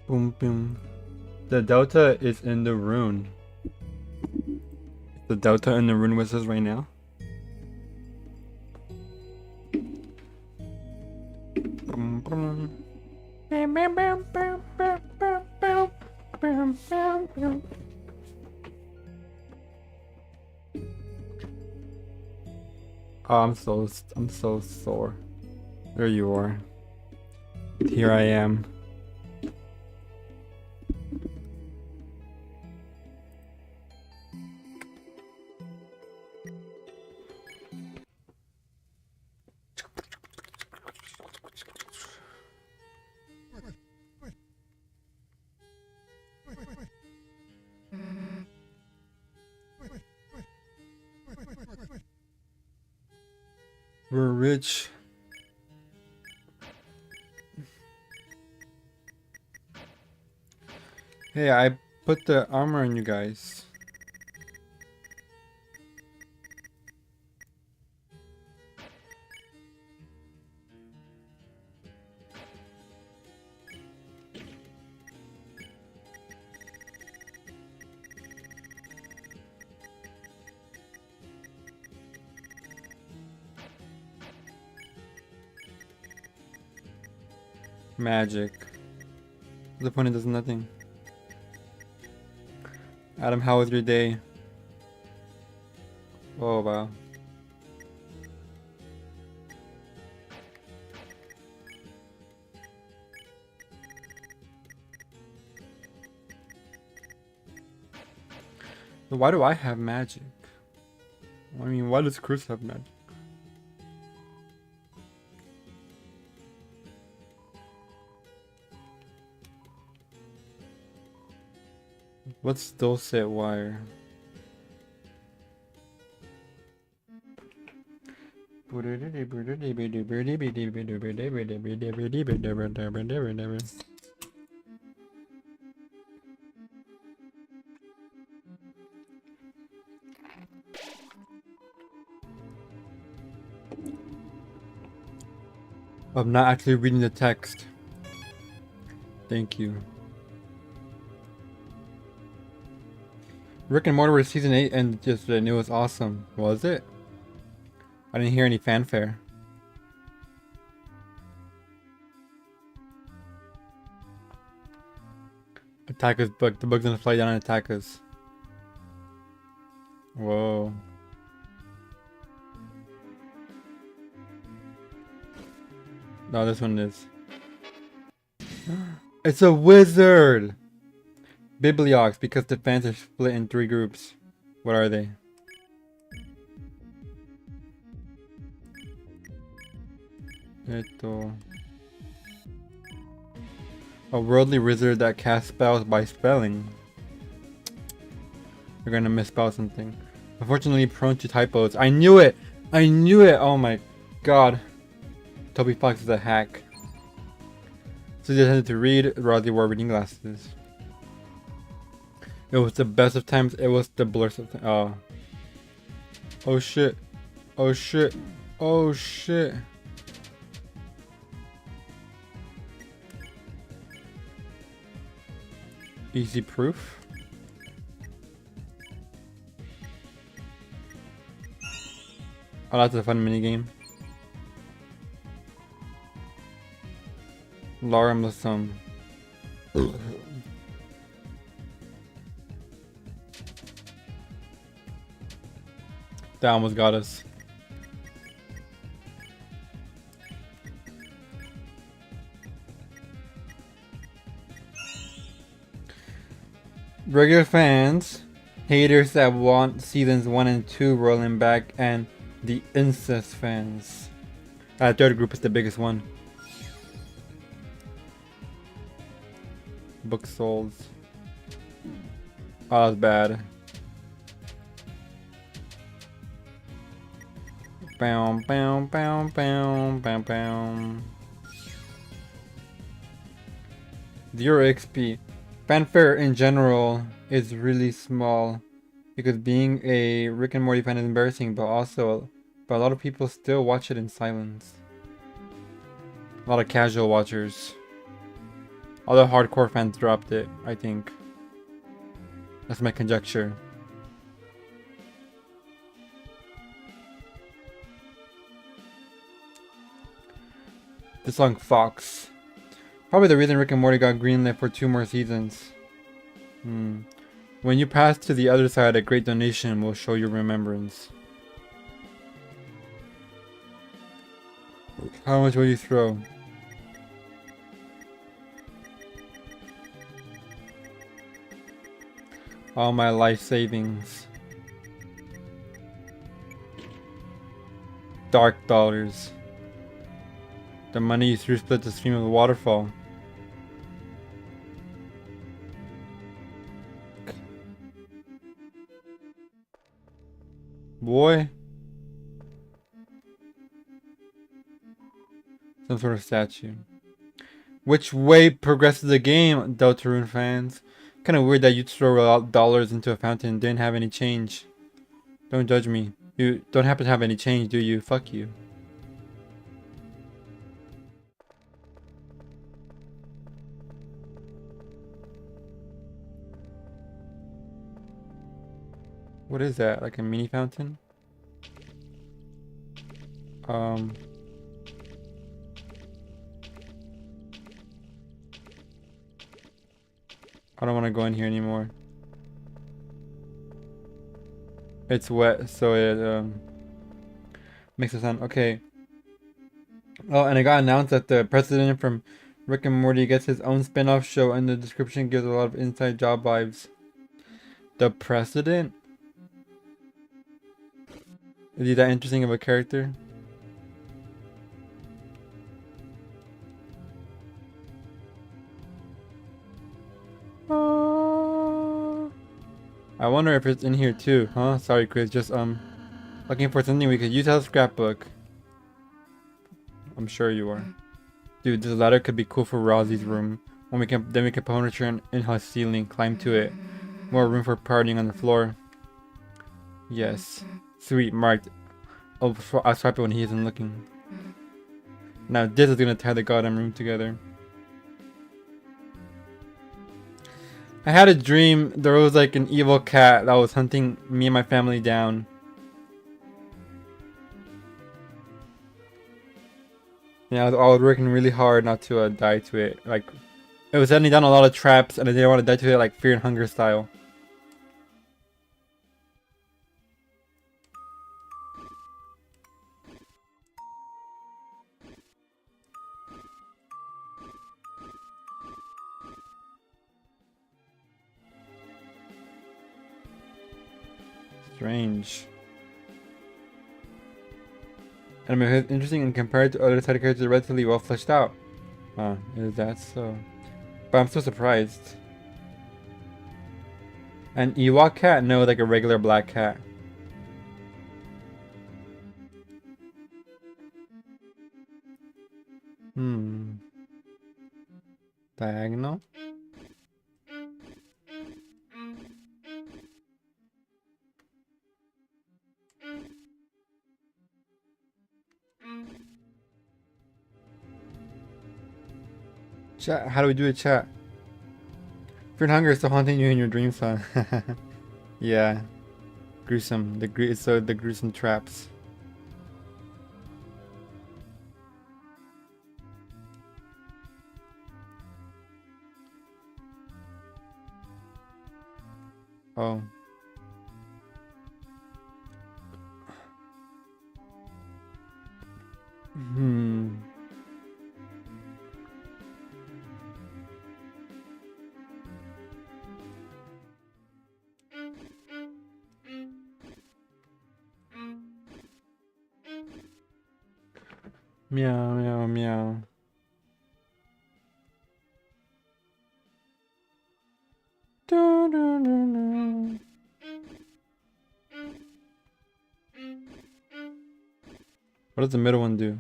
Boom, boom. The delta is in the rune. The delta in the rune with us right now. Boom, boom. Oh, I'm so sore. There you are. Here I am. We're rich. Hey, I put the armor on you guys. Magic. The point, it does nothing. Adam, how was your day? Oh wow. So why do I have magic? I mean, why does Chris have magic? What's dulcet wire? I'm not actually reading the text. Thank you. Rick and Morty were season 8 and yesterday and it was awesome. Was it? I didn't hear any fanfare. Attack us, bug. The bug's gonna fly down and attack us. Whoa. No, this one is. It's a wizard! Bibliogs, because the fans are split in 3 groups. What are they? A worldly wizard that casts spells by spelling. You're gonna misspell something. Unfortunately prone to typos. I knew it! I knew it! Oh my god. Toby Fox is a hack. So they decided to read, Rodney wore reading glasses. It was the best of times, it was the blurst of times. Oh. Oh shit. Oh shit. Oh shit. Easy proof. Oh, that's a fun minigame. Laura Musum. That almost got us. Regular fans, haters that want seasons 1 and 2 rolling back, and the incest fans. Third group is the biggest one. Book sold. Oh, that's bad. Bow, bow, bow, bow, bow, bow. 0 XP. Fanfare in general is really small because being a Rick and Morty fan is embarrassing, but a lot of people still watch it in silence. A lot of casual watchers. All the hardcore fans dropped it, I think. That's my conjecture. The song Fox. Probably the reason Rick and Morty got greenlit for 2 more seasons. When you pass to the other side, a great donation will show your remembrance. How much will you throw? All my life savings. Dark dollars. The money you threw split the stream of the waterfall. Boy. Some sort of statue. Which way progresses the game, Deltarune fans? Kinda weird that you throw dollars into a fountain and didn't have any change. Don't judge me. You don't happen to have any change, do you? Fuck you. What is that? Like a mini fountain? I don't want to go in here anymore. It's wet, so it makes a sound. Okay. Oh, and it got announced that the president from Rick and Morty gets his own spin-off show, and the description gives a lot of inside job vibes. The president? Is he that interesting of a character? I wonder if it's in here too, huh? Sorry, Chris. Just looking for something we could use as a scrapbook. I'm sure you are. Dude, this ladder could be cool for Rosie's room. Then we can put furniture in her ceiling, climb to it. More room for partying on the floor. Yes. Sweet, marked. I'll swipe it when he isn't looking. Now this is gonna tie the goddamn room together. I had a dream there was like an evil cat that was hunting me and my family down. Yeah, I was working really hard not to die to it. Like, it was setting down a lot of traps and I didn't want to die to it like Fear and Hunger style. Strange. And interesting and compared to other side characters, relatively well fleshed out. Is that so? But I'm so surprised. An Ewok cat? No, like a regular black cat. Diagonal? Chat, how do we do a chat? Fear and hunger is still haunting you in your dreams, huh? Yeah. Gruesome. The gruesome traps. Oh. Meow, meow, meow. Do, do, do, do. What does the middle one do?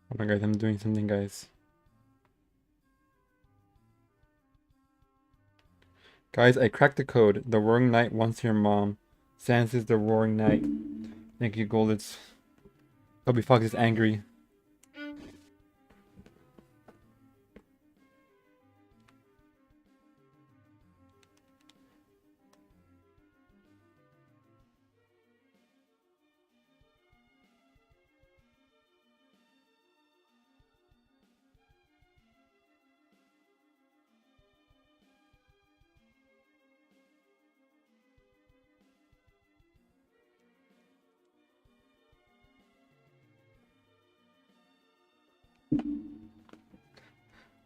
Oh my god, I'm doing something, guys. Guys, I cracked the code. The Roaring Knight wants your mom. Sans is the Roaring Knight. Thank you, Golditz. Toby Fox is angry.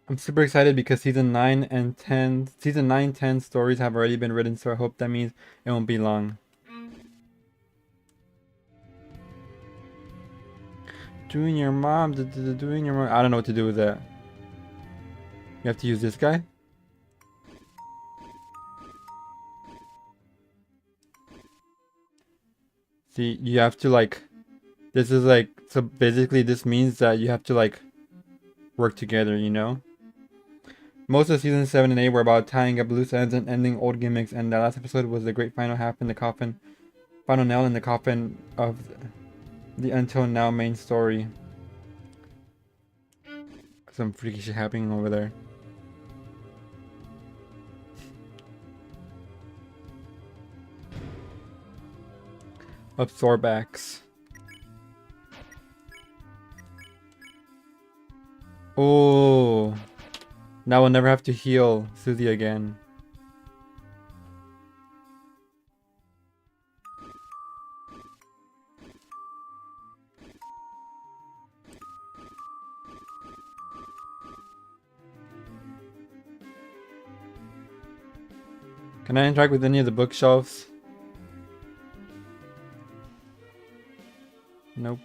I'm super excited because season 9 and 10 stories have already been written, so I hope that means it won't be long. Doing your mom, doing your mom. I don't know what to do with that. You have to use this guy? See, you have to like, this is like, so basically this means that you have to like work together, you know? Most of season 7 and 8 were about tying up loose ends and ending old gimmicks, and the last episode was the great final half in the coffin. Final nail in the coffin of the until now main story. Some freaky shit happening over there. Absorbax. Oh. Now we'll never have to heal Susie again. Can I interact with any of the bookshelves? Nope.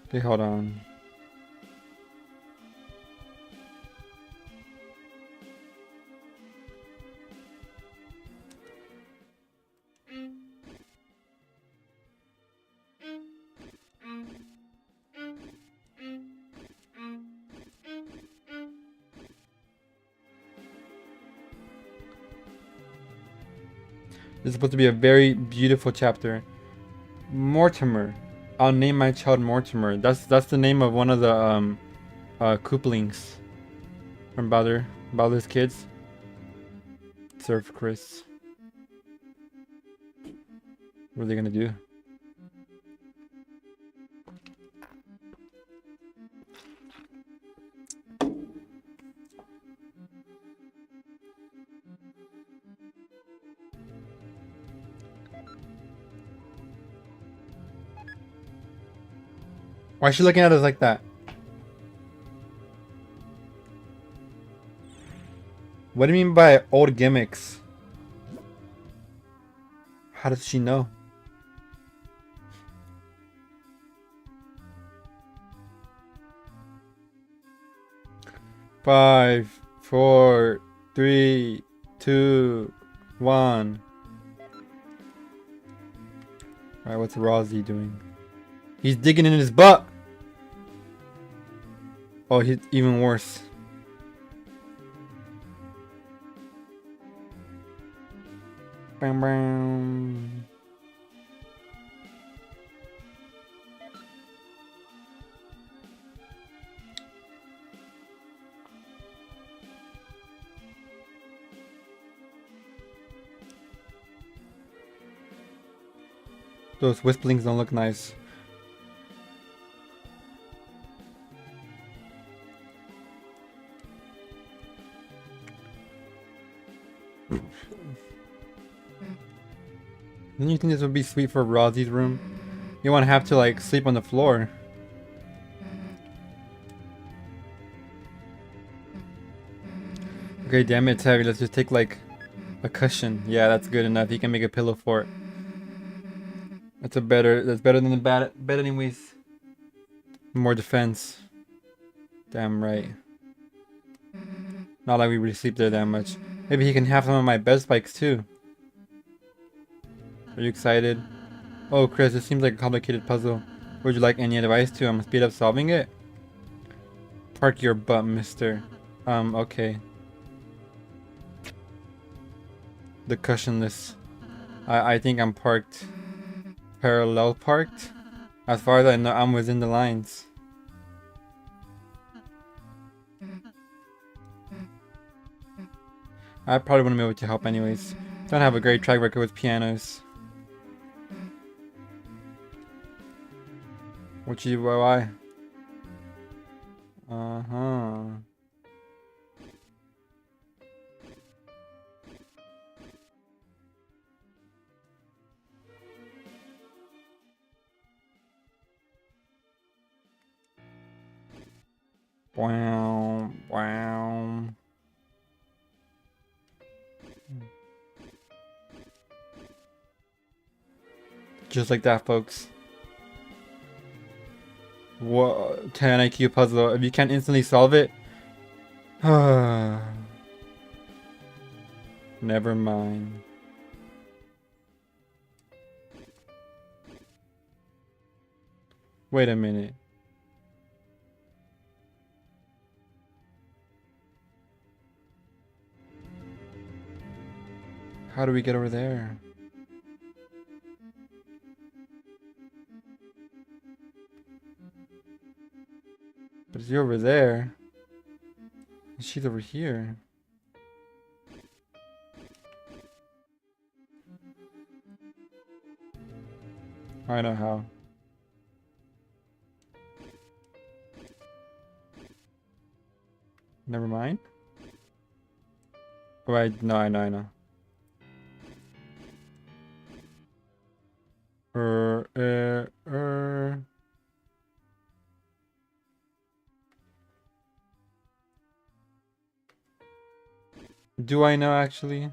Okay, hold on. This is supposed to be a very beautiful chapter. Mortimer. I'll name my child Mortimer. That's the name of one of the Kooplings from Bowser's kids. Serve Chris. What are they gonna do? Why is she looking at us like that? What do you mean by old gimmicks? How does she know? Five, 4, 3, 2, 1. Alright, what's Rozzy doing? He's digging in his butt! Oh, he's even worse. Bam, bam. Those wisplings don't look nice. Don't you think this would be sweet for Rozzy's room? You won't have to like sleep on the floor. Okay, damn it, it's heavy. Let's just take like a cushion. Yeah, that's good enough. You can make a pillow for it. That's better than the bed anyways. More defense. Damn right. Not like we really sleep there that much. Maybe he can have some of my bed spikes too. Are you excited? Oh, Chris, this seems like a complicated puzzle. Would you like any advice to speed up solving it? Park your butt, mister. Okay. The cushionless. I think I'm parked. Parallel parked? As far as I know, I'm within the lines. I probably wouldn't be able to help anyways. Don't have a great track record with pianos. Why? Uh-huh. Wow, wow. Just like that, folks. Whoa, 10 IQ puzzle. If you can't instantly solve it, never mind. Wait a minute. How do we get over there? But you're over there. And she's over here. I know how. Never mind. Right, no, I know. Do I know actually?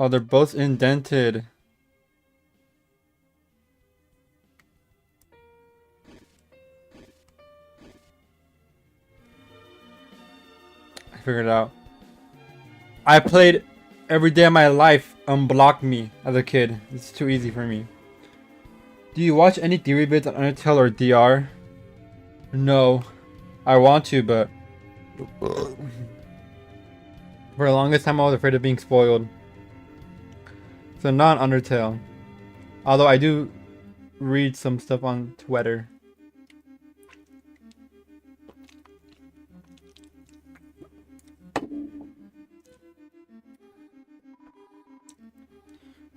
Oh, they're both indented. figure it out. I played every day of my life. Unblock me as a kid. It's too easy for me. Do you watch any theory vids on Undertale or DR? No. I want to, but for the longest time I was afraid of being spoiled. So not Undertale. Although I do read some stuff on Twitter.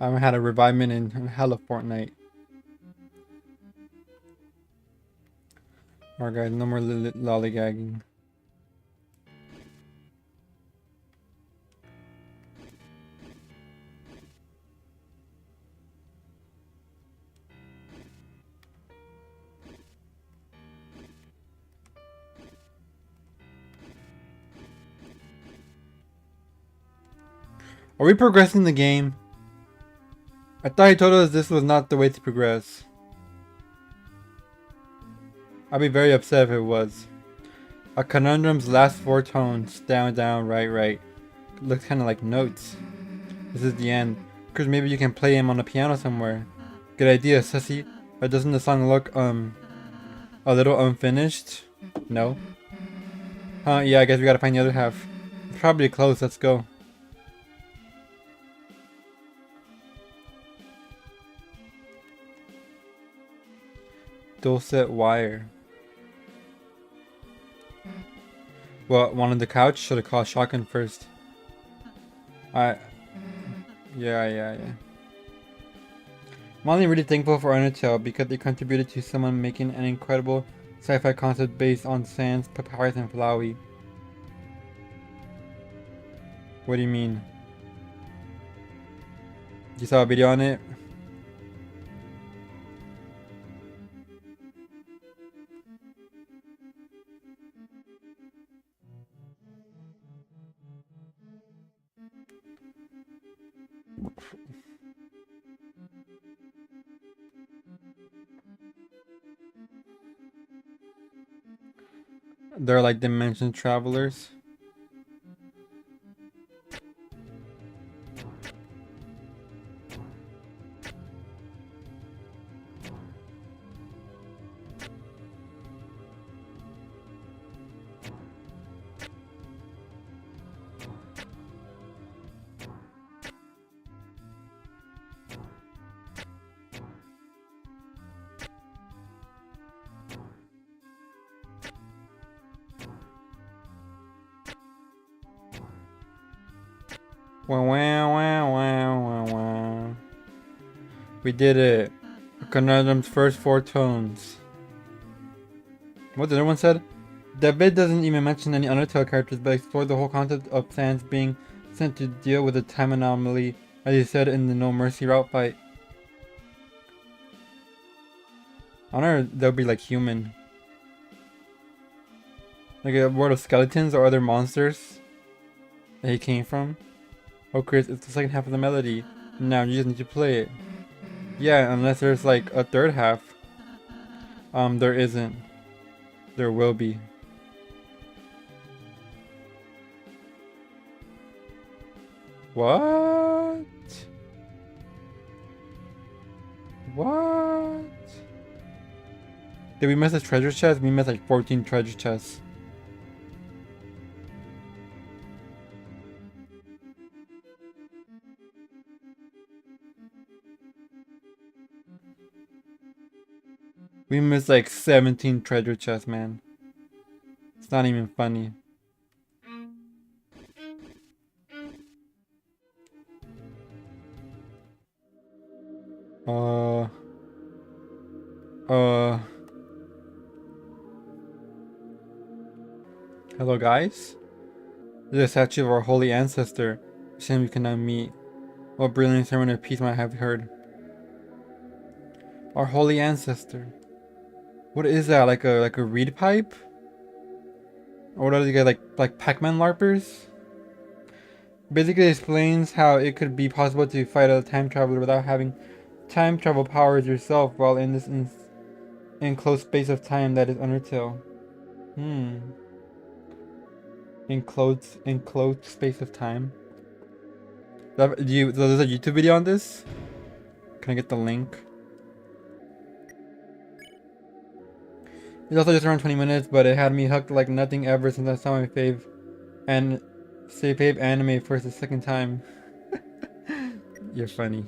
I haven't had a revivement in hella Fortnite. Alright guys, no more lollygagging. Are we progressing the game? I thought he told us this was not the way to progress. I'd be very upset if it was. A conundrum's last 4 tones. Down, down, right, right. Looks kinda like notes. This is the end. Because maybe you can play him on the piano somewhere. Good idea, sussy. But doesn't the song look, a little unfinished? No? Huh, yeah, I guess we gotta find the other half. It's probably close, let's go. Dulcet wire. Well, one on the couch? Should have called shotgun first. Yeah. I'm only really thankful for Undertale because they contributed to someone making an incredible sci-fi concept based on Sans, Papyrus, and Flowey. What do you mean? You saw a video on it? They're like dimension travelers. Wow. We did it. Conundrum's first 4 tones. What the other one said? The vid doesn't even mention any Undertale characters, but explore the whole concept of Sans being sent to deal with a time anomaly, as you said in the No Mercy route fight. I wonder if they'll be like human. Like a world of skeletons or other monsters that he came from. Oh Chris, it's the second half of the melody. Now you just need to play it. Yeah, unless there's like a third half. There isn't. There will be. What? What? Did we miss a treasure chest? We missed like 14 treasure chests. We missed like 17 treasure chests, man. It's not even funny. Hello guys? This is a statue of our holy ancestor. Shame we cannot meet. What brilliant sermon of peace might I have heard. Our holy ancestor. What is that? Like a reed pipe? Or what are these guys, like Pac-Man LARPers? Basically explains how it could be possible to fight a time traveler without having time travel powers yourself while in this enclosed space of time that is Undertale. enclosed space of time. So there's a YouTube video on this? Can I get the link? It's also just around 20 minutes, but it had me hooked like nothing ever since I saw my fave anime for the second time. You're funny.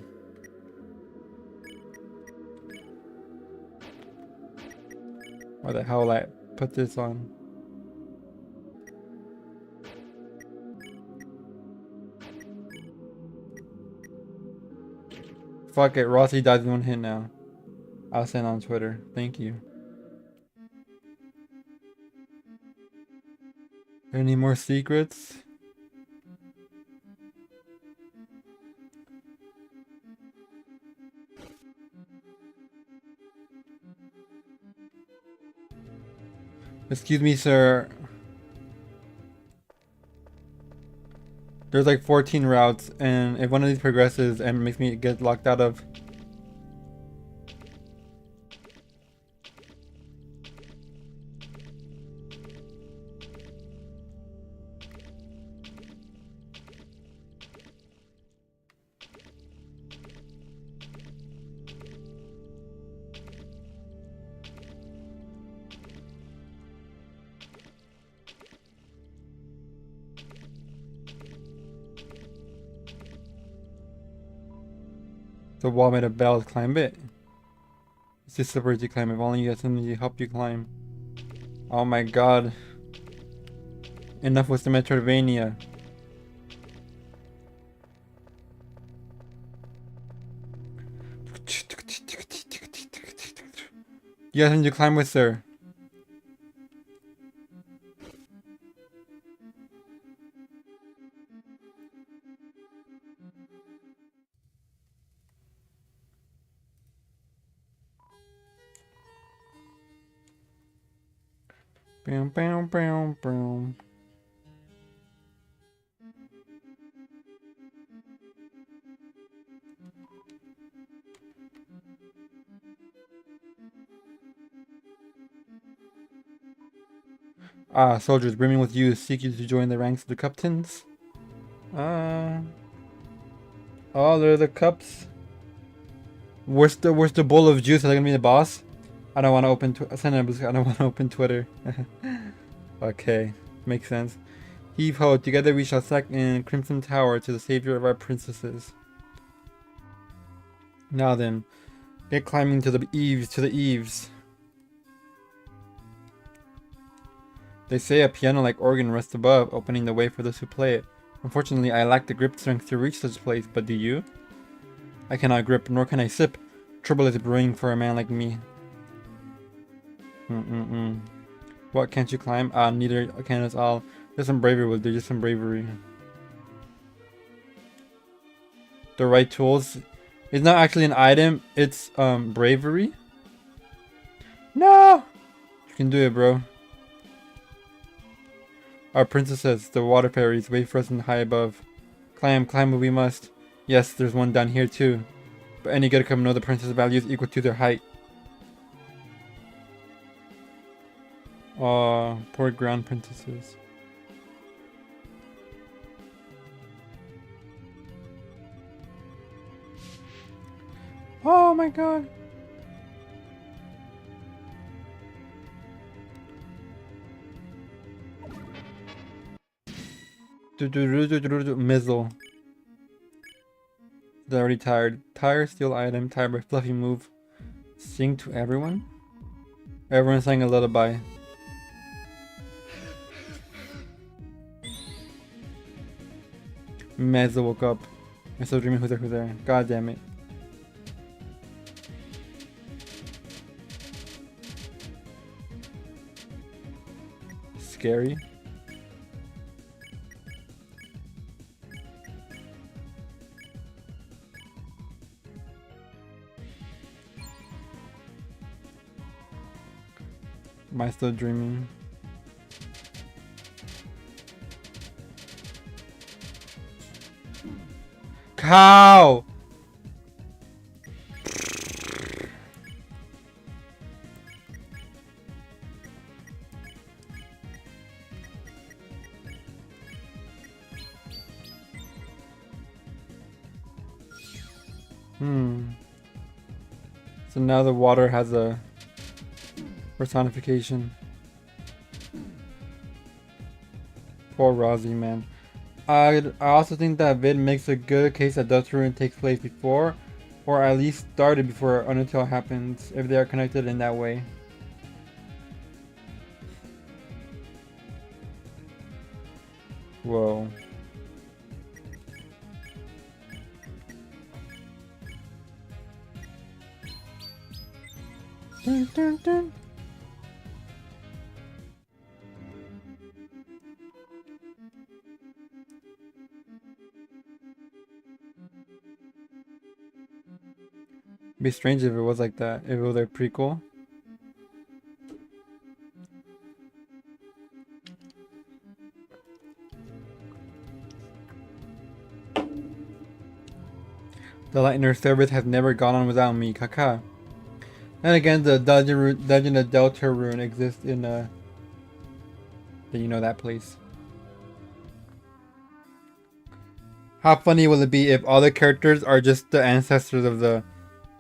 Why the hell will I put this on? Fuck it, Rossi dies in one hit now. I'll send on Twitter. Thank you. Any more secrets? Excuse me, sir. There's like 14 routes, and if one of these progresses and makes me get locked out of... The wall made of bells, climb it. It's just slippery to climb. If only you had something to help you climb. Oh my god. Enough with the Metroidvania. You got something to climb with, sir. Bam, bam, bam, bam. Ah, soldiers brimming with youth seek you to join the ranks of the captains. Oh, they're the cups. Where's the bowl of juice? Are they gonna be the boss? I don't want to open. I don't want to open Twitter. Okay, makes sense. Heave ho! Together we shall sack in Crimson Tower to the savior of our princesses. Now then, get climbing to the eaves. To the eaves. They say a piano like organ rests above, opening the way for those who play it. Unfortunately, I lack the grip strength to reach such place, but do you? I cannot grip, nor can I sip. Trouble is brewing for a man like me. What, can't you climb? Ah, neither can us all. There's some bravery with there, just some bravery. The right tools. It's not actually an item, it's bravery. No! You can do it, bro. Our princesses, the water fairies, wait for us in high above. Climb what we must. Yes, there's one down here too. But any good come know the princess' value is equal to their height. Aw, poor ground princesses. Oh my god. Mizzle. They're already tired. Tire, steal item, tired by fluffy move. Sing to everyone? Everyone sang a lullaby. Mizzle woke up. I'm still dreaming who's there. God damn it. Scary. Am I still dreaming? Cow! So now the water has a personification. Poor Rosie, man. I also think that vid makes a good case that RUne takes place before, or at least started before Undertale happens, if they are connected in that way. Whoa. Dun, dun, dun. It'd be strange if it was like that, if it was like prequel. The Lightner service has never gone on without me, Kaka. And again, the Dungeon of Deltarune exists in you know that place. How funny will it be if all the characters are just the ancestors of the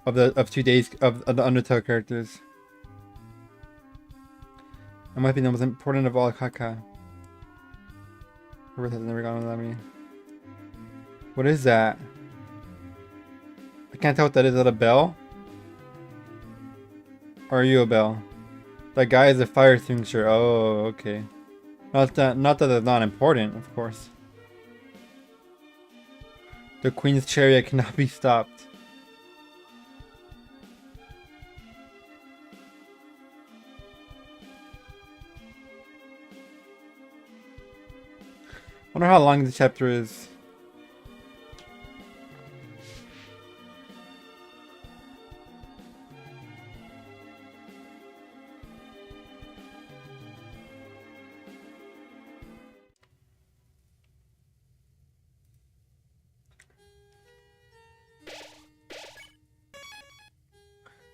2 days of the Undertale characters? That might be the most important of all, Kaka. Service has never gone on without me. What is that? I can't tell what that is. Is that a bell? Or are you a bell? That guy is a fire extinguisher. Oh, okay. Not that it's not important, of course. The Queen's chariot cannot be stopped. Wonder how long the chapter is.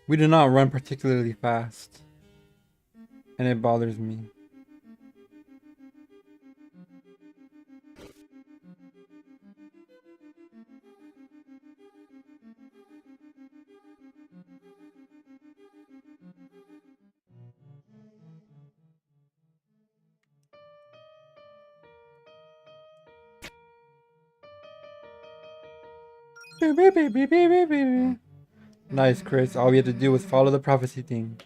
We do not run particularly fast, and it bothers me. Nice, Chris. All we had to do was follow the prophecy thing.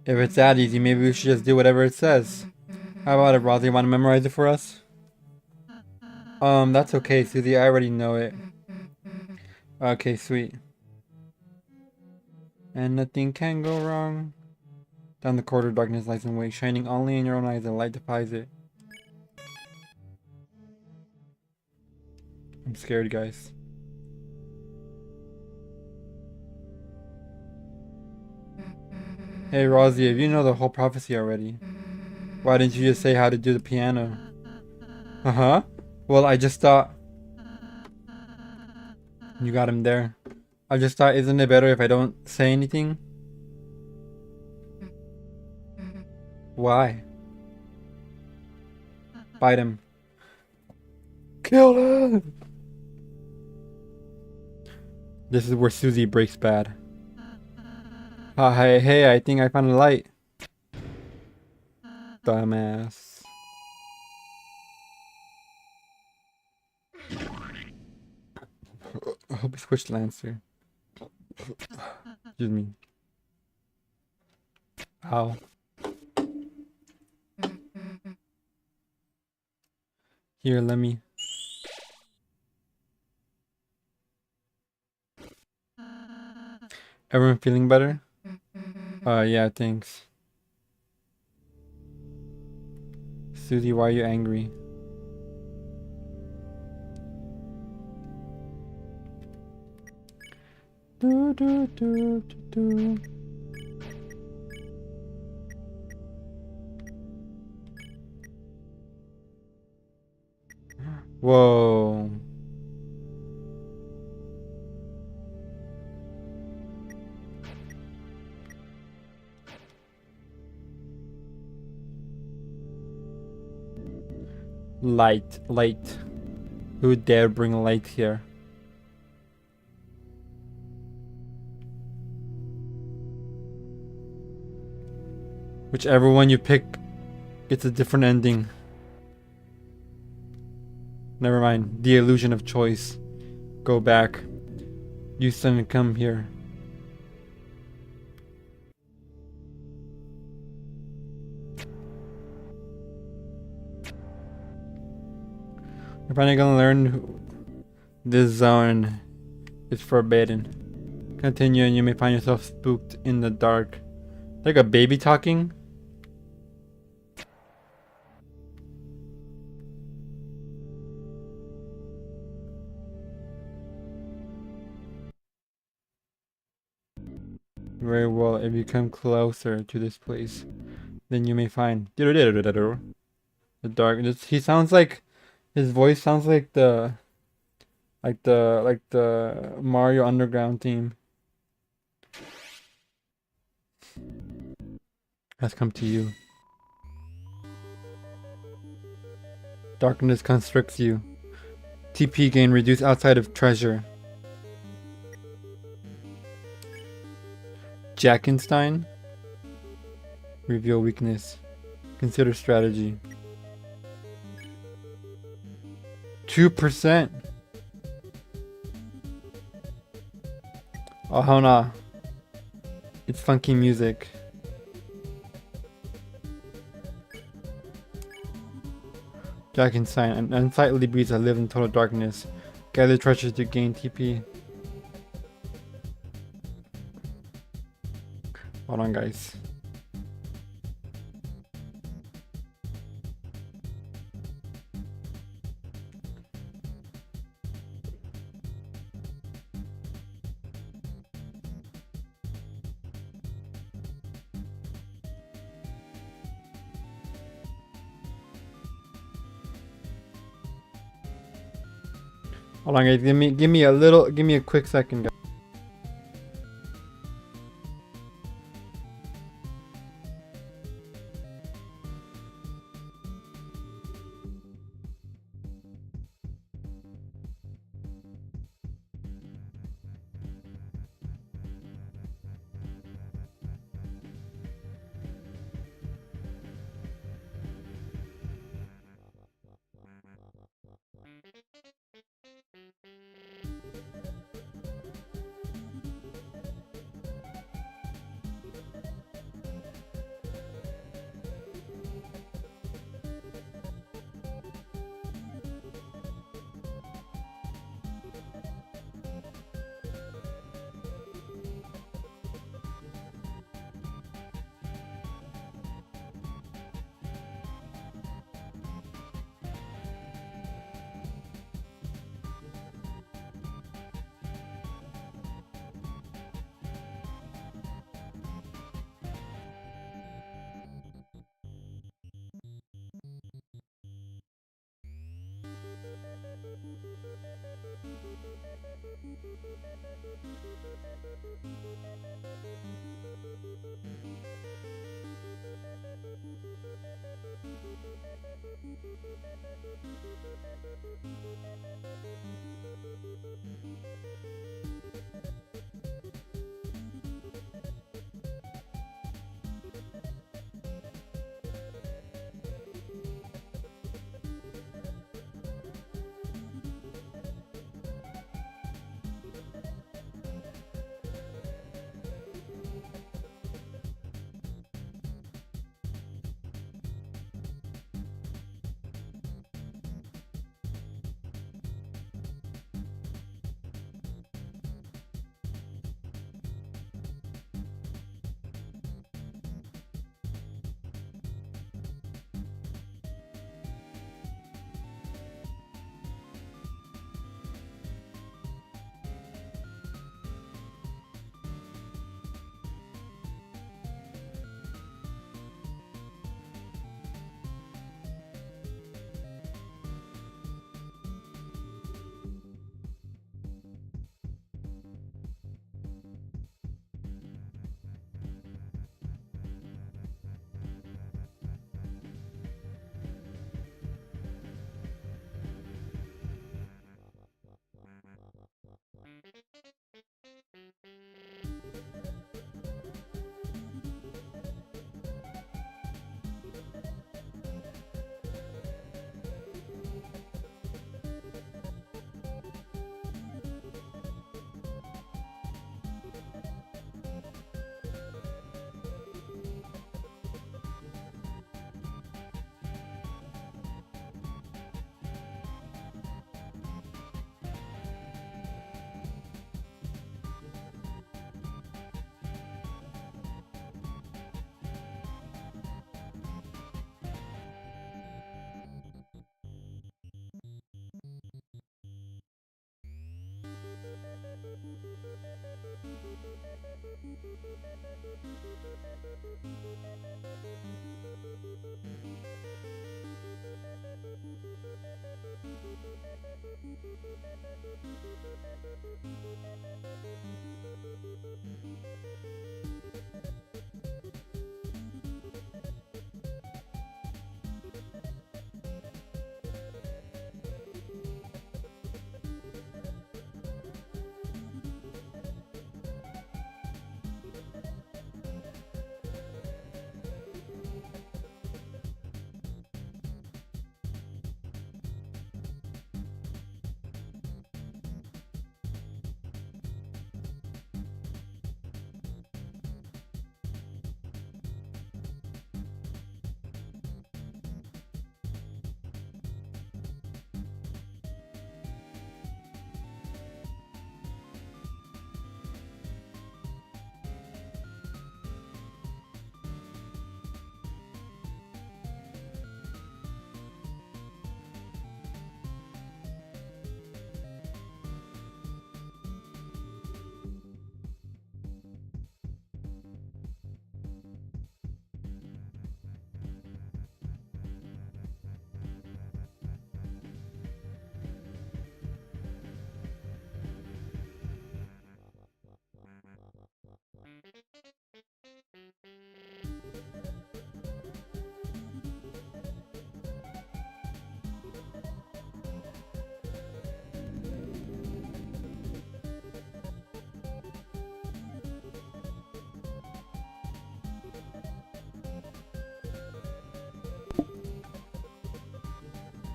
If it's that easy, maybe we should just do whatever it says. How about it, Rosie? Want to memorize it for us? That's okay, Susie. I already know it. Okay, sweet. And nothing can go wrong. Down the corridor, darkness lies in wait, shining only in your own eyes, and light defies it. I'm scared, guys. Hey, Rosie, if you know the whole prophecy already, why didn't you just say how to do the piano? Uh-huh. Well, I just thought... You got him there. I just thought, isn't it better if I don't say anything? Why? Bite him. Kill him! This is where Susie breaks bad. Hey, I think I found a light. Dumbass. I hope he switched Lancer. Excuse me. Ow. Here, let me. Everyone feeling better? Yeah, thanks. Susie, why are you angry? Do, do, do, do, do. Whoa. Light. Who dare bring light here? Whichever one you pick, it's a different ending. Never mind. The illusion of choice. Go back. You suddenly come here. You're finally gonna learn this zone is forbidden. Continue and you may find yourself spooked in the dark. Like a baby talking? Very well, if you come closer to this place, then you may find the dark. He sounds like, his voice sounds like the Mario Underground theme has come to you. Darkness constricts you. TP gain reduced outside of treasure. Jackenstein. Reveal weakness. Consider strategy. 2%. Oh hell nah. It's funky music. Jackenstein, an unsightly beast that lives in total darkness. Gather treasure to gain TP. Hold on, guys. Hold on, guys. Give me a quick second, guys.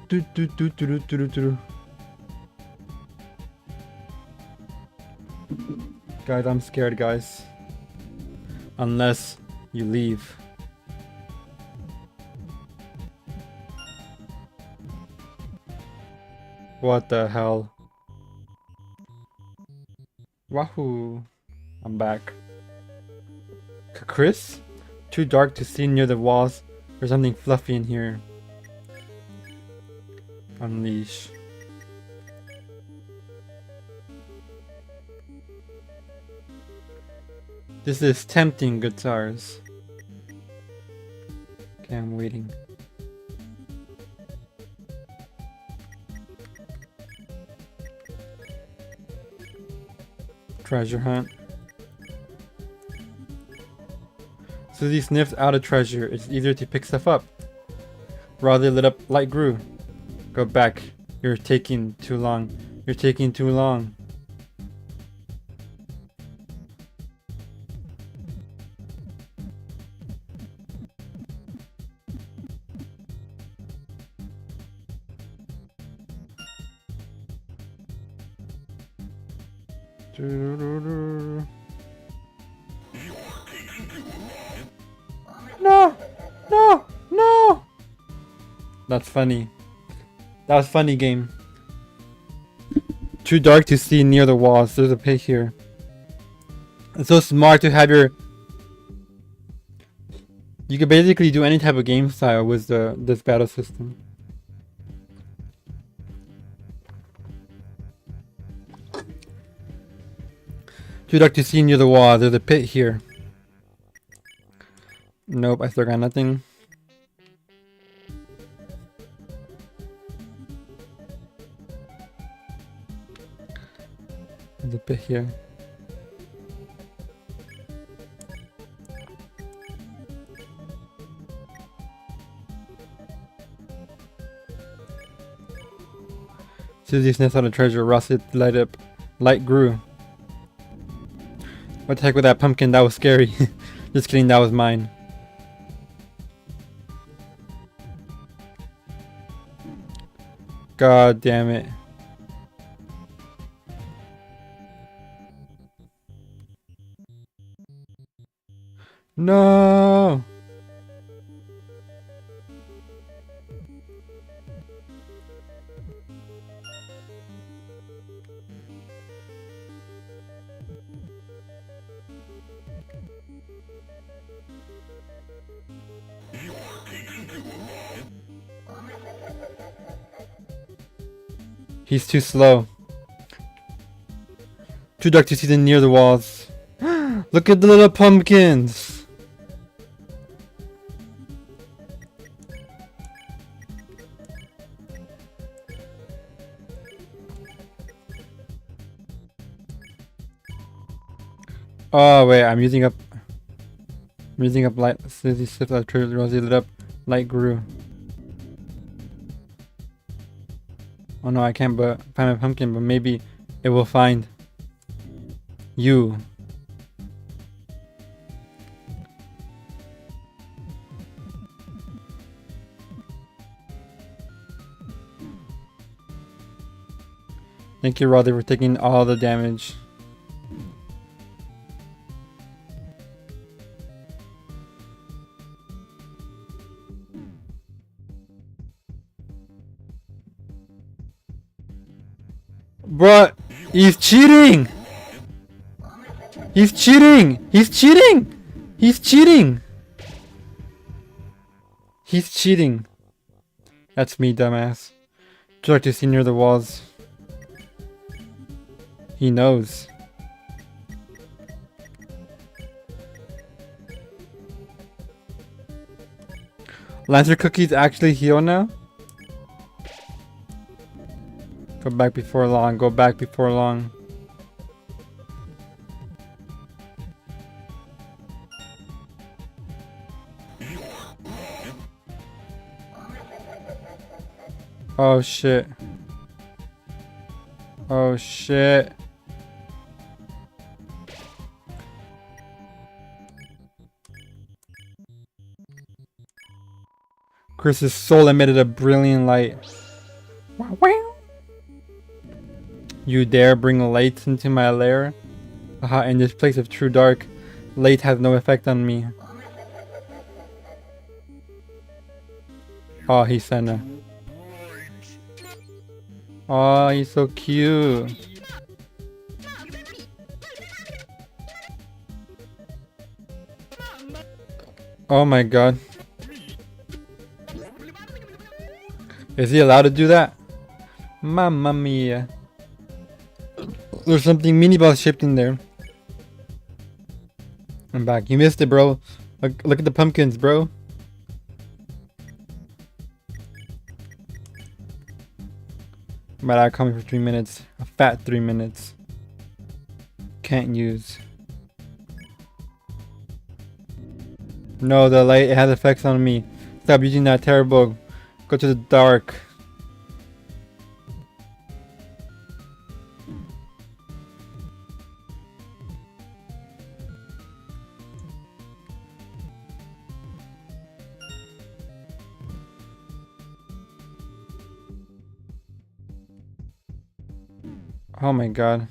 Do, do, do, do, do, do, do, do. Guys, I'm scared, guys. Unless you leave. What the hell? Wahoo! I'm back. Chris? Too dark to see near the walls. There's something fluffy in here. Unleash. This is tempting, guitars. Okay, I'm waiting. Treasure hunt. Susie sniffs out a treasure. It's easier to pick stuff up. Rather lit up light grew. Go back. You're taking too long. You're taking too long. No! No! No! That's funny. That was funny, game. Too dark to see near the walls. There's a pit here. It's so smart to have your... You could basically do any type of game style with this battle system. Too dark to see near the wall. There's a pit here. Nope, I still got nothing. There's a pit here. Susie sniffs out a treasure. Rusted light grew. What the heck with that pumpkin? That was scary. Just kidding, that was mine. God damn it. No! He's too slow. Too dark to see them near the walls. Look at the little pumpkins. Oh wait, I'm using up light. Slizzy slipped out of Rosie lit up. Light grew. Oh no, I can't but find my pumpkin, but maybe it will find you. Thank you, Rosie, for taking all the damage. Bruh, he's cheating! He's cheating! He's cheating! He's cheating! He's cheating. That's me, dumbass. Would you like to see near the walls? He knows. Lancer cookies actually heal now? Go back before long. Go back before long. Oh shit. Oh shit. Chris's soul emitted a brilliant light. You dare bring light into my lair? Aha, in this place of true dark, light has no effect on me. Oh, he's Senna. Oh, he's so cute. Oh my god. Is he allowed to do that? Mamma mia. There's something mini boss shaped in there. I'm back. You missed it, bro. Look at the pumpkins, bro. But I call me for 3 minutes. A fat 3 minutes. Can't use. No, the light, it has effects on me. Stop using that terrible. Go to the dark. Oh my god.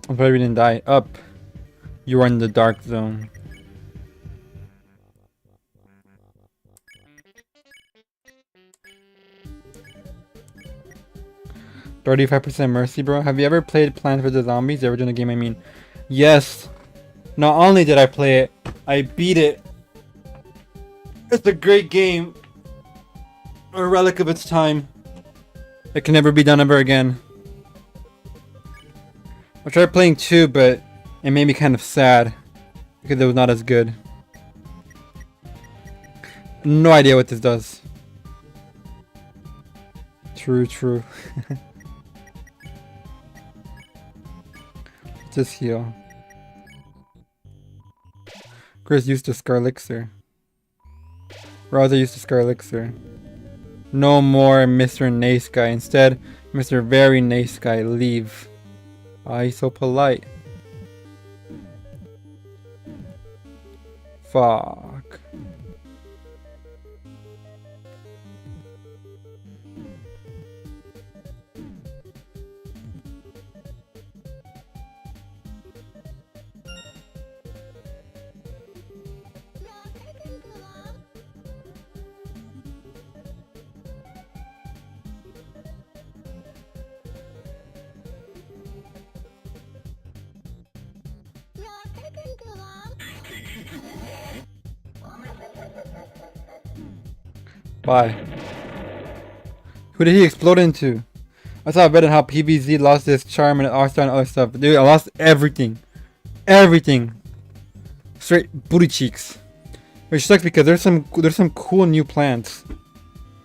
I'm sorry we didn't die. Up. You are in the dark zone. $35% mercy, bro. Have you ever played Plants vs Zombies, the original game, I mean? Yes. Not only did I play it, I beat it. It's a great game. A relic of its time. It can never be done ever again. I tried playing 2, but it made me kind of sad because it was not as good. No idea what this does. True. Just heal. Chris used to Scar Elixir. Rosa used to Scar Elixir. No more Mr. Nice Guy. Instead, Mr. Very Nice Guy. Leave. Ah, he's so polite. Fuck. Bye. Who did he explode into? I saw a bit on how PVZ lost his charm and R-Star and other stuff. Dude, I lost everything. Everything. Straight booty cheeks. Which sucks because there's some cool new plants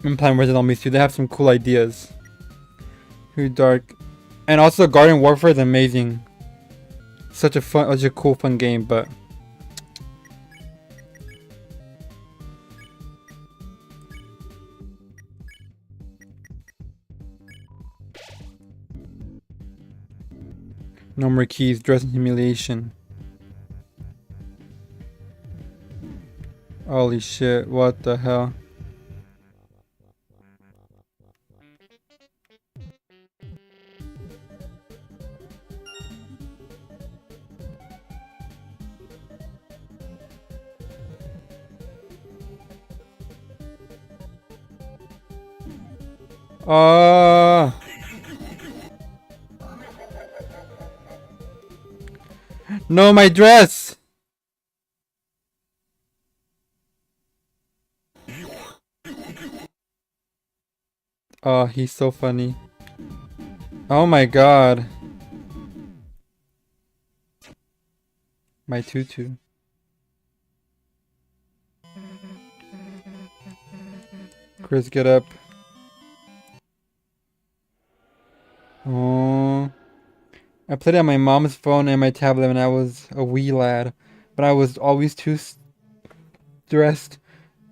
in Plant vs. Zombies 2. They have some cool ideas. Who dark. And also Garden Warfare is amazing. Such a cool fun game, but no more keys, dress and humiliation. Holy shit, what the hell? No, my dress! Oh, he's so funny. Oh my god. My tutu. Chris, get up. Oh. I played it on my mom's phone and my tablet when I was a wee lad, but I was always too stressed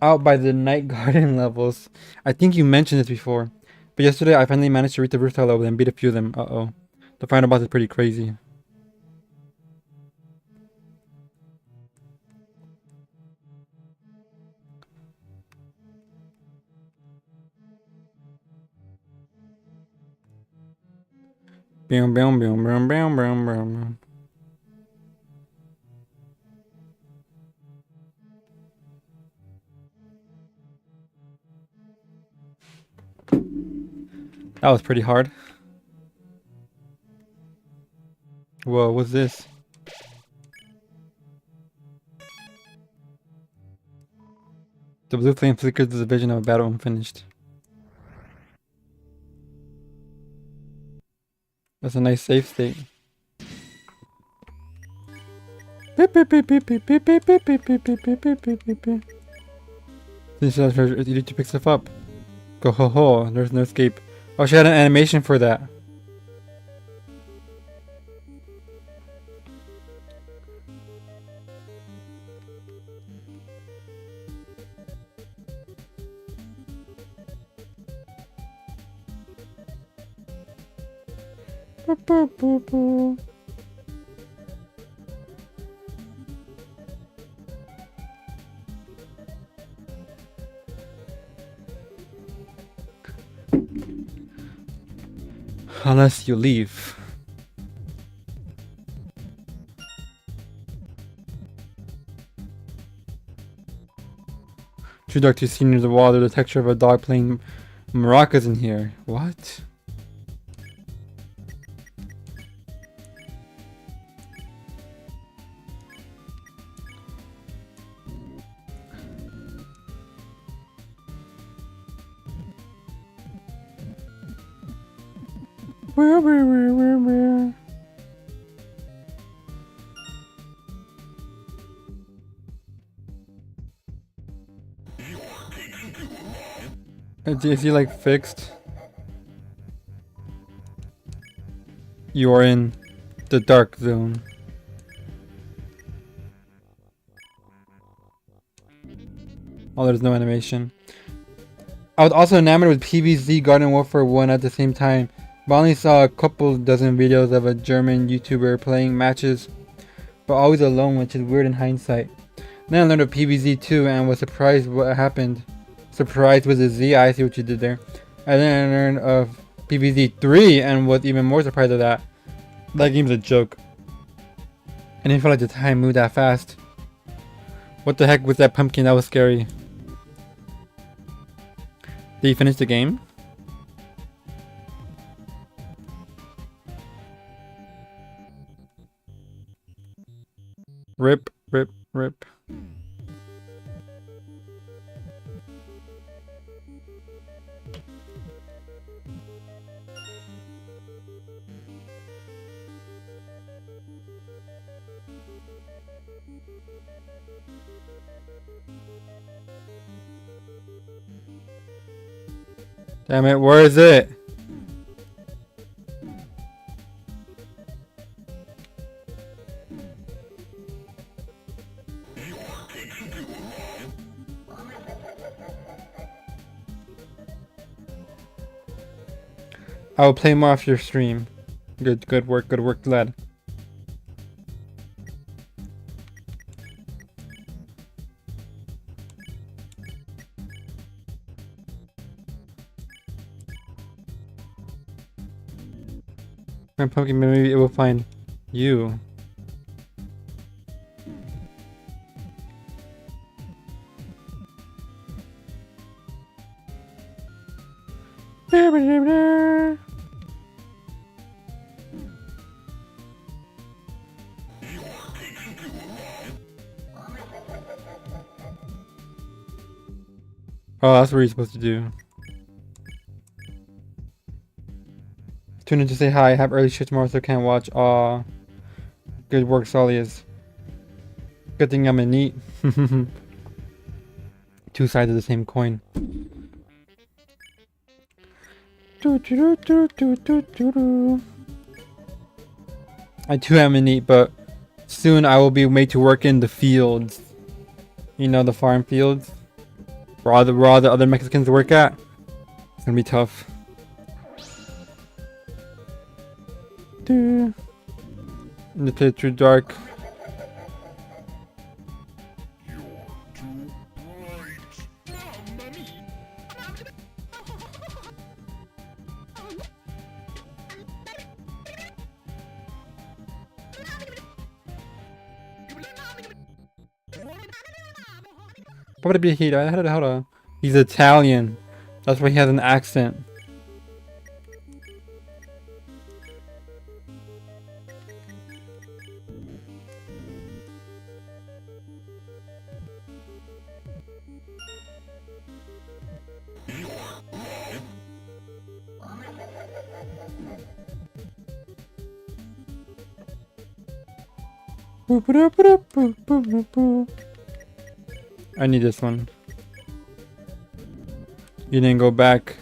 out by the night garden levels. I think you mentioned this before, but yesterday I finally managed to reach the rooftop level and beat a few of them. Uh-oh. The final boss is pretty crazy. Bam, bam, bam, bam, bam, bam, bam. That was pretty hard. Whoa, what's this? The blue flame flickers as a vision of a battle unfinished. That's a nice safe state. You need to pick stuff up. Go ho ho, there's no escape. Oh, she had an animation for that. Unless you leave. Too dark to see near the wall. There's the texture of a dog playing maracas in here. What? Where? Is he like fixed? You are in the dark zone. Oh, there's no animation. I was also enamored with PVZ Garden Warfare 1 at the same time, but I only saw a couple dozen videos of a German YouTuber playing matches, but always alone, which is weird in hindsight. Then I learned of PVZ 2 and was surprised what happened. Surprised with a Z, I see what you did there. And then I learned of PVZ 3 and was even more surprised of that. That game's a joke. I didn't feel like the time moved that fast. What the heck was that pumpkin? That was scary. Did you finish the game? Rip. Damn it, where is it? I will play more after your stream. Good work, lad. My pumpkin, maybe it will find you. Oh, that's what you're supposed to do. Tune in to say hi. Have early shift tomorrow, so can't watch. Aw. Good work, Solius. Good thing I'm in neat. Two sides of the same coin. I too am in neat, but soon I will be made to work in the fields. You know, the farm fields? Where all the other Mexicans work at. It's gonna be tough. The pit too dark. What would it be? Hold on. He's Italian. That's why he has an accent. I need this one. You didn't go back.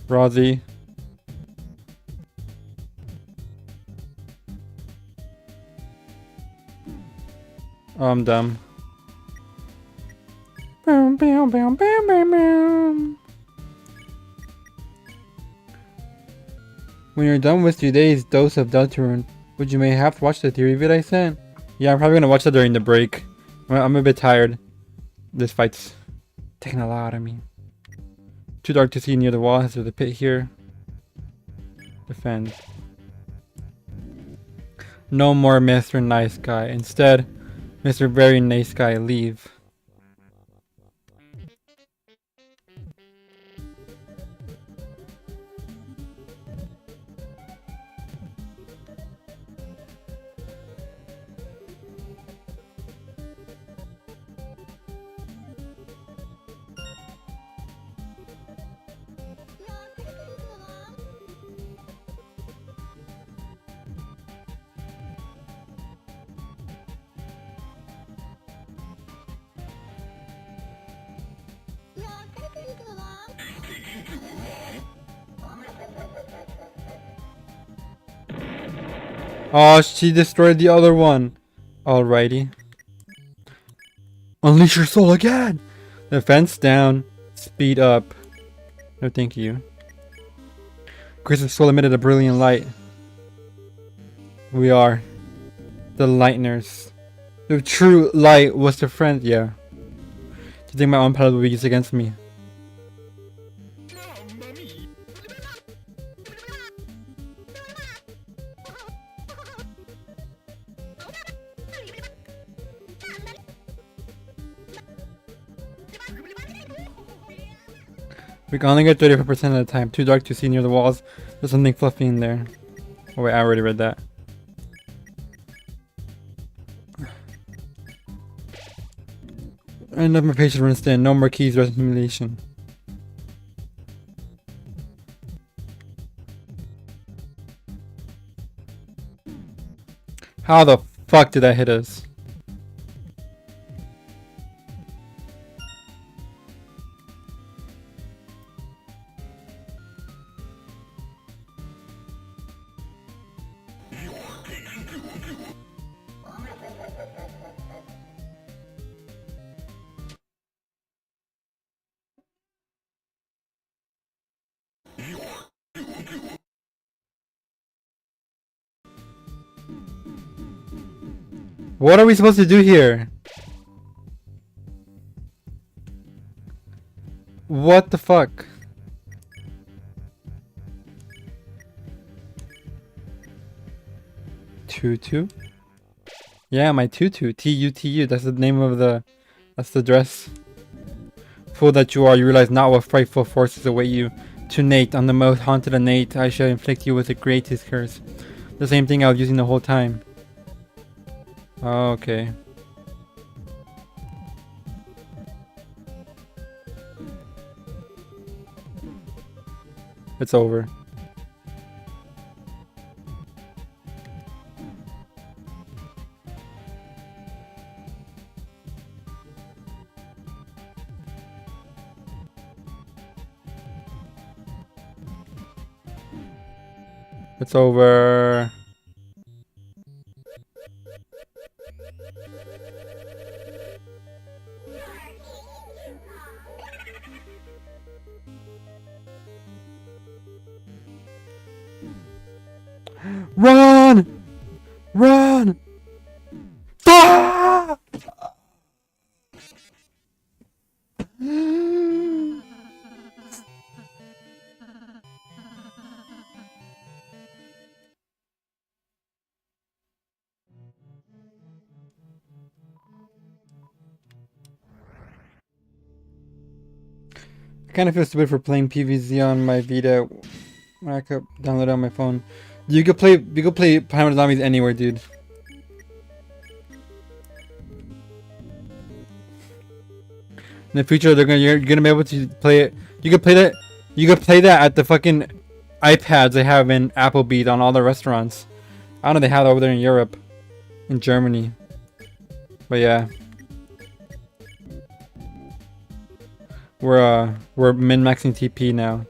Rosie. Oh, I'm dumb. When you're done with today's dose of RUne, would you may have to watch the theory vid I sent? Yeah, I'm probably gonna watch that during the break. I'm a bit tired. This fight's taking a lot out of me. Too dark to see near the wall. There's the pit here. Defend. No more Mr. Nice Guy. Instead, Mr. Very Nice Guy, leave. Oh, she destroyed the other one. Alrighty. Unleash your soul again! Defense down. Speed up. No thank you. Chris's soul emitted a brilliant light. We are the Lightners. The true light was the friend. Yeah. Do you think my own palette will be used against me? We can only get 35% of the time. Too dark to see near the walls. There's something fluffy in there. Oh wait, I already read that. Enough my patience runs thin. No more keys, simulation. How the fuck did that hit us? What are we supposed to do here? What the fuck? Tutu? Yeah, my tutu. T-U-T-U. That's the name of the... That's the dress. Fool that you are, you realize not what frightful forces await you. Tonight, on the most haunted of night, I shall inflict you with the greatest curse. The same thing I was using the whole time. Oh, okay. It's over. It's over. Run! Run! Ah! I kind of feel stupid for playing PvZ on my Vita when I could download it on my phone. You could play Planet of Zombies anywhere, dude. In the future, you're gonna be able to play it. You could play that. You could play that at the fucking iPads they have in Applebee's on all the restaurants. I don't know, they have it over there in Europe, in Germany. But yeah, we're min-maxing TP now.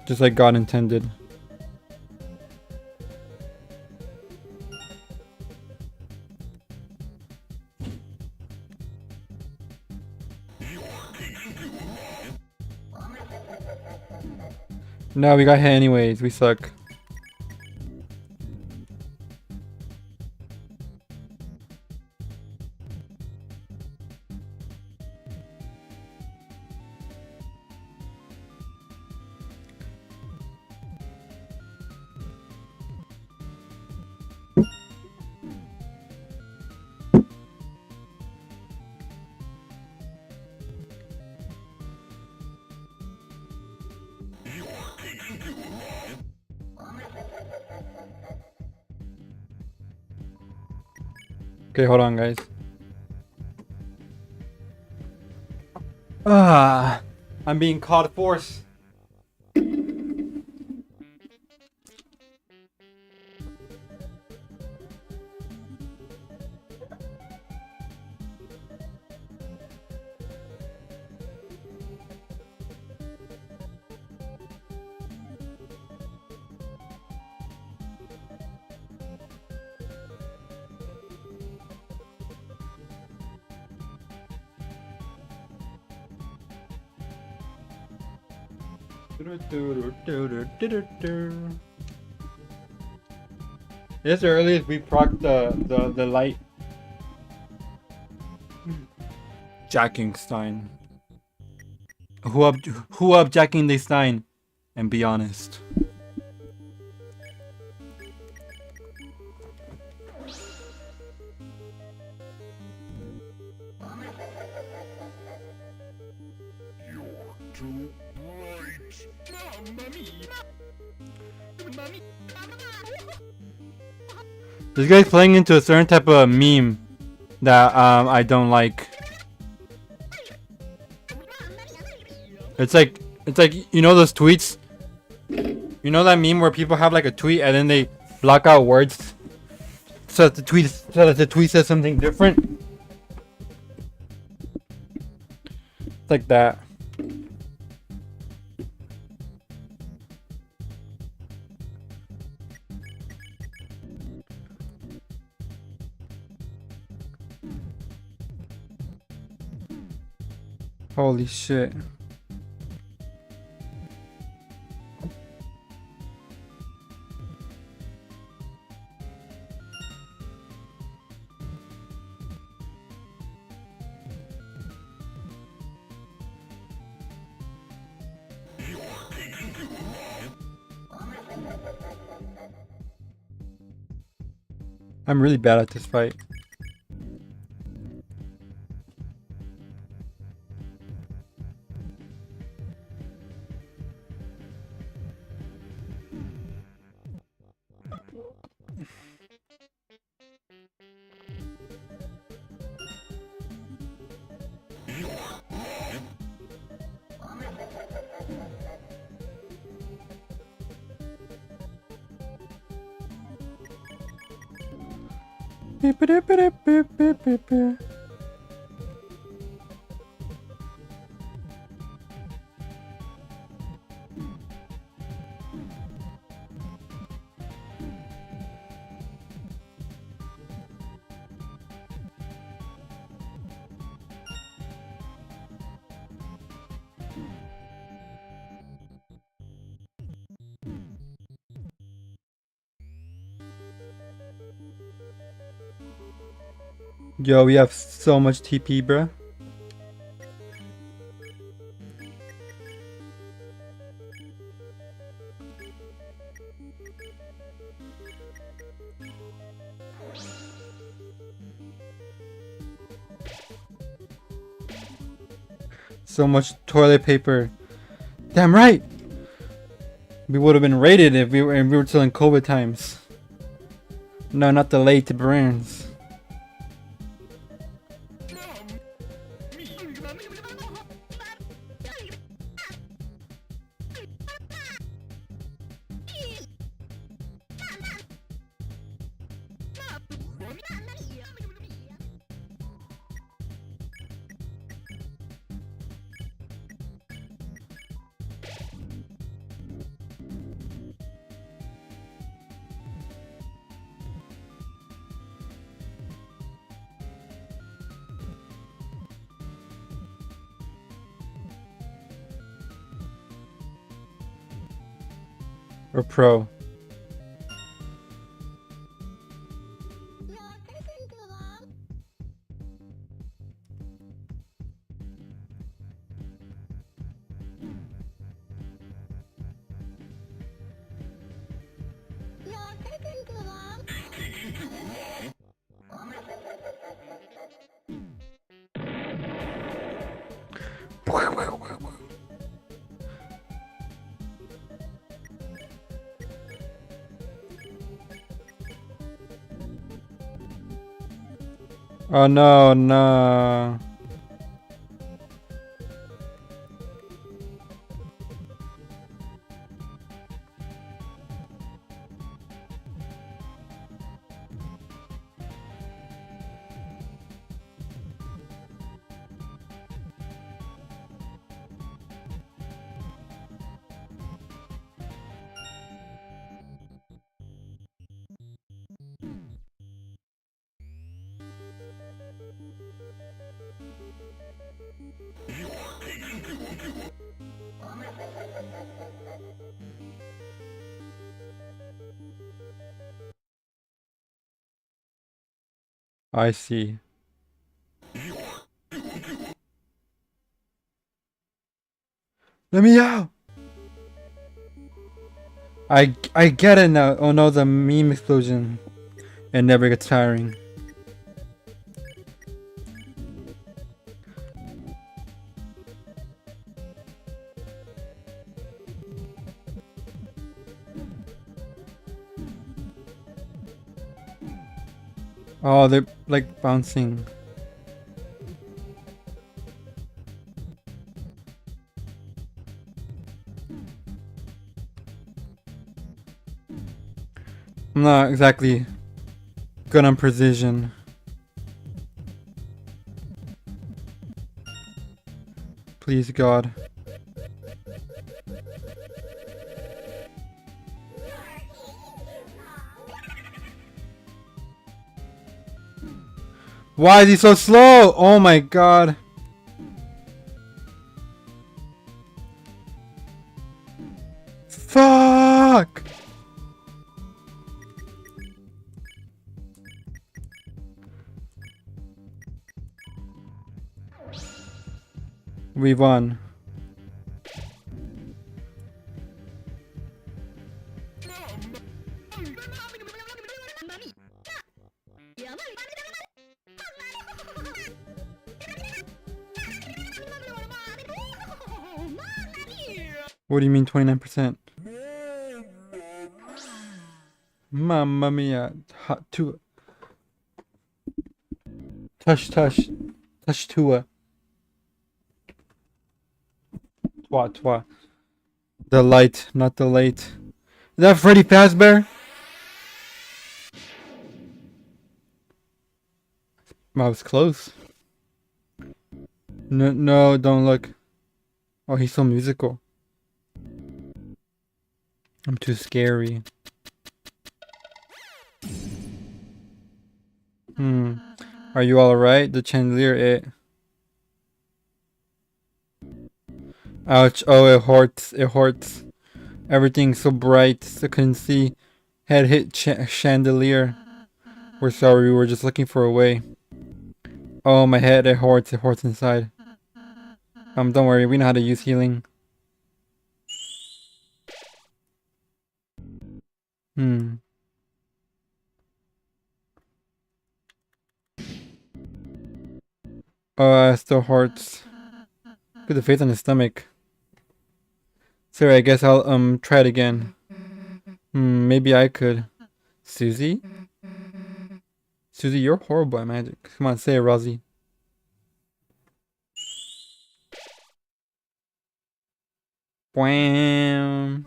Just like God intended. No, we got hit anyways. We suck. Okay, hold on, guys. I'm being called force. It's the earliest we proc the light. Jacking Stein. Who up jacking the Stein? And be honest. You're too bright. This guy's playing into a certain type of meme that I don't like. It's like you know those tweets. You know that meme where people have like a tweet and then they block out words so that the tweet says something different. It's like that. Holy shit. I'm really bad at this fight. Yo, we have so much TP, bruh. So much toilet paper. Damn right. We would have been raided if we were still in COVID times. No, not the late brands. Or pro. Oh no, no. I see. Let me out! I get it now. Oh no, the meme explosion. It never gets tiring. Oh, they're like bouncing. I'm not exactly good on precision. Please, God. Why is he so slow? Oh my God. Fuck! We won. What do you mean 29%? Mamma mia. Hot to Tush tush. Tush tua. Twa twa. The light, not the late. Is that Freddy Fazbear? I was close. No, no, don't look. Oh, he's so musical. I'm too scary. Are you alright? The chandelier, it. Ouch. Oh, it hurts. It hurts. Everything's so bright. So couldn't see. Head hit chandelier. We're sorry. We were just looking for a way. Oh, my head. It hurts. It hurts inside. Don't worry. We know how to use healing. It still hurts. Look at the face on his stomach. Sorry, I guess I'll try it again. Maybe I could. Susie? Susie, you're horrible at magic. Come on, say it, Rosie. Wham!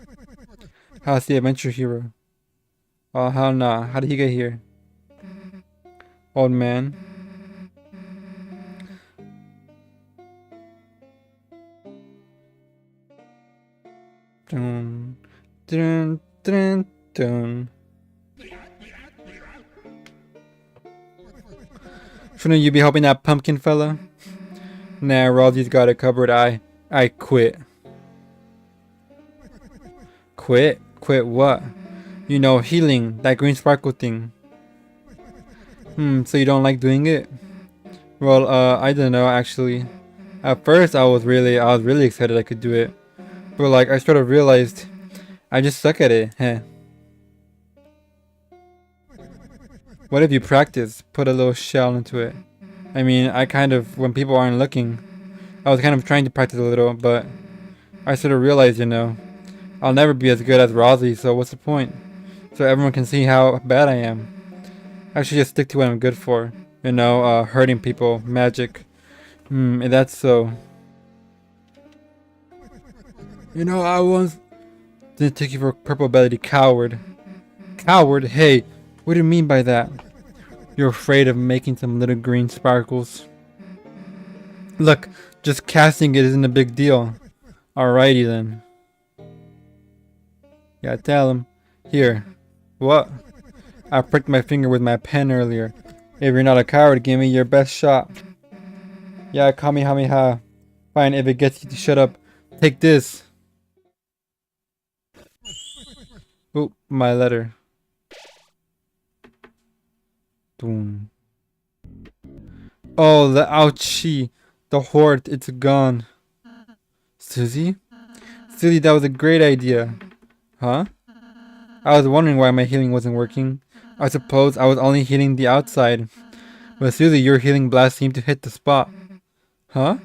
How's the adventure hero? Oh, hell nah. How did he get here? Old man. Dun, dun, dun, dun. Shouldn't you be helping that pumpkin fella? Nah, Rosie's got it covered. I quit. Quit? Quit what? You know, healing. That green sparkle thing. So you don't like doing it? Well, I don't know actually. At first I was really excited I could do it. But like, I sort of realized I just suck at it. Heh. What if you practice? Put a little shell into it. I mean, when people aren't looking, I was kind of trying to practice a little, but I sort of realized, I'll never be as good as Rosie, so what's the point? So everyone can see how bad I am. I should just stick to what I'm good for. Hurting people, magic. And that's so. I once didn't take you for a purple-bellied coward. Coward? Hey, what do you mean by that? You're afraid of making some little green sparkles. Look, just casting it isn't a big deal. Alrighty then. Yeah, tell him. Here. What? I pricked my finger with my pen earlier. If you're not a coward, give me your best shot. Yeah, Kamehameha. Fine, if it gets you to shut up, take this. Oop, my letter. Boom. Oh, the ouchie. The horde, it's gone. Susie? Susie, that was a great idea. Huh? I was wondering why my healing wasn't working. I suppose I was only healing the outside. But Susie, your healing blast seemed to hit the spot. Huh?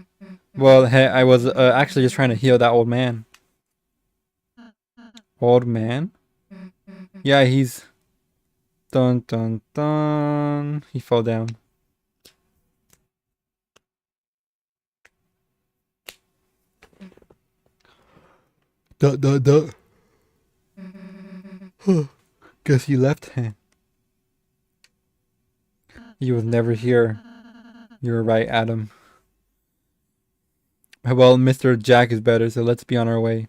Well, hey, I was actually just trying to heal that old man. Old man? Yeah, he's Dun dun dun. He fell down. Duh duh duh. Guess he left him. He was never here. You're right, Adam. Well, Mr. Jack is better, so let's be on our way.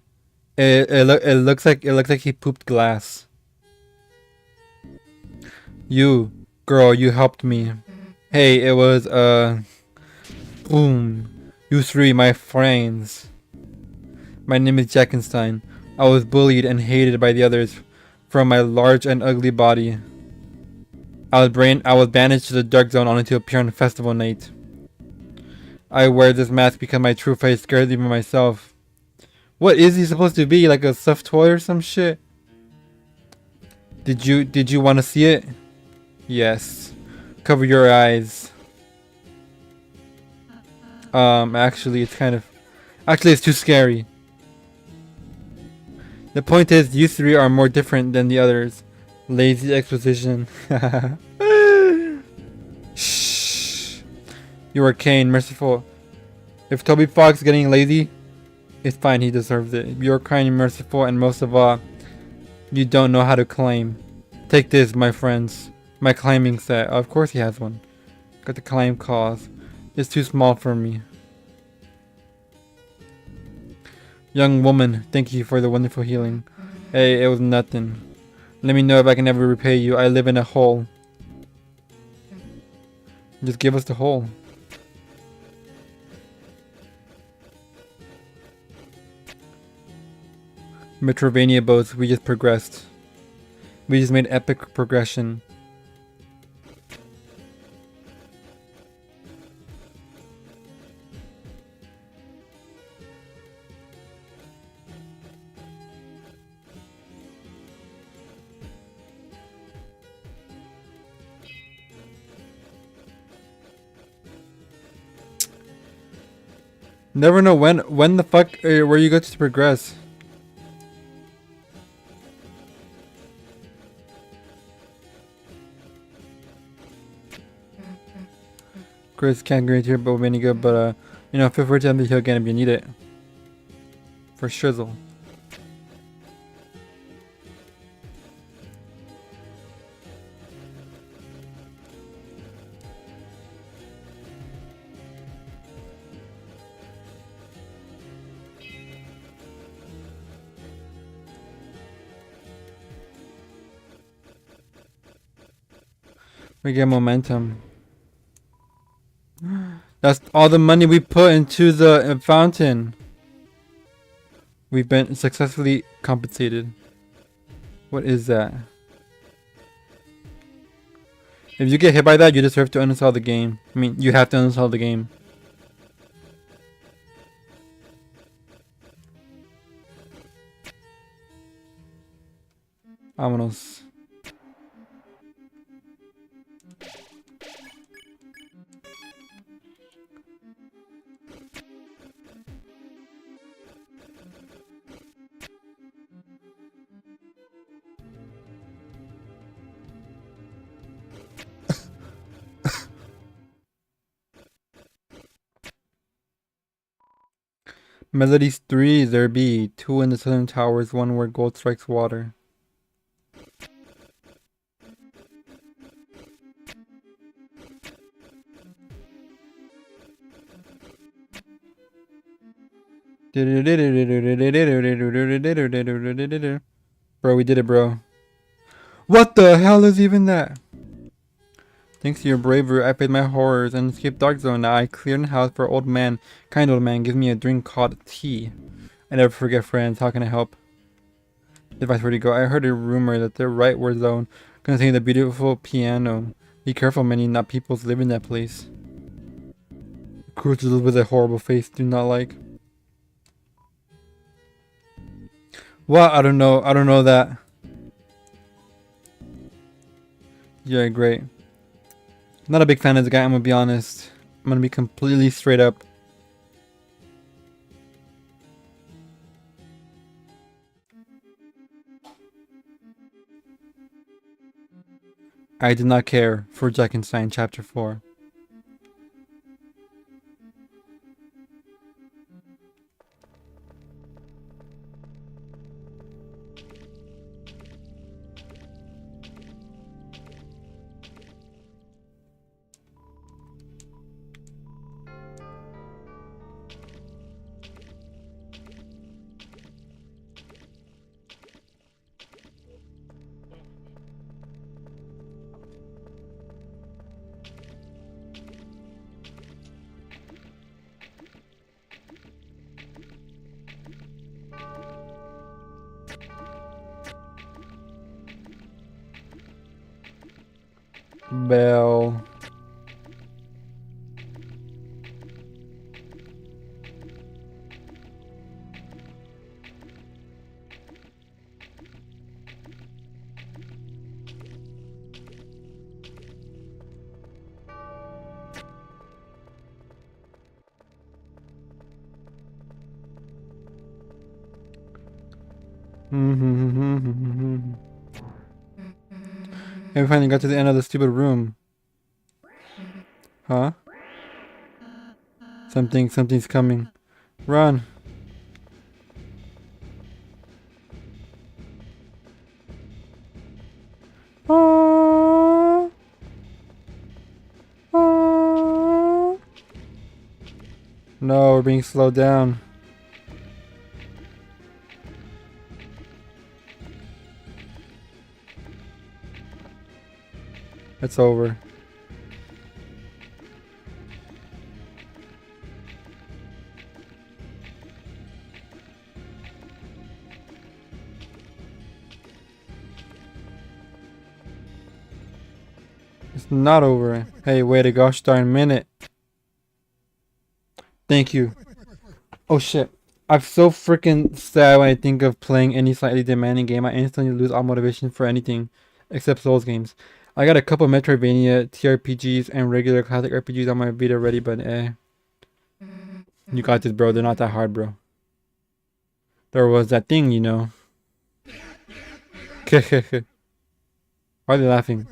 It looks like he pooped glass. You, girl, you helped me. Hey, it was boom. You three, my friends. My name is Jackenstein. I was bullied and hated by the others from my large and ugly body. I was banished to the dark zone only to appear on festival night. I wear this mask because my true face scares even myself. What is he supposed to be? Like a stuffed toy or some shit? Did you want to see it? Yes. Cover your eyes. Actually it's too scary. The point is, you three are more different than the others. Lazy exposition. Shh. You are Kane, merciful. If Toby Fox is getting lazy, it's fine, he deserves it. You're kind and merciful, and most of all, you don't know how to claim. Take this, my friends. My climbing set. Of course he has one. Got the climb cause. It's too small for me. Young woman, thank you for the wonderful healing. Hey, it was nothing. Let me know if I can ever repay you. I live in a hole. Just give us the hole. Metrovania boats, we just progressed. We just made epic progression. Never know when the fuck where you go to progress. Chris can't guarantee it, but will be any good. But you know, feel free to heal again if you need it. For shizzle. We get momentum. That's all the money we put into the fountain. We've been successfully compensated. What is that? If you get hit by that, you deserve to uninstall the game. I mean, you have to uninstall the game. Vámonos. Melodies 3, there be 2 in the southern towers, 1 where gold strikes water. Bro, we did it, bro. What the hell is even that? Thanks to your bravery, I paid my horrors and escaped Dark Zone. Now I cleared the house for old man. Kind old man, give me a drink called tea. I never forget friends. How can I help? Advice, where to go? I heard a rumor that the right word zone contains a beautiful piano. Be careful, many not peoples live in that place. Cruises with a horrible face do not like. What? I don't know. I don't know that. Yeah, great. Not a big fan of the guy, I'm gonna be honest. I'm gonna be completely straight up. I did not care for Jackenstein Chapter 4. Bell. And we finally got to the end of the stupid room. Huh? Something's coming. Run. Ah. Ah. No, we're being slowed down. It's over. It's not over. Hey, wait a gosh darn minute. Thank you. Oh shit. I'm so freaking sad when I think of playing any slightly demanding game. I instantly lose all motivation for anything except Souls games. I got a couple Metroidvania, TRPGs, and regular classic RPGs on my Vita ready, but You got this, bro. They're not that hard, bro. There was that thing, you know. Why are they laughing?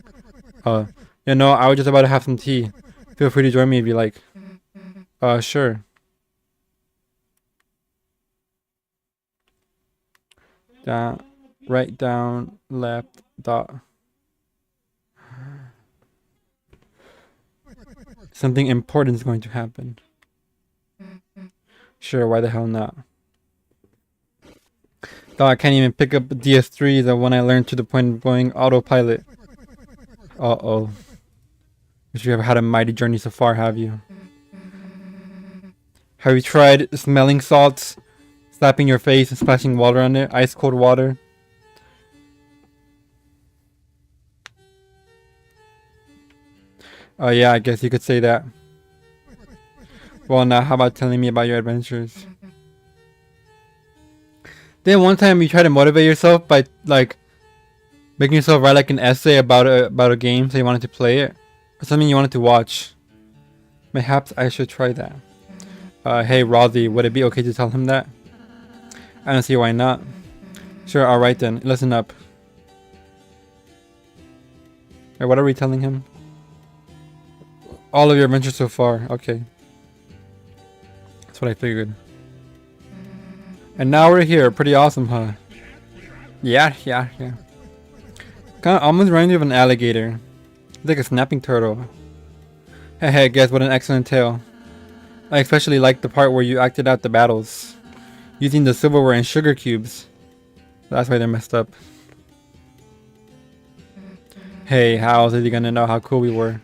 You know, I was just about to have some tea. Feel free to join me if you like. Sure. Down, right, down, left, dot. Something important is going to happen. Sure, why the hell not? Though I can't even pick up DS3, the one I learned to the point of going autopilot. Uh-oh. Wish you ever had a mighty journey so far, have you? Have you tried smelling salts, slapping your face and splashing water on it? Ice cold water? Oh yeah, I guess you could say that. Well, now how about telling me about your adventures? Then one time you try to motivate yourself by like making yourself write like an essay about a game, so you wanted to play it, or something you wanted to watch. Perhaps I should try that. Hey Rosie, would it be okay to tell him that? I don't see why not. Sure, alright then. Listen up. Hey, what are we telling him? All of your adventures so far. Okay. That's what I figured. And now we're here. Pretty awesome, huh? Yeah. Kinda almost reminds me of an alligator. It's like a snapping turtle. Hey, guess what an excellent tale. I especially liked the part where you acted out the battles. Using the silverware and sugar cubes. That's why they're messed up. Hey, how else is he gonna know how cool we were?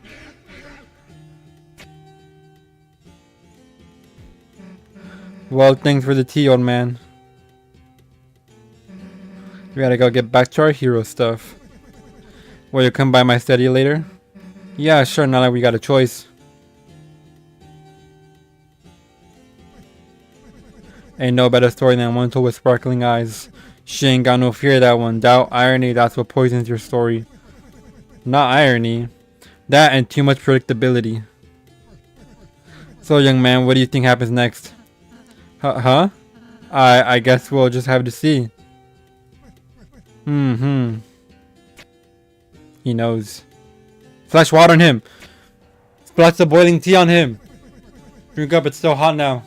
Well, thanks for the tea, old man. We gotta go get back to our hero stuff. Will you come by my study later? Yeah, sure, now that we got a choice. Ain't no better story than one told with sparkling eyes. She ain't got no fear, that one. Doubt, irony, that's what poisons your story. Not irony. That and too much predictability. So, young man, what do you think happens next? Huh? I guess we'll just have to see. He knows. Splash water on him. Splash the boiling tea on him. Drink up, it's still hot now.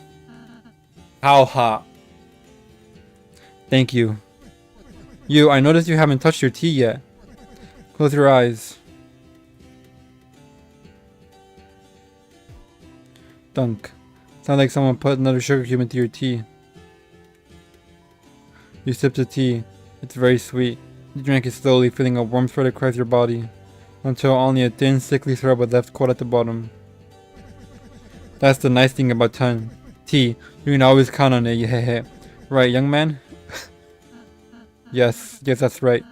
How hot? Thank you. You, I noticed you haven't touched your tea yet. Close your eyes. Dunk. Sounds like someone put another sugar cube into your tea. You sip the tea. It's very sweet. You drink it slowly, feeling a warm sweat across your body, until only a thin, sickly throb was left cold at the bottom. That's the nice thing about tea. You can always count on it, yeah. Right, young man? Yes, that's right.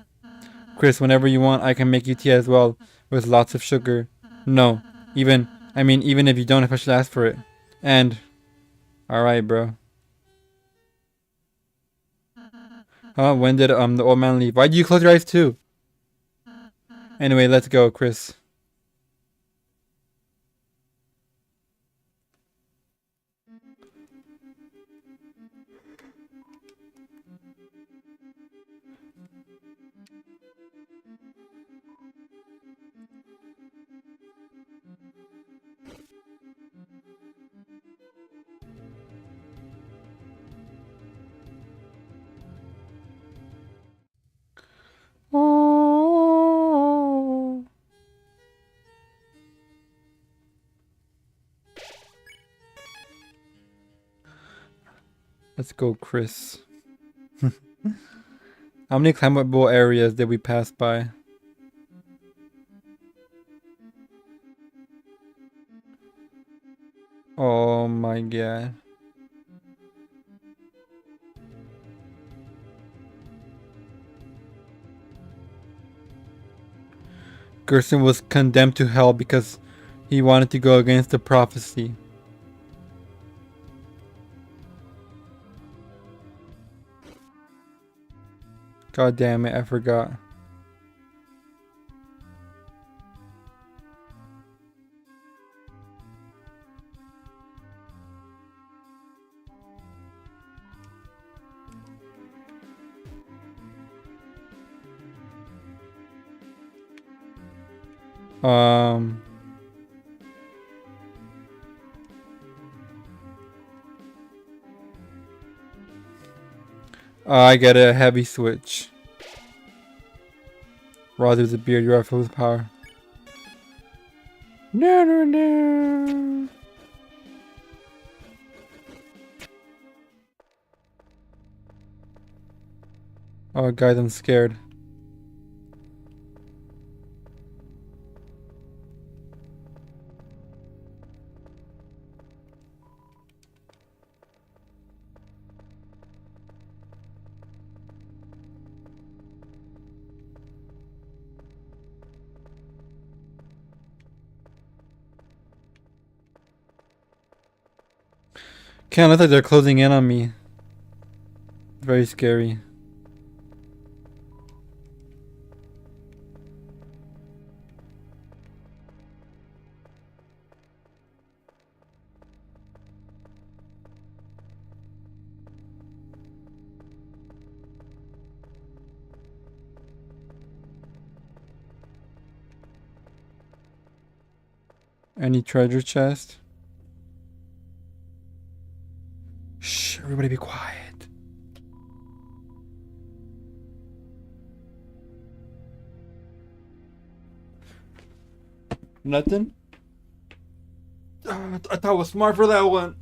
Chris, whenever you want, I can make you tea as well, with lots of sugar. No, even if you don't, if I should ask for it. And, alright, bro. Huh? When did the old man leave? Why did you close your eyes too? Anyway, let's go, Chris. Oh. Let's go, Chris. How many climbable areas did we pass by? Oh my god. Gerson was condemned to hell because he wanted to go against the prophecy. God damn it, I forgot. I get a heavy switch. Rosie with a beard, you are filled with power. No. Oh, guys, I'm scared. Can't look like they're closing in on me. Very scary. Any treasure chest? Shh, everybody be quiet. Nothing? I thought I was smart for that one.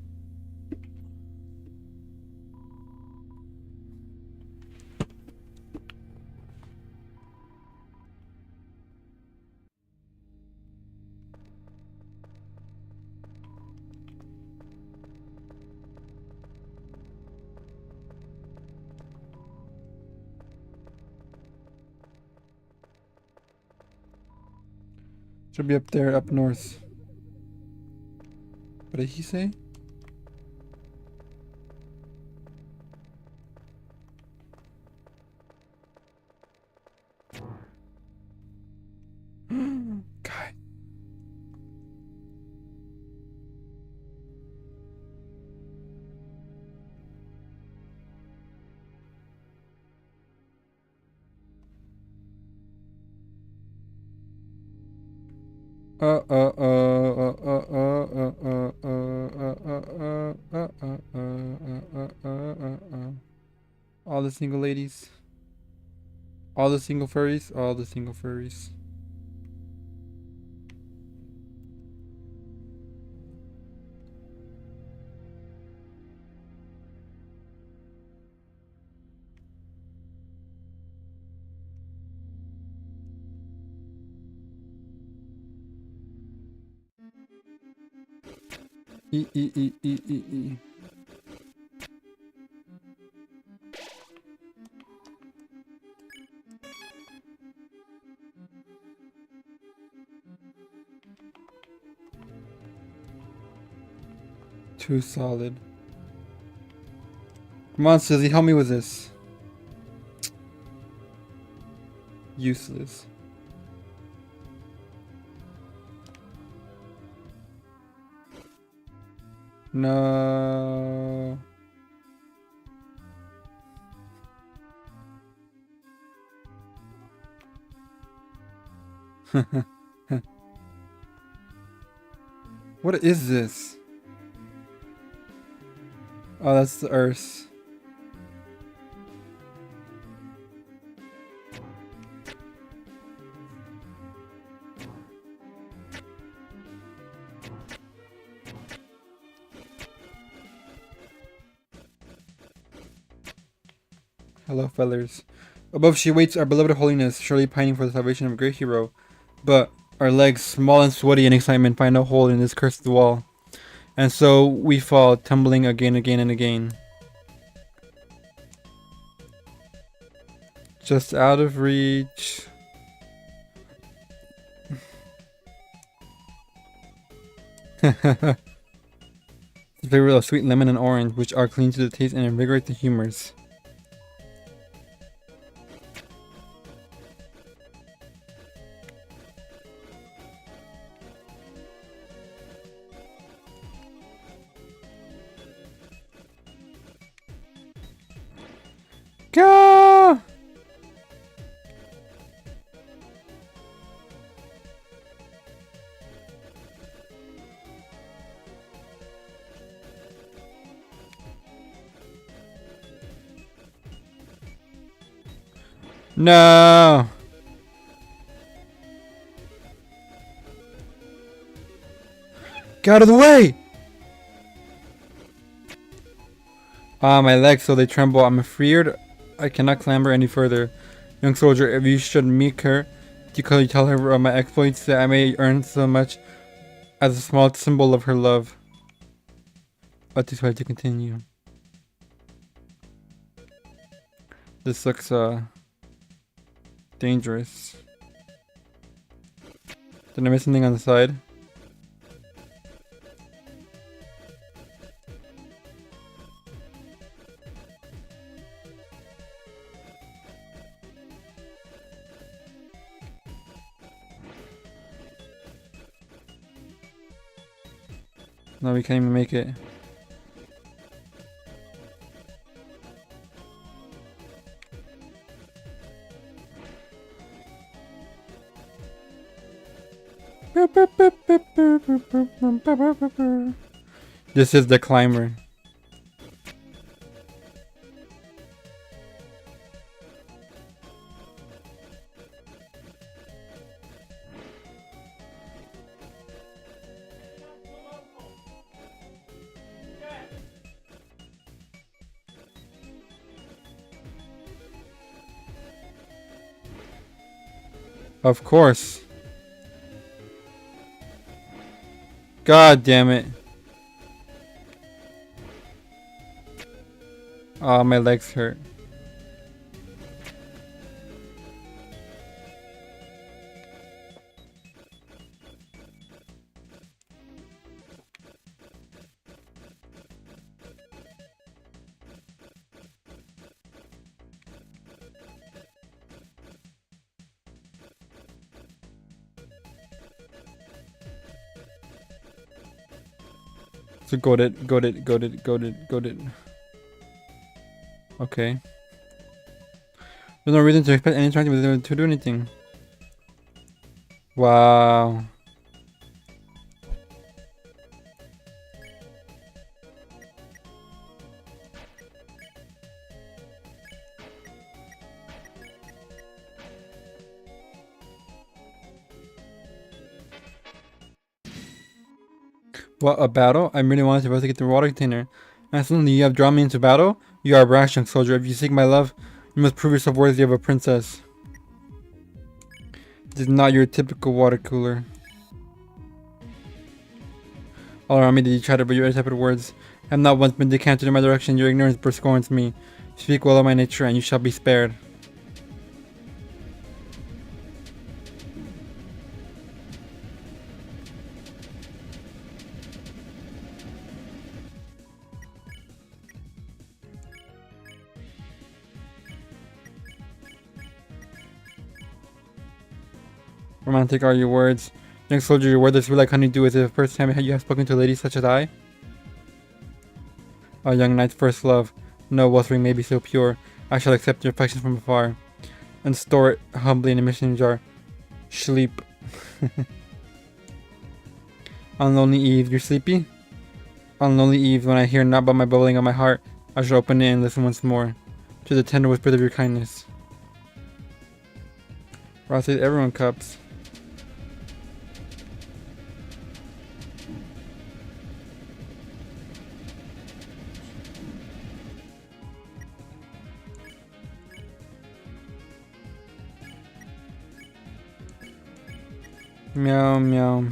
Should be up there, up north. What did he say? God. All the single ladies. All the single furries. All the single furries. E. Too solid. Come on, Susie, help me with this. Useless. No. What is this? Oh, that's the Earth. Hello, fellers. Above she waits our beloved holiness, surely pining for the salvation of a great hero. But our legs, small and sweaty in excitement, find no hold in this cursed wall. And so we fall, tumbling again, and again. Just out of reach. The flavor of sweet lemon and orange, which are clean to the taste and invigorate the humors. Go! No! Get out of the way! Ah, my legs, so they tremble. I'm afraid I cannot clamber any further. Young soldier, if you should meet her, you tell her of my exploits that I may earn so much as a small symbol of her love. But to try to continue. This looks dangerous. Did I miss anything on the side? No, we can't even make it. This is the climber. Of course. God damn it. Oh, my legs hurt. So got it. Okay. There's no reason to expect any trying to do anything. Wow. What, a battle? I merely wanted to investigate the water container. And suddenly you have drawn me into battle? You are a brash young soldier. If you seek my love, you must prove yourself worthy of a princess. This is not your typical water cooler. All around me did you chatter, but your tepid words have not once been decanted in my direction. Your ignorance scorns me. Speak well of my nature, and you shall be spared. Romantic are your words. Young soldier, your words are sweet like honeydew, as if the first time you have spoken to a lady such as I. A young knight's first love. No wellspring may be so pure. I shall accept your affection from afar, and store it humbly in a mission jar. Sleep. On lonely eve, you're sleepy? On lonely eve, when I hear not but my bubbling of my heart, I shall open it and listen once more to the tender whisper of your kindness. Ross says everyone cups. Meow meow.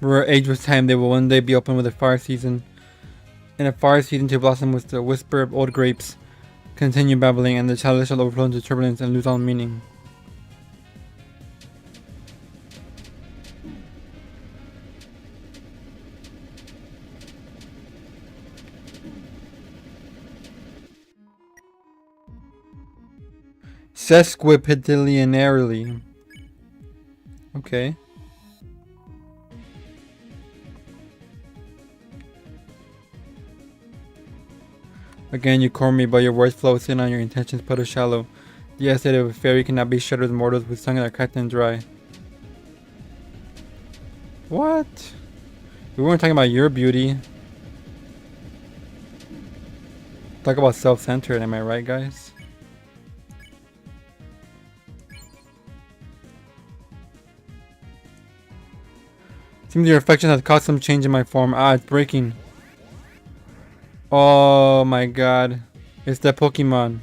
We're age with time, they will one day be open with a fire season. In a fire season to blossom with the whisper of old grapes. Continue babbling, and the chalice shall overflow into turbulence and lose all meaning. Sesquipedalianarily. Okay. Again, you corner me, but your words flow in on your intentions put us shallow. The essay of a fairy cannot be shared with mortals with tongue that are cracked and dry. What? We weren't talking about your beauty. Talk about self-centered, am I right, guys? Seems your affection has caused some change in my form. Ah, it's breaking. Oh my god. It's that Pokemon.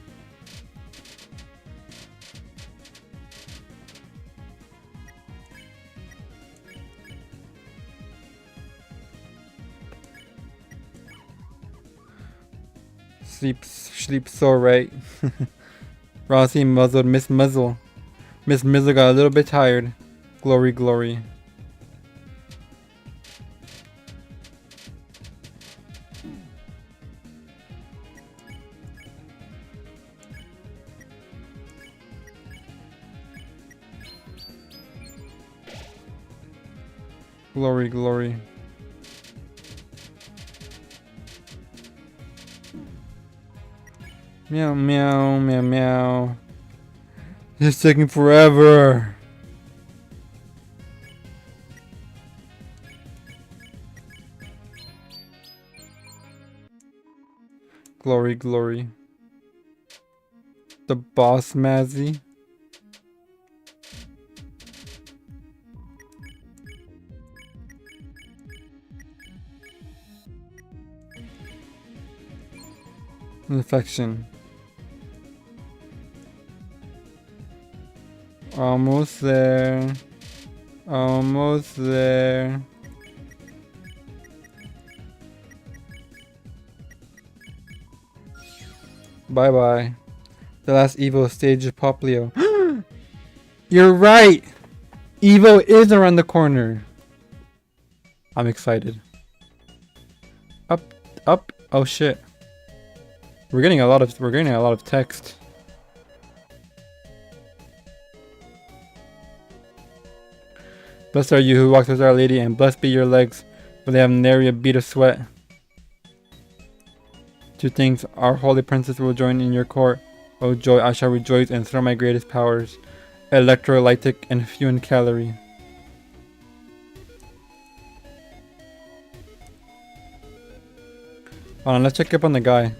Sleep so right. Rossi muzzled Miss Muzzle. Miss Muzzle got a little bit tired. Glory, glory. Glory, glory. Meow, meow, meow, meow. It's taking forever. Glory, glory. The boss Mazzy. Infection. Almost there. Almost there. Bye bye. The last Evo stage of Poplio. You're right! Evo is around the corner. I'm excited. Up, up. Oh shit. We're getting a lot of text. Blessed are you who walks with Our Lady, and blessed be your legs, for they have nary a bead of sweat. Two things, our holy princess will join in your court. O joy, I shall rejoice and throw my greatest powers. Electrolytic and fuel calorie. Hold on, let's check up on the guy.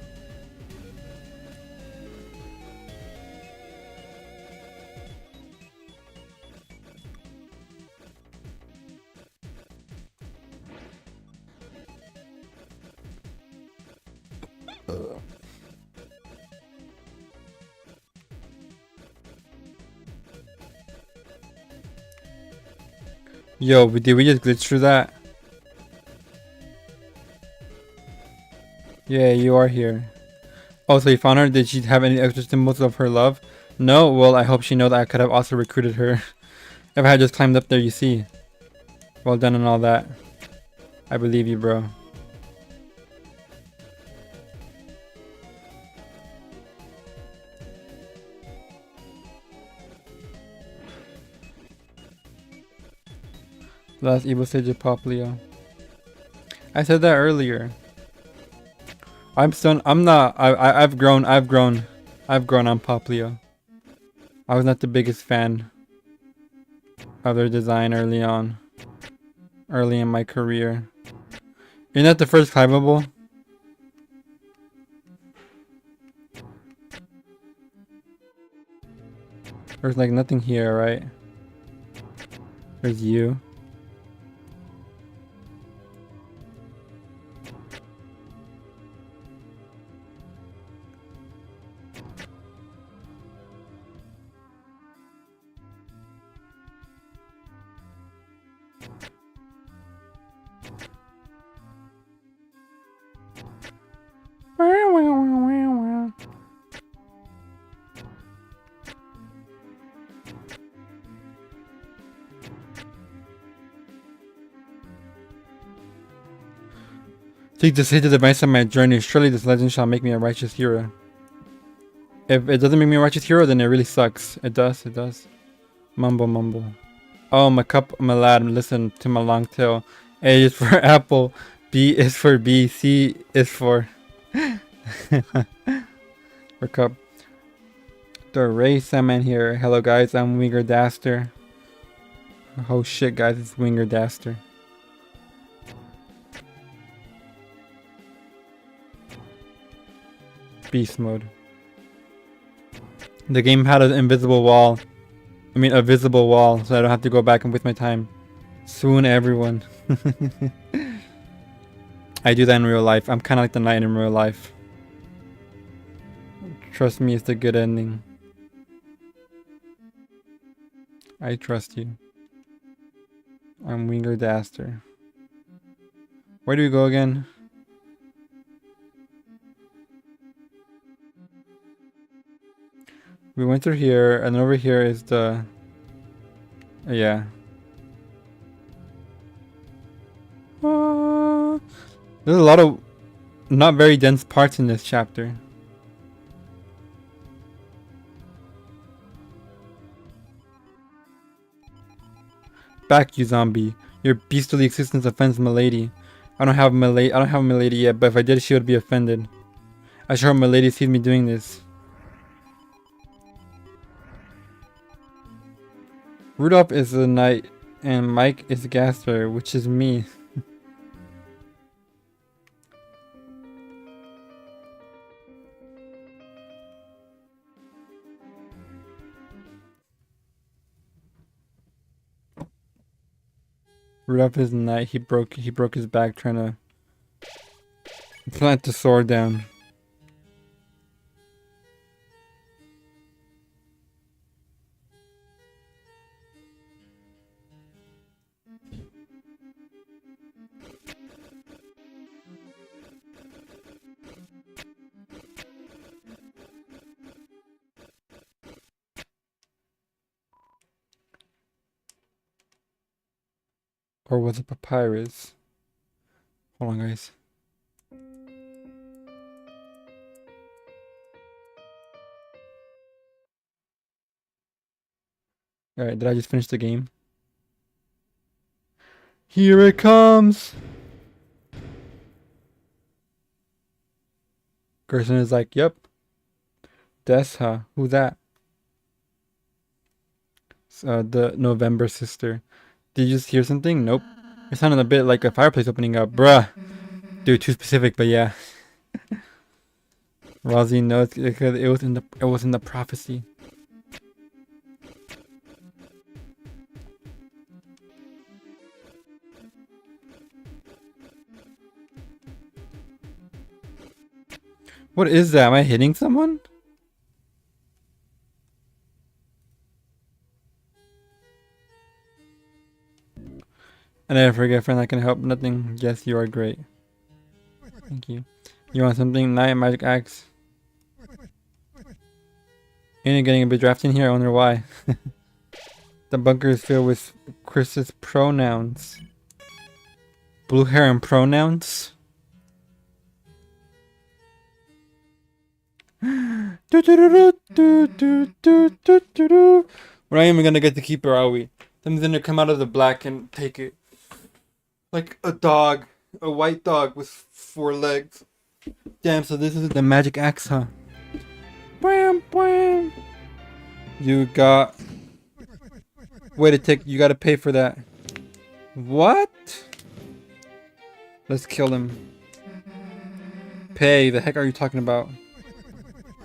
Yo, did we just glitch through that? Yeah, you are here. Oh, so you found her? Did she have any extra symbols of her love? No? Well, I hope she knows that I could have also recruited her. If I had just climbed up there, you see. Well done and all that. I believe you, bro. Last evil stage of Poplio. I said that earlier. I'm not. I've grown on Poplio. I was not the biggest fan of their design early on. Early in my career. Isn't that the first climbable? There's like nothing here, right? There's you. Seek to say the device of my journey. Surely this legend shall make me a righteous hero. If it doesn't make me a righteous hero, then it really sucks. It does, it does. Mumble, mumble. Oh, my cup, my lad, listen to my long tail. A is for apple. B is for bee. C is for... for cup. The Ray Salmon here. Hello guys, I'm Winger Daster. Oh shit guys, it's Winger Daster. Beast mode. The game had an invisible wall. I mean a visible wall, so I don't have to go back and waste my time. Swoon everyone. I do that in real life. I'm kinda like the knight in real life. Trust me, it's the good ending. I trust you. I'm Winger Daster. Where do we go again? We went through here, and over here is the... yeah. There's a lot of not very dense parts in this chapter. Back, you zombie. Your beastly existence offends Milady. I don't have Milady yet, but if I did, she would be offended. I sure hope Milady sees me doing this. Rudolph is the knight, and Mike is the Gaster, which is me. Rudolph is the knight. He broke his back trying to plant the sword down. Or was it papyrus? Hold on, guys. Alright, did I just finish the game? Here it comes! Gerson is like, yep. Desha, who's that? The November sister. Did you just hear something? Nope. It sounded a bit like a fireplace opening up. Bruh. Dude, too specific, but yeah. Rosie knows because it was in the prophecy. What is that? Am I hitting someone? I never forget, friend. I can help. Nothing. Yes, you are great. Thank you. You want something? Night magic axe. You're getting a bit drafty in here. I wonder why. The bunker is filled with Chris's pronouns. Blue hair and pronouns? We're not even gonna get to keep her, are we? Something's gonna come out of the black and take it. Like a dog. A white dog with 4 legs. Damn, so this is the magic axe, huh? Bam, bam. You got... Wait a tick, you gotta pay for that. What? Let's kill him. Pay? The heck are you talking about?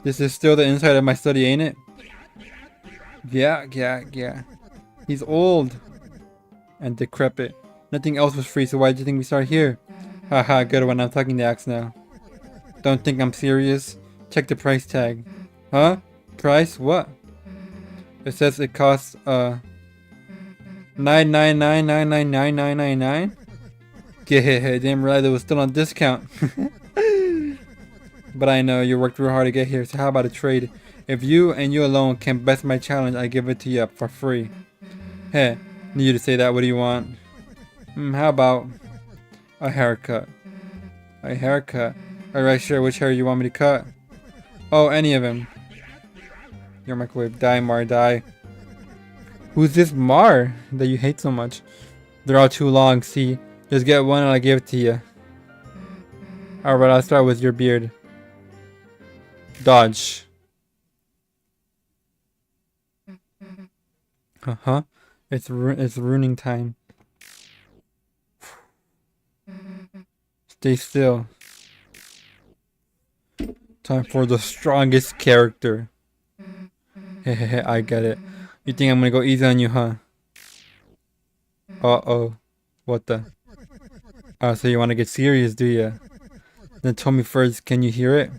This is still the inside of my study, ain't it? Yeah. He's old. And decrepit. Nothing else was free, so why did you think we start here? Haha, good one. I'm talking to Axe now. Don't think I'm serious. Check the price tag. Huh? Price? What? It says it costs, 999999999. Yeah, didn't realize it was still on discount. But I know you worked real hard to get here, so how about a trade? If you and you alone can best my challenge, I give it to you for free. Hey, need you to say that. What do you want? How about a haircut? A haircut? Alright, sure. Which hair you want me to cut? Oh, any of them. Your microwave. Die, Mar, die. Who's this Mar that you hate so much? They're all too long, see? Just get one and I'll give it to you. Alright, I'll start with your beard. Dodge. Uh-huh. It's ruining time. Stay still. Time for the strongest character. Hehehe, I get it. You think I'm gonna go easy on you, huh? Uh-oh. What the? Oh, so you wanna get serious, do ya? Then tell me first, can you hear it?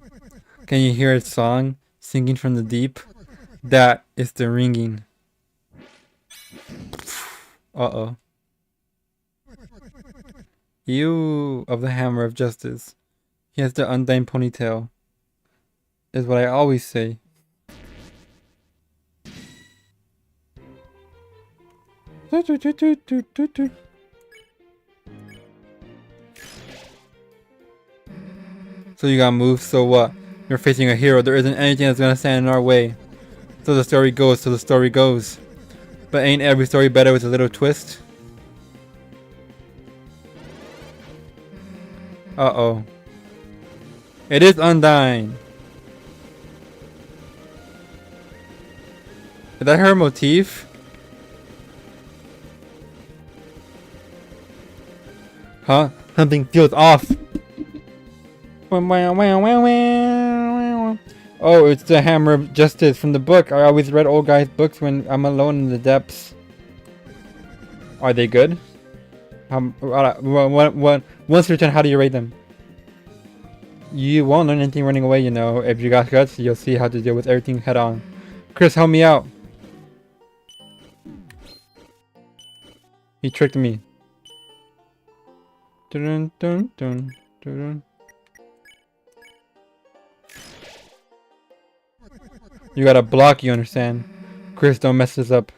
Can you hear its song? Singing from the deep? That is the ringing. Uh-oh. You of the hammer of justice. He has the undying ponytail. Is what I always say. So you got moves, so what? You're facing a hero, there isn't anything that's gonna stand in our way. So the story goes, But ain't every story better with a little twist? Uh-oh. It is Undyne! Is that her motif? Huh? Something feels off! Oh, it's the Hammer of Justice from the book. I always read old guys' books when I'm alone in the depths. Are they good? Once your turn, how do you rate them? You won't learn anything running away, you know. If you got guts, you'll see how to deal with everything head on. Chris, help me out. He tricked me. Dun, dun, dun, dun. You gotta block, you understand? Chris, don't mess this up.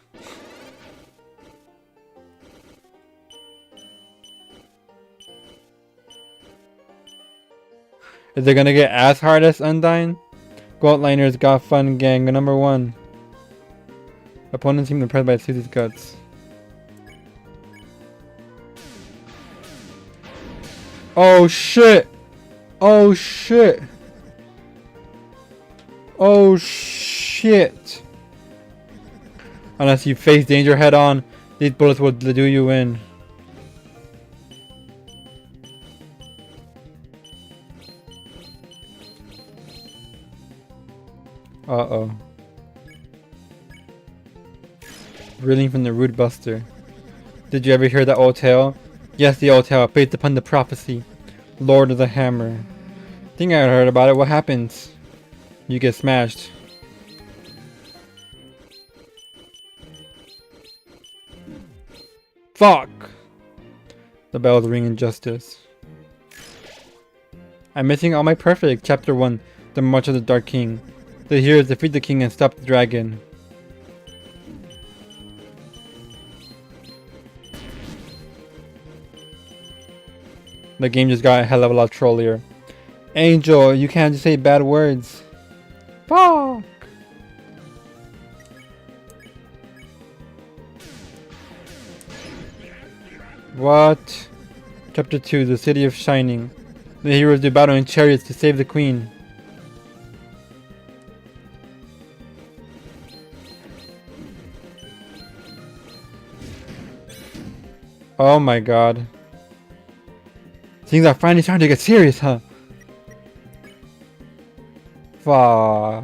Is it gonna get as hard as Undyne? Gold Liners got fun, gang. Number 1. Opponents seem impressed by Susie's guts. Oh shit! Oh shit! Oh shit! Unless you face danger head on, these bullets will do you in. Uh-oh. Reeling from the Rude Buster. Did you ever hear that old tale? Yes, the old tale, based upon the prophecy. Lord of the Hammer. Think I heard about it. What happens? You get smashed. Fuck! The bells ring in justice. I'm missing all my perfect. Chapter 1. The March of the Dark King. The heroes defeat the king and stop the dragon. The game just got a hell of a lot trollier. Angel, you can't just say bad words. Fuck! What? Chapter 2, The City of Shining. The heroes do battle in chariots to save the queen. Oh my god. Things are finally starting to get serious, huh? Fuck.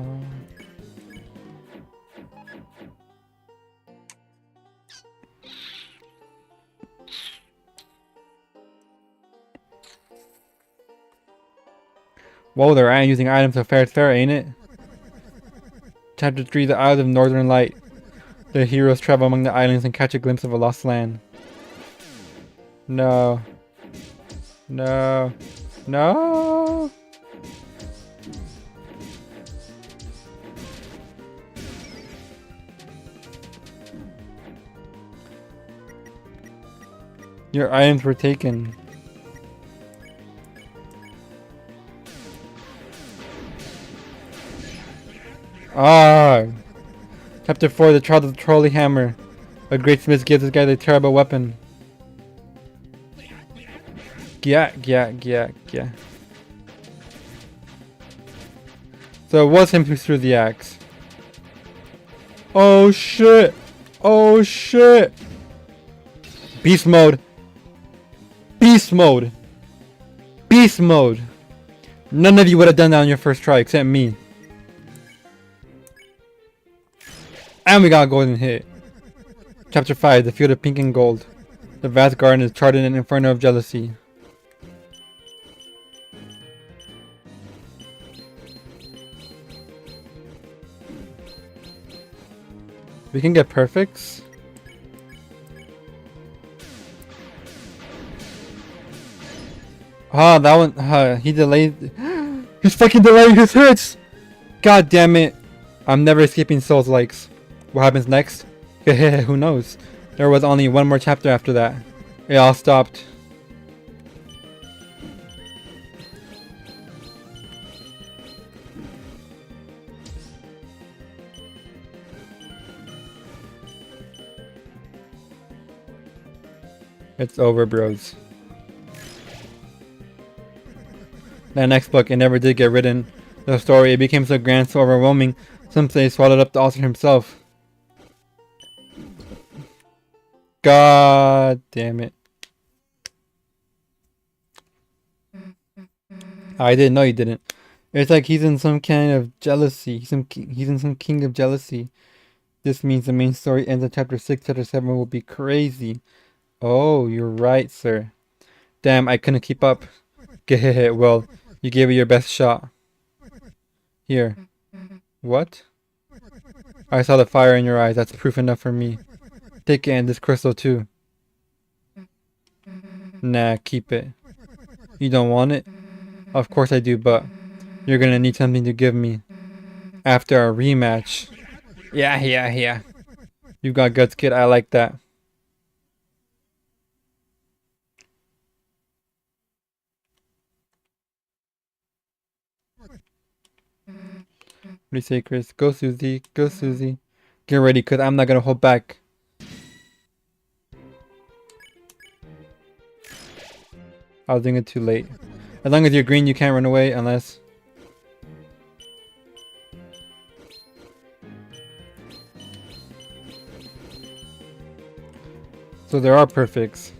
Whoa, they're using items so fair, it's fair, ain't it? Chapter 3, The Isles of Northern Light. The heroes travel among the islands and catch a glimpse of a lost land. No. No. No! Your items were taken. Ah! Chapter 4, The Trial of the Trolley Hammer. A great smith gives this guy the terrible weapon. Yeah. So it was him who threw the axe. Oh shit! Oh shit! Beast mode! Beast mode! Beast mode! None of you would have done that on your first try except me. And we got a golden hit. Chapter 5, The Field of Pink and Gold. The vast garden is charted in an inferno of jealousy. We can get perfects. Ah, that one, he delayed. He's fucking delaying his hits! God damn it. I'm never escaping Souls likes. What happens next? Who knows? There was only one more chapter after that. It all stopped. It's over, bros. That next book, it never did get written. The story, it became so grand, so overwhelming, some say swallowed up the author himself. God damn it. I didn't know you didn't. It's like he's in some kind of jealousy. He's in some king of jealousy. This means the main story ends at chapter 6, chapter 7 will be crazy. Oh, you're right, sir. Damn, I couldn't keep up. Well, you gave it your best shot. Here. What? I saw the fire in your eyes. That's proof enough for me. Take it and this crystal too. Nah, keep it. You don't want it? Of course I do, but you're gonna need something to give me. After our rematch. Yeah. You got guts, kid. I like that. What do you say, Chris? Go, Susie. Go, Susie. Get ready, because I'm not going to hold back. I was doing it too late. As long as you're green, you can't run away unless... So there are perfects.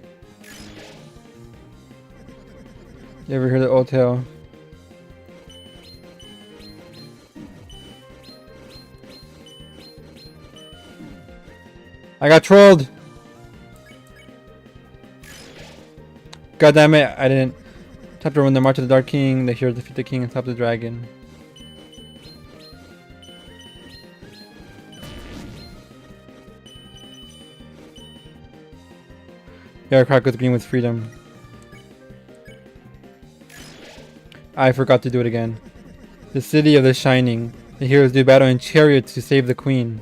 You ever hear the old tale? I got trolled! God damn it, I didn't... Chapter 1, the March of the Dark King. The heroes defeat the king and stop the dragon. Yeah, crack was green with freedom. I forgot to do it again. The city of the shining. The heroes do battle in chariots to save the queen.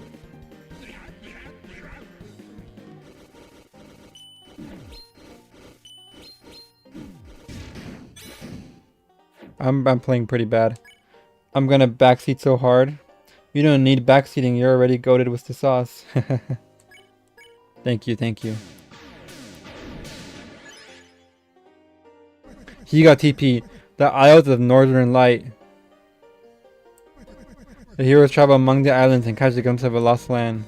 I'm playing pretty bad. I'm gonna backseat so hard. You don't need backseating, you're already goated with the sauce. Thank you, thank you. He got TP. The Isles of Northern Light. The heroes travel among the islands and catch a glimpse of a lost land.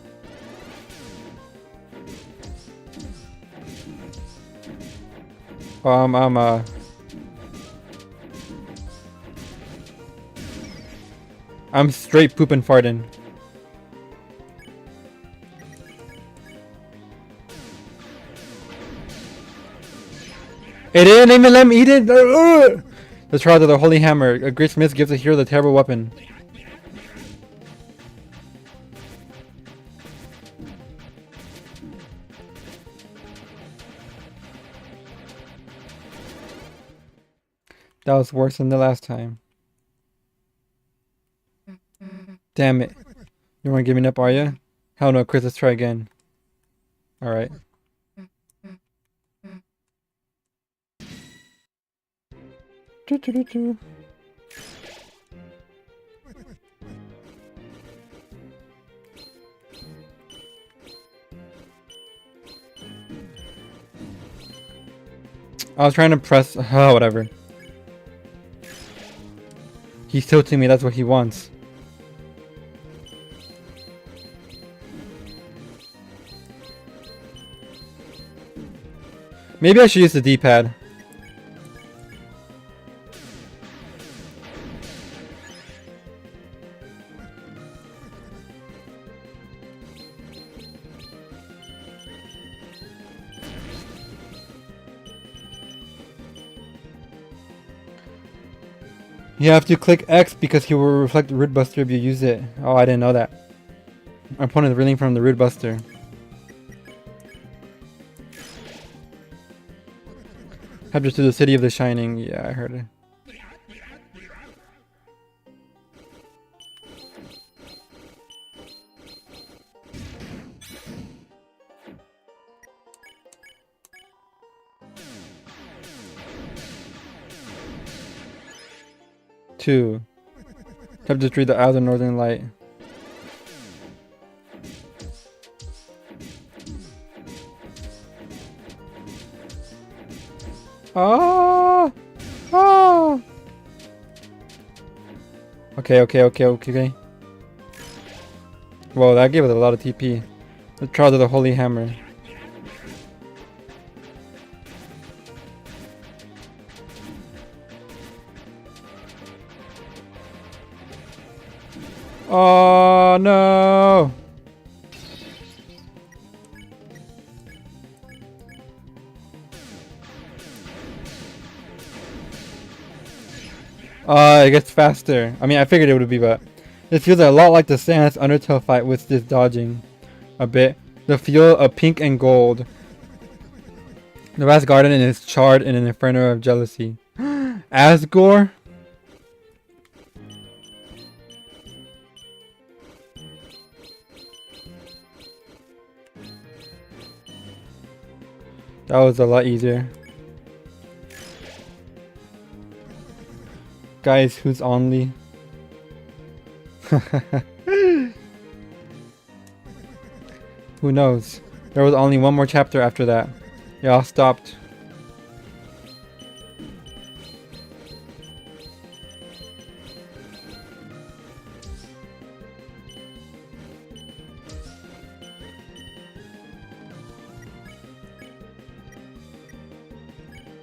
I'm straight pooping farting. It didn't even let me eat it! The trial of the Holy Hammer. A great smith gives the hero the terrible weapon. That was worse than the last time. Damn it. You wanna give me up, are you? Hell no, Chris, let's try again. Alright. I was trying to press... Oh, whatever. He's tilting me, that's what he wants. Maybe I should use the D-pad. You have to click X because he will reflect Root Buster if you use it. Oh, I didn't know that. My opponent is reeling from the Root Buster. Capture to the City of the Shining. Yeah, I heard it. Two. Chapter 3, the Isles of Northern Light. Oh! Oh! Okay. Whoa, that gave us a lot of TP. The Trials of the Holy Hammer. Oh no! It gets faster. I mean, I figured it would be, but it feels a lot like the Sans Undertale fight with this dodging. A bit. The feel of pink and gold. The vast garden is charred in an inferno of jealousy. Asgore? That was a lot easier. Guys, who's only? Who knows? There was only one more chapter after that. Y'all stopped.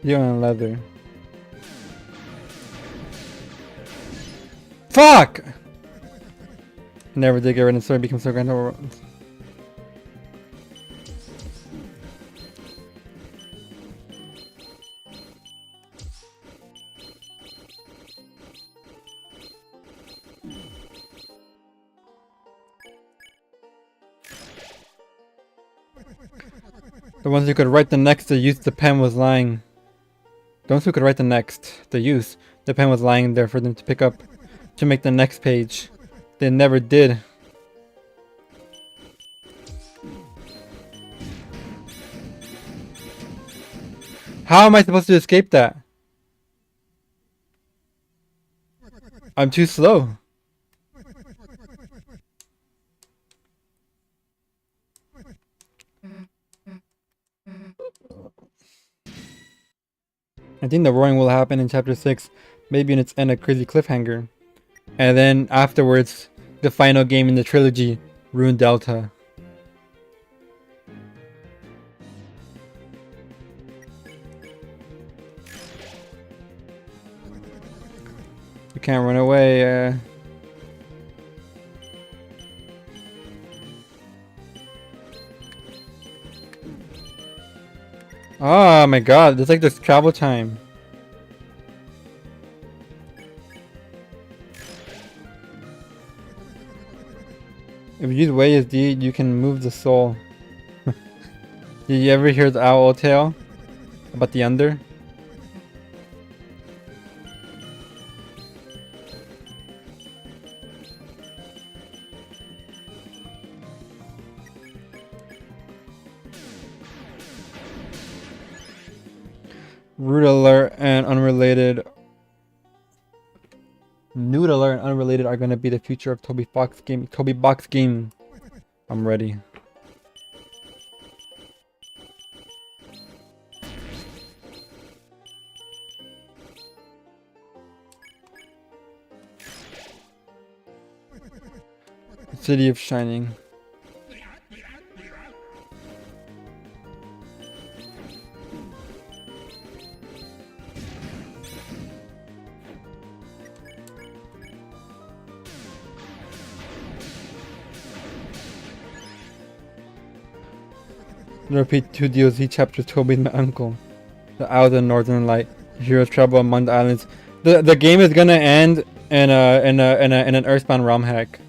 You're on leather. Fuck! Never did get rid of the sword, become so grand over. The ones who could write the next, the use the pen was lying. The ones who could write the next, the use, the pen was lying there for them to pick up, to make the next page. They never did. How am I supposed to escape that? I'm too slow. I think the roaring will happen in chapter 6, maybe in its end a crazy cliffhanger. And then afterwards, the final game in the trilogy, RUne Delta. You can't run away. Oh my god, there's like this travel time. If you use Way as D, you can move the soul. Did you ever hear the owl tale about the under? Root alert and unrelated. Nude alert and unrelated are gonna be the future of Toby Box game. I'm ready. City of Shining. Repeat 2 DLC chapters. Toby and my uncle. The Isles of Northern Light. Heroes travel among the islands. The game is gonna end in an Earthbound ROM hack.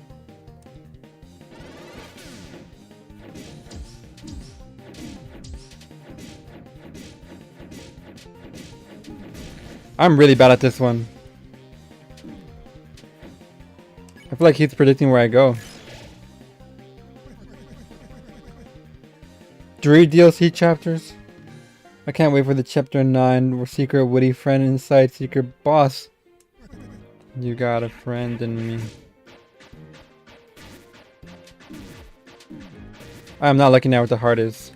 I'm really bad at this one. I feel like he's predicting where I go. 3 DLC chapters? I can't wait for the chapter 9 where secret witty friend inside secret boss. You got a friend in me. I'm not looking at what the heart is.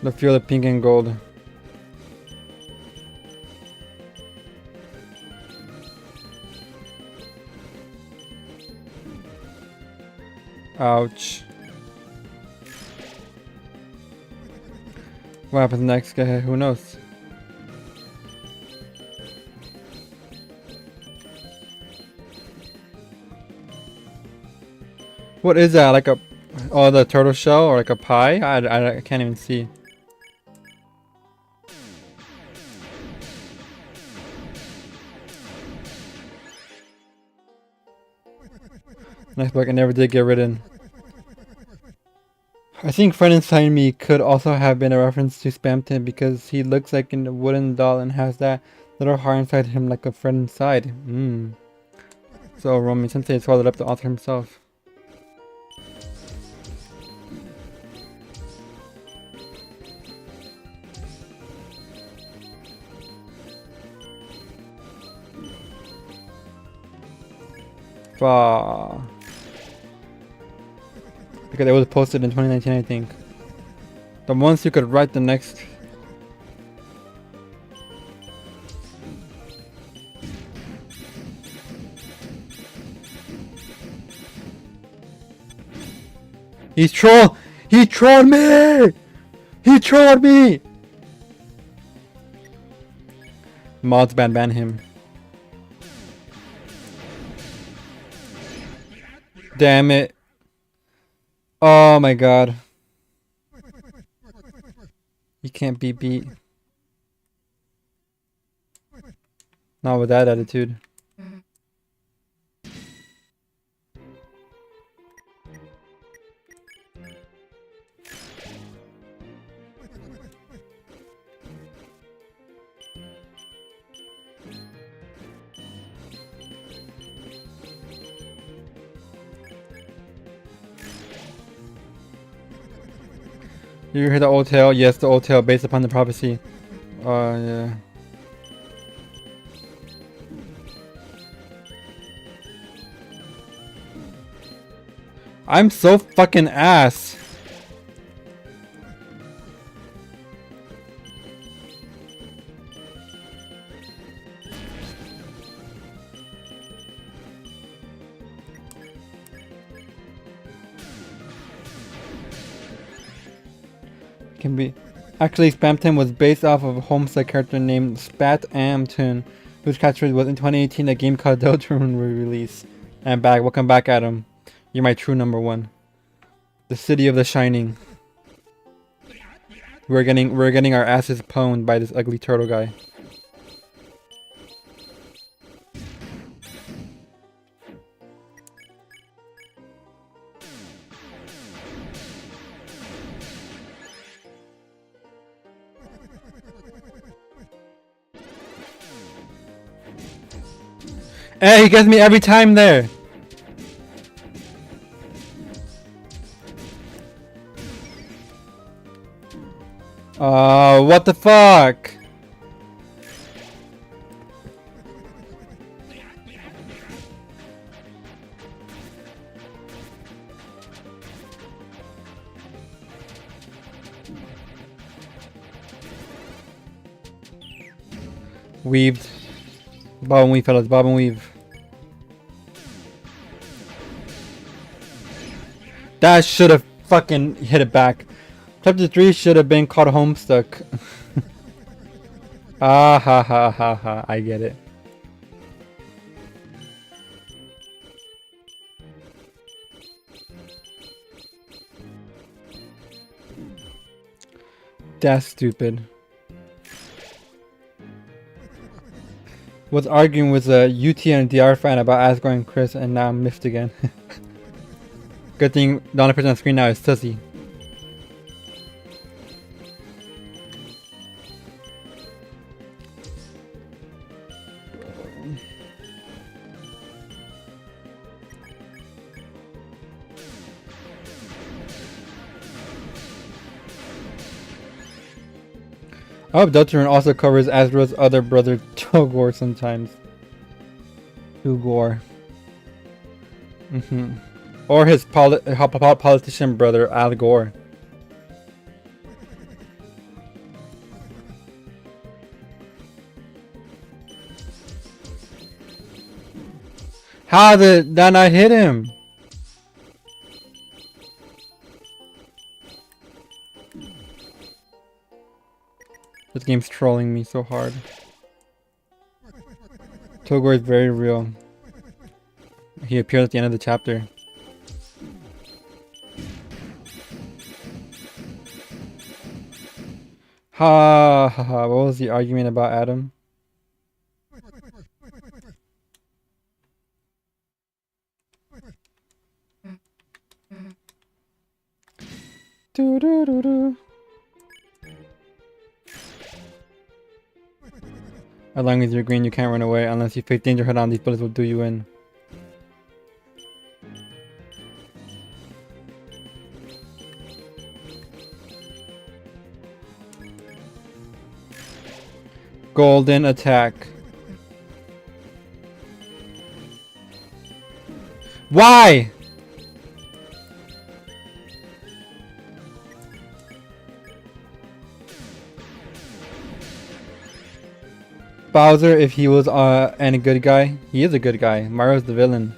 The feel of pink and gold. Ouch. What happens next? Who knows? What is that? Like a... Oh, the turtle shell? Or like a pie? I can't even see. Next book I never did get written. I think Friend Inside Me could also have been a reference to Spamton because he looks like a wooden doll and has that little heart inside him like a friend inside. So Romy Sensei swallowed up the author himself. Bah. Because it was posted in 2019, I think. The ones who could write the next. He trolled me! He trolled me! Mods ban him. Damn it. Oh my god. You can't be beat. Not with that attitude. You hear the old tale? Yes, the old tale based upon the prophecy. Yeah. I'm so fucking ass. Can be. Actually, Spamton was based off of a Homestead character named Spat Amton, whose catchphrase was in 2018 a game called Deltarune re-release. And back, welcome back, Adam. You're my true number one. The City of the Shining. We're getting our asses pwned by this ugly turtle guy. Hey, he gets me every time there. What the fuck? Weaved. Bob and weave, fellas. Bob and weave. That should have fucking hit it back. Chapter 3 should have been called Homestuck. Ah ha ha ha ha. I get it. That's stupid. Was arguing with a UT and DR fan about Asgore and Chris, and now I'm miffed again. Good thing the only person on screen now is Tussie. I hope Deltarune also covers Asgro's other brother Togor sometimes. Tugor. Or his politician brother Al Gore. How did that not hit him? This game's trolling me so hard. Togor is very real. He appears at the end of the chapter. Ha ha ha. What was the argument about Adam? Do do do do. As long as you're green, you can't run away. Unless you face danger head on, these bullets will do you in. Golden attack. Why? Bowser, if he was and a good guy, he is a good guy. Mario's the villain.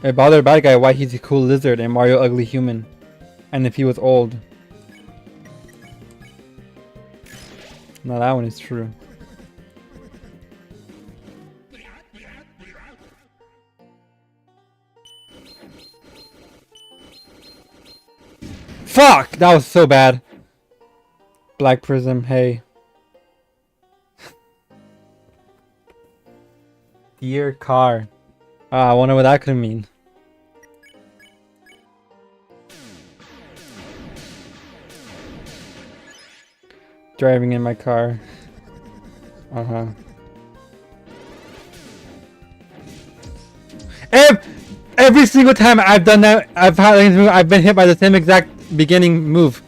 If Bowser a bad guy, why he's a cool lizard and Mario ugly human? And if he was old. Now that one is true. Fuck! That was so bad. Black Prism, hey. Dear car. I wonder what that could mean. Driving in my car. Every single time I've done that, I've been hit by the same exact beginning move.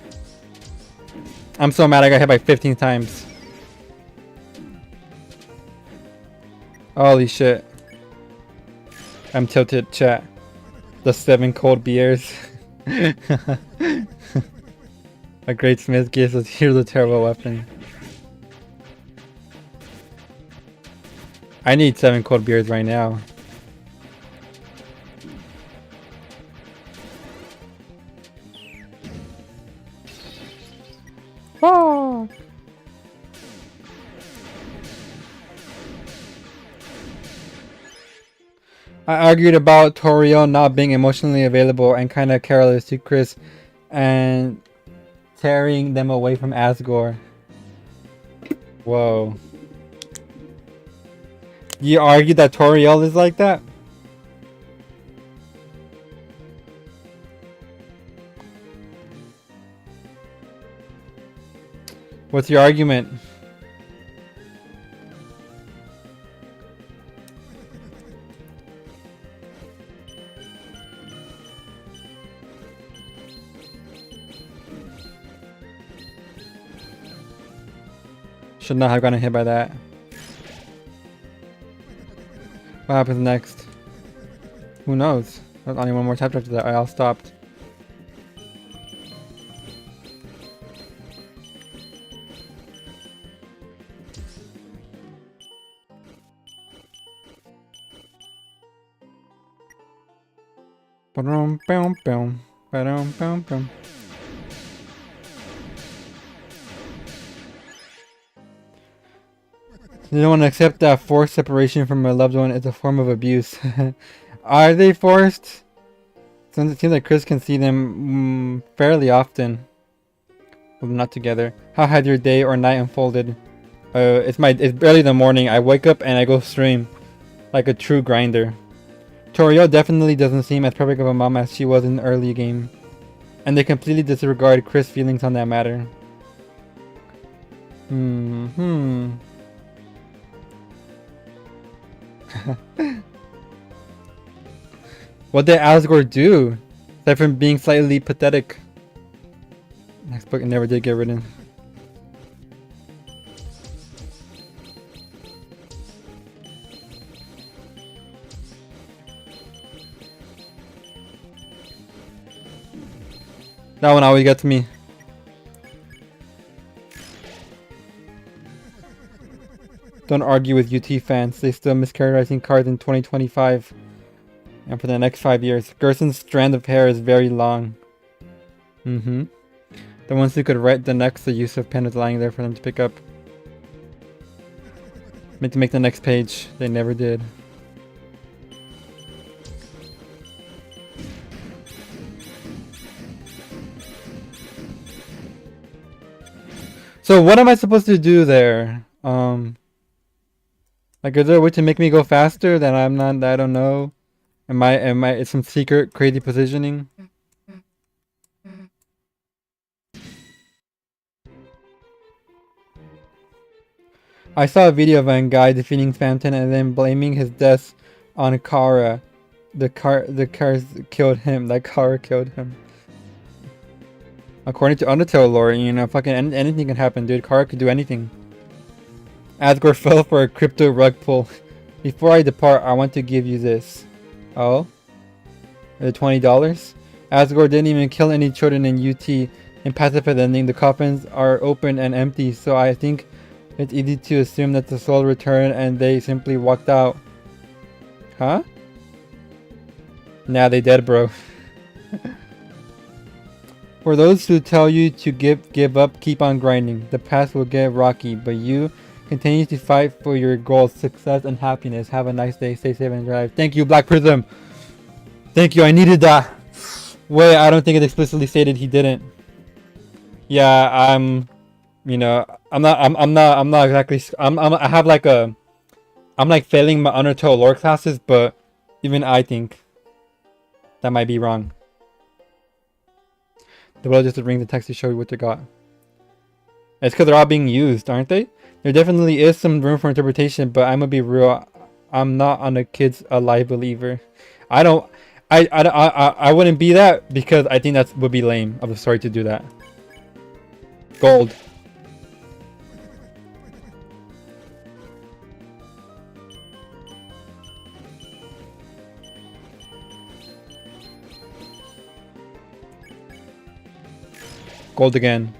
I'm so mad I got hit by 15 times. Holy shit. I'm tilted, chat. The 7 cold beers. A great smith gives us here's a terrible weapon. I need 7 cold beers right now. Oh. I argued about Toriel not being emotionally available and kinda careless to Chris and tearing them away from Asgore. Whoa. You argue that Toriel is like that? What's your argument? Should not have gotten hit by that. What happens next? Who knows? There's only one more chapter after that. I all stopped. They don't want to accept that forced separation from a loved one is a form of abuse. Are they forced? Since it seems like Chris can see them fairly often. Well, not together. How had your day or night unfolded? It's barely the morning. I wake up and I go stream. Like a true grinder. Toriel definitely doesn't seem as perfect of a mom as she was in the early game. And they completely disregard Chris' feelings on that matter. What did Asgore do? Aside from being slightly pathetic. Next book never did get written. That one always gets me. Don't argue with UT fans. They still mischaracterizing cards in 2025. And for the next 5 years. Gerson's strand of hair is very long. The ones who could write the next, the use of pen is lying there for them to pick up. Meant to make the next page. They never did. So what am I supposed to do there? Like, is there a way to make me go faster that I don't know? Am I it's some secret crazy positioning? I saw a video of a guy defeating Phantom and then blaming his death on Kara. The car killed him. That Kara killed him. According to Undertale lore, you know, fucking anything can happen, dude. Kara could do anything. Asgore fell for a crypto rug pull. Before I depart, I want to give you this. Oh? The $20? Asgore didn't even kill any children in UT. In pacifist ending, the coffins are open and empty, so I think it's easy to assume that the soul returned and they simply walked out. Huh? Nah, they dead, bro. For those who tell you to give up, keep on grinding. The path will get rocky, but you continue to fight for your goals, success, and happiness. Have a nice day. Stay safe and drive. Thank you, Black Prism. Thank you. I needed that. Wait, I don't think it explicitly stated he didn't. Yeah, you know, I'm not exactly. I have like a. I'm like failing my Undertale lore classes, but even I think that might be wrong. The will just ring the text to show you what they got. It's because they're all being used, aren't they? There definitely is some room for interpretation, but I'm gonna be real. I'm not on a kids alive believer. I don't. I wouldn't be that because I think that would be lame of the story to do that. Gold. Gold again.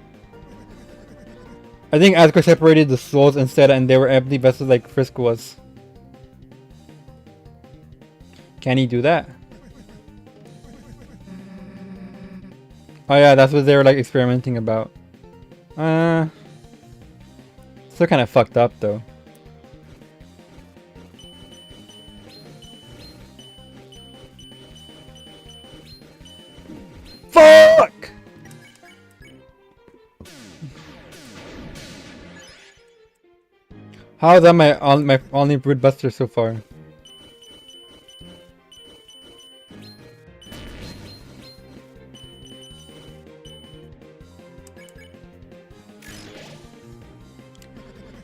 I think Asgore separated the souls instead and they were empty vessels like Frisk was. Can he do that? Oh yeah, that's what they were like experimenting about. Still kind of fucked up though. Fuck! How is that my only brood buster so far?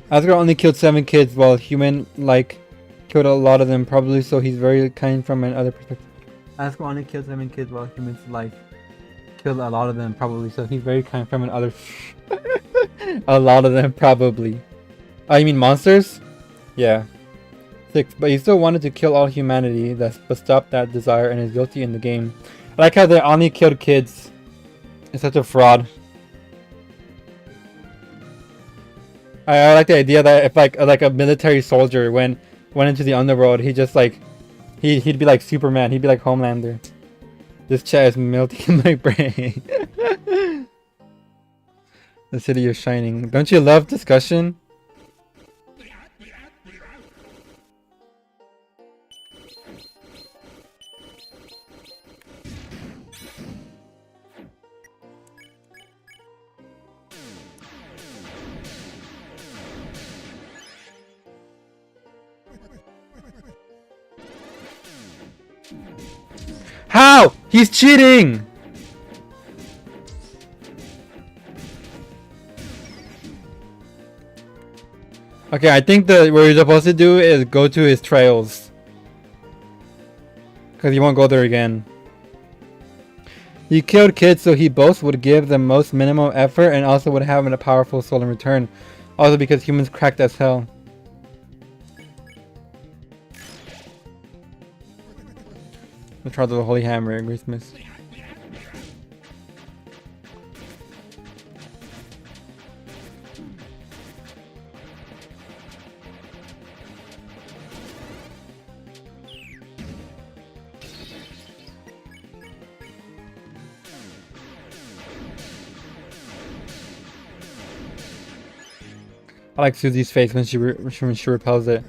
Asgore only killed 7 kids while human like killed a lot of them, probably so he's very kind from another perspective. Asgore only killed 7 kids while humans like killed a lot of them, probably so he's very kind from another. A lot of them probably. Oh, you mean monsters? Yeah. 6, but he still wanted to kill all humanity, but stopped that desire and is guilty in the game. I like how they only killed kids. It's such a fraud. I like the idea that if like a military soldier went into the underworld, he just like he'd be like Superman. He'd be like Homelander. This chat is melting in my brain. The city is shining. Don't you love discussion? How? He's cheating! Okay, I think that what you're supposed to do is go to his trails. Because he won't go there again. He killed kids so he both would give the most minimum effort and also would have a powerful soul in return. Also because humans cracked as hell. The Trials of the Holy Hammer at Christmas. I like Susie's face when she repels it.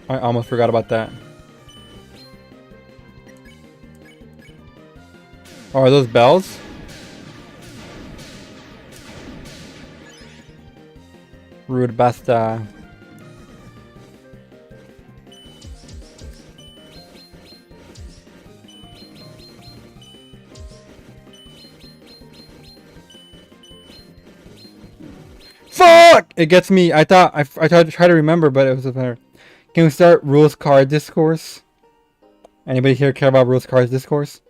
I almost forgot about that. Oh, are those bells? Rude basta. Fuck! It gets me. I tried to try to remember, but it was better. Can we start rules card discourse? Anybody here care about rules cards discourse?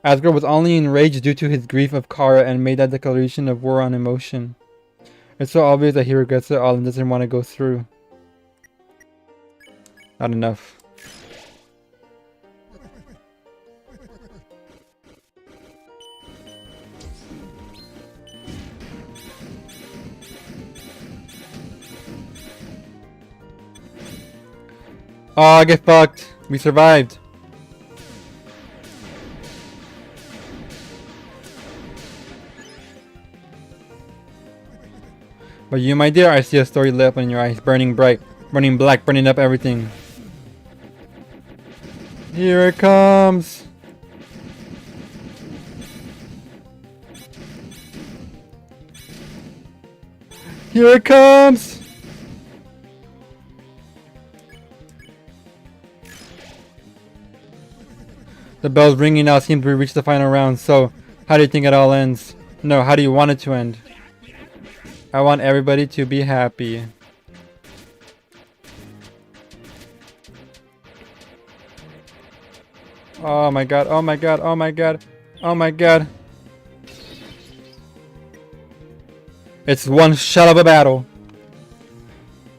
Asgore was only enraged due to his grief of Kara and made that declaration of war on emotion. It's so obvious that he regrets it all and doesn't want to go through. Not enough. Oh, get fucked. We survived. But you, my dear, I see a story lit up in your eyes, burning bright, burning black, burning up everything. Here it comes. Here it comes. The bell's ringing now. Seems we reached the final round. So, how do you think it all ends? No, how do you want it to end? I want everybody to be happy. Oh my god, oh my god, oh my god, oh my god. It's one shell of a battle.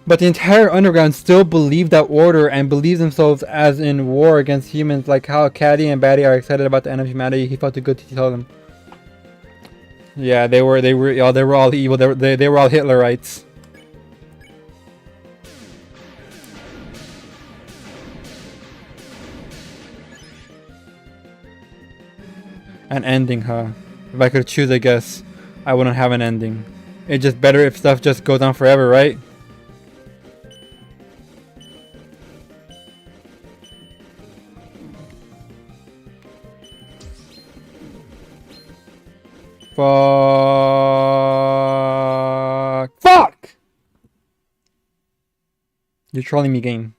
But the entire underground still believed that order and believes themselves as in war against humans, like how Caddy and Batty are excited about the end of humanity. He felt it good to tell them. Yeah, they were all evil. They were all Hitlerites. An ending, huh? If I could choose, I guess I wouldn't have an ending. It's just better if stuff just goes on forever, right? Fuck! Fuck! You're trolling me, game.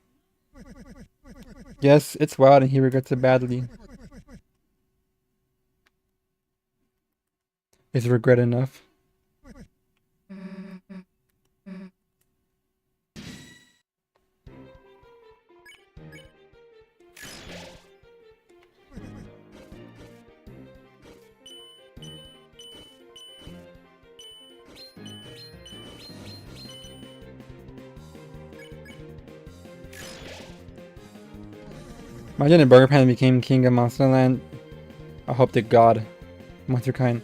Yes, it's wild and he regrets it badly. Is regret enough? Imagine if Burger Panda became king of Monsterland. I hope to God. Monster kind.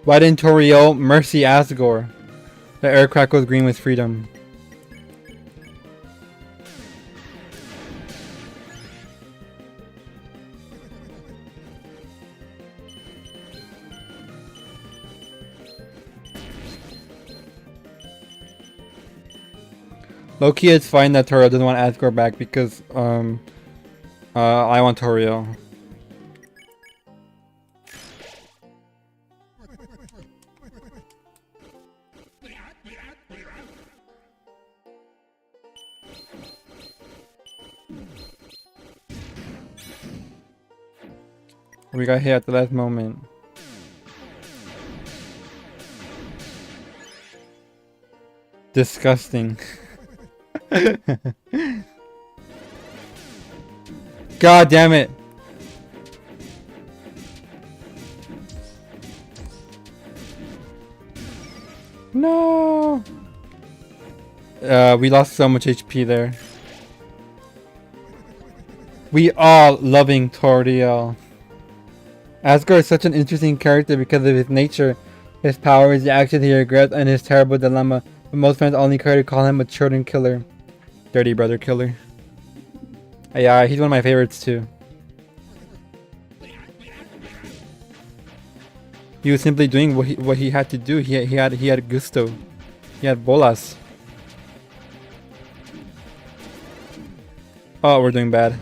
Why didn't Toriel mercy Asgore? The aircraft goes green with freedom. Low-key, it's fine that Toriel doesn't want Asgore back because I want Toriel. We got hit at the last moment. Disgusting. God damn it. No. We lost so much HP there. We all loving Toriel. Asgore is such an interesting character because of his nature, his powers, the actions he regrets, and his terrible dilemma. But most fans only care to call him a children killer. Dirty brother killer. Yeah, he's one of my favorites too. He was simply doing what he had to do. He had gusto. He had bolas. Oh, we're doing bad.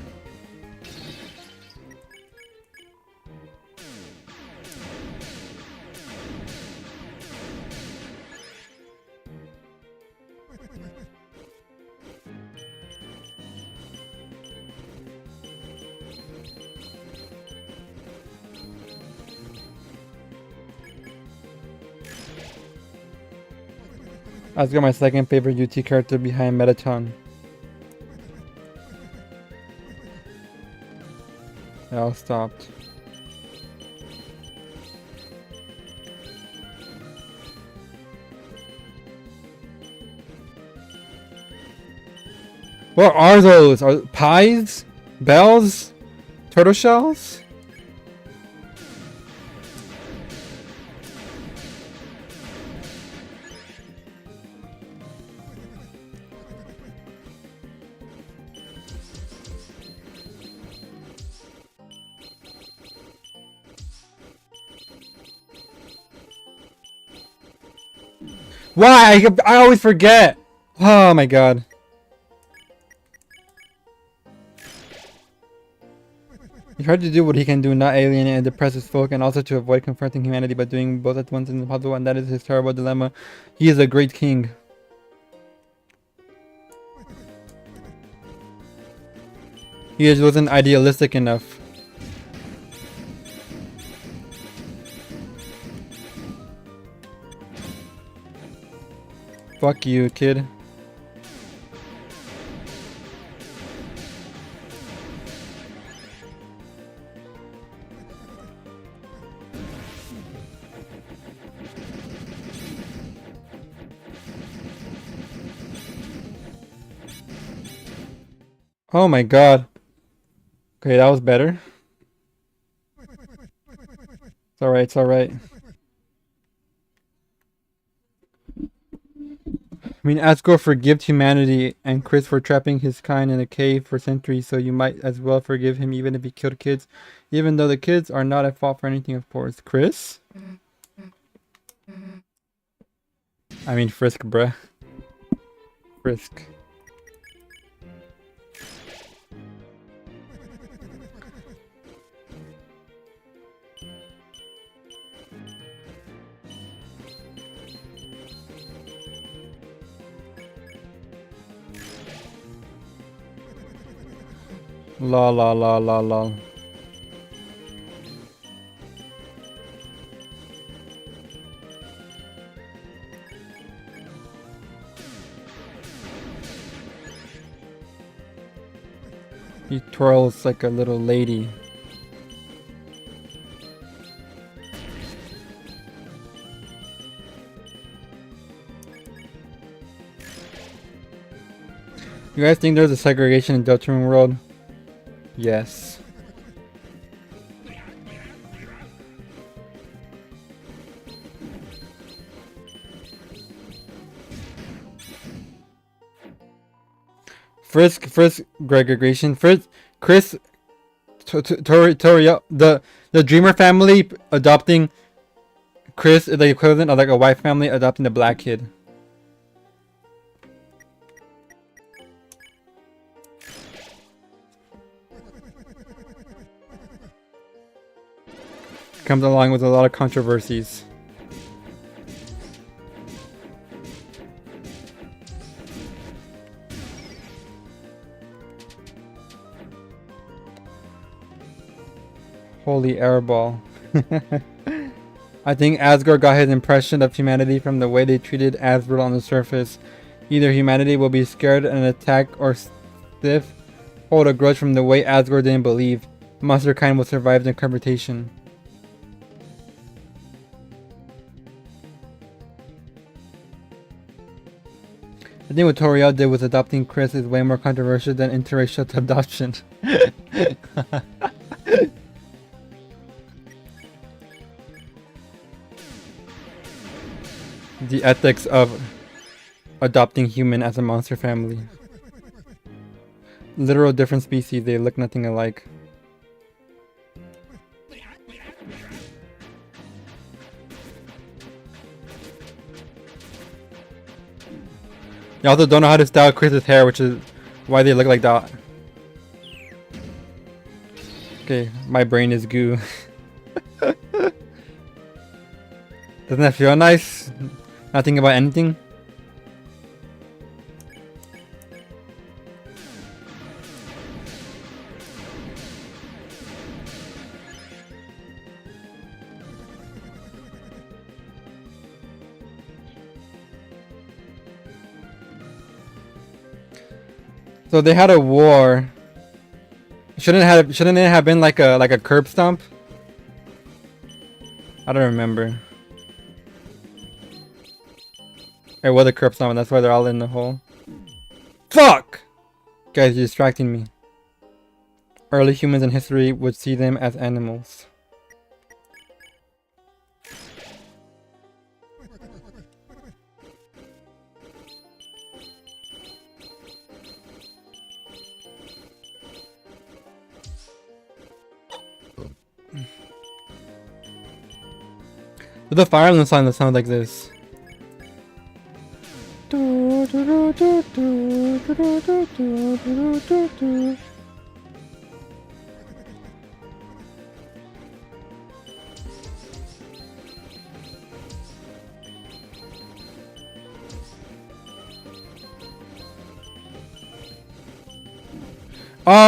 Asgore, my second favorite UT character behind Mettaton. They all stopped. What are those? Are pies? Bells? Turtle shells? Why? I always forget. Oh my god. He tried to do what he can do, not alienate and depress his folk, and also to avoid confronting humanity, but doing both at once is impossible, and that is his terrible dilemma. He is a great king. He just wasn't idealistic enough. Fuck you, kid. Oh my god. Okay, that was better. It's alright, it's alright. I mean, Asgore forgave humanity and Chris for trapping his kind in a cave for centuries, so you might as well forgive him even if he killed kids. Even though the kids are not at fault for anything, of course. Chris? I mean, Frisk, bruh. Frisk. La la la la la. He twirls like a little lady. You guys think there's a segregation in Deltarune World? Yes. Frisk, segregation. Chris, Toriel, the Dreamer family adopting Chris is the equivalent of like a white family adopting the black kid. Comes along with a lot of controversies. Holy airball. I think Asgore got his impression of humanity from the way they treated Asriel on the surface. Either humanity will be scared and attack, or stiff hold a grudge from the way Asgore didn't believe monster kind will survive the confrontation. I think what Toriel did with adopting Chris is way more controversial than interracial adoption. The ethics of adopting human as a monster family. Literal different species, they look nothing alike. They also don't know how to style Chris's hair, which is why they look like that. Okay, my brain is goo. Doesn't that feel nice? Not thinking about anything? So they had a war. Shouldn't it have been like a curb stomp? I don't remember. It was a curb stomp, and that's why they're all in the hole. Fuck! Guys, you're distracting me. Early humans in history would see them as animals. There's a fire alarm sign that sounds like this. Oh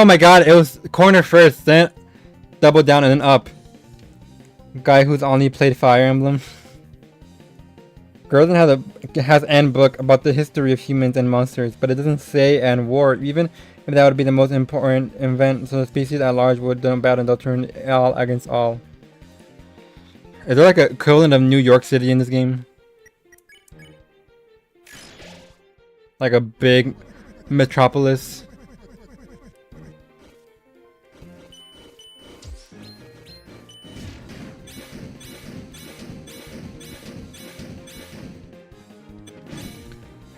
my god, it was corner first, then double down and then up. Guy who's only played Fire Emblem. Gerlin has an book about the history of humans and monsters, but it doesn't say and war, even if that would be the most important event, so the species at large would battle and they'll turn all against all. Is there like a equivalent of New York City in this game? Like a big metropolis?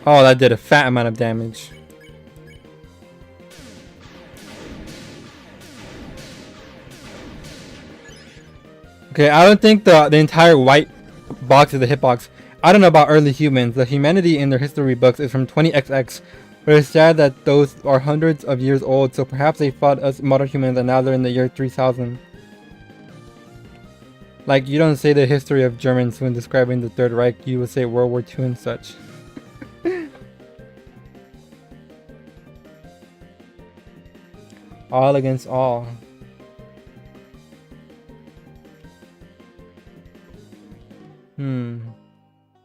Oh, that did a fat amount of damage. Okay, I don't think the entire white box is the hitbox. I don't know about early humans. The humanity in their history books is from 20XX, but it's sad that those are hundreds of years old, so perhaps they fought us modern humans and now they're in the year 3000. Like, you don't say the history of Germans when describing the Third Reich, you would say World War II and such. All against all.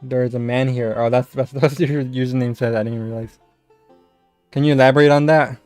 There's a man here. Oh, that's your username said. I didn't even realize. Can you elaborate on that?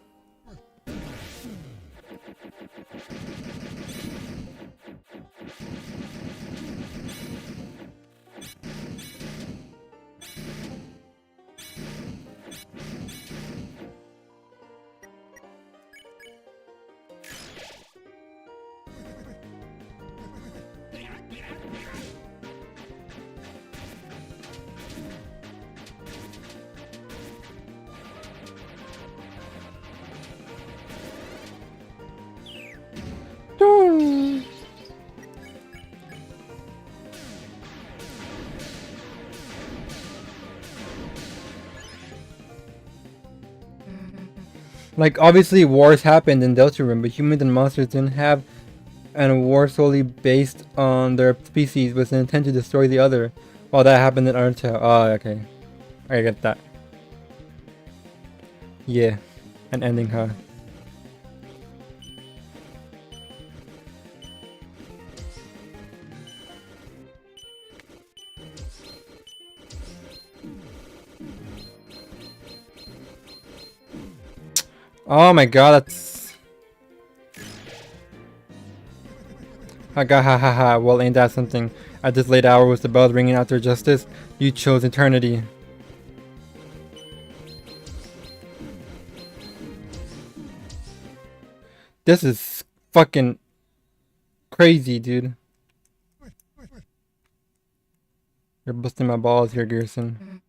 Like, obviously wars happened in Deltarune, but humans and monsters didn't have a war solely based on their species with the intent to destroy the other. Well, that happened in Undertale. Oh, okay. I get that. Yeah. An ending, huh? Oh my god, that's... Ha ha ha ha, well, ain't that something? At this late hour with the bells ringing out their justice, you chose eternity. This is fucking crazy, dude. You're busting my balls here, Gerson.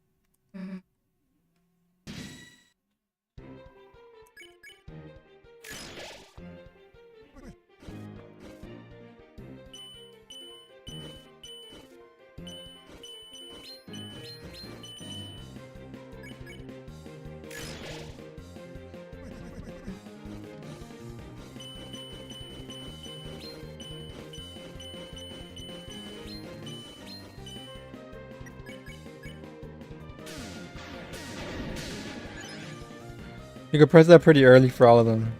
You could press that pretty early for all of them.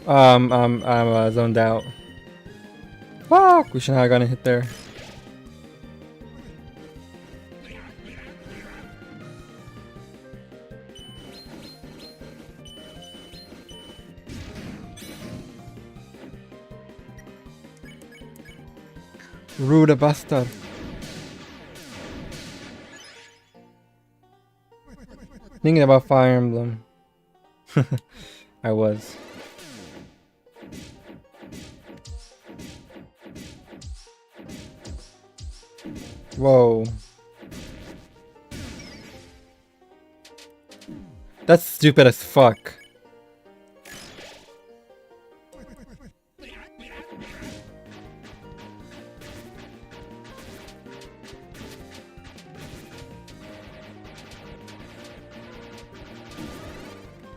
I'm zoned out. Fuck! We should not have gotten hit there. Rude bastard. Thinking about Fire Emblem. I was. Whoa. That's stupid as fuck.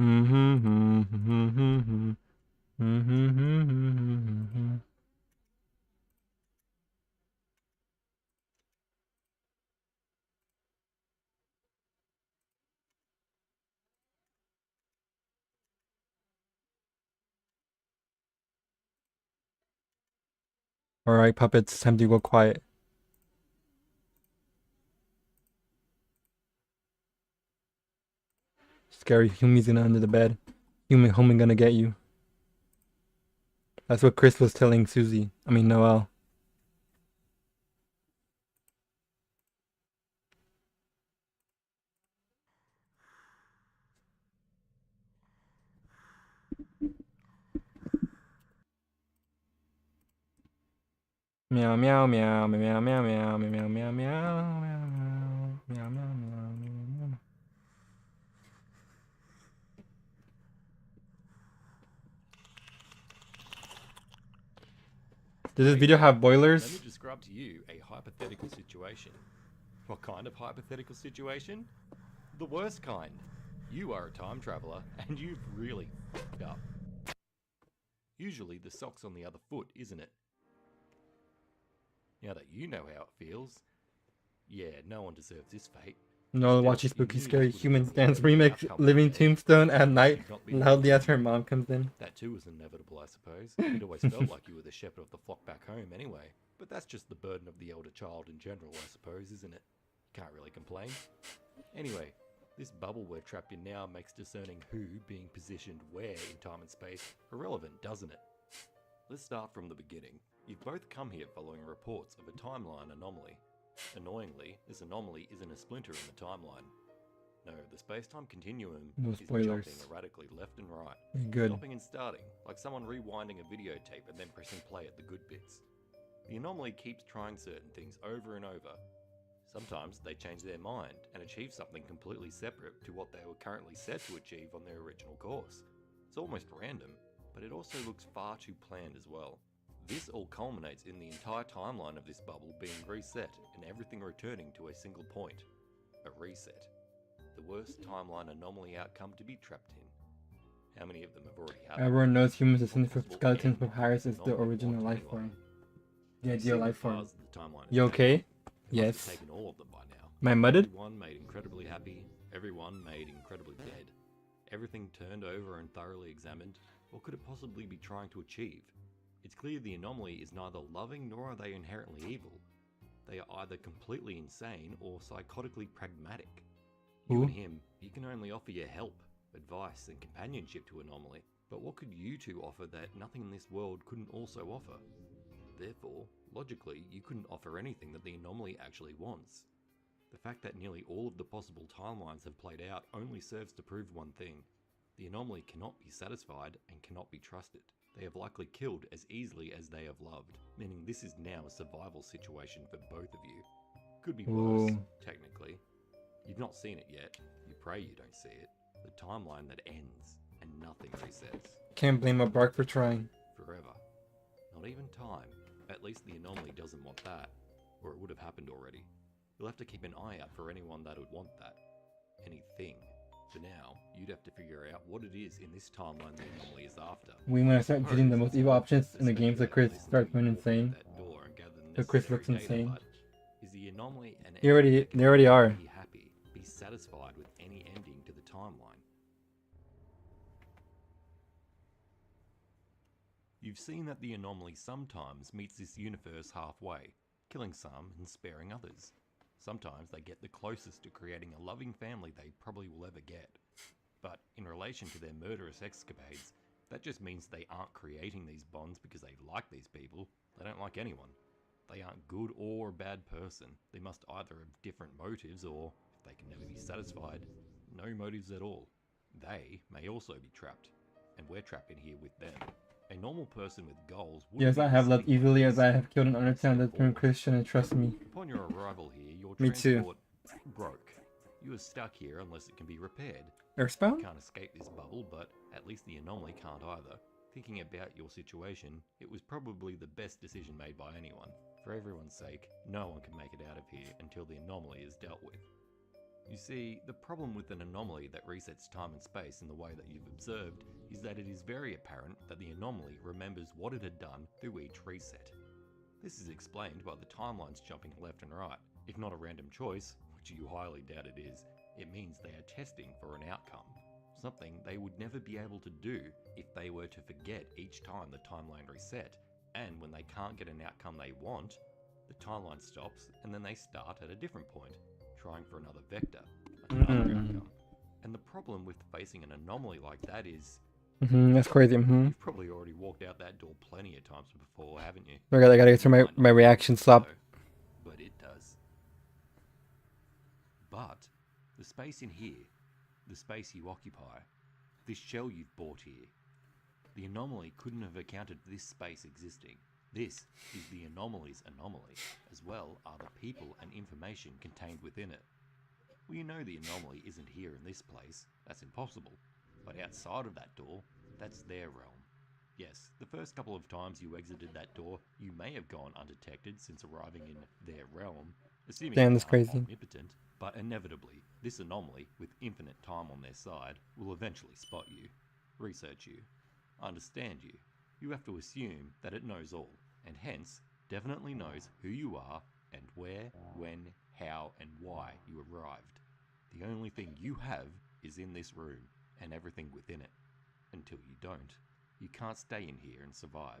Alright, puppets, time to go quiet. Scary Hummy's gonna under the bed. Hummy gonna get you. That's what Chris was telling Susie. I mean Noelle. Meow meow meow meow meow meow meow meow meow meow meow meow meow. Does this video have boilers? Let me describe to you a hypothetical situation. What kind of hypothetical situation? The worst kind. You are a time traveler and you've really f***ed up. Usually the sock's on the other foot, isn't it? Now that you know how it feels, yeah, no one deserves this fate. No, watching spooky scary humans dance remix Living Tombstone at night loudly as her mom comes in. That too was inevitable, I suppose. It always felt like you were the shepherd of the flock back home anyway. But that's just the burden of the elder child in general, I suppose, isn't it? Can't really complain. Anyway, this bubble we're trapped in now makes discerning who being positioned where in time and space irrelevant, doesn't it? Let's start from the beginning. You've both come here following reports of a timeline anomaly. Annoyingly, this anomaly isn't a splinter in the timeline. No, the space-time continuum No is spoilers. jumping erratically left and right, Good. stopping and starting, like someone rewinding a videotape and then pressing play at the good bits. The anomaly keeps trying certain things over and over. Sometimes they change their mind and achieve something completely separate to what they were currently set to achieve on their original course. It's almost random, but it also looks far too planned as well. This all culminates in the entire timeline of this bubble being reset and everything returning to a single point. A reset. The worst timeline anomaly outcome to be trapped in. How many of them have already happened? Everyone knows humans descended from skeletons, but Harris is the original life form. The ideal life form. You okay? Yes. Taken all of them by now. Am I mudded? Everyone made incredibly happy, everyone made incredibly dead. Everything turned over and thoroughly examined. What could it possibly be trying to achieve? It's clear the anomaly is neither loving nor are they inherently evil. They are either completely insane or psychotically pragmatic. You and him, you can only offer your help, advice and companionship to Anomaly, but what could you two offer that nothing in this world couldn't also offer? Therefore, logically, you couldn't offer anything that the Anomaly actually wants. The fact that nearly all of the possible timelines have played out only serves to prove one thing. The Anomaly cannot be satisfied and cannot be trusted. They have likely killed as easily as they have loved, meaning this is now a survival situation for both of you. Could be worse, technically. You've not seen it yet. You pray you don't see it. The timeline that ends and nothing resets. Can't blame a bark for trying. Forever. Not even time. At least the Anomaly doesn't want that, or it would have happened already. You'll have to keep an eye out for anyone that would want that. Anything. For now, you'd have to figure out what it is in this timeline the Anomaly is after. When I start choosing the most evil options in the game, so Chris starts going insane. So Chris looks insane. Is the Anomaly an they already are. Be happy, be satisfied with any ending to the timeline. You've seen that the Anomaly sometimes meets this universe halfway, killing some and sparing others. Sometimes they get the closest to creating a loving family they probably will ever get. But in relation to their murderous escapades, that just means they aren't creating these bonds because they like these people. They don't like anyone. They aren't good or a bad person. They must either have different motives or, if they can never be satisfied, no motives at all. They may also be trapped, and we're trapped in here with them. A normal person with goals would Yes, I have loved evilly as I have killed and understand that from Christian and trust me. Upon your arrival here, your Me too. transport broke. You are stuck here unless it can be repaired. Earthbound? You can't escape this bubble, but at least the Anomaly can't either. Thinking about your situation, it was probably the best decision made by anyone. For everyone's sake, no one can make it out of here until the Anomaly is dealt with. You see, the problem with an anomaly that resets time and space in the way that you've observed is that it is very apparent that the anomaly remembers what it had done through each reset. This is explained by the timelines jumping left and right. If not a random choice, which you highly doubt it is, it means they are testing for an outcome. Something they would never be able to do if they were to forget each time the timeline reset, and when they can't get an outcome they want, the timeline stops and then they start at a different point, trying for another vector, another outcome. And the problem with facing an anomaly like that is... That's crazy. You've probably already walked out that door plenty of times before, haven't you? I gotta get through my reaction stop. But it does. But the space in here, the space you occupy, this shell you've bought here, the anomaly couldn't have accounted for this space existing. This is the anomaly's anomaly, as well are the people and information contained within it. Well, you know the anomaly isn't here in this place, that's impossible. But outside of that door, that's their realm. Yes, the first couple of times you exited that door, you may have gone undetected since arriving in their realm, assuming Damn, they that's are crazy. omnipotent, but inevitably, this anomaly, with infinite time on their side, will eventually spot you, research you, understand you. You have to assume that it knows all, and hence, definitely knows who you are, and where, when, how, and why you arrived. The only thing you have is in this room, and everything within it. Until you don't. You can't stay in here and survive.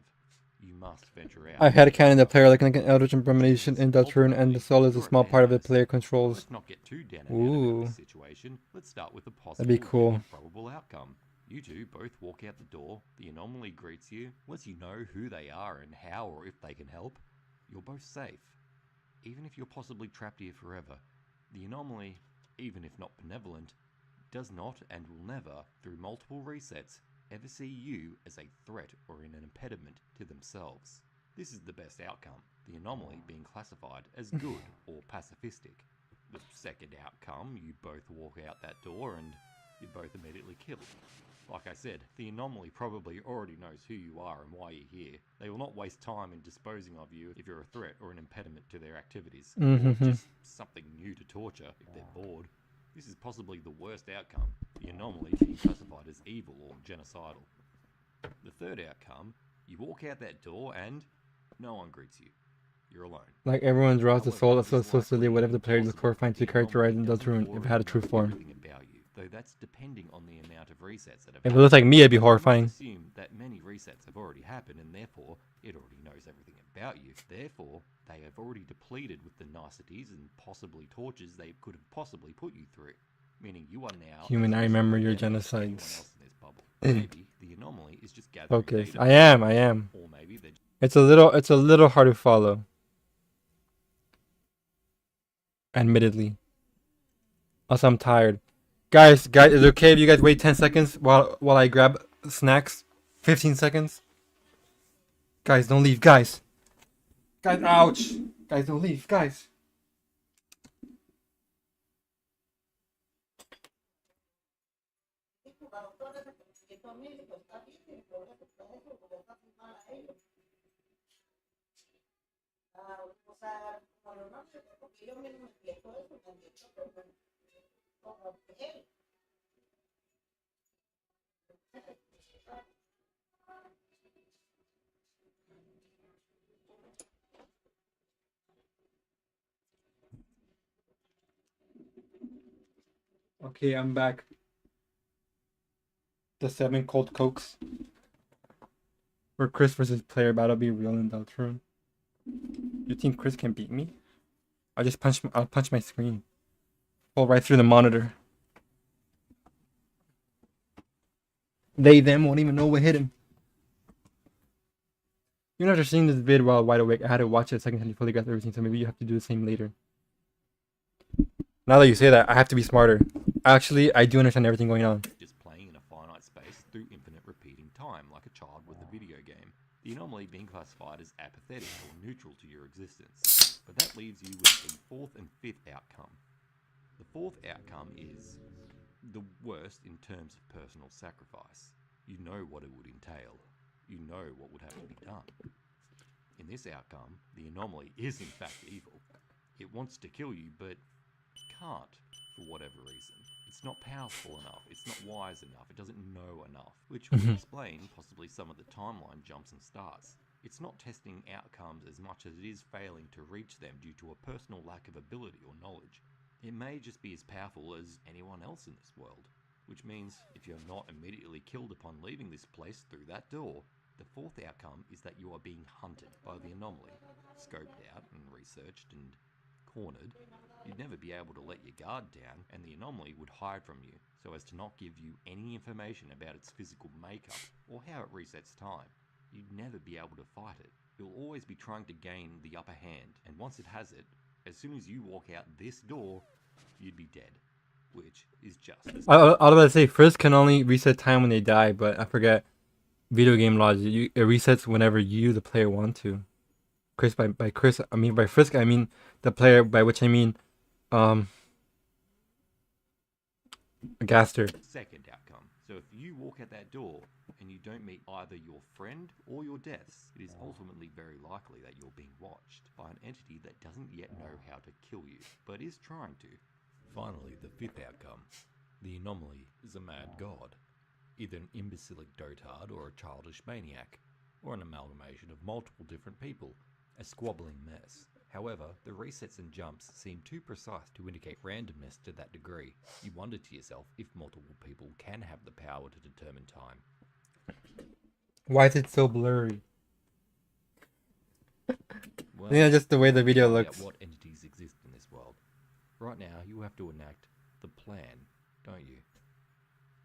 You must venture out. I've had a cannon that player like an Eldritch Abomination in RUne, and the soul is a small part of the player controls. Let's not get too down and out about this situation. Let's start with the possible That'd be cool. and probable outcome. You two both walk out the door, the anomaly greets you, lets you know who they are and how or if they can help. You're both safe. Even if you're possibly trapped here forever, the anomaly, even if not benevolent, does not and will never, through multiple resets, ever see you as a threat or an impediment to themselves. This is the best outcome, the anomaly being classified as good or pacifistic. The second outcome, you both walk out that door and you're both immediately killed. Like I said, the anomaly probably already knows who you are and why you're here. They will not waste time in disposing of you if you're a threat or an impediment to their activities, or just something new to torture if they're bored. This is possibly the worst outcome, the anomaly being classified as evil or genocidal. The third outcome, you walk out that door and no one greets you. You're alone. Like everyone draws the soul However, associated with whatever the player is horrifying to characterize in RUne if it had a true form. Everything about you, though that's depending on the amount of resets that have If it looks like me, it'd be horrifying. Assume that many resets have already happened and therefore it already knows everything about you. Therefore, they have already depleted with the niceties and possibly tortures they could have possibly put you through. Meaning you are now Human, I remember your anyone genocides. else in this bubble. Maybe the anomaly is just gathering Focus. data. I am. Or maybe they're It's a little hard to follow. Admittedly. Also, I'm tired. Guys, is it okay if you guys wait 10 seconds while I grab snacks? 15 seconds? Guys, don't leave, guys. Guys, ouch. Guys, don't leave, guys. Okay, I'm back. The 7 cold cokes. For Chris versus player battle be real in RUne. You think Chris can beat me? I'll punch my screen. Fall right through the monitor. Them won't even know what hit him. Even after seeing this vid while wide awake, I had to watch it a second time to fully grasp everything, so maybe you have to do the same later. Now that you say that, I have to be smarter. Actually, I do understand everything going on. just playing in a finite space through infinite repeating time, like a child with a video game. The anomaly being classified as apathetic or neutral to your existence. But that leaves you with the fourth and fifth outcome. The fourth outcome is the worst in terms of personal sacrifice. You know what it would entail. You know what would have to be done. In this outcome, the anomaly is in fact evil. It wants to kill you, but can't, for whatever reason. It's not powerful enough, it's not wise enough, it doesn't know enough, which would explain possibly some of the timeline jumps and starts. It's not testing outcomes as much as it is failing to reach them due to a personal lack of ability or knowledge. It may just be as powerful as anyone else in this world, which means if you're not immediately killed upon leaving this place through that door, the fourth outcome is that you are being hunted by the anomaly, scoped out and researched and cornered. You'd never be able to let your guard down, and the anomaly would hide from you so as to not give you any information about its physical makeup or how it resets time. You'd never be able to fight it. You'll always be trying to gain the upper hand, and once it has it, as soon as you walk out this door, you'd be dead, which is just as I was about to say Frisk can only reset time when they die, but I forget video game logic. It resets whenever you, the player, want to. Chris, by Chris, I mean by Frisk, I mean the player, by which I mean, Gaster. second outcome. So if you walk out that door and you don't meet either your friend or your deaths, it is ultimately very likely that you're being watched by an entity that doesn't yet know how to kill you, but is trying to. Finally, the fifth outcome. The anomaly is a mad god. Either an imbecilic dotard or a childish maniac, or an amalgamation of multiple different people, a squabbling mess. However, the resets and jumps seem too precise to indicate randomness to that degree. You wonder to yourself if multiple people can have the power to determine time. Why is it so blurry? Well, I think that's just the way the video find out looks. what entities exist in this world. Right now, you have to enact the plan, don't you?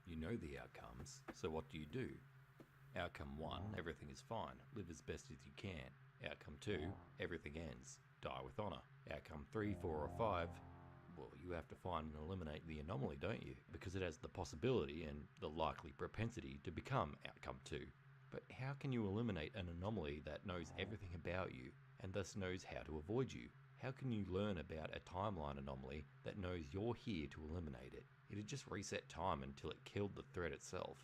You know the outcomes, so what do you do? Outcome 1, everything is fine, live as best as you can. Outcome 2, everything ends, die with honor. Outcome 3, 4 or 5, well, you have to find and eliminate the anomaly, don't you? Because it has the possibility and the likely propensity to become outcome 2. But how can you eliminate an anomaly that knows everything about you and thus knows how to avoid you? How can you learn about a timeline anomaly that knows you're here to eliminate it? It'd just reset time until it killed the threat itself.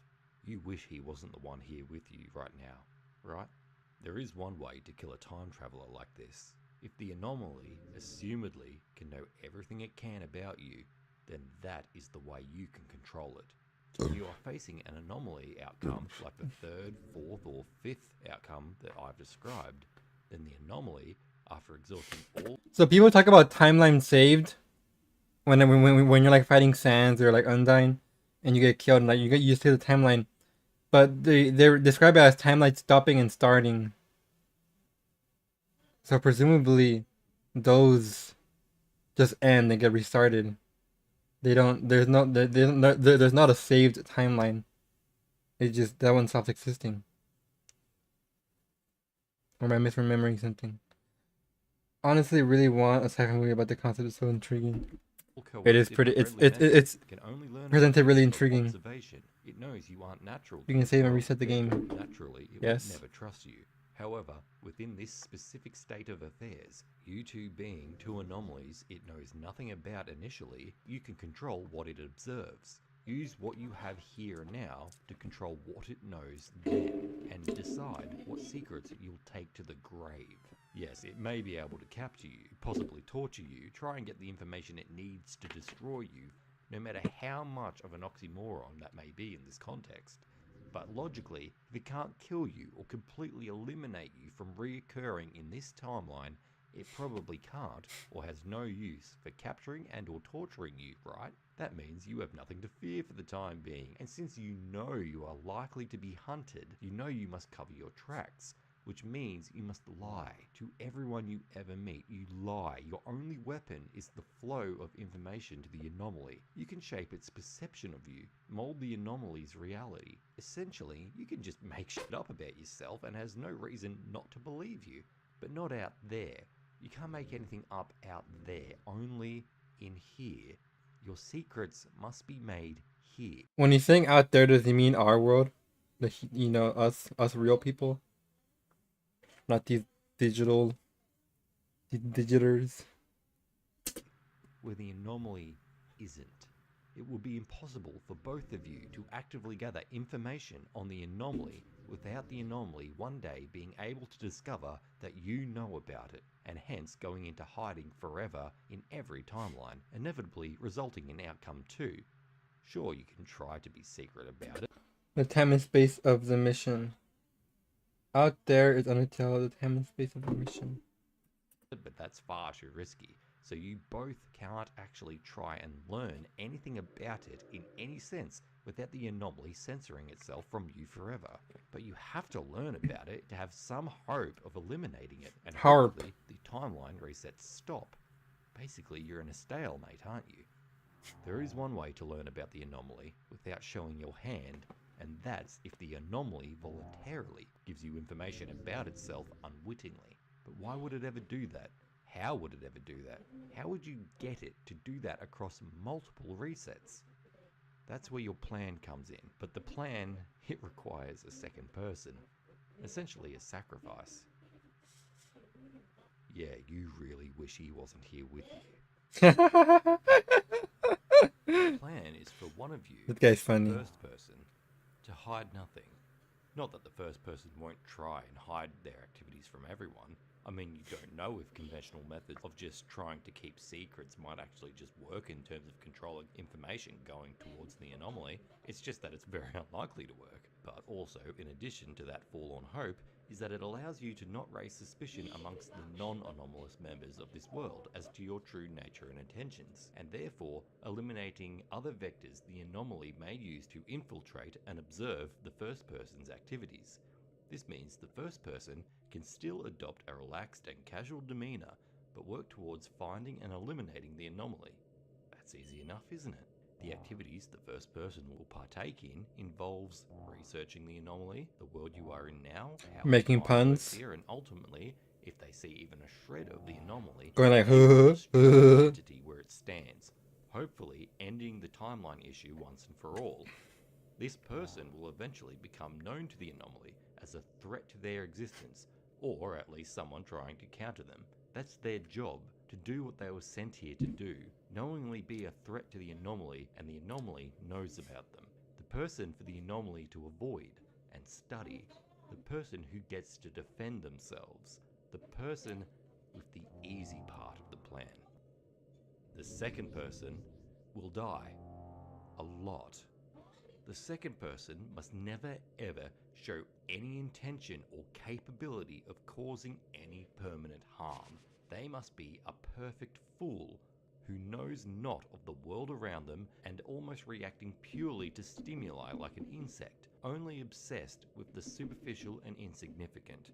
You wish he wasn't the one here with you right now, right? There is one way to kill a time traveler like this. If the anomaly, assumedly, can know everything it can about you, then that is the way you can control it. If you are facing an anomaly outcome, like the third, fourth, or fifth outcome that I've described, then the anomaly, after exhausting all... So people talk about timeline saved when you're like fighting Sans or like Undyne, and you get killed, and like you get used to the timeline, but they describe it as timeline stopping and starting. So presumably, those just end and get restarted. They don't. There's there's not a saved timeline. It just that one stops existing. Or am I misremembering something? Honestly, really want a sci-fi movie about the concept. It's so intriguing. It is pretty. It's can only learn presented really about intriguing. observation. It knows you aren't natural. You can save and reset the game. Naturally, it Yes. would never trust you. However, within this specific state of affairs, you two being two anomalies it knows nothing about initially, you can control what it observes. Use what you have here and now to control what it knows then, and decide what secrets you'll take to the grave. Yes, it may be able to capture you, possibly torture you, try and get the information it needs to destroy you, no matter how much of an oxymoron that may be in this context. But logically, if it can't kill you or completely eliminate you from reoccurring in this timeline, it probably can't or has no use for capturing and or torturing you, right? That means you have nothing to fear for the time being, and since you know you are likely to be hunted, you know you must cover your tracks, which means you must lie to everyone you ever meet. You lie. Your only weapon is the flow of information to the anomaly. You can shape its perception of you, mold the anomaly's reality. Essentially, you can just make shit up about yourself and has no reason not to believe you. But not out there. You can't make anything up out there, only in here. Your secrets must be made here. When he's saying out there, does he mean our world? Us real people? Not these digiters. Where the anomaly isn't. It would be impossible for both of you to actively gather information on the anomaly without the anomaly one day being able to discover that you know about it, and hence going into hiding forever in every timeline, inevitably resulting in outcome 2. Sure, you can try to be secret about it. The time and space of the mission. Out there is Undertale, the time and space of the mission. But that's far too risky, so you both can't actually try and learn anything about it in any sense without the anomaly censoring itself from you forever. But you have to learn about it to have some hope of eliminating it, and hopefully the timeline resets stop. Basically, you're in a stalemate, aren't you? There is one way to learn about the anomaly without showing your hand, and that's if the anomaly voluntarily gives you information about itself unwittingly. But why would it ever do that? How would it ever do that? How would you get it to do that across multiple resets? That's where your plan comes in. But the plan, it requires a second person. Essentially a sacrifice. Yeah, you really wish he wasn't here with you. The plan is for one of you, That guy's funny. first person, to hide nothing. Not that the first person won't try and hide their activities from everyone. I mean, you don't know if conventional methods of just trying to keep secrets might actually just work in terms of controlling information going towards the anomaly. It's just that it's very unlikely to work. But also, in addition to that forlorn hope, is that it allows you to not raise suspicion amongst the non-anomalous members of this world as to your true nature and intentions, and therefore eliminating other vectors the anomaly may use to infiltrate and observe the first person's activities. This means the first person can still adopt a relaxed and casual demeanor, but work towards finding and eliminating the anomaly. That's easy enough, isn't it? The activities the first person will partake in involves researching the anomaly, the world you are in now, how Making time puns. works here, and ultimately, if they see even a shred of the anomaly, Going like, they will destroy the entity where it stands, hopefully ending the timeline issue once and for all. This person will eventually become known to the anomaly as a threat to their existence, or at least someone trying to counter them. That's their job, to do what they were sent here to do, knowingly be a threat to the anomaly, and the anomaly knows about them. The person for the anomaly to avoid and study, the person who gets to defend themselves, the person with the easy part of the plan. The second person will die. A lot. The second person must never ever show any intention or capability of causing any permanent harm. They must be a perfect fool who knows not of the world around them and almost reacting purely to stimuli like an insect, only obsessed with the superficial and insignificant.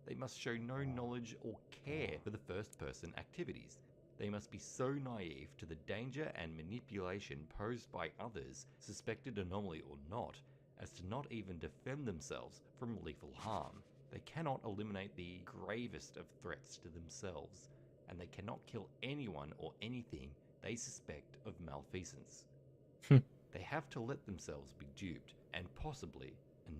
They must show no knowledge or care for the first person activities. They must be so naive to the danger and manipulation posed by others, suspected anomaly or not, as to not even defend themselves from lethal harm. They cannot eliminate the gravest of threats to themselves, and they cannot kill anyone or anything they suspect of malfeasance. They have to let themselves be duped, and possibly,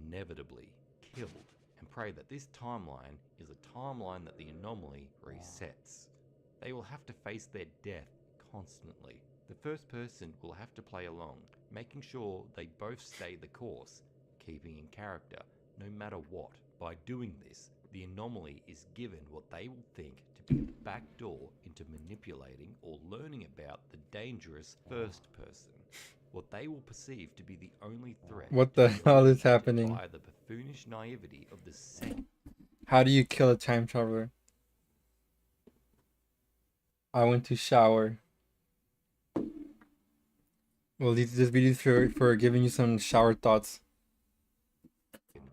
inevitably, killed, and pray that this timeline is a timeline that the anomaly resets. They will have to face their death constantly. The first person will have to play along, making sure they both stay the course, keeping in character, no matter what. By doing this, the anomaly is given what they will think to be a backdoor into manipulating or learning about the dangerous first person. What they will perceive to be the only threat. What the hell is happening? By the buffoonish naivety of the second. How do you kill a time traveler? I went to shower. Well, this video is for giving you some shower thoughts.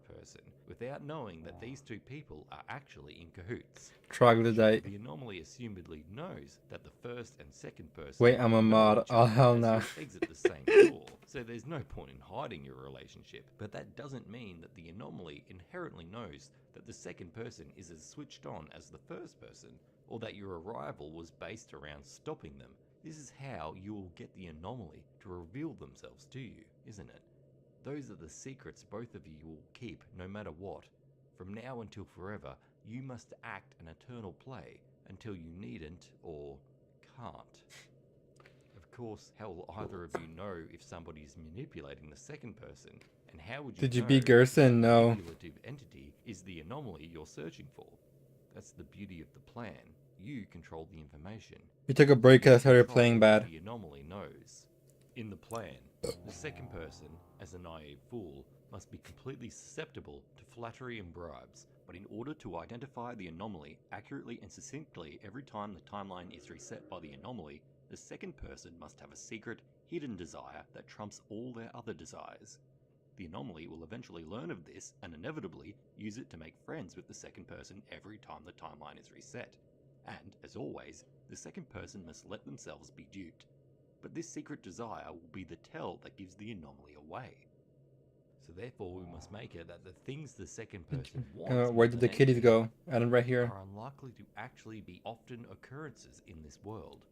Person, without knowing that these two people are actually in cahoots. Troglodyte. The anomaly assumedly knows that the first and second person. Wait, I'm a mod. Oh hell no. Exit the same door, so there's no point in hiding your relationship. But that doesn't mean that the anomaly inherently knows that the second person is as switched on as the first person, or that your arrival was based around stopping them. This is how you will get the anomaly to reveal themselves to you, isn't it? Those are the secrets both of you will keep no matter what. From now until forever, you must act an eternal play until you needn't or can't. Of course, how will either of you know if somebody's manipulating the second person? And how would you Did you know beat Gerson? that No. the manipulative entity is the anomaly you're searching for? That's the beauty of the plan. You control the information. We took a break because I started Control playing what bad. the anomaly knows. In the plan, the second person, as a naive fool, must be completely susceptible to flattery and bribes. But in order to identify the anomaly accurately and succinctly every time the timeline is reset by the anomaly, the second person must have a secret, hidden desire that trumps all their other desires. The anomaly will eventually learn of this and inevitably use it to make friends with the second person every time the timeline is reset. And, as always, the second person must let themselves be duped. But this secret desire will be the tell that gives the anomaly away. So therefore we must make it that the things the second person wants Where did the kitties go? Adam, right here. are unlikely to actually be often occurrences in this world.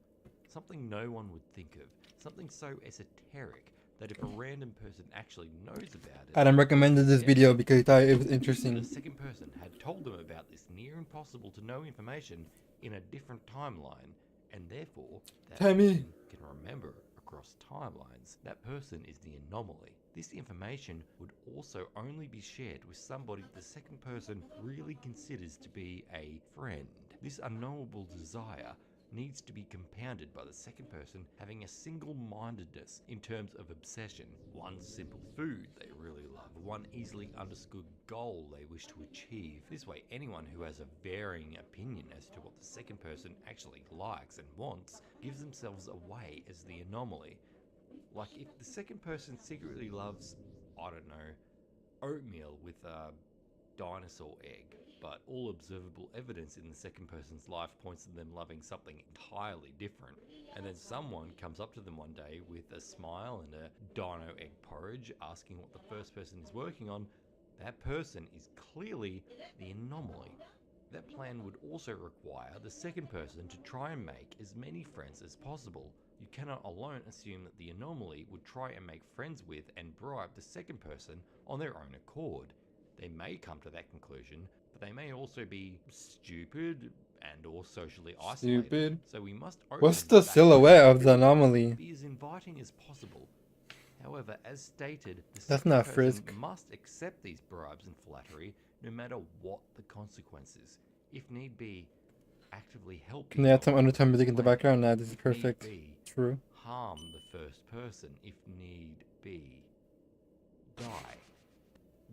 Something no one would think of, something so esoteric that if a random person actually knows about it... Adam recommended this video because he thought it was interesting. The second person had told them about this near impossible to know information in a different timeline, and therefore that person can remember across timelines. That person is the anomaly. This information would also only be shared with somebody the second person really considers to be a friend. This unknowable desire needs to be compounded by the second person having a single-mindedness in terms of obsession. One simple food they really love, one easily understood goal they wish to achieve. This way, anyone who has a varying opinion as to what the second person actually likes and wants gives themselves away as the anomaly. Like if the second person secretly loves, I don't know, oatmeal with a dinosaur egg, but all observable evidence in the second person's life points to them loving something entirely different, and then someone comes up to them one day with a smile and a dino egg porridge asking what the first person is working on, that person is clearly the anomaly. That plan would also require the second person to try and make as many friends as possible. You cannot alone assume that the anomaly would try and make friends with and bribe the second person on their own accord. They may come to that conclusion, but they may also be stupid and or socially isolated. Stupid. So we must What's the silhouette of the anomaly? Be as inviting as possible. However, as stated, the That's second not person Frisk. must accept these bribes and flattery no matter what the consequences. If need be, actively help. Can they add some undertone music in the background? Nah, this is perfect. True. Harm the first person if need be. Die.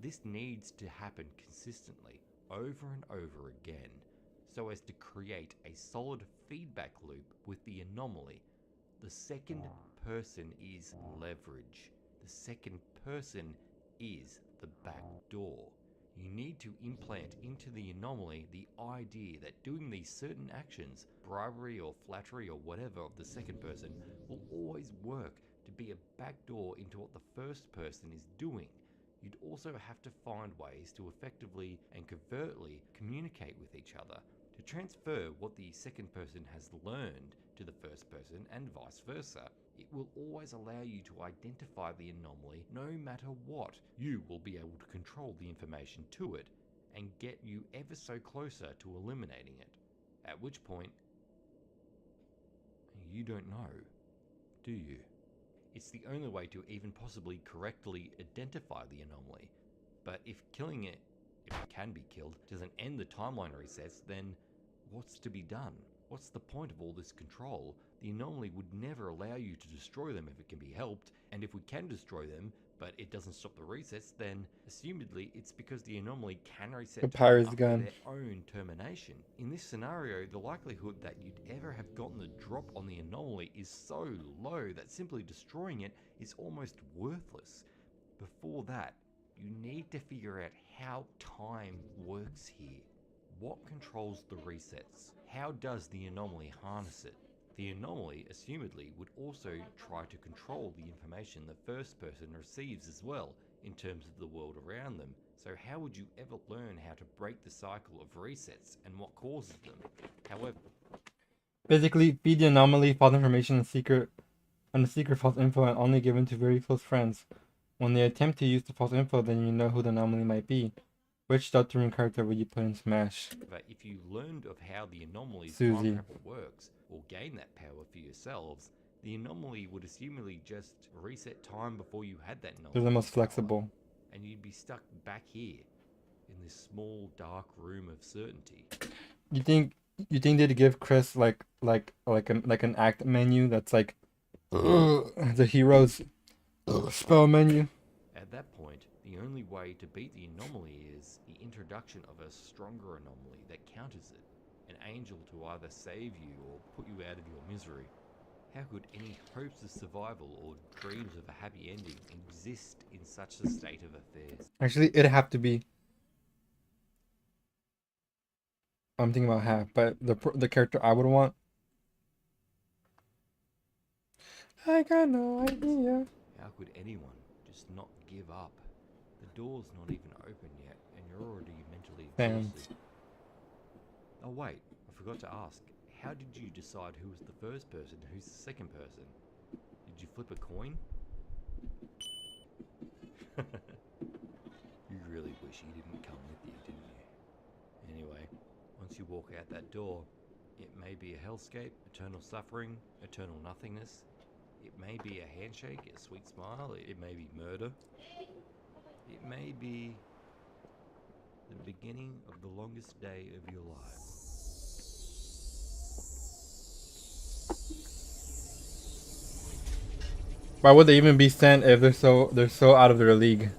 This needs to happen consistently, over and over again, so as to create a solid feedback loop with the anomaly. The second person is leverage. The second person is the back door. You need to implant into the anomaly the idea that doing these certain actions, bribery or flattery or whatever of the second person, will always work to be a backdoor into what the first person is doing. You'd also have to find ways to effectively and covertly communicate with each other, to transfer what the second person has learned to the first person and vice versa. It will always allow you to identify the anomaly no matter what. You will be able to control the information to it and get you ever so closer to eliminating it. At which point, you don't know, do you? It's the only way to even possibly correctly identify the anomaly. But if killing it, if it can be killed, doesn't end the timeline resets, then what's to be done? What's the point of all this control? The anomaly would never allow you to destroy them if it can be helped, and if we can destroy them, but it doesn't stop the resets, then assumedly it's because the anomaly can reset time after their own termination. In this scenario, the likelihood that you'd ever have gotten the drop on the anomaly is so low that simply destroying it is almost worthless. Before that, you need to figure out how time works here. What controls the resets? How does the anomaly harness it? The anomaly, assumedly, would also try to control the information the first person receives as well, in terms of the world around them. So how would you ever learn how to break the cycle of resets and what causes them? However, basically, feed the anomaly false information and the secret false info and only given to very close friends. When they attempt to use the false info, then you know who the anomaly might be. Which Deltarune character would you put in Smash? But if you learned of how the anomaly's Susie. time travel works, or gain that power for yourselves, The anomaly would assumedly just reset time before you had that knowledge. They're the most flexible. And you'd be stuck back here in this small dark room of certainty. You think they'd give Chris like an act menu that's like the hero's spell menu? At that point, the only way to beat the anomaly is the introduction of a stronger anomaly that counters it. An angel to either save you or put you out of your misery. How could any hopes of survival or dreams of a happy ending exist in such a state of affairs? Actually, it'd have to be. I'm thinking about half, but the character I would want. I got no idea. How could anyone just not give up? The door's not even open yet, and you're already mentally exhausted. Oh wait, I forgot to ask. How did you decide who was the first person, who's the second person? Did you flip a coin? You really wish he didn't come with you, didn't you? Anyway, once you walk out that door, it may be a hellscape, eternal suffering, eternal nothingness. It may be a handshake, a sweet smile. It may be murder. It may be the beginning of the longest day of your life. Why would they even be sent if they're so out of their league?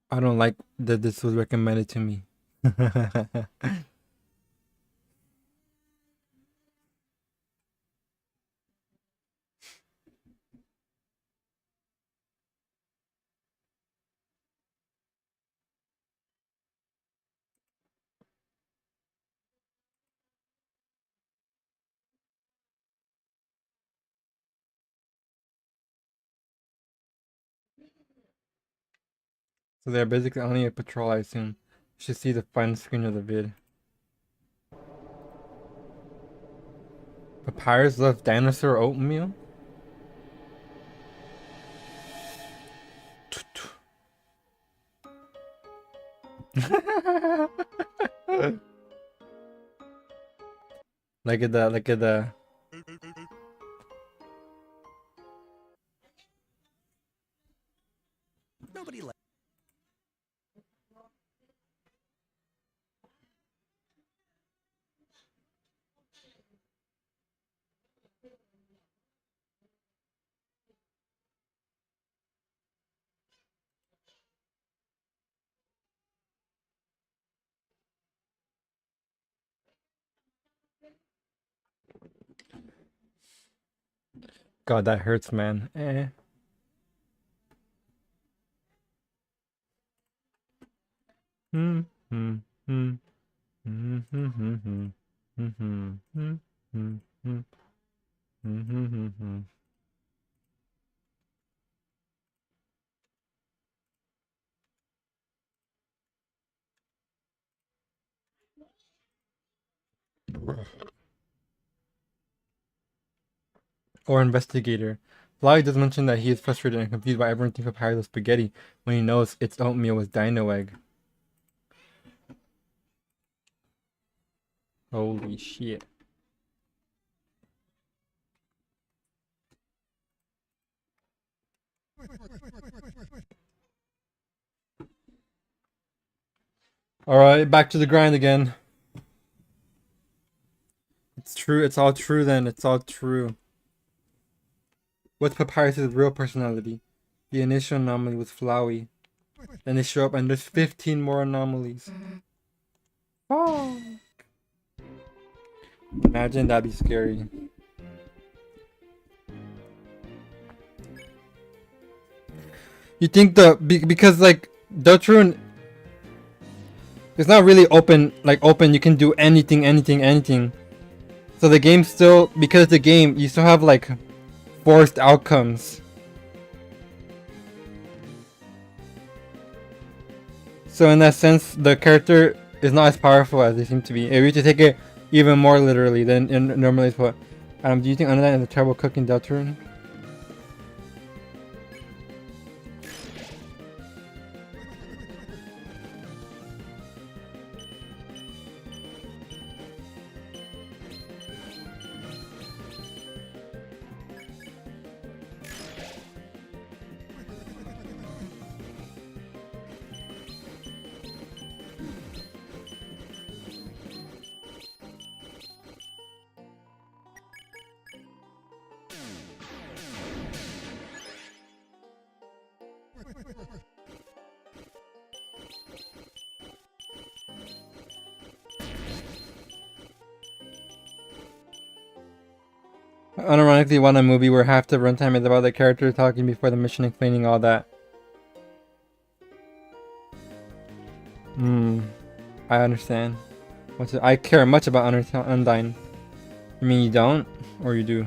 I don't like that this was recommended to me. So they're basically only a patrol, I assume. You should see the final screen of the vid. Papyrus left dinosaur oatmeal? Look at the Nobody left. God, that hurts, man. Eh. Hmm. Hmm. Hmm. Hmm. Hmm. Hmm. Hmm. Hmm. Hmm. Hmm. Hmm. Hmm. Hmm. Hmm. Or investigator. Fly does mention that he is frustrated and confused by everyone thinking Papyrus is spaghetti when he knows its oatmeal with dino egg. Holy shit. Alright, back to the grind again. It's true, it's all true then, it's all true. What's Papyrus' real personality? The initial anomaly was Flowey. Then they show up and there's 15 more anomalies. Oh. Imagine that'd be scary. You think because like RUne it's not really open, you can do anything. So the game still, because it's a game, you still have like forced outcomes. So in that sense, the character is not as powerful as they seem to be. If you to take it even more literally than normally is put. Do you think Undyne is a terrible cook in RUne? Unironically, want a movie where half the runtime is about the character talking before the mission, explaining all that. I understand. I care much about Undyne. You mean you don't? Or you do?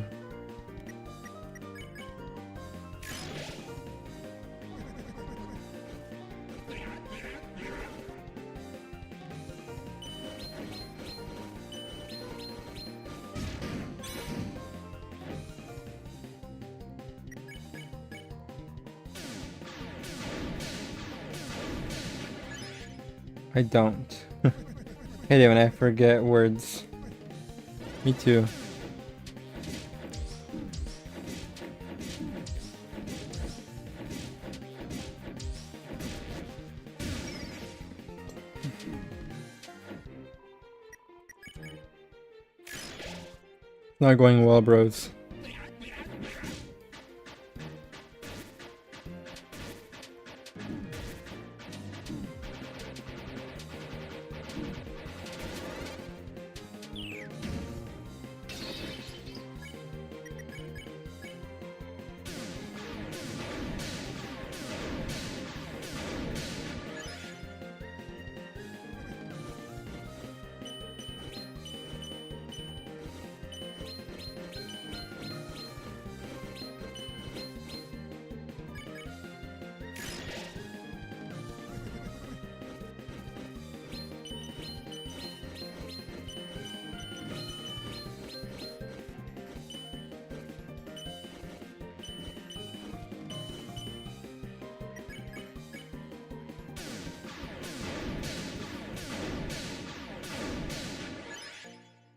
I don't. Hate it when I forget words. Me too. Not going well, bros.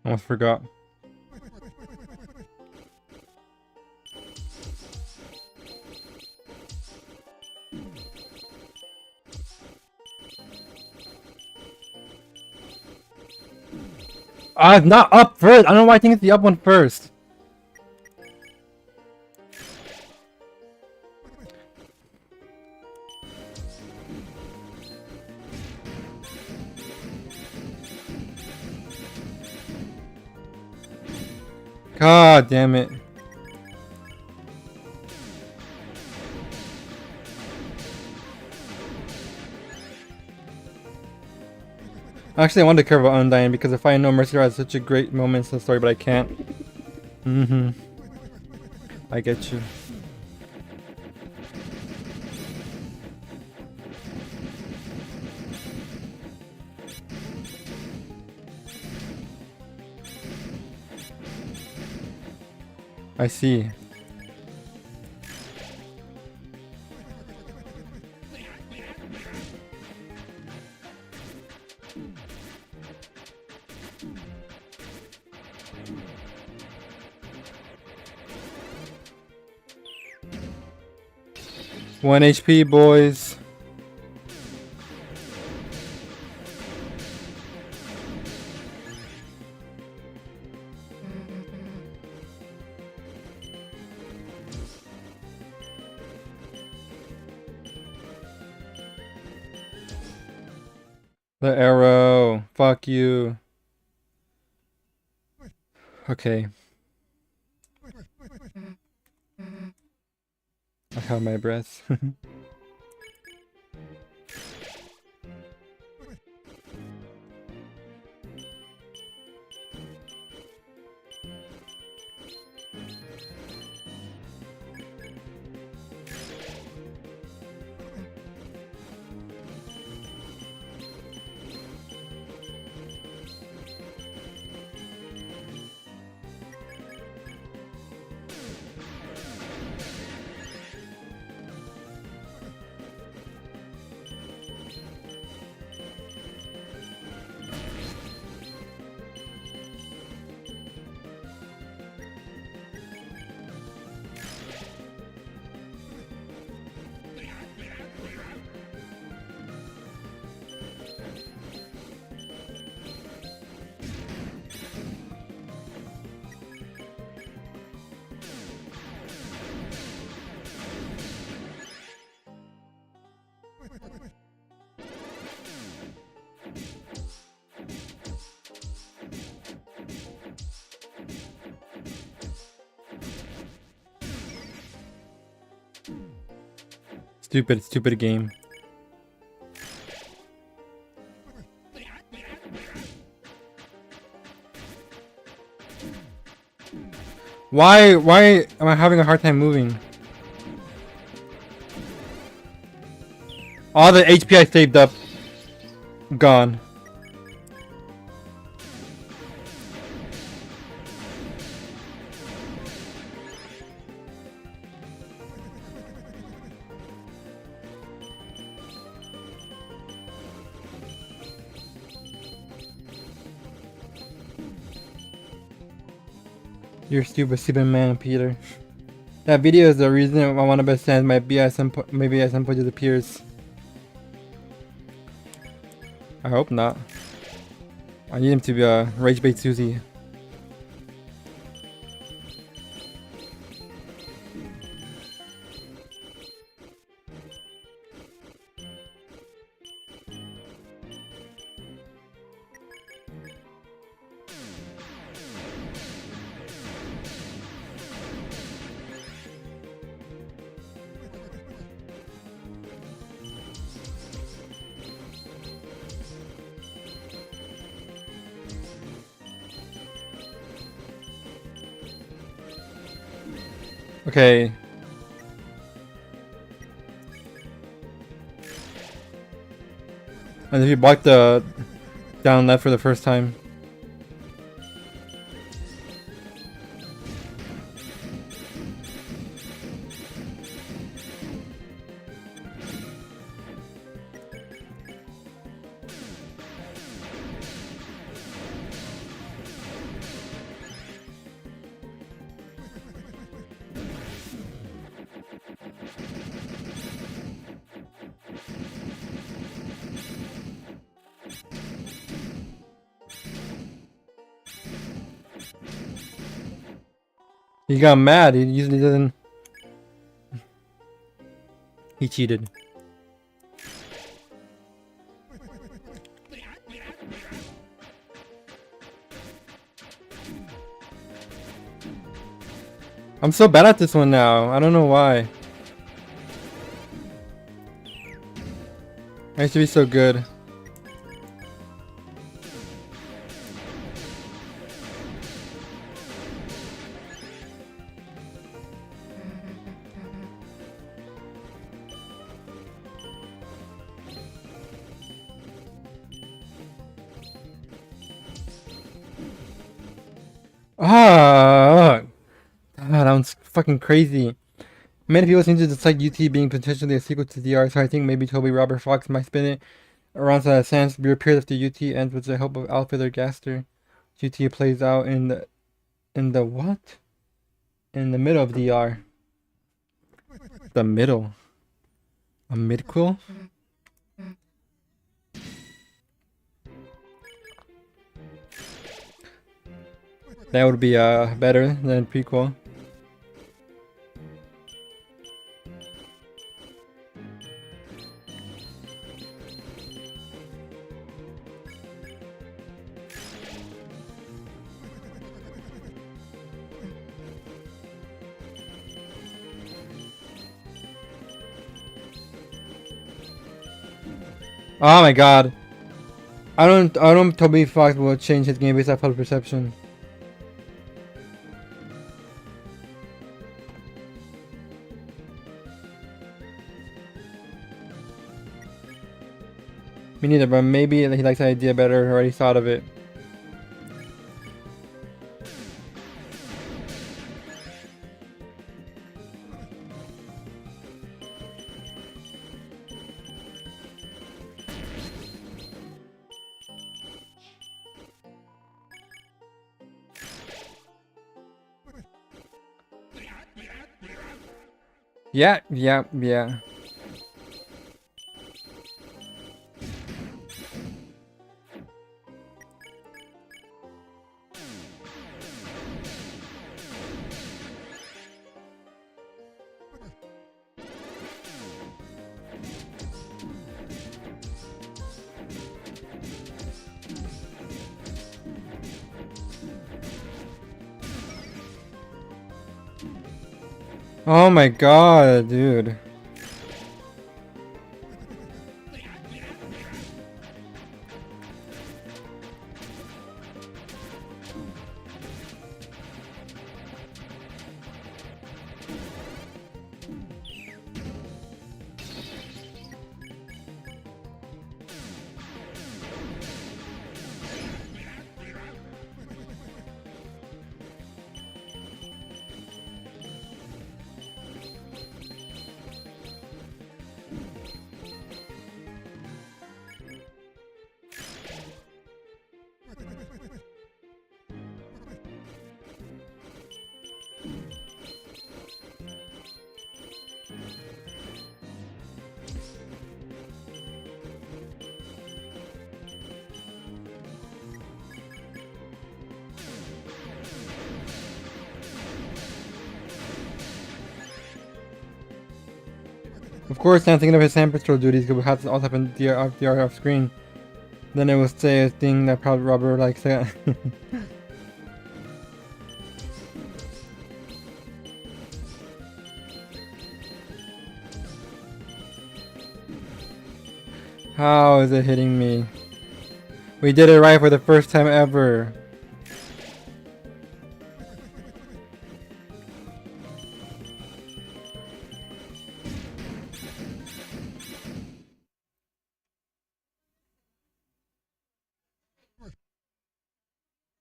Almost forgot. Not up first! I don't know why I think it's the up one first. God damn it. Actually, I wanted to care about Undyne because if I know Mercy has such a great moments in the story, but I can't. I get you. I see. One HP, boys. The arrow. Fuck you. Okay. I have my breath. Stupid game. Why am I having a hard time moving? All the HP I saved up, gone. You're stupid man, Peter. That video is the reason why one of us stands might be at some point, maybe at some point disappears. I hope not. I need him to be rage bait Susie. Okay. And if you block the down left for the first time. He got mad. He usually doesn't. He cheated. I'm so bad at this one now. I don't know why. I used to be so good. Ah, that sounds fucking crazy. Many people seem to dislike UT being potentially a sequel to DR, so I think maybe Toby Robert Fox might spin it around so that Sans reappears after UT ends with the help of Alfred or Gaster. UT plays out in the what? In the middle of DR. The middle. A midquel? That would be better than prequel. Oh my god. I don't Toby Fox will change his game based off public perception. Me neither, but maybe he likes the idea better or already thought of it. Yeah. Oh my god, dude. Of course, I'm thinking of his sand patrol duties because we have to all happen the off screen. Then it will say a thing that probably Robert likes that. How is it hitting me? We did it right for the first time ever.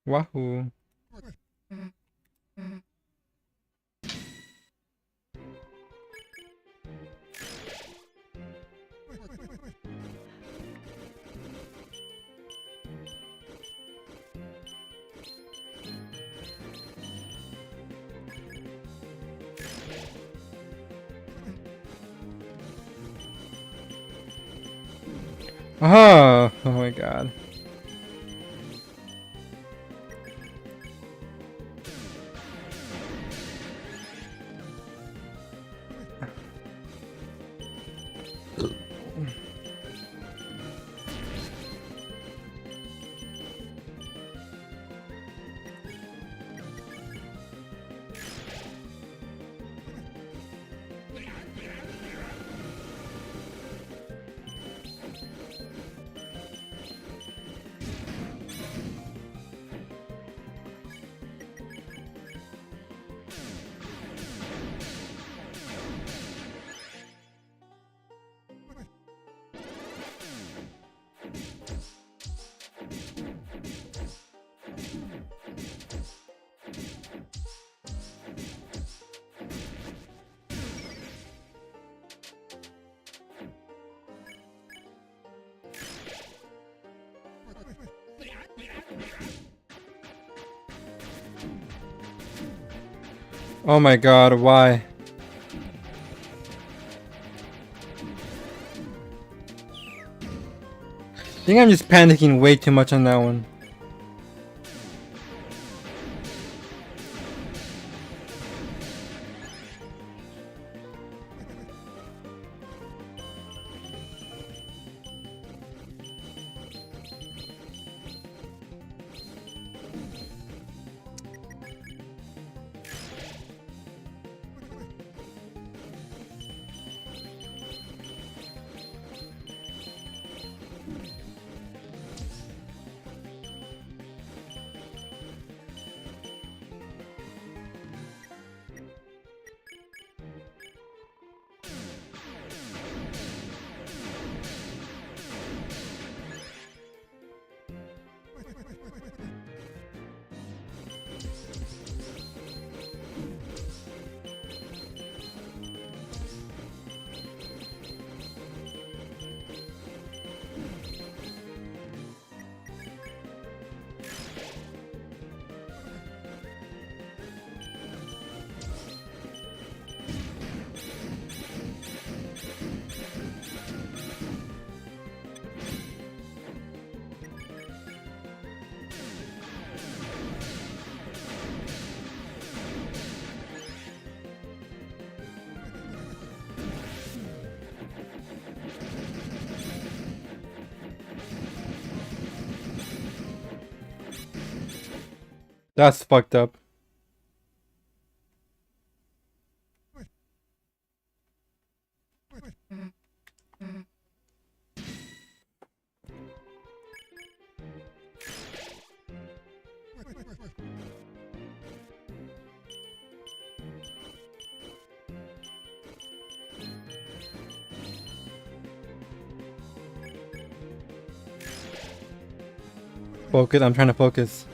Wahoo. Oh, oh my god. Oh my god, why? I think I'm just panicking way too much on that one. That's fucked up. Focus, I'm trying to focus.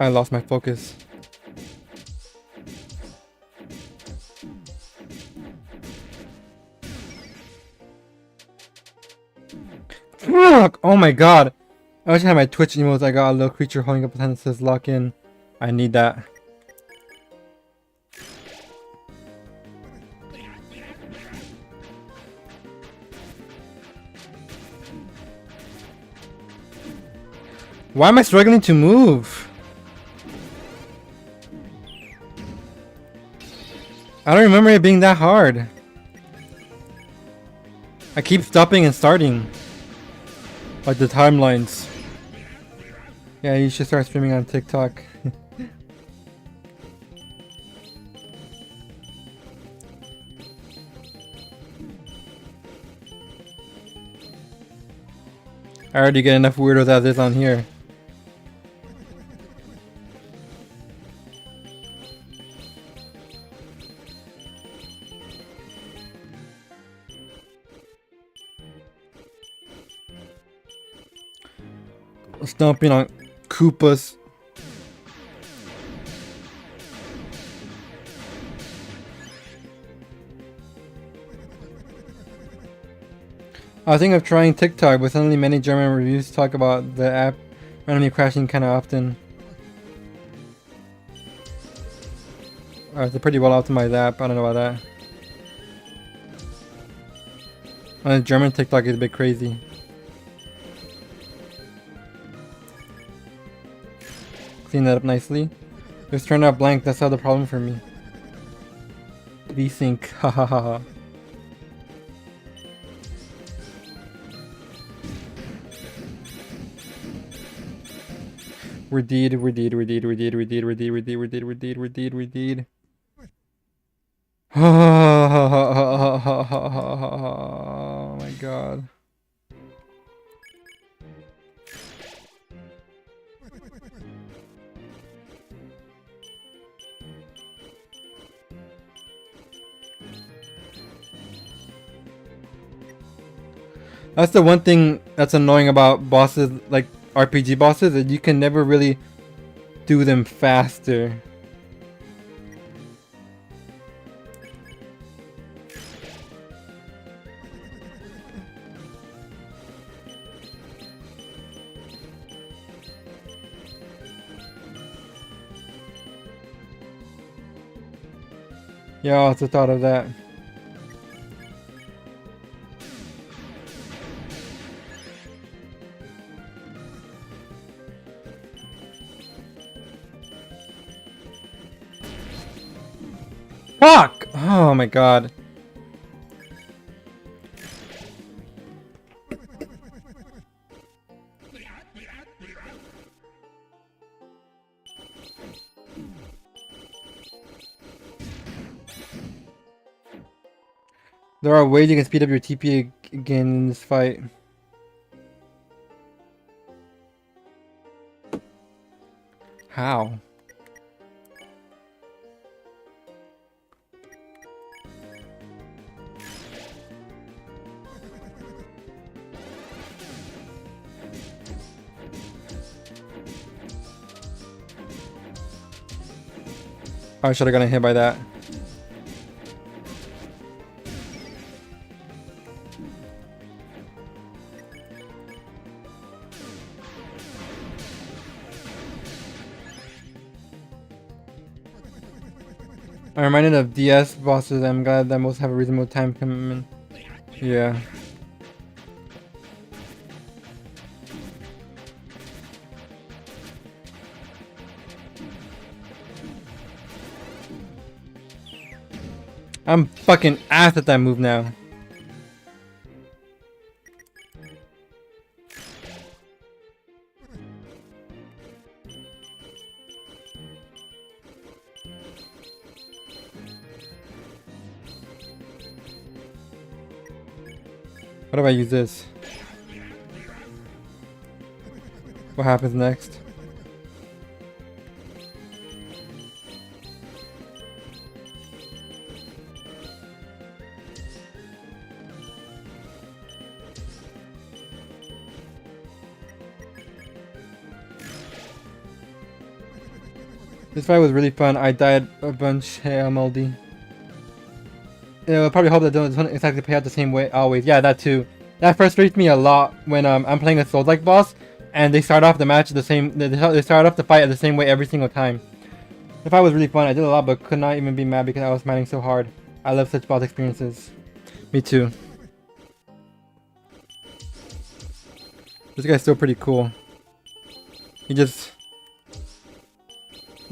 I lost my focus. Fuck! Oh my god! I wish I had my Twitch emotes. I got a little creature holding up a hand that says lock in. I need that. Why am I struggling to move? I don't remember it being that hard. I keep stopping and starting. Like the timelines. Yeah, you should start streaming on TikTok. I already get enough weirdos as is on here. Stomping on Koopas. I think of trying TikTok, but suddenly many German reviews talk about the app randomly crashing kind of often. It's a pretty well optimized app. I don't know about that. German TikTok is a bit crazy. Clean that up nicely. Just turned out blank. That's not the problem for me. VSync. Ha ha ha ha. We're deed. Oh my god. That's the one thing that's annoying about bosses, like RPG bosses, that you can never really do them faster. Yeah, I also thought of that. Fuck! Oh my god. There are ways you can speed up your TP again in this fight. How? I should have gotten hit by that. I'm reminded of DS bosses. I'm glad that most have a reasonable time commitment. Yeah. I'm fucking ass at that move now. What if I use this? What happens next? This fight was really fun. I died a bunch. Hey, MLD. I probably hope that doesn't exactly play out the same way always. Yeah, that too. That frustrates me a lot when I'm playing a Souls-like boss and they start off the match the same. They start off the fight the same way every single time. The fight was really fun. I did a lot, but could not even be mad because I was mining so hard. I love such boss experiences. Me too. This guy's still pretty cool. He just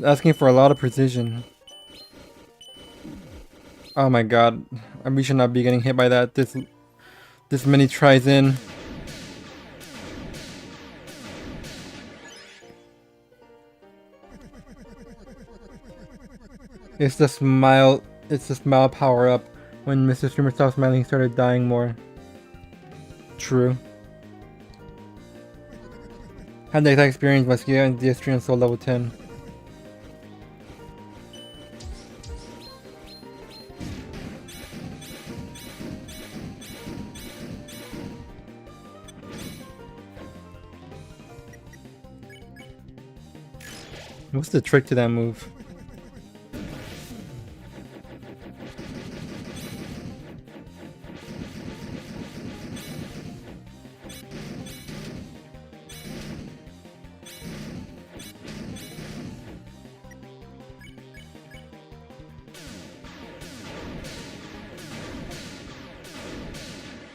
asking for a lot of precision. Oh my god, we should not be getting hit by that this many tries in. It's the smile power up. When Mr. Streamer stopped smiling, he started dying more. True. Had the exact experience with Skia and DS3 and Soul level 10. What's the trick to that move?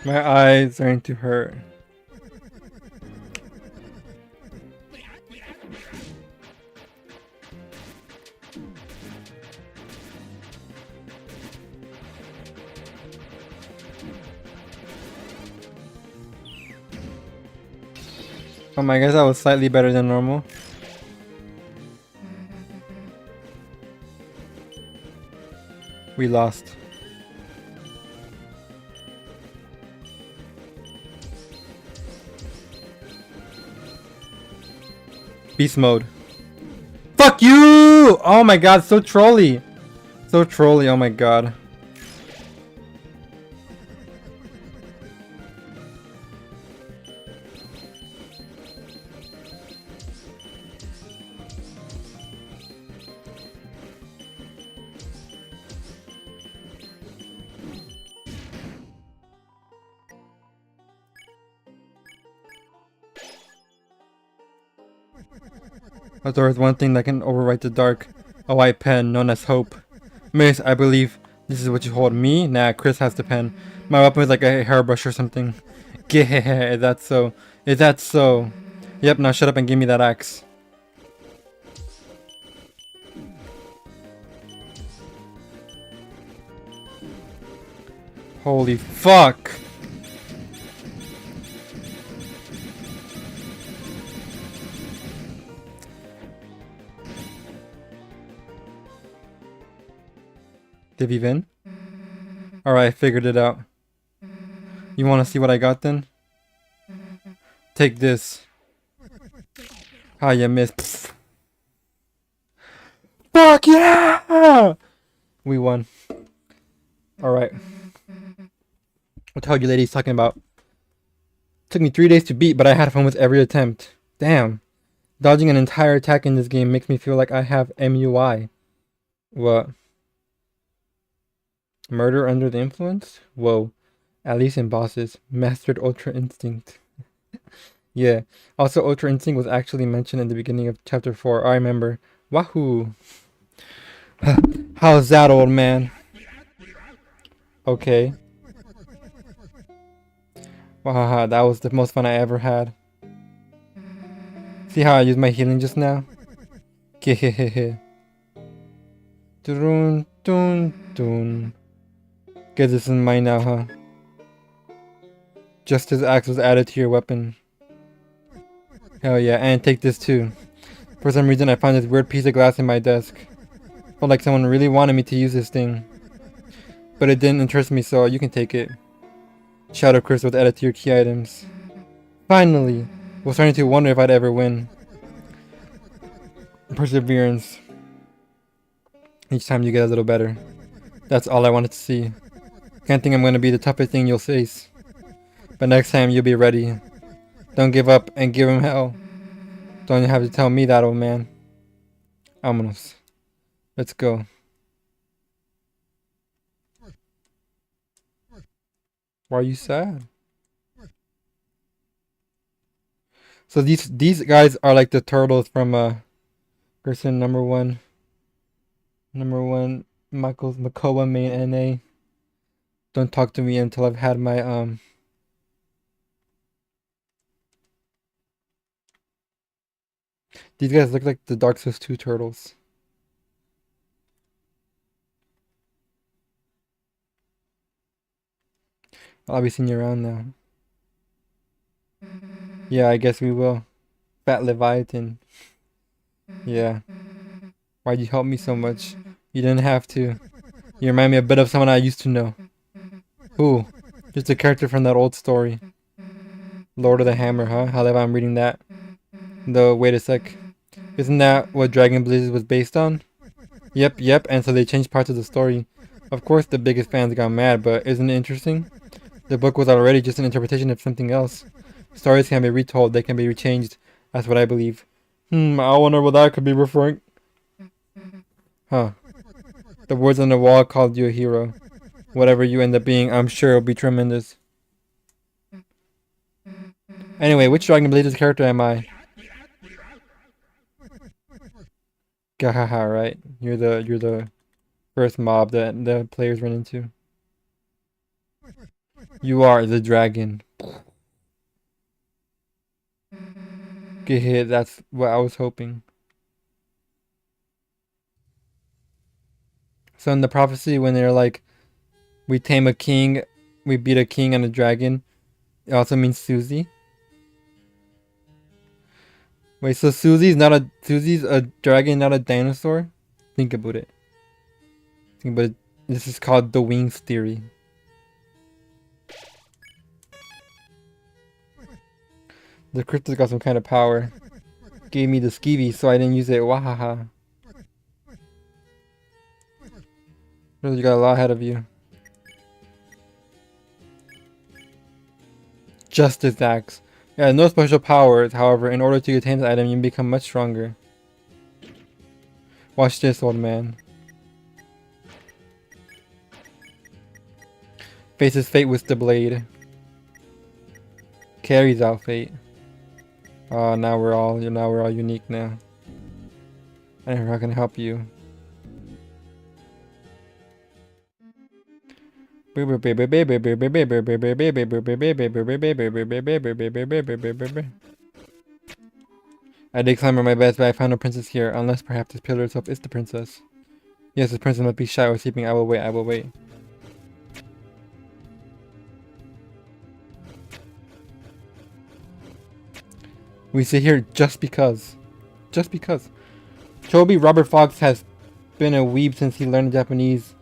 My eyes are starting to hurt. Oh my gosh, that was slightly better than normal. We lost. Beast mode. Fuck you! Oh my god, so trolly. So trolly, oh my god. But there is one thing that can overwrite the dark. A white pen known as hope. Miss, I believe this is what you hold me? Nah, Chris has the pen. My weapon is like a hairbrush or something. Geh, is that so? Is that so? Yep, now shut up and give me that axe. Holy fuck! Did he win? Alright, I figured it out. You wanna see what I got then? Take this. Ah, you missed. Pfft. Fuck yeah! We won. Alright. What the hell you ladies talking about? Took me 3 days to beat, but I had fun with every attempt. Damn. Dodging an entire attack in this game makes me feel like I have MUI. What? Murder under the influence? Whoa. At least in bosses. Mastered Ultra Instinct. Yeah. Also, Ultra Instinct was actually mentioned in the beginning of Chapter 4. I remember. Wahoo! How's that, old man? Okay. Wahaha, that was the most fun I ever had. See how I used my healing just now? Hehehehe. Dun dun dun. Guess this is mine now, huh? Justice Axe was added to your weapon. Hell yeah, and take this too. For some reason I found this weird piece of glass in my desk. Felt like someone really wanted me to use this thing. But it didn't interest me, so you can take it. Shadow Crystal was added to your key items. Finally! Was starting to wonder if I'd ever win. Perseverance. Each time you get a little better. That's all I wanted to see. Can't think I'm gonna be the toughest thing you'll face. But next time you'll be ready. Don't give up and give him hell. Don't have to tell me that, old man. Vámonos. Let's go. Why are you sad? So these guys are like the turtles from person number one Michael's Makoa main NA. Don't talk to me until I've had my These guys look like the Dark Souls 2 turtles. I'll be seeing you around now. Yeah, I guess we will. Fat Leviathan. Yeah. Why'd you help me so much? You didn't have to. You remind me a bit of someone I used to know. Who? Just a character from that old story. Lord of the Hammer, huh? However, I'm reading that. Though, wait a sec. Isn't that what Dragon Blazers was based on? Yep, and so they changed parts of the story. Of course the biggest fans got mad, but isn't it interesting? The book was already just an interpretation of something else. Stories can be retold, they can be rechanged. That's what I believe. I wonder what that could be referring. Huh. The words on the wall called you a hero. Whatever you end up being, I'm sure it'll be tremendous. Anyway, which Dragon Blazers character am I? Gahaha, right? You're the first mob that the players run into. You are the dragon. Get hit, that's what I was hoping. So in the prophecy, when they're like, we tame a king, we beat a king and a dragon, it also means Susie. Wait, so Susie's a dragon, not a dinosaur? Think about it. This is called the wings theory. The crypto's got some kind of power. Gave me the skeevy, so I didn't use it. Wahaha. Really, you got a lot ahead of you. Justice Axe. Yeah, no special powers. However, in order to attain the item, you become much stronger. Watch this, old man. Faces fate with the blade. Carries out fate. Oh, now we're all unique now. I'm not gonna help you. At the climber my best, but I found no princess here, unless perhaps this pillar itself is the princess. Yes, this princess must be shy or sleeping. I will wait. We sit here just because. Just because. Chobi Robert Fox has been a weeb since he learned Japanese.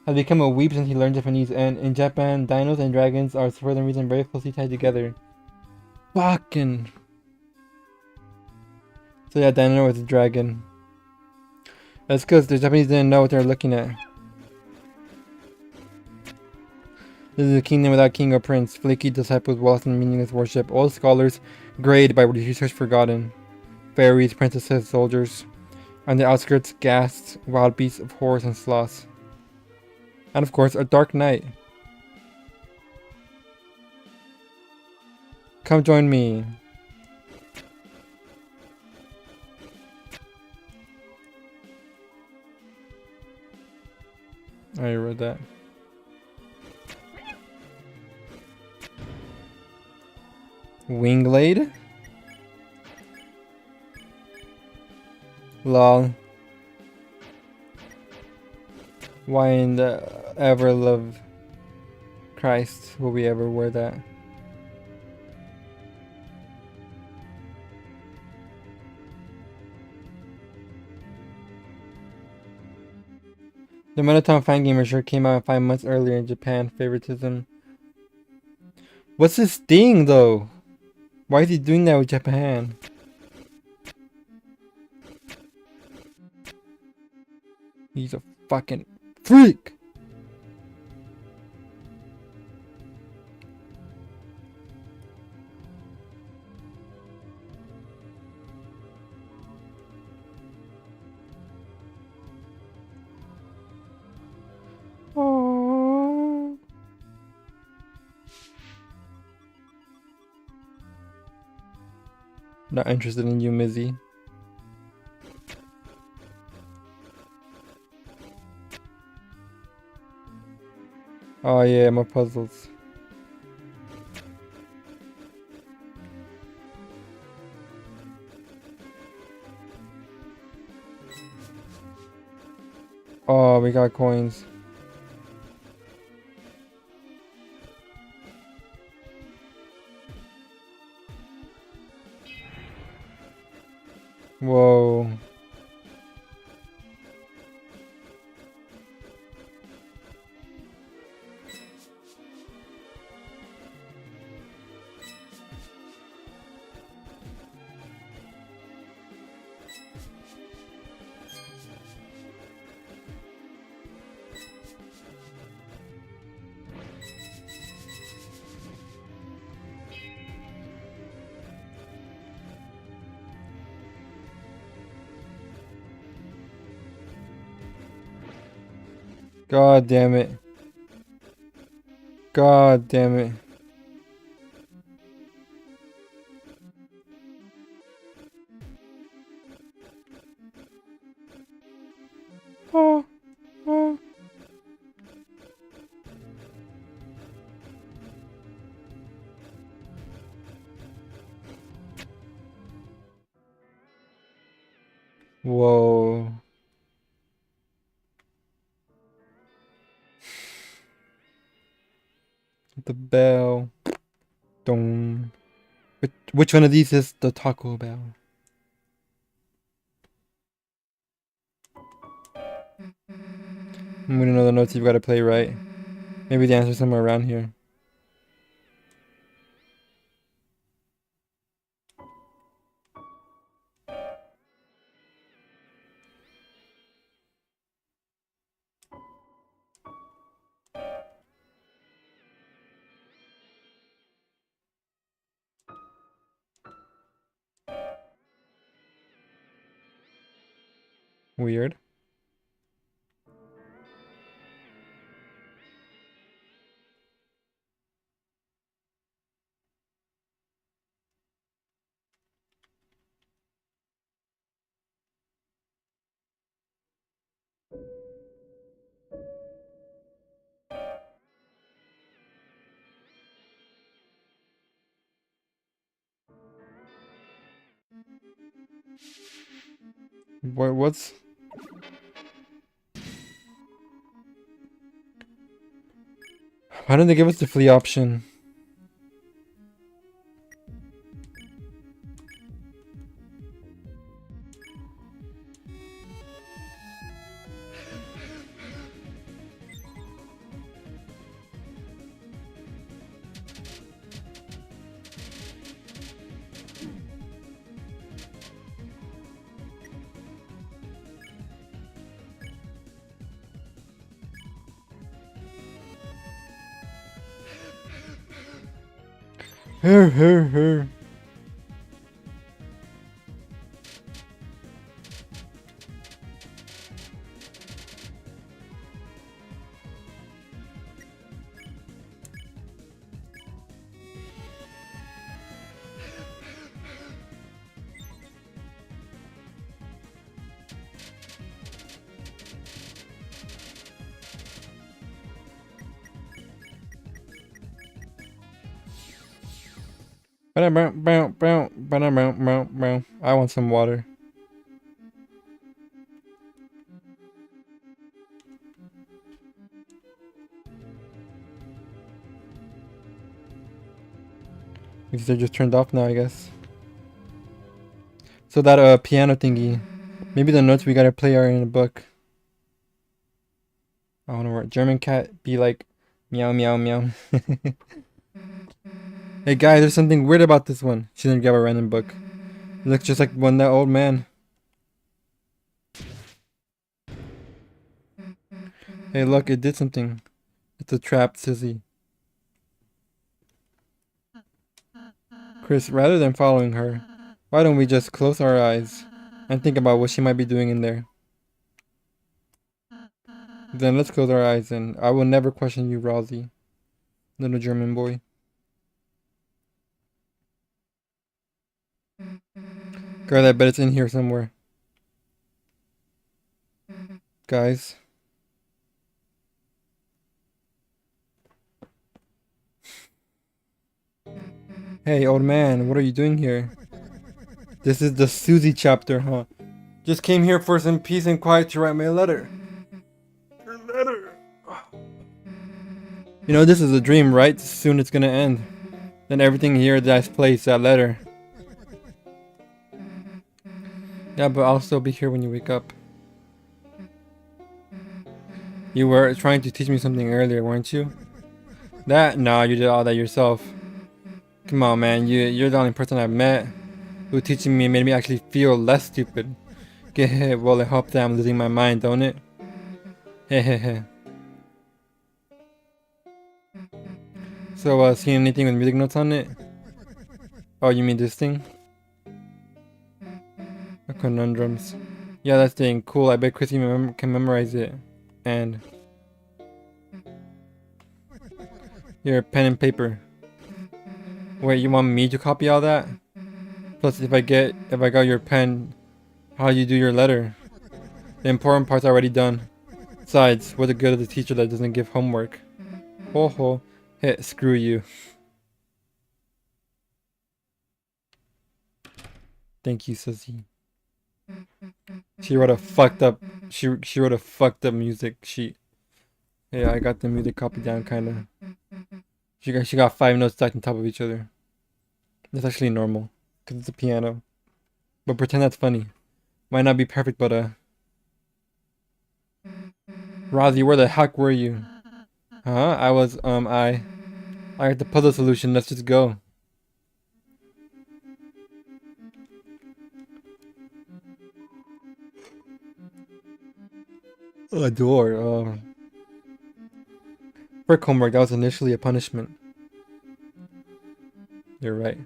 Has become a weeb since he learned Japanese, and in Japan, dinos and dragons are for some reason very closely tied together. Fucking. So yeah, dino was a dragon. That's because the Japanese didn't know what they were looking at. This is a kingdom without king or prince. Flaky disciples lost in meaningless worship. Old scholars grayed by research forgotten. Fairies, princesses, soldiers. On the outskirts, ghasts, wild beasts of horrors and sloths. And of course, a dark night. Come join me. I already read that. Wingblade? Lol. Why in the ever love Christ will we ever wear that? The Monotone Fan Gamer shirt came out 5 months earlier in Japan. Favoritism. What's this thing though? Why is he doing that with Japan? He's a fucking freak! Not interested in you, Mizzy. Oh yeah, more puzzles. Oh, we got coins. Whoa. God damn it. God damn it. Oh, oh. Whoa. The bell. Dong. Which one of these is the Taco Bell? We don't know the notes you've got to play right. Maybe the answer's somewhere around here. Weird. What's... Why didn't they give us the flea option? Her. I want some water. Because they're just turned off now, I guess. So that piano thingy. Maybe the notes we gotta play are in a book. I wanna word. German cat be like meow meow meow. Hey guys, there's something weird about this one. She didn't grab a random book. It looks just like one that old man. Hey look, it did something. It's a trap, sissy. Chris, rather than following her, why don't we just close our eyes and think about what she might be doing in there? Then let's close our eyes and I will never question you, Rosie. Little German boy. Guys, I bet it's in here somewhere. Guys. Hey, old man, what are you doing here? This is the Susie chapter, huh? Just came here for some peace and quiet to write my letter. Your letter. You know, this is a dream, right? Soon it's gonna end. Then everything here dies place, that letter. Yeah, but I'll still be here when you wake up. You were trying to teach me something earlier, weren't you? That? Nah, you did all that yourself. Come on, man, you're the only person I've met who teaching me made me actually feel less stupid. Well, I hope that I'm losing my mind, don't it? Hehehe. So, see anything with music notes on it? Oh, you mean this thing? Conundrums. Yeah, that's thing. Cool, I bet Chrissy can memorize it. And... Here, pen and paper. Wait, you want me to copy all that? Plus, if I got your pen, how do you do your letter? The important part's already done. Besides, what's the good of the teacher that doesn't give homework? Ho ho. Hey, screw you. Thank you, Susie. She wrote a fucked up. She wrote a fucked up music sheet. Yeah, I got the music copy down, kinda. She got 5 notes stacked on top of each other. That's actually normal, cause it's a piano. But pretend that's funny. Might not be perfect, but Rosie, where the heck were you? Huh? I got the puzzle solution. Let's just go. A door. Work homework. That was initially a punishment. You're right.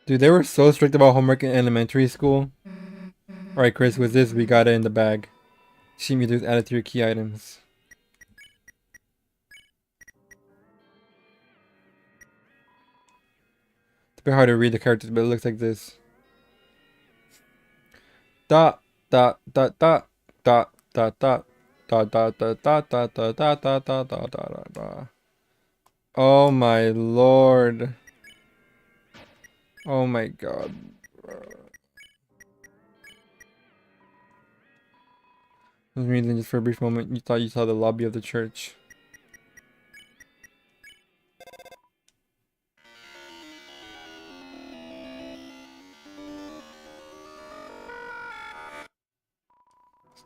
Dude, they were so strict about homework in elementary school. Alright, Chris, with this, we got it in the bag. Sheet meters added to your key items. It's a bit hard to read the characters, but it looks like this. Dot, dot, dot, dot, dot, dot, dot. Dot dot dot dot dot dot dot dot dot dot dot dot. Oh my lord. Oh my god. For some reason, just for a brief moment, you thought you saw the lobby of the church.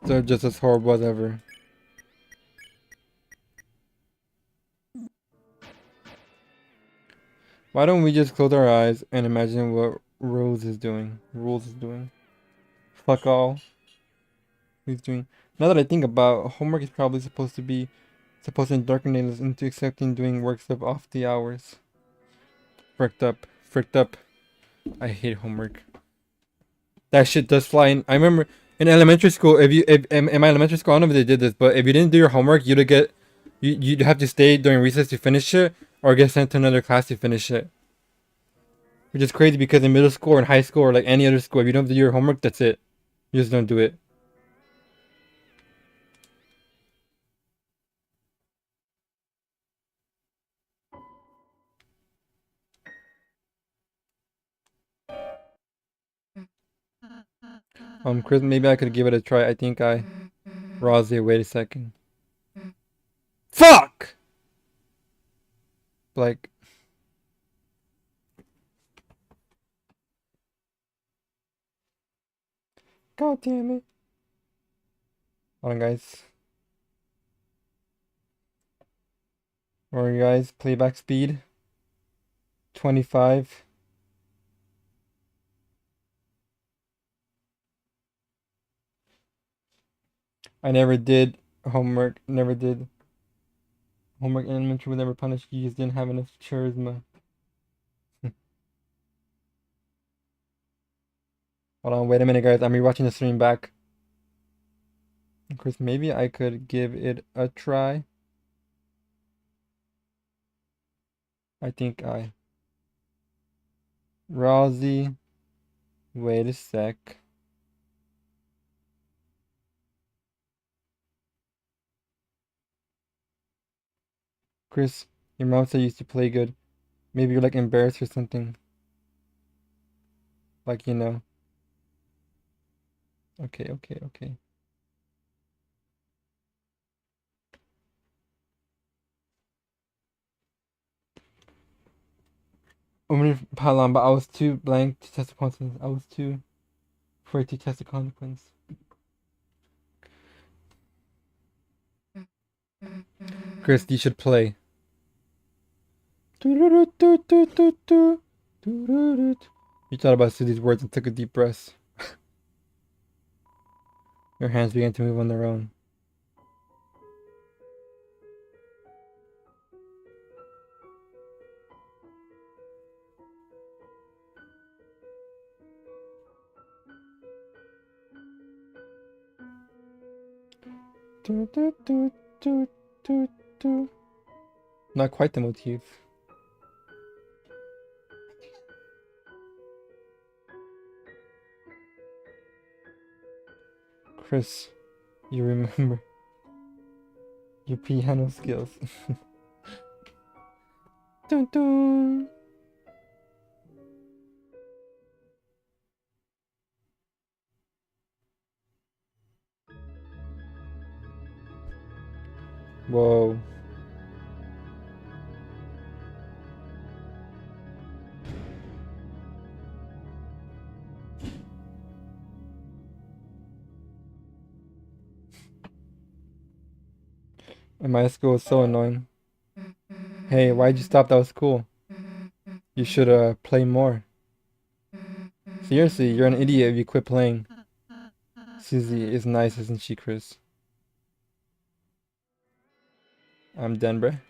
Still just as horrible as ever. Why don't we just close our eyes and imagine what Rose is doing? Fuck all. He's doing. Now that I think about, homework is probably supposed to indoctrinate us into accepting doing work stuff off the hours. Fricked up. I hate homework. That shit does fly in. I remember in elementary school, if in my elementary school, I don't know if they did this, but if you didn't do your homework, you'd have to stay during recess to finish it, or get sent to another class to finish it. Which is crazy because in middle school or in high school or like any other school, if you don't do your homework, that's it. You just don't do it. Chris, maybe I could give it a try. I think Rosie, wait a second. Fuck! Like... God damn it. Hold on, guys. Alright, guys. Playback speed. 25. I never did homework. Never did homework in elementary. Was never punished. You just didn't have enough charisma. Hold on, wait a minute, guys. I'm rewatching the stream back. Chris, maybe I could give it a try. I think Rosie. Wait a sec. Chris, your mom said you used to play good. Maybe you're like embarrassed or something. Like, you know. Okay, okay, okay. Only Palam, but I was too blank to test the consequence. I was too afraid to test the consequence. Chris, you should play. You thought about Susie's words and took a deep breath. Your hands began to move on their own. Not quite the motif. Chris, you remember your piano skills. Dun dun. Whoa. And my school was so annoying. Hey, why'd you stop? That was cool. You should play more. Seriously, you're an idiot if you quit playing. Susie is nice, isn't she, Chris? I'm Denver.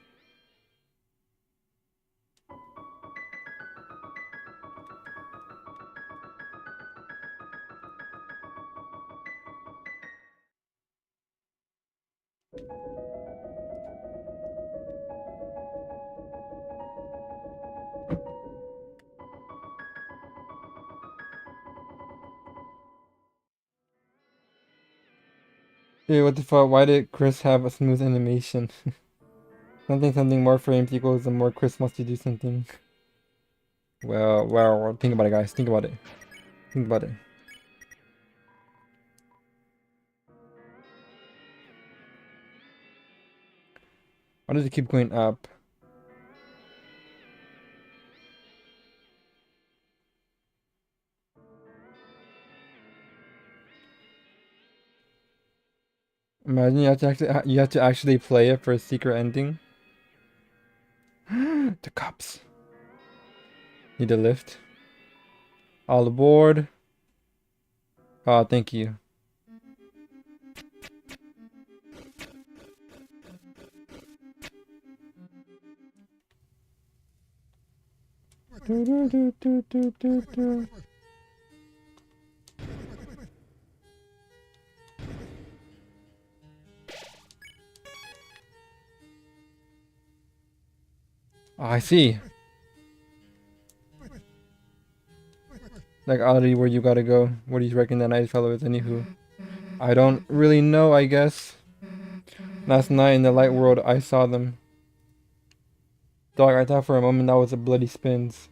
Dude, what the fuck? Why did Chris have a smooth animation? Something more frames equals the more Chris wants to do something. Well, think about it, guys. Think about it. Think about it. Why does it keep going up? Imagine you have to actually play it for a secret ending. The cops. Need a lift. All aboard. Oh, thank you. Oh, I see. Like oddly where you gotta go. Where do you reckon that nice fellow is? Anywho, I don't really know, I guess. Last night in the light world, I saw them. Dog, I thought for a moment that was a bloody spins.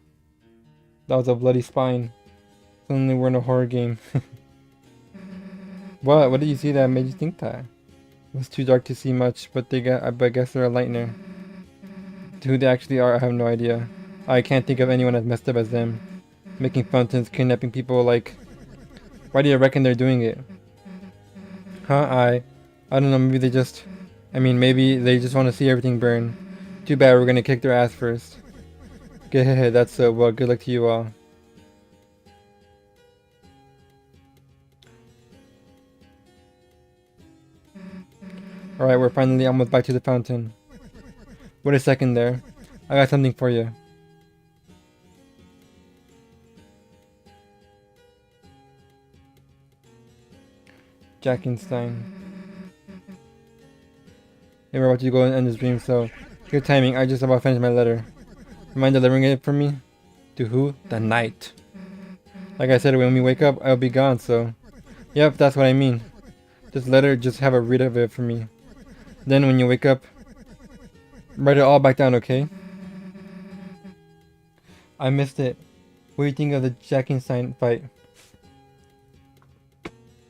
That was a bloody spine. Suddenly we're in a horror game. What? What did you see that made you think that? It was too dark to see much, but I guess they're a lightener. Who they actually are, I have no idea. I can't think of anyone as messed up as them. Making fountains, kidnapping people, like... Why do you reckon they're doing it? Huh? I don't know, maybe they just... maybe they just want to see everything burn. Too bad we're gonna kick their ass first. Good, that's well, good luck to you all. Alright, we're finally almost back to the fountain. Wait a second there. I got something for you. Jackenstein. Hey, we're about to go and end this dream, so good timing. I just about finished my letter. Mind delivering it for me? To who? The night. Like I said, when we wake up, I'll be gone, so... Yep, that's what I mean. Just let her just have a read of it for me. Then when you wake up, write it all back down, okay? I missed it. What do you think of the Jackenstein fight?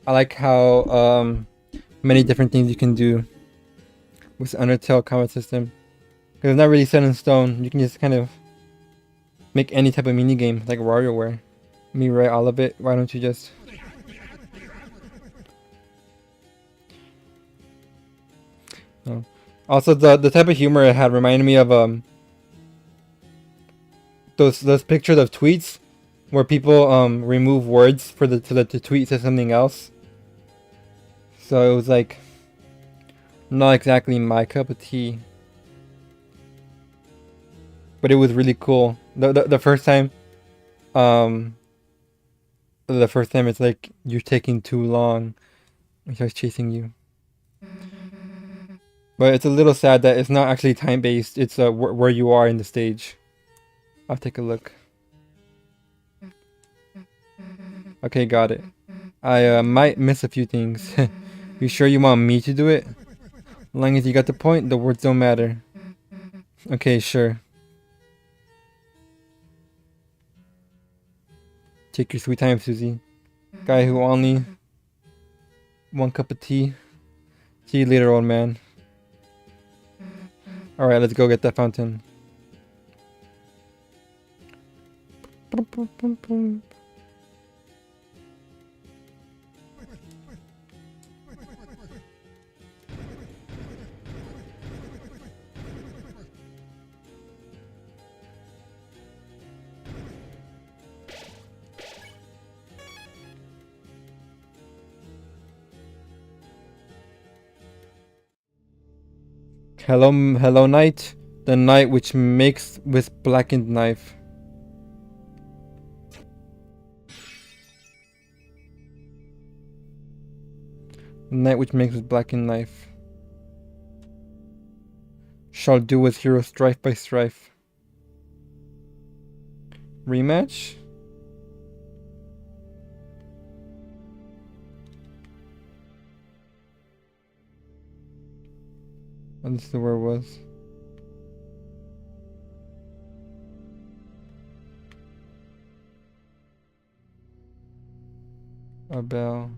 I like how many different things you can do with the Undertale combat system. Because it's not really set in stone. You can just kind of make any type of mini game like WarioWare. Me write all of it. Why don't you just... Oh. Also, the type of humor it had reminded me of those pictures of tweets where people remove words for the tweet to something else. So it was like not exactly my cup of tea, but it was really cool. The first time, it's like you're taking too long. He starts chasing you. But it's a little sad that it's not actually time based. It's where you are in the stage. I'll take a look. Okay, got it. I might miss a few things. You sure you want me to do it? As long as you got the point, the words don't matter. Okay, sure. Take your sweet time, Susie. Guy who only one cup of tea. See you later, old man. Alright, let's go get that fountain. Hello, night. The night which makes with blackened knife. The night which makes with blackened knife. Shall do as hero strife by strife. Rematch? Oh, this is where it was. A bell.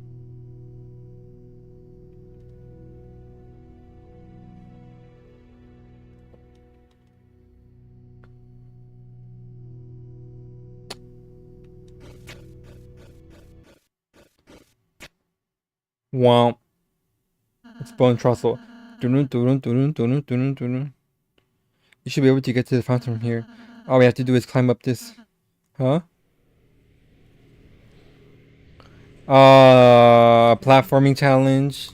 Womp. It's bone trussel. You should be able to get to the fountain from here. All we have to do is climb up this. Huh? Platforming challenge.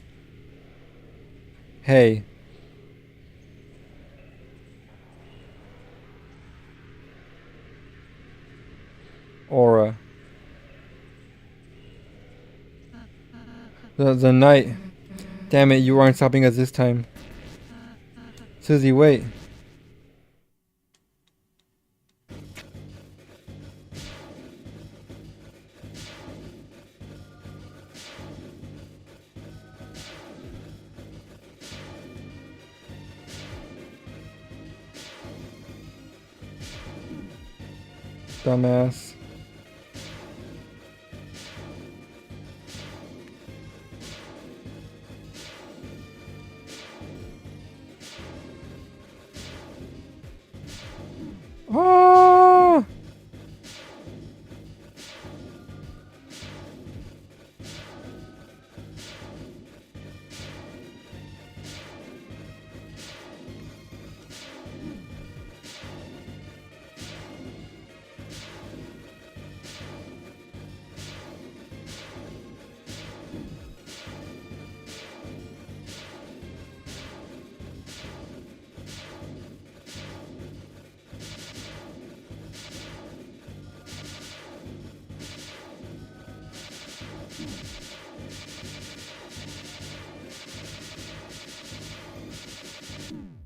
Hey. Aura. The night. Damn it, you aren't stopping us this time. Susie, wait. Dumbass. Oh!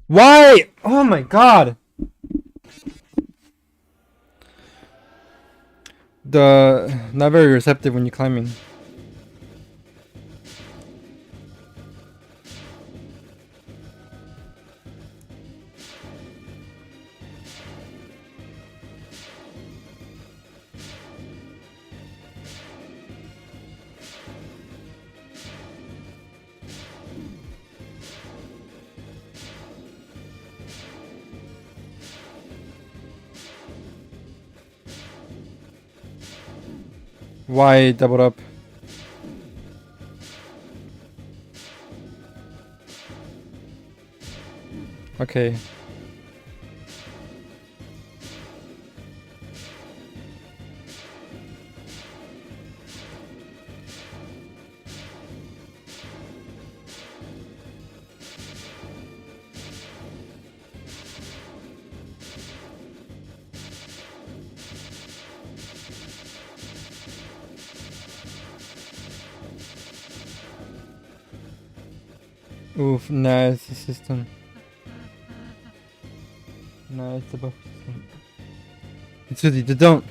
Why? Oh my god! not very receptive when you're climbing. Why doubled up? Okay. Oof, nice system. Nice the buff system. It's Susie, don't.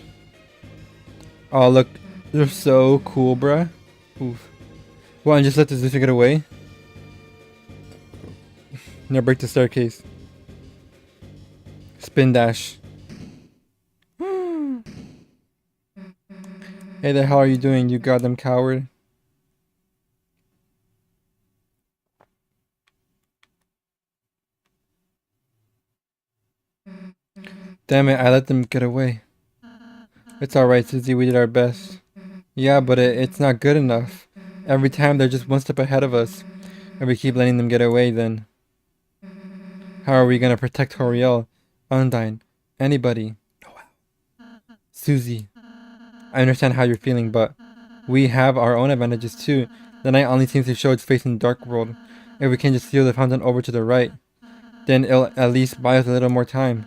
Oh look, they're so cool, bruh. Oof. Well, and just let the Zuzu get away. Now break the staircase. Spin dash. Hey, the hell are you doing, you goddamn coward? Damn it, I let them get away. It's alright, Susie, we did our best. Yeah, but it's not good enough. Every time they're just one step ahead of us. And we keep letting them get away, then how are we gonna protect Horiel, Undyne, anybody? Susie, I understand how you're feeling, but we have our own advantages too. The night only seems to show its face in the dark world. If we can just steer the fountain over to the right, then it'll at least buy us a little more time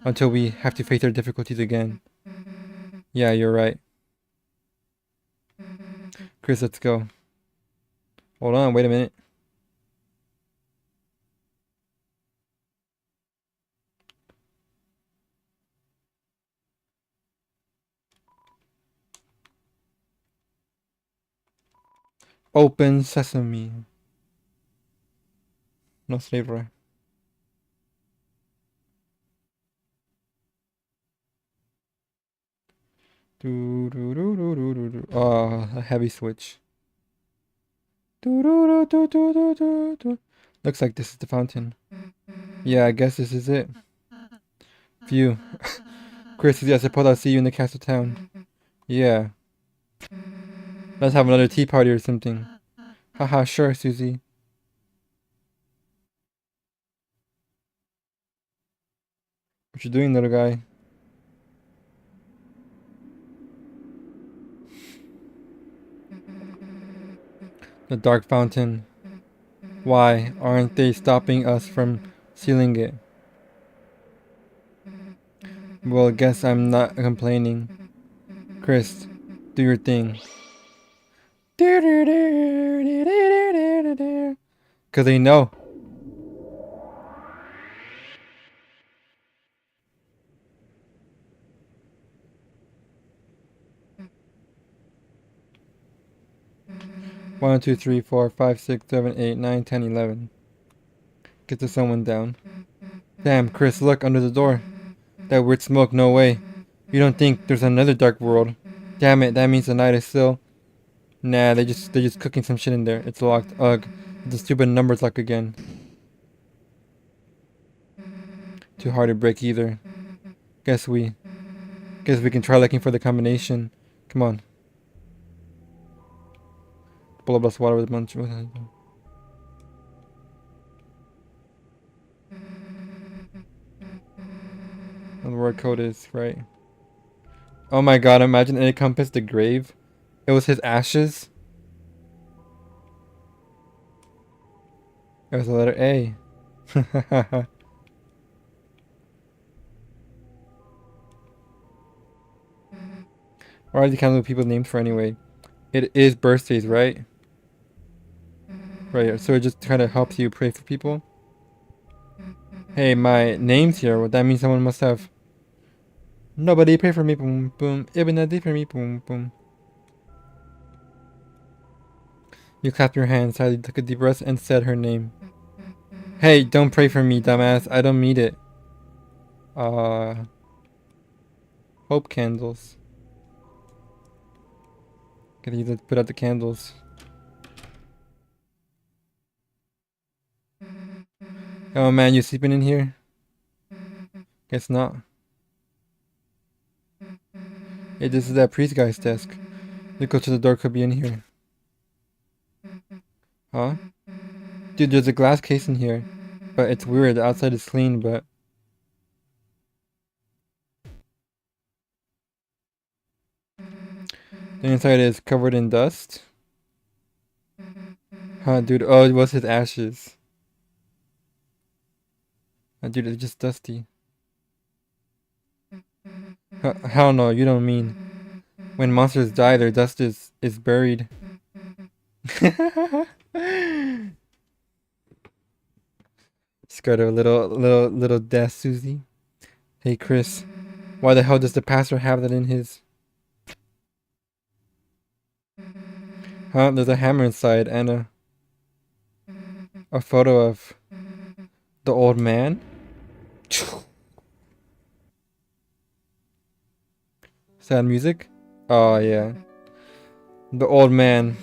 until we have to face our difficulties again. Yeah, you're right. Chris, let's go. Hold on, wait a minute. Open sesame. No slavery. A heavy switch. Looks like this is the fountain. Yeah, I guess this is it. Phew. Chris, I suppose I'll see you in the castle town. Yeah. Let's have another tea party or something. Haha, sure, Susie. What you doing, little guy? The dark fountain. Why aren't they stopping us from sealing it? Well, guess I'm not complaining. Chris, do your thing. Cause they know. One, two, three, four, five, six, seven, eight, nine, 10, 11. Get the someone down. Damn, Chris, look under the door. That weird smoke, no way. You don't think there's another dark world? Damn it, that means the night is still. Nah, they're just cooking some shit in there. It's locked. Ugh. The stupid numbers lock again. Too hard to break either. Guess we can try looking for the combination. Come on. Pull up us water with a bunch of. The word code is right. Oh my god, imagine it encompassed the grave. It was his ashes. It was the letter A. Why are these kind of people's names for anyway? It is birthdays, right? Right, so it just kind of helps you pray for people. Hey, my name's here. Well, that means someone must have. Nobody pray for me, boom, boom. Ibn for me, boom, boom. You clapped your hands, Sally took a deep breath and said her name. Hey, don't pray for me, dumbass. I don't mean it. Hope candles. Gotta use it to put out the candles. Oh man, you sleeping in here? Guess not. Hey, this is that priest guy's desk. Look go to the door, could be in here. Huh? Dude, there's a glass case in here. But it's weird, the outside is clean, but... the inside is covered in dust. Huh, dude, oh, it was his ashes. Dude, it's just dusty. Hell no, you don't mean. When monsters die, their dust is buried. Just got a little death, Susie. Hey, Chris. Why the hell does the pastor have that in his... Huh? There's a hammer inside and a photo of the old man. Sad music? Oh, yeah. The old man.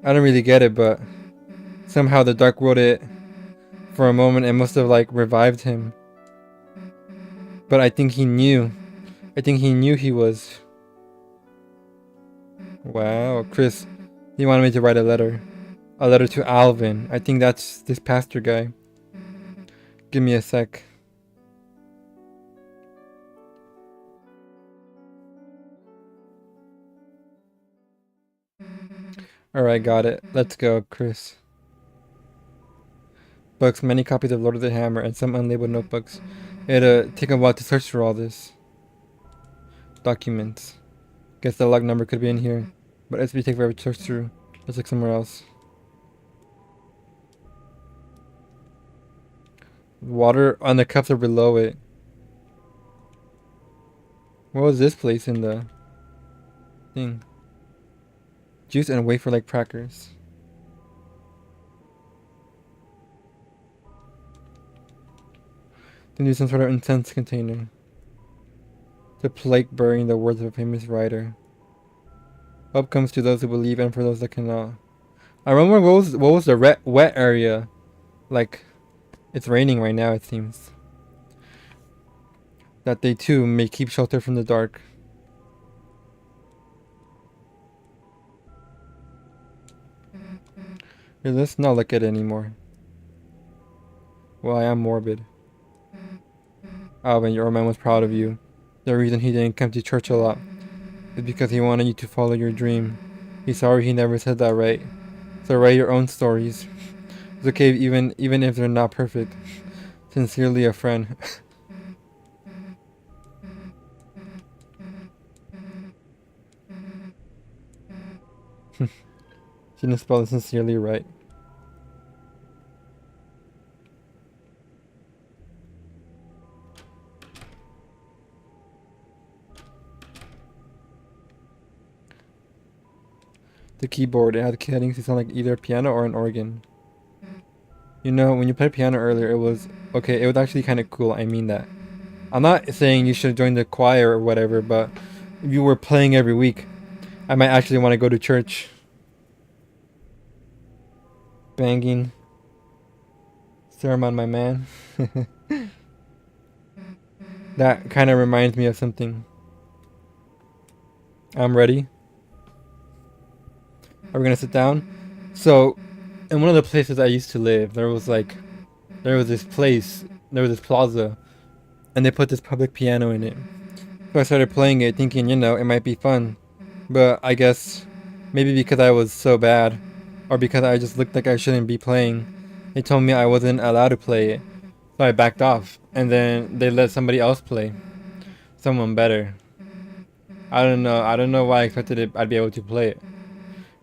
I don't really get it, but somehow the dark wrote it for a moment and must have, like, revived him. But I think he knew. I think he knew he was... Wow, Chris. He wanted me to write a letter. A letter to Alvin. I think that's this pastor guy. Give me a sec. Alright, got it. Let's go, Chris. Books, many copies of Lord of the Hammer, and some unlabeled notebooks. It'll take a while to search through all this. Documents. Guess the log number could be in here. But it's be take forever to search through. Let's look somewhere else. Water on the cups are below it. What was this place in the thing? Juice and wafer like crackers. Then do some sort of incense container. The plaque burying the words of a famous writer. Hope comes to those who believe and for those that cannot. I remember what was the wet area? Like, it's raining right now, it seems. That they too may keep shelter from the dark. Here, let's not look at it anymore. Well, I am morbid. Alvin, your old man was proud of you. The reason he didn't come to church a lot is because he wanted you to follow your dream. He's sorry he never said that right. So write your own stories. It's okay even if they're not perfect. Sincerely, a friend. She didn't spell it sincerely right. The keyboard, it had settings to sound like either a piano or an organ. You know, when you played piano earlier, it was okay, it was actually kind of cool, I mean that. I'm not saying you should join the choir or whatever, but if you were playing every week, I might actually want to go to church. Banging. Serum on my man. That kind of reminds me of something. I'm ready. Are we gonna sit down? So, in one of the places I used to live, there was this plaza, and they put this public piano in it. So I started playing it, thinking, you know, it might be fun. But I guess, maybe because I was so bad, or because I just looked like I shouldn't be playing, they told me I wasn't allowed to play it. So I backed off, and then they let somebody else play. Someone better. I don't know why I expected I'd be able to play it.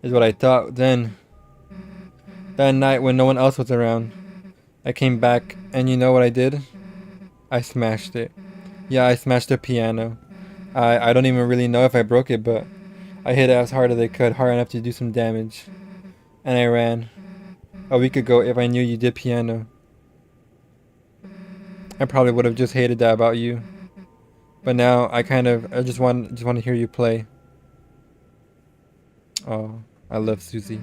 Is what I thought. Then, that night when no one else was around, I came back, and you know what I did? I smashed it. Yeah, I smashed the piano. I don't even really know if I broke it, but I hit it as hard as I could, hard enough to do some damage. And I ran. A week ago, if I knew you did piano, I probably would have just hated that about you. But now I just want to hear you play. Oh, I love Susie.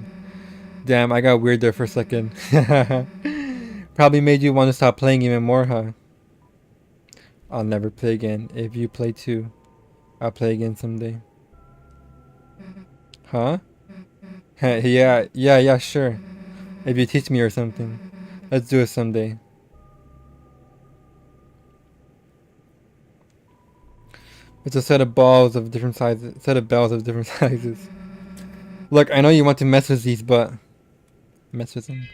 Damn, I got weird there for a second. Probably made you want to stop playing even more, huh? I'll never play again. If you play too, I'll play again someday. Huh? Yeah, sure. If you teach me or something. Let's do it someday. It's a set of balls of different sizes. Set of bells of different sizes. Look, I know you want to mess with these, but mess with them.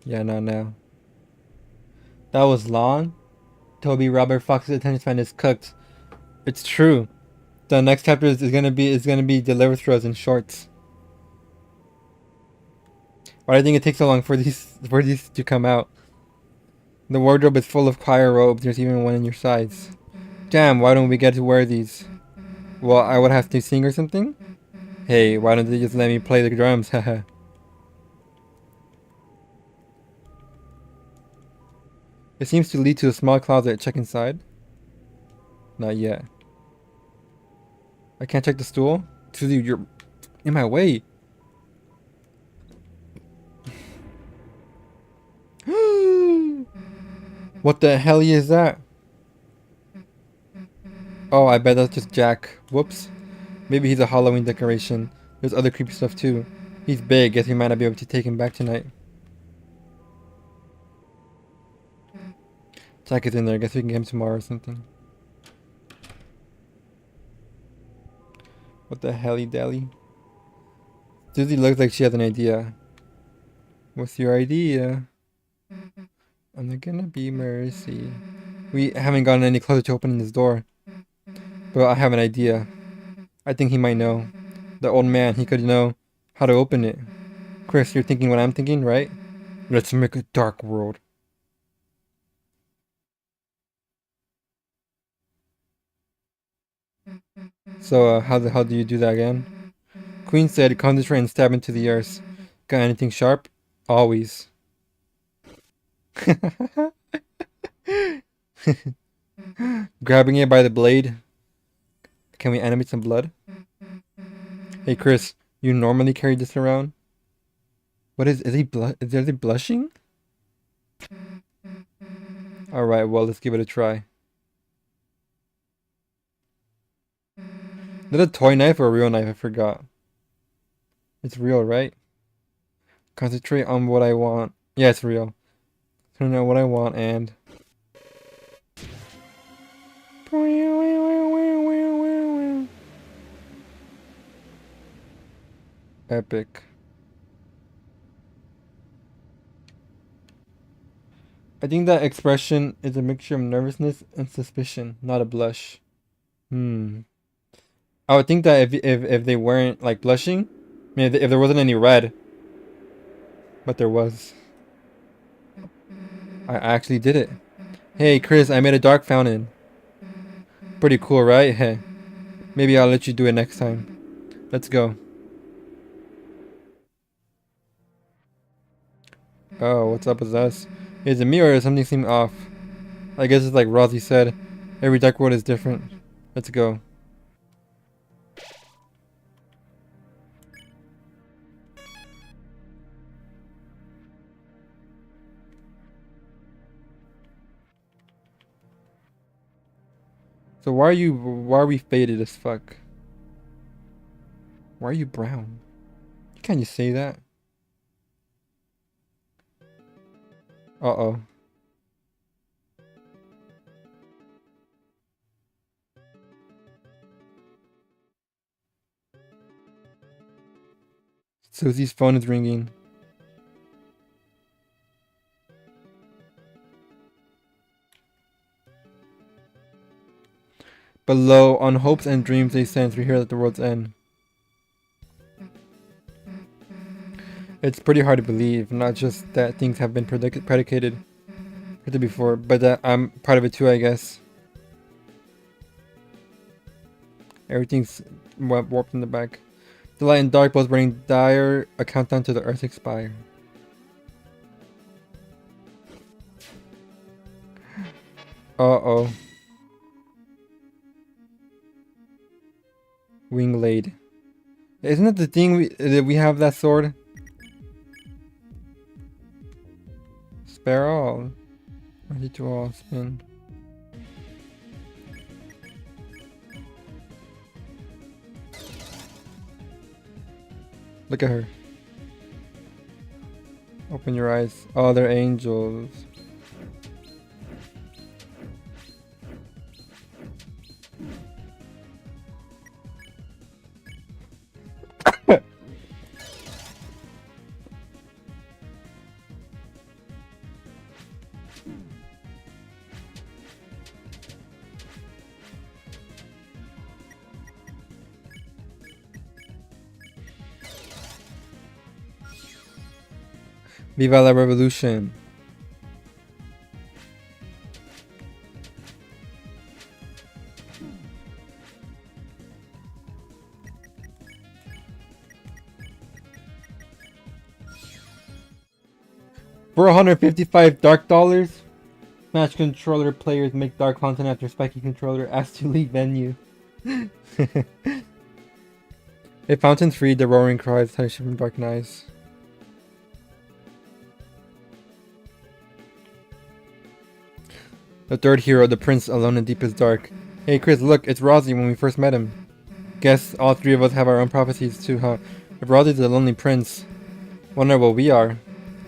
Yeah, not now. That was long. Toby Robert Fox's attention span is cooked. It's true. The next chapter is gonna be delivered to us in shorts. Why do you think it takes so long for these to come out? The wardrobe is full of choir robes. There's even one in your size. Damn, why don't we get to wear these? Well, I would have to sing or something? Hey, why don't they just let me play the drums? Haha. It seems to lead to a small closet. Check inside. Not yet. I can't check the stool? Susie, you're in my way. What the hell is that? Oh, I bet that's just Jack. Whoops. Maybe he's a Halloween decoration. There's other creepy stuff too. He's big. Guess we might not be able to take him back tonight. Jack is in there. Guess we can get him tomorrow or something. What the helly dally? Susie looks like she has an idea. What's your idea? I'm not gonna be mercy. We haven't gotten any closer to opening this door. But I have an idea. I think he might know. The old man, he could know how to open it. Chris, you're thinking what I'm thinking, right? Let's make a dark world. So, how the hell do you do that again? Queen said, concentrate and stab into the earth. Got anything sharp? Always. Grabbing it by the blade. Can we animate some blood? Hey Chris, you normally carry this around? What is he blushing? Alright, well let's give it a try. Is that a toy knife or a real knife? I forgot. It's real, right? Concentrate on what I want. Yeah, it's real. I don't know what I want and... Epic. I think that expression is a mixture of nervousness and suspicion, not a blush. I would think that if they weren't like blushing, I mean, if there wasn't any red, but there was. I actually did it. Hey Chris, I made a dark fountain. Pretty cool, right? Hey, maybe I'll let you do it next time. Let's go. Oh, what's up with us? Is it me or does something seem off? I guess it's like Rosie said, every dark world is different. Let's go. So why are we faded as fuck? Why are you brown? Can't you say that? Uh-oh. Susie's phone is ringing. Below, on hopes and dreams they sense, we hear at the world's end. It's pretty hard to believe, not just that things have been predicated, heard it before, but I'm part of it too, I guess. Everything's warped in the back. The light and dark both burning dire, a countdown to the Earth expire. Uh-oh. Wingblade. Isn't it the thing that we have that sword? Spare all. Ready to all spin. Look at her. Open your eyes. Oh, they're angels. Viva la revolution. For 155 dark dollars, Smash controller players make dark content after spiky controller asked to leave venue. If fountains free, the roaring cries touch from dark nights. The third hero, the prince, alone in deepest dark. Hey Chris, look, it's Rozzy when we first met him. Guess all three of us have our own prophecies too, huh? If Rozzy's the lonely prince, wonder what we are.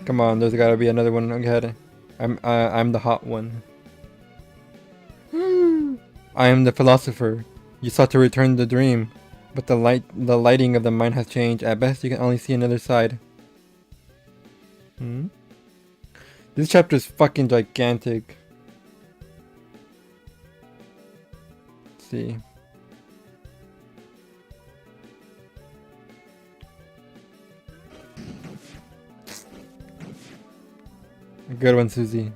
Come on, there's gotta be another one ahead. I'm the hot one. I am the philosopher. You sought to return the dream, but the lighting of the mind has changed. At best, you can only see another side. This chapter is fucking gigantic. Let's see. A good one, Susie.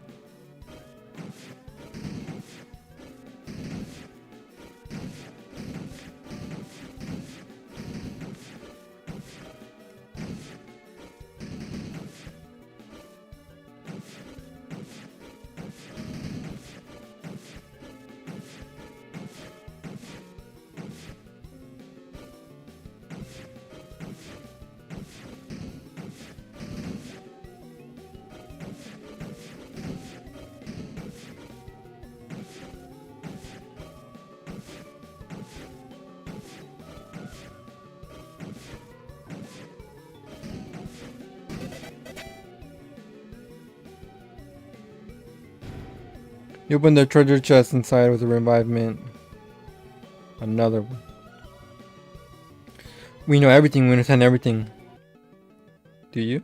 You open the treasure chest inside with a revivement. Another one. We know everything, we understand everything. Do you?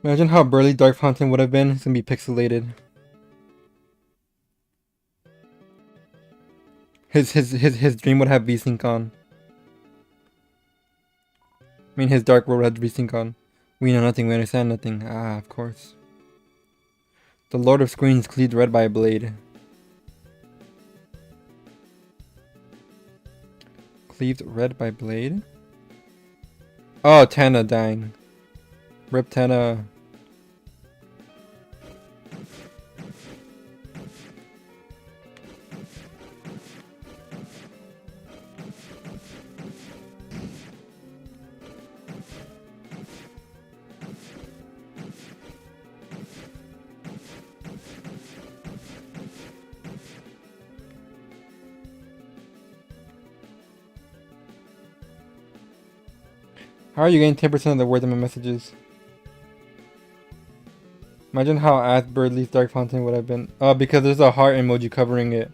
Imagine how burly Dark Fountain would have been. It's gonna be pixelated. His dream would have VSync on. I mean, his Dark World had VSync on. We know nothing, we understand nothing. Ah, of course. The Lord of Screens cleaved red by a blade. Cleaved red by blade? Oh, Tana dying. Rip Tana. How are you getting 10% of the words in my messages? Imagine how Asbirdly's Dark Fountain would have been. Oh, because there's a heart emoji covering it.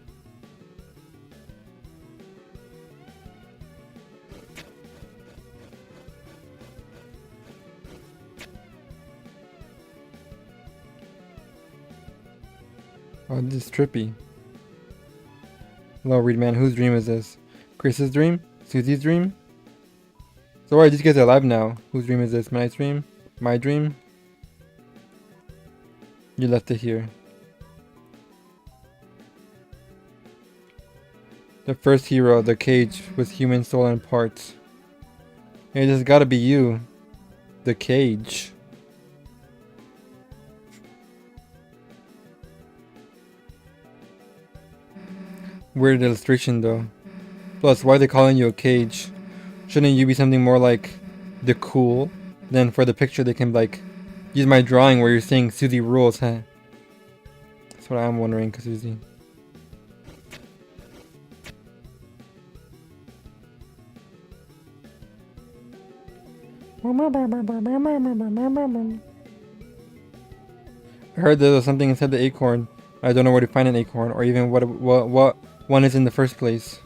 Oh, this is trippy. Hello, Reed Man. Whose dream is this? Chris's dream? Susie's dream? So alright, these guys are alive now. Whose dream is this? My dream? My dream? You left it here. The first hero, the cage, with human soul and parts. Hey, this has gotta be you. The cage. Weird illustration though. Plus, why are they calling you a cage? Shouldn't you be something more like the cool? Then for the picture they can like use my drawing where you're saying Susie rules, huh? That's what I'm wondering, Susie. I heard there was something inside the acorn. I don't know where to find an acorn, or even what one is in the first place.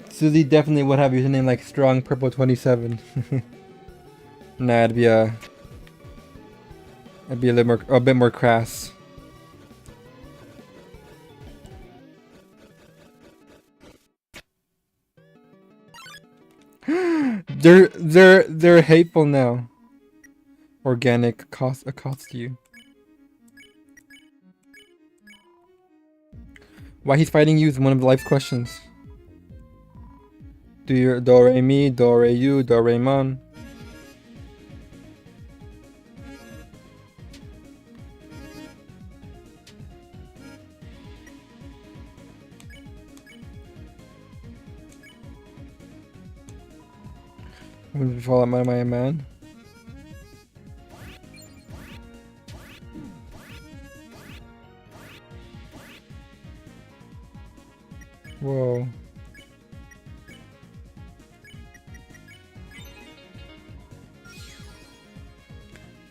Susie definitely would have username like Strong Purple 27. Nah, it'd be a bit more crass. They're hateful now. Organic accost you. Why he's fighting you is one of life's questions. Do your do re mi, do re you, do re mon. When you fall out my man. Whoa.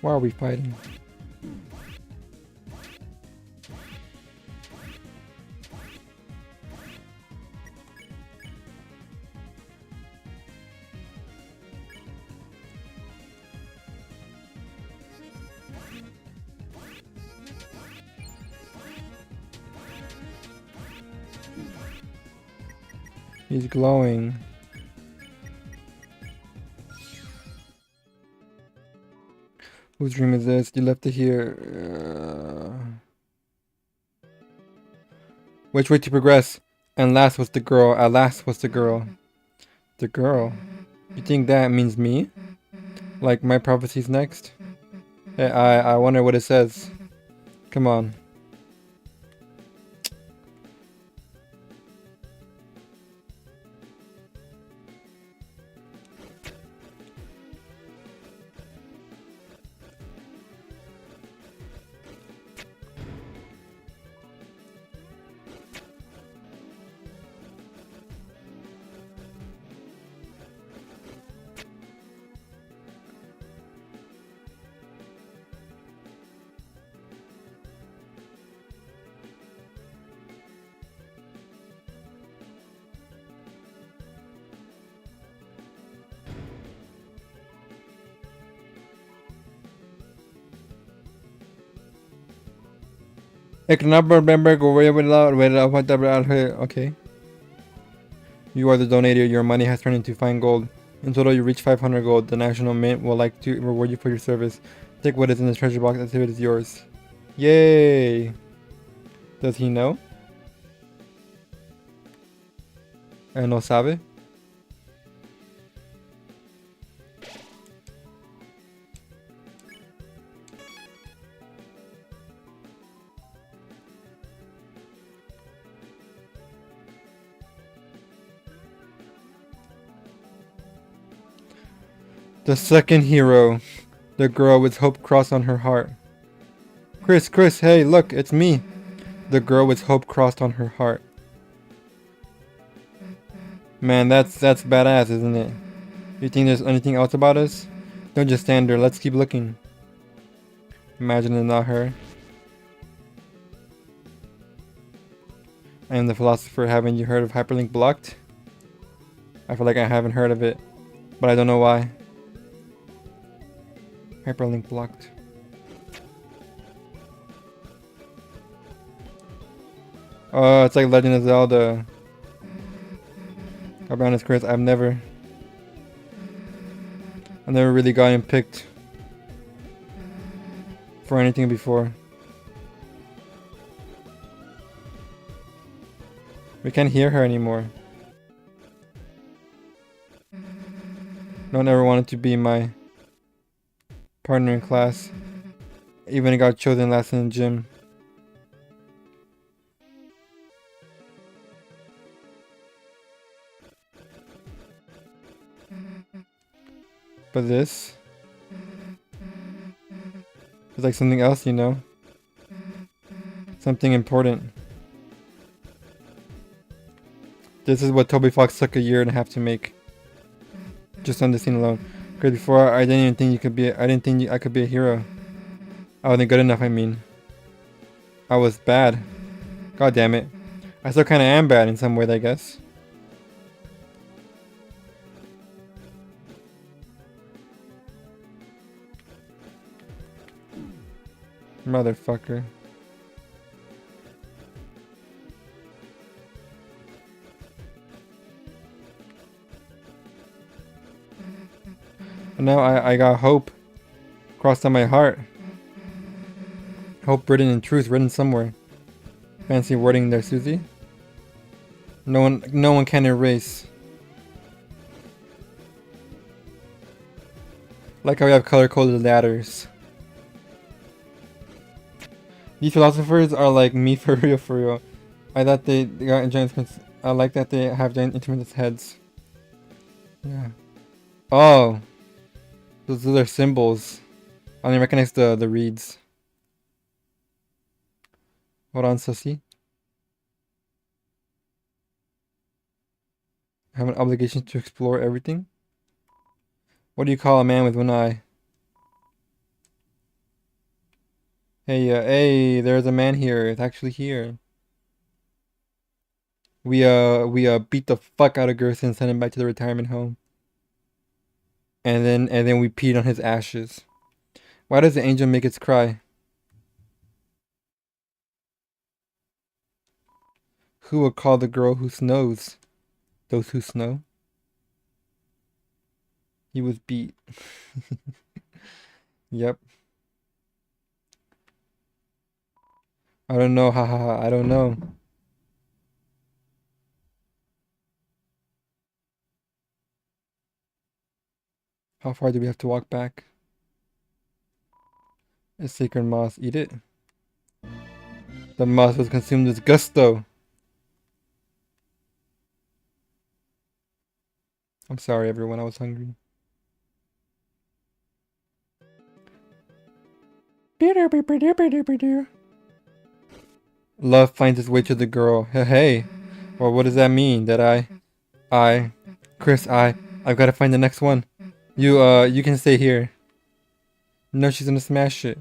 Why are we fighting? He's glowing. Whose dream is this? You left it here. Which way to progress? And last was the girl. At last was the girl. The girl? You think that means me? Like my prophecy's next? Hey, I wonder what it says. Come on. I cannot remember go away without okay. You are the donator. Your money has turned into fine gold. In total, you reach 500 gold. The National Mint will like to reward you for your service. Take what is in the treasure box as if it is yours. Yay! Does he know? No sabe? The second hero, the girl with hope crossed on her heart. Chris, hey, look, it's me. The girl with hope crossed on her heart. Man, that's badass, isn't it? You think there's anything else about us? Don't just stand there, let's keep looking. Imagine it's not her. I am the philosopher. Haven't you heard of hyperlink blocked? I feel like I haven't heard of it, but I don't know why. Hyperlink blocked. Oh, it's like Legend of Zelda. I'll be honest, Chris, I've never really gotten picked for anything before. We can't hear her anymore. No one ever wanted to be my partner in class. Even got chosen last in the gym. But this is like something else, you know? Something important. This is what Toby Fox took a year and a half to make. Just on the scene alone. Because before I didn't even think you could be I didn't think I could be a hero. I wasn't good enough, I mean. I was bad. God damn it. I still kinda am bad in some way, I guess. Motherfucker. And now I got hope crossed on my heart. Hope written in truth, written somewhere. Fancy wording there, Susie. No one can erase. Like how we have color-coded ladders. These philosophers are like me for real, for real. I thought they got giant. I like that they have giant instruments heads. Yeah. Oh. Those are symbols. I only recognize the reeds. Hold on, Sussy. I have an obligation to explore everything. What do you call a man with one eye? Hey, there's a man here. It's actually here. We beat the fuck out of Gerson and sent him back to the retirement home. And then we peed on his ashes. Why does the angel make its cry? Who will call the girl who snows? Those who snow? He was beat. Yep. I don't know, haha, I don't know. How far do we have to walk back? A sacred moss, eat it. The moss was consumed with gusto. I'm sorry everyone, I was hungry. Love finds its way to the girl. Hey. Well, what does that mean? That Chris, I've got to find the next one. You can stay here. No, she's gonna smash it.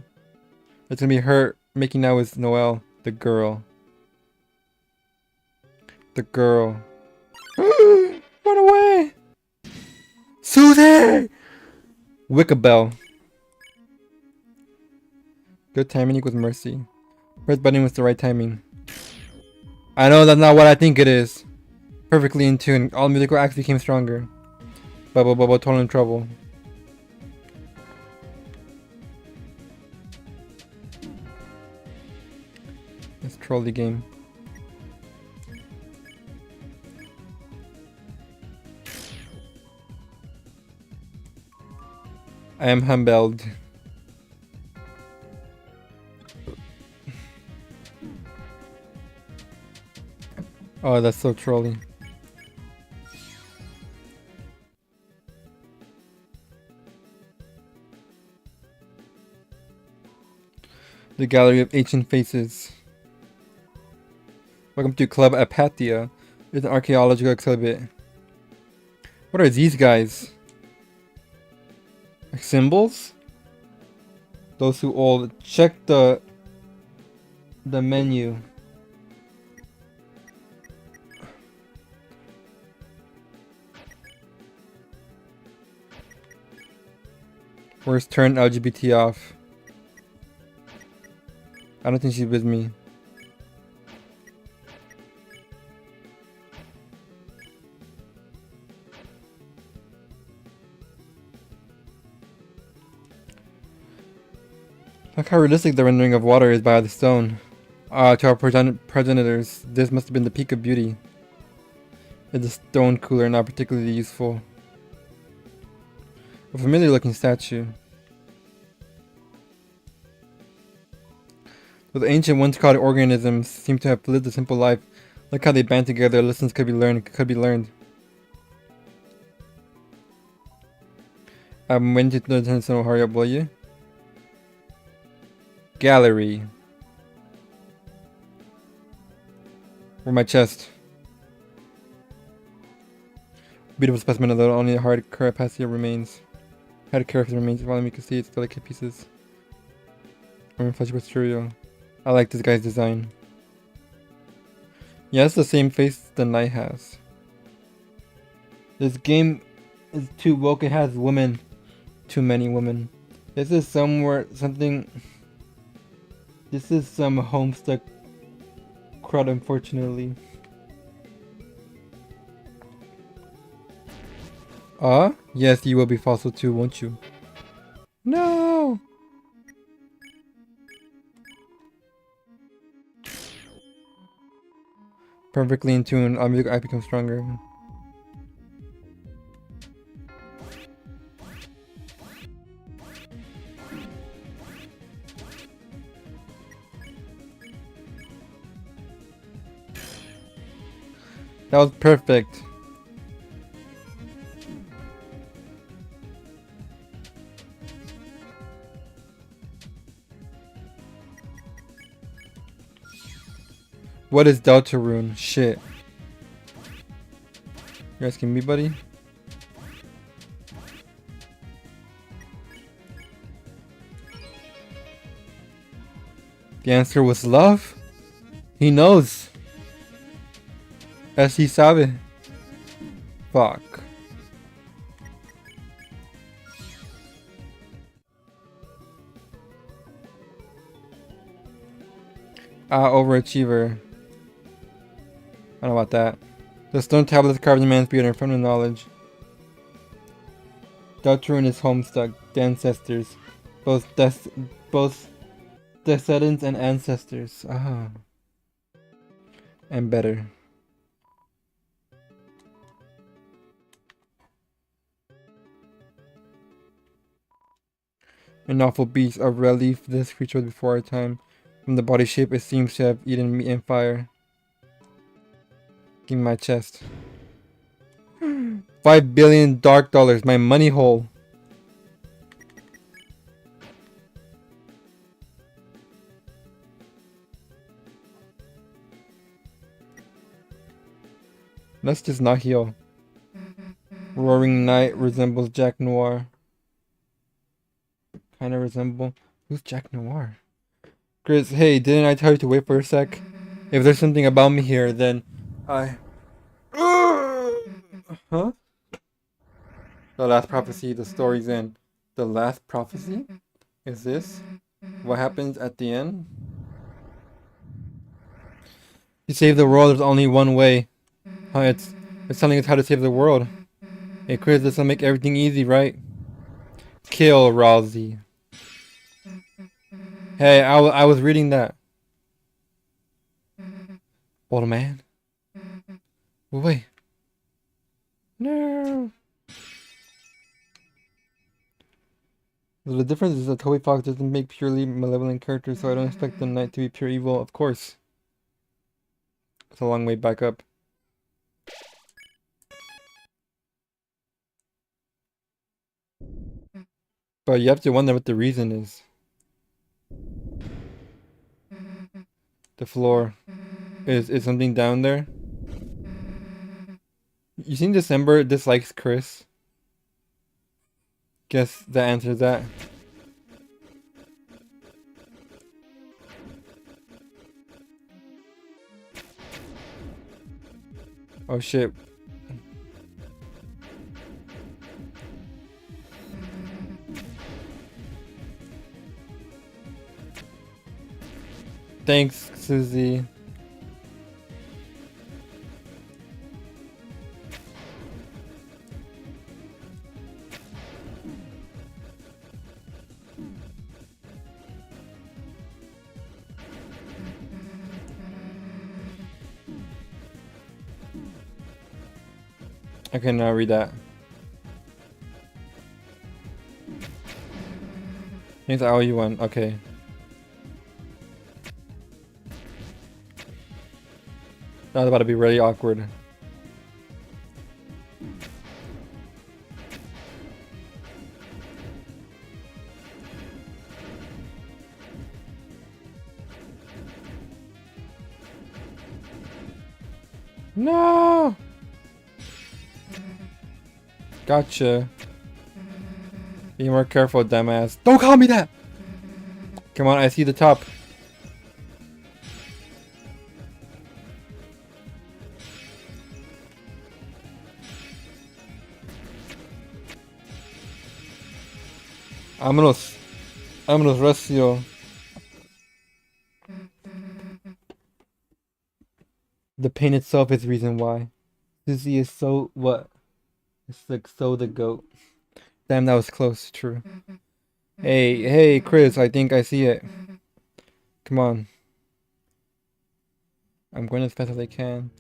It's gonna be her making out with Noelle, the girl. The girl. Run away! Susie! Wickabell. Good timing equals mercy. Press button was the right timing. I know that's not what I think it is. Perfectly in tune. All musical acts became stronger. Bubble, total in trouble. It's trolley game. I am humbled. Oh, that's so trolly. The Gallery of Ancient Faces. Welcome to Club Apatia. It's an archaeological exhibit. What are these guys? Like symbols? Those who old. Check the menu. Where's turn LGBT off? I don't think she's with me. Look how realistic the rendering of water is by the stone. To our progenitors, this must have been the peak of beauty. It's a stone cooler, not particularly useful. A familiar looking statue. Those ancient once called organisms seem to have lived a simple life. Look how they band together, lessons could be learned. I'm waiting to turn, so hurry up, will you? Gallery. Where my chest. Beautiful specimen of the only hard carapacia remains. Had carapace remains, while we can see its delicate pieces. Fleshy material. I like this guy's design. Yeah, it's the same face the knight has. This game is too woke, it has women. Too many women. This is somewhere something. This is some Homestuck crud, unfortunately. Yes, you will be fossil too, won't you? No! Perfectly in tune, I become stronger. That was perfect. What is RUne? Shit. You're asking me, buddy? The answer was love? He knows. Así sabe. Fuck. Overachiever. I don't know about that. The stone tablets carved in man's beard in front of knowledge. RUne is Homestuck, the ancestors. Both descendants and ancestors. And better. An awful beast, a relief. This creature was before our time. From the body shape, it seems to have eaten meat and fire. Give me my chest. 5 billion dark dollars, my money hole. Let's just not heal. Roaring Knight resembles Jack Noir. Kinda resemble. Who's Jack Noir? Chris, hey, didn't I tell you to wait for a sec? If there's something about me here, then I... Huh? The last prophecy, the story's in. The last prophecy? Is this what happens at the end? To save the world, there's only one way. It's telling us how to save the world. Hey Chris, this will make everything easy, right? Kill Rousey. Hey, I was reading that. Old man. Wait. No. The difference is that Toby Fox doesn't make purely malevolent characters, so I don't expect the knight to be pure evil, of course. It's a long way back up. But you have to wonder what the reason is. The floor. Is something down there? You seen December dislikes Chris? Guess the answer is that. Oh shit. Thanks, Susie. I cannot read that. It's all you want. Okay. That was about to be really awkward. No! Gotcha. Be more careful, dumbass. Don't call me that! Come on, I see the top. Vámonos. Vámonos, Recio. The pain itself is the reason why. Susie is so what? It's like so the goat. Damn, that was close. True. Hey, Chris. I think I see it. Come on. I'm going as fast as I can.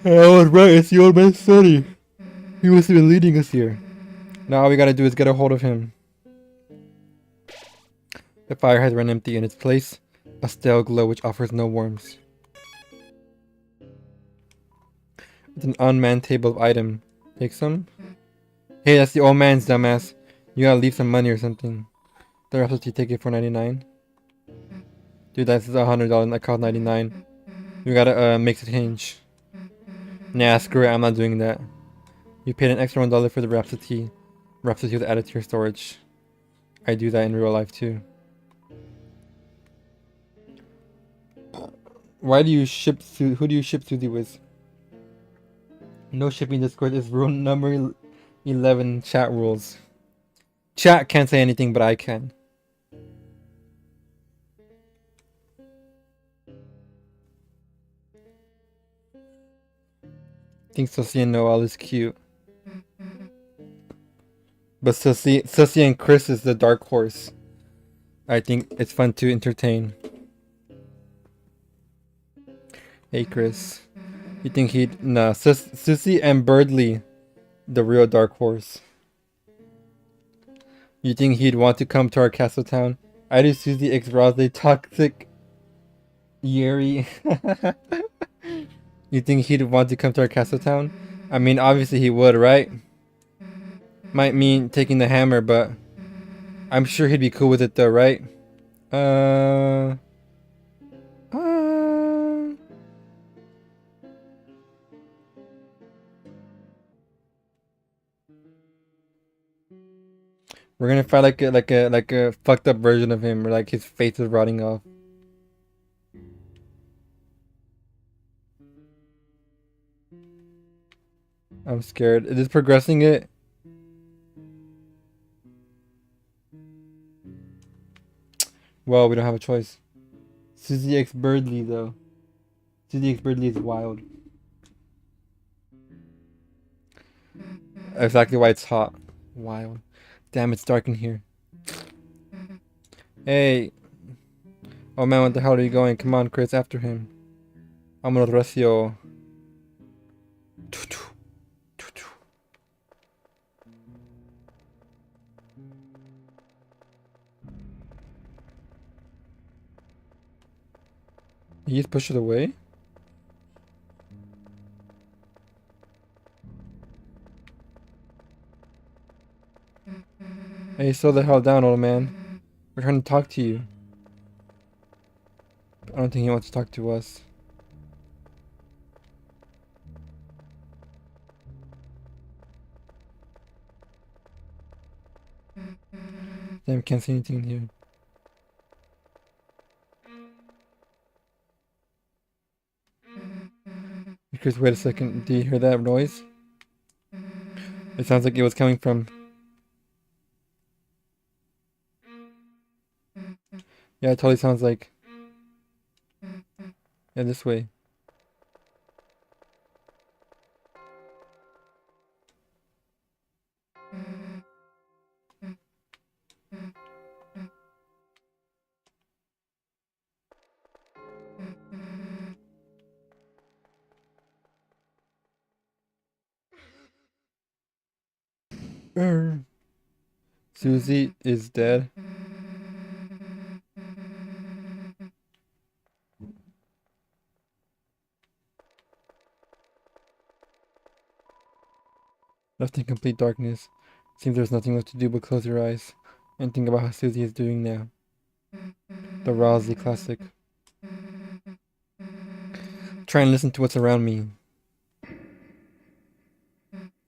Hey, I was right. It's the old man Sonny. He must have been leading us here. Now all we gotta do is get a hold of him. The fire has run empty. In its place, a stale glow which offers no warmth. It's an unmanned table of item. Take some? Hey, that's the old man's, dumbass. You gotta leave some money or something. The rest of you take it for 99. Dude, that's $100 that cost 99. You gotta mix it hinge. Nah, screw it, I'm not doing that. You paid an extra $1 for the Rhapsody. Rhapsody was added to your storage. I do that in real life too. Why do you ship who do you ship Susie with? No shipping Discord is rule number 11 chat rules. Chat can't say anything, but I can. I think Susie and Noelle is cute. But Susie and Chris is the dark horse. I think it's fun to entertain. Hey Chris. You think he'd... Nah, Susie and Birdley, the real dark horse. You think he'd want to come to our castle town? I do Susie X Rosé toxic Yeri. You think he'd want to come to our castle town? I mean, obviously he would, right? Might mean taking the hammer, but I'm sure he'd be cool with it though, right? We're gonna find like a fucked up version of him, where like his face is rotting off. I'm scared. Is this progressing it? Well, we don't have a choice. Susie X Birdley though. Susie X Birdley is wild. Exactly why it's hot. Wild. Damn, it's dark in here. Hey. Oh man, what the hell are you going? Come on, Chris, after him. Vámonos, Recio. He just pushed it away? Hey, slow the hell down, old man. We're trying to talk to you. I don't think he wants to talk to us. Damn, can't see anything in here. Chris, wait a second. Do you hear that noise? It sounds like it was coming from... Yeah, it totally sounds like... Yeah, this way. Susie is dead. Left in complete darkness. Seems there's nothing left to do but close your eyes and think about how Susie is doing now. The Rousey classic. Try and listen to what's around me.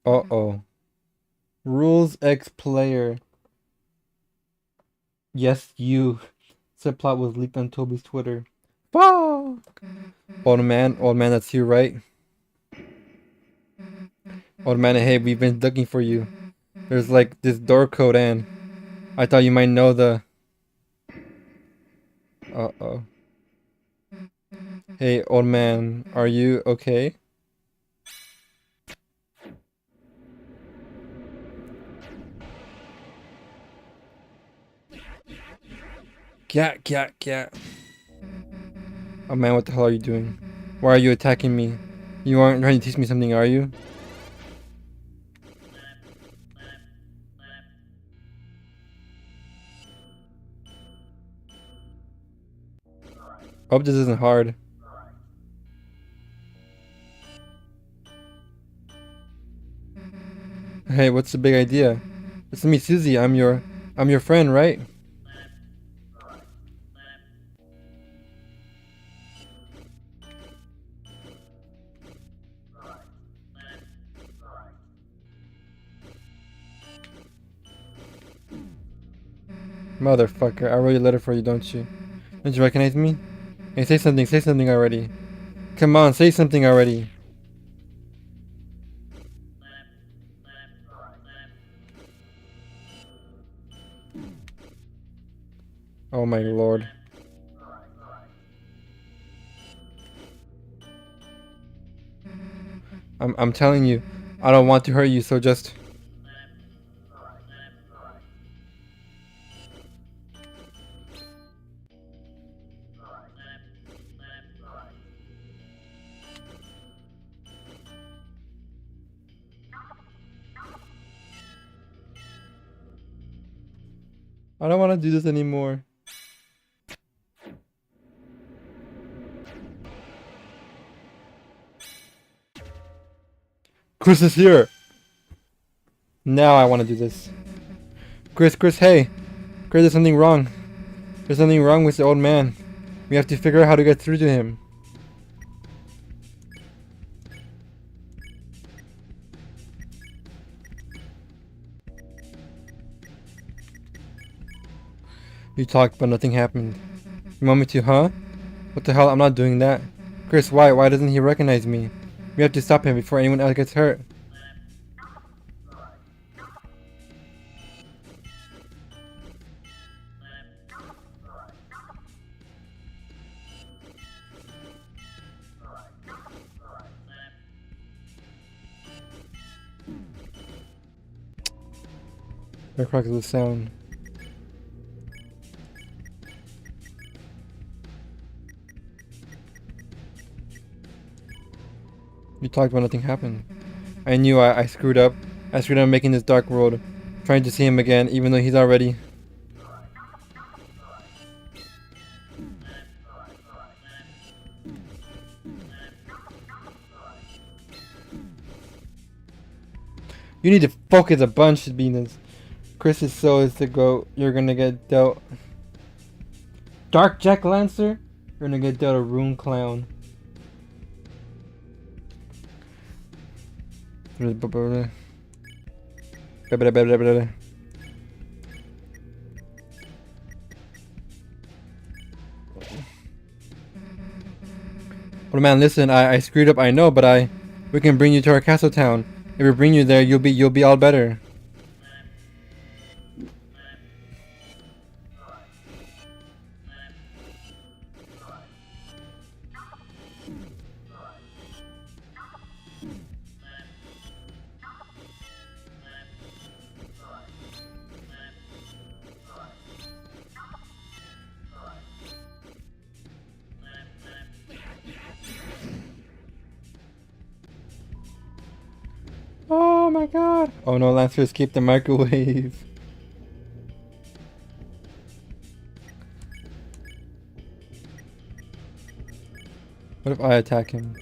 Uh-oh. Rules X player. Yes, you. Subplot was leaked on Toby's Twitter. Fuck! Old man, that's you, right? Old man, hey, we've been looking for you. There's like this door code and I thought you might know the... Uh-oh. Hey, old man, are you okay? Cat. Oh man, what the hell are you doing? Why are you attacking me? You aren't trying to teach me something, are you? Hope this isn't hard. Hey, what's the big idea? It's me, Susie. I'm your friend, right? Motherfucker, I wrote a letter for you, don't you? Don't you recognize me? Hey, say something already. Come on, say something already. Oh my lord. I'm telling you, I don't want to hurt you, so just... I don't want to do this anymore. Chris is here! Now I want to do this. Chris, hey! Chris, there's something wrong. There's something wrong with the old man. We have to figure out how to get through to him. You talked, but nothing happened. You want me to, huh? What the hell? I'm not doing that. Chris, why? Why doesn't he recognize me? We have to stop him before anyone else gets hurt. The crack of the sound. You talked but nothing happened. I knew I screwed up. I screwed up making this dark world. Trying to see him again, even though he's already... You need to focus a bunch, Venus. Chris's soul is the goat. You're gonna get dealt... Dark Jack Lancer? You're gonna get dealt a RUne clown. Old man, listen, I screwed up, I know, but we can bring you to our castle town. If we bring you there, you'll be all better. Oh my god. Oh no, Lancer escaped the microwave. What if I attack him?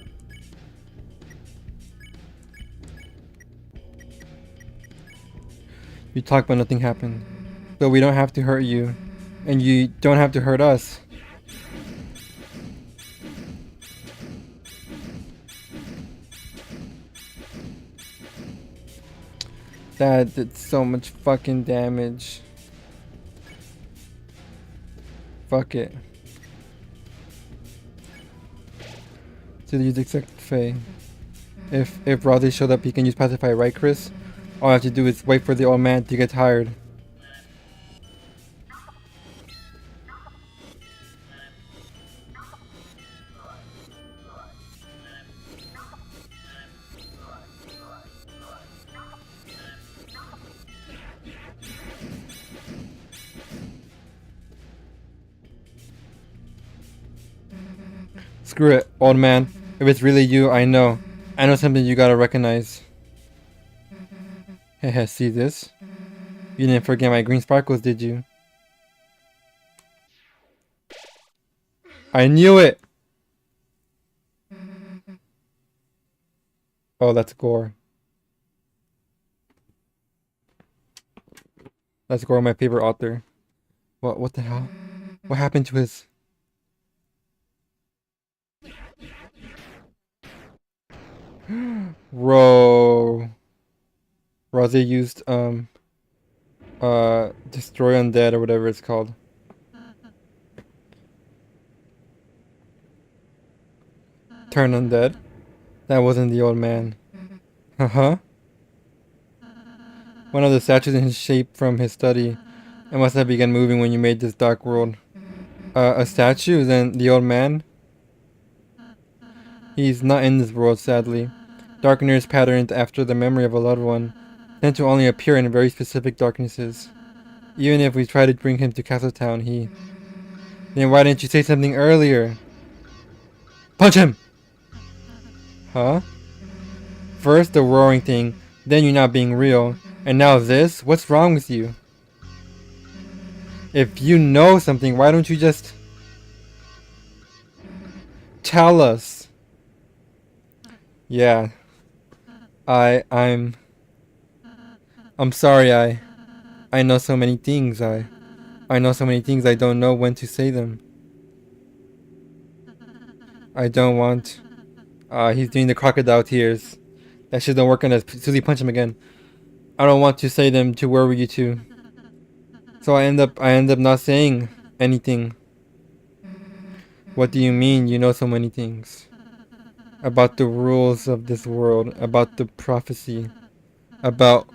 You talk but nothing happened. So we don't have to hurt you. And you don't have to hurt us. That did so much fucking damage. Fuck it. To use exact Faye. If Rosé showed up, he can use Pacify, right, Chris? All I have to do is wait for the old man to get tired. Screw it, old man. If it's really you, I know. I know something you gotta recognize. Hehe, see this? You didn't forget my green sparkles, did you? I knew it! Oh, that's Gore. That's Gore, my favorite author. What the hell? What happened to his... Bro. Rosé used, Destroy Undead or whatever it's called. Turn Undead? That wasn't the old man. Uh-huh. One of the statues in his shape from his study. It must have begun moving when you made this dark world. A statue? Then the old man? He's not in this world, sadly. Darkness patterned after the memory of a loved one tend to only appear in very specific darknesses. Even if we try to bring him to Castletown, he... Then why didn't you say something earlier? Punch him! Huh? First the roaring thing, then you not being real, and now this? What's wrong with you? If you know something, why don't you just... tell us? Yeah. I'm sorry, I know so many things, I know so many things I don't know when to say them. I don't want... he's doing the crocodile tears. That shit don't work on us. Susie, punch him again. I don't want to say them to worry you two. So I end up not saying anything. What do you mean you know so many things? About the rules of this world, about the prophecy, about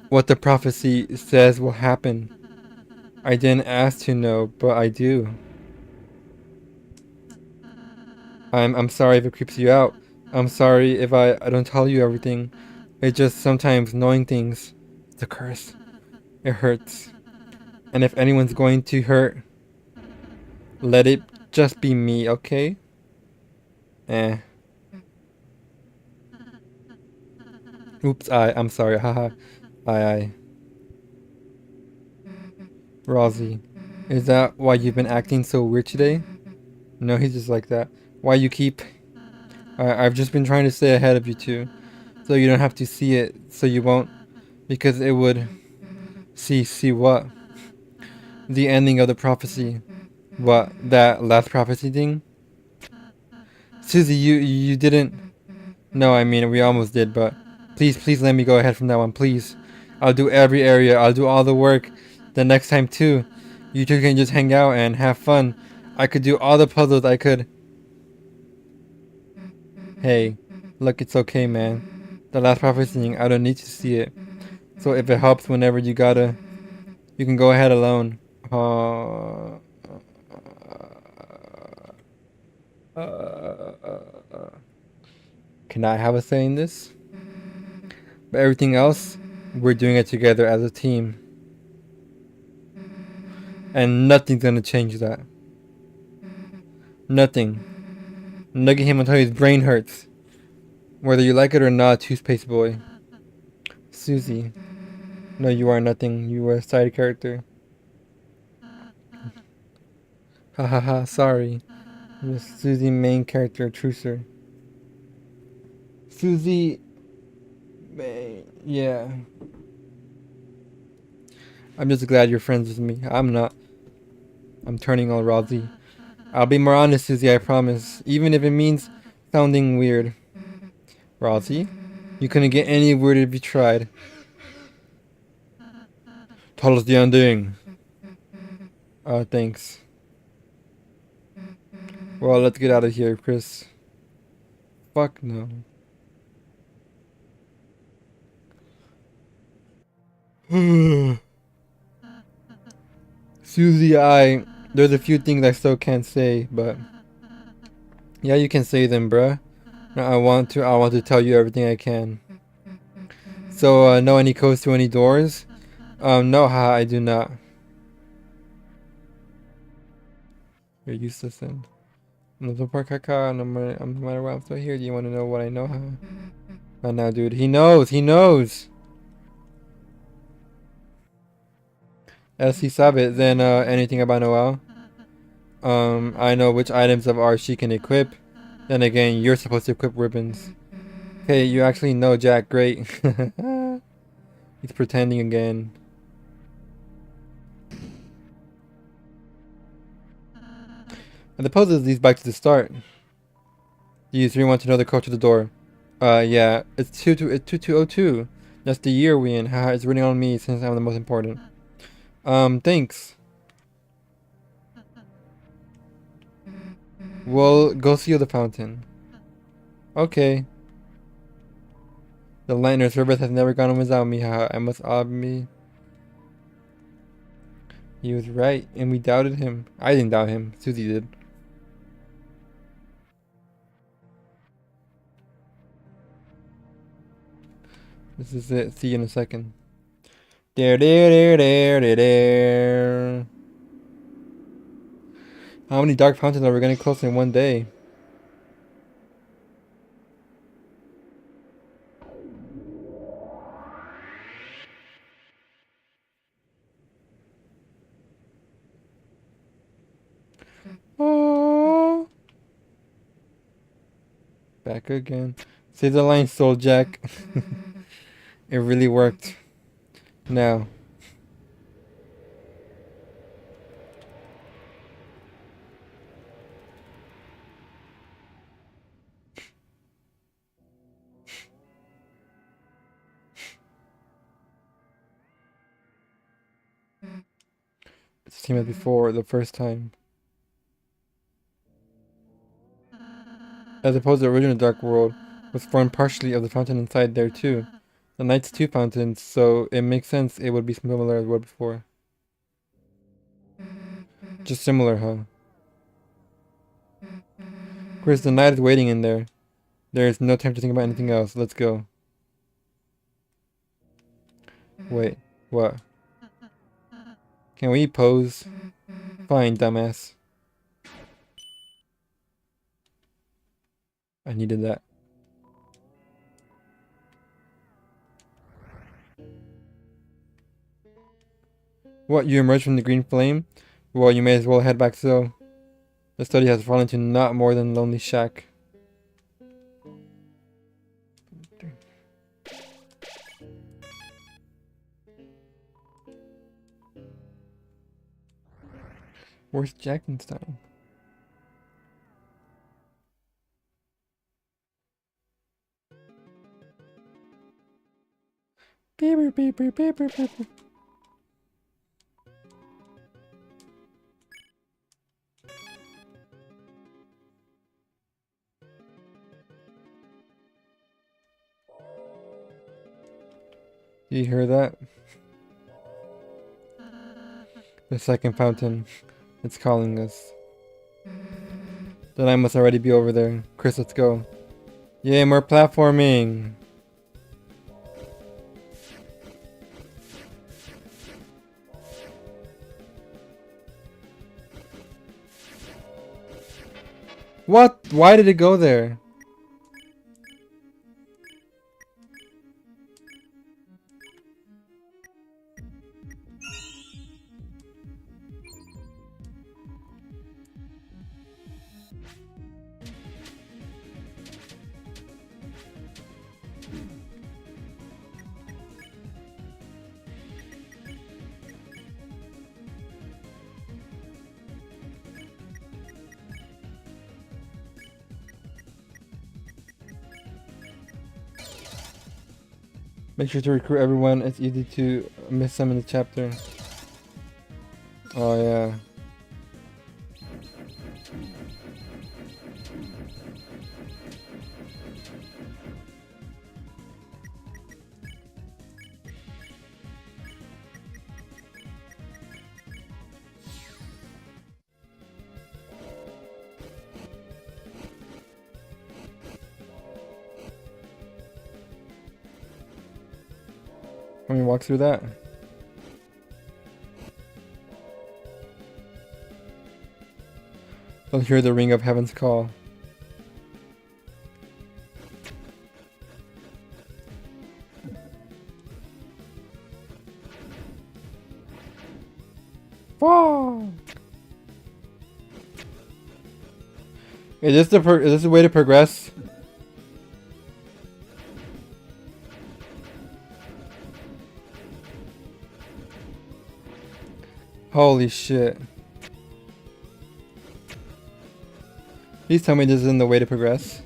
what the prophecy says will happen. I didn't ask to know, but I do. I'm sorry if it creeps you out. I'm sorry if I don't tell you everything. It's just sometimes knowing things, it's a curse. It hurts. And if anyone's going to hurt, let it just be me, okay? Eh. Oops, I'm sorry, haha. I. Rosie, is that why you've been acting so weird today? No, he's just like that. Why you keep... I've just been trying to stay ahead of you two. So you don't have to see it, so you won't... Because it would... See what? The ending of the prophecy. What, that last prophecy thing? Susie, you didn't... No, I mean, we almost did, but... Please let me go ahead from that one, please. I'll do every area, I'll do all the work. The next time too. You two can just hang out and have fun. I could do all the puzzles I could... Hey, look, it's okay, man. The last prophecy thing, I don't need to see it. So if it helps whenever you gotta... You can go ahead alone. Can I have a say in this? But everything else, we're doing it together as a team. And nothing's gonna change that. Nothing. Nugging him until his brain hurts. Whether you like it or not, toothpaste boy. Susie. No, you are nothing. You are a side character. Ha ha ha, sorry. Miss Susie, main character, Trucer. Susie. Yeah. I'm just glad you're friends with me. I'm not. I'm turning on Rosie. I'll be more honest, Susie, I promise. Even if it means sounding weird. Rosie? You couldn't get any weird if you tried. Tell us the ending. Thanks. Well, let's get out of here, Chris. Fuck no. Susie, there's a few things I still can't say, but yeah, you can say them, bruh. No, I want to tell you everything I can. So, know any codes to any doors? No, I do not. You're useless then. No part caca, no matter what, I'm still here. Do you want to know what I know, huh? Not now, dude. He knows! As he sabe, then, anything about Noelle? I know which items of ours she can equip. Then again, you're supposed to equip ribbons. Hey, you actually know Jack, great. He's pretending again. And the puzzle leads back to the start. Do you three want to know the code to the door? Yeah, it's 2202. That's the year we in. Haha, it's written on me since I'm the most important. Thanks. Well, go seal the fountain. Okay. The lightning service has never gone on without me, haha. I must me. He was right, and we doubted him. I didn't doubt him. Susie did. This is it. See you in a second. There. How many dark fountains are we getting close in one day? Oh. Back again. Say the line, Soul Jack. It really worked. Now. It's the same as before, the first time. As opposed to the original Dark World, was formed partially of the fountain inside there too. The Knight's two fountains, so it makes sense it would be similar as what before. Just similar, huh? Chris, the Knight is waiting in there. There is no time to think about anything else. Let's go. Wait, what? Can we pose? Fine, dumbass. I needed that. What, you emerged from the green flame? Well, you may as well head back so. The study has fallen to not more than lonely shack. Where's Jackenstein? Beeper, beeper, beeper, beeper. Do you hear that? The second fountain. It's calling us. Then I must already be over there. Chris, let's go. Yay, more platforming! What? Why did it go there? Make sure to recruit everyone. It's easy to miss some in the chapter. Oh yeah. Let me walk through that. Don't hear the ring of heaven's call. Fuck! Is this the way to progress? Holy shit. Please tell me this isn't the way to progress.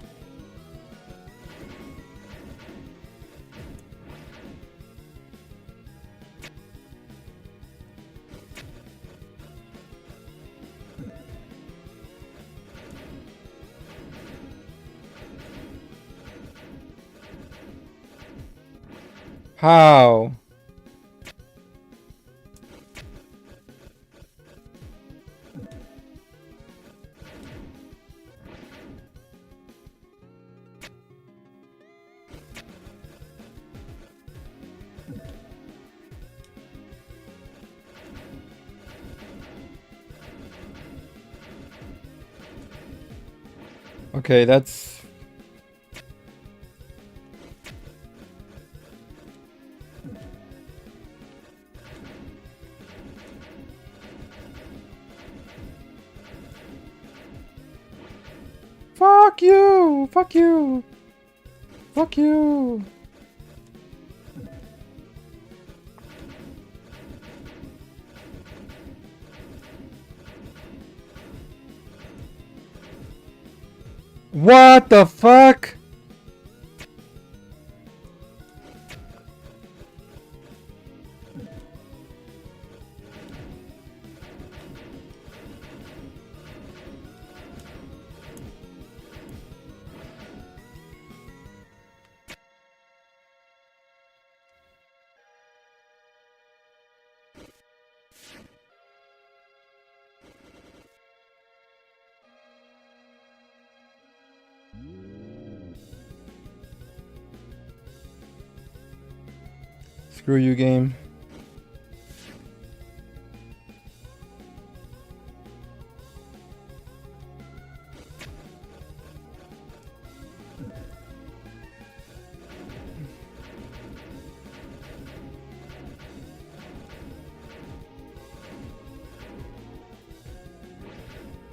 How? Okay, that's... Fuck you! Fuck you! Fuck you! What the fuck? Screw you, game.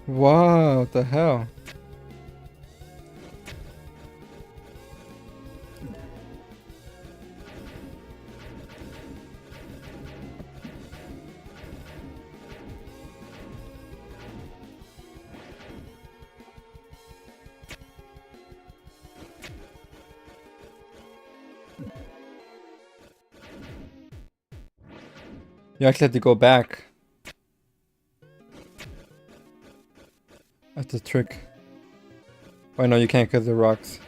Wow, what the hell? You actually have to go back. That's a trick. Oh no, you can't because of the rocks.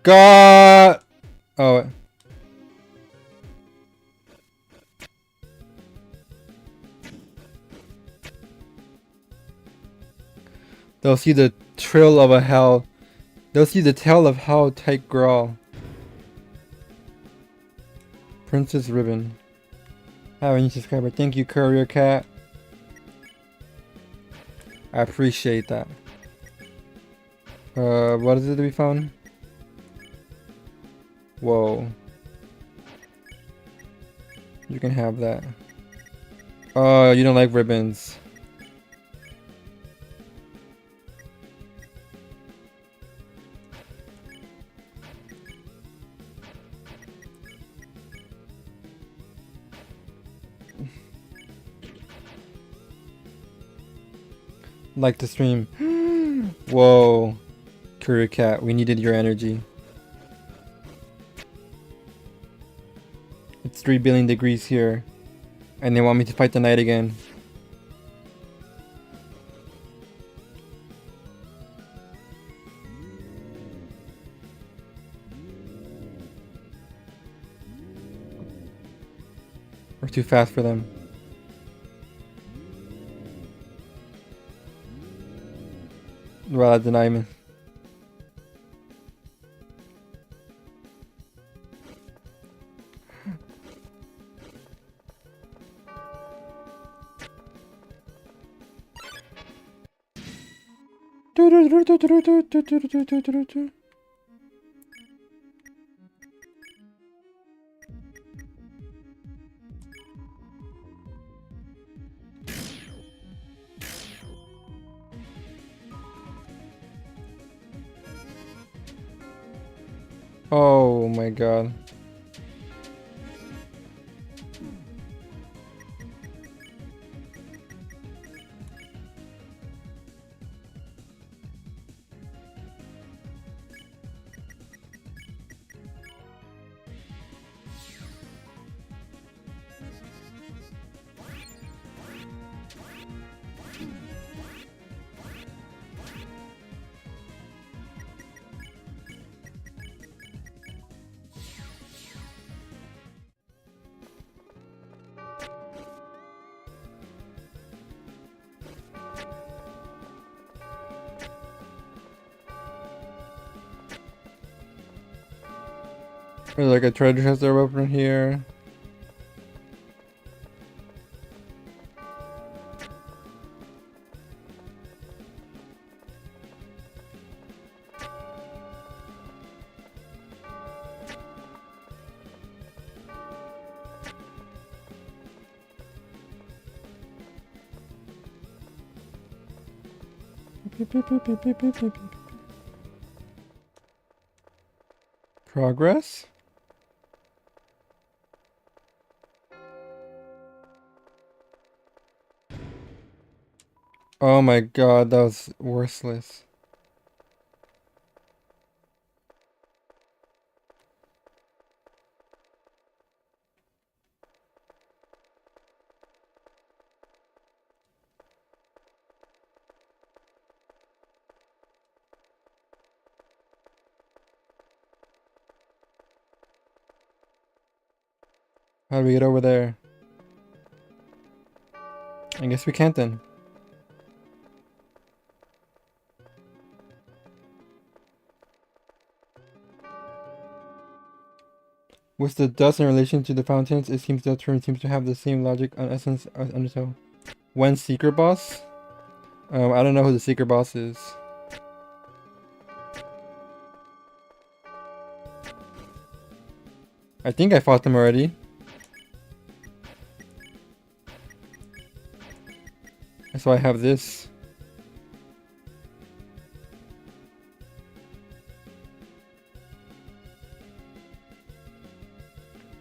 God! Oh. They'll see the trail of a hell. They'll see the tail of hell take growl. Princess Ribbon. Have a new subscriber. Thank you, Courier Cat. I appreciate that. What is it to be found? Whoa. You can have that. Oh, you don't like ribbons. Like the stream. Whoa. Courier Cat, we needed your energy. It's 3 billion degrees here. And they want me to fight the night again. We're too fast for them. Well, deny me. Oh my god. There's like a treasure chest door open here. Progress? Oh my god, that was worthless. How do we get over there? I guess we can't then. With the dust in relation to the fountains, it seems the term seems to have the same logic and essence as Undertow. When secret boss? I don't know who the secret boss is. I think I fought them already. So I have this.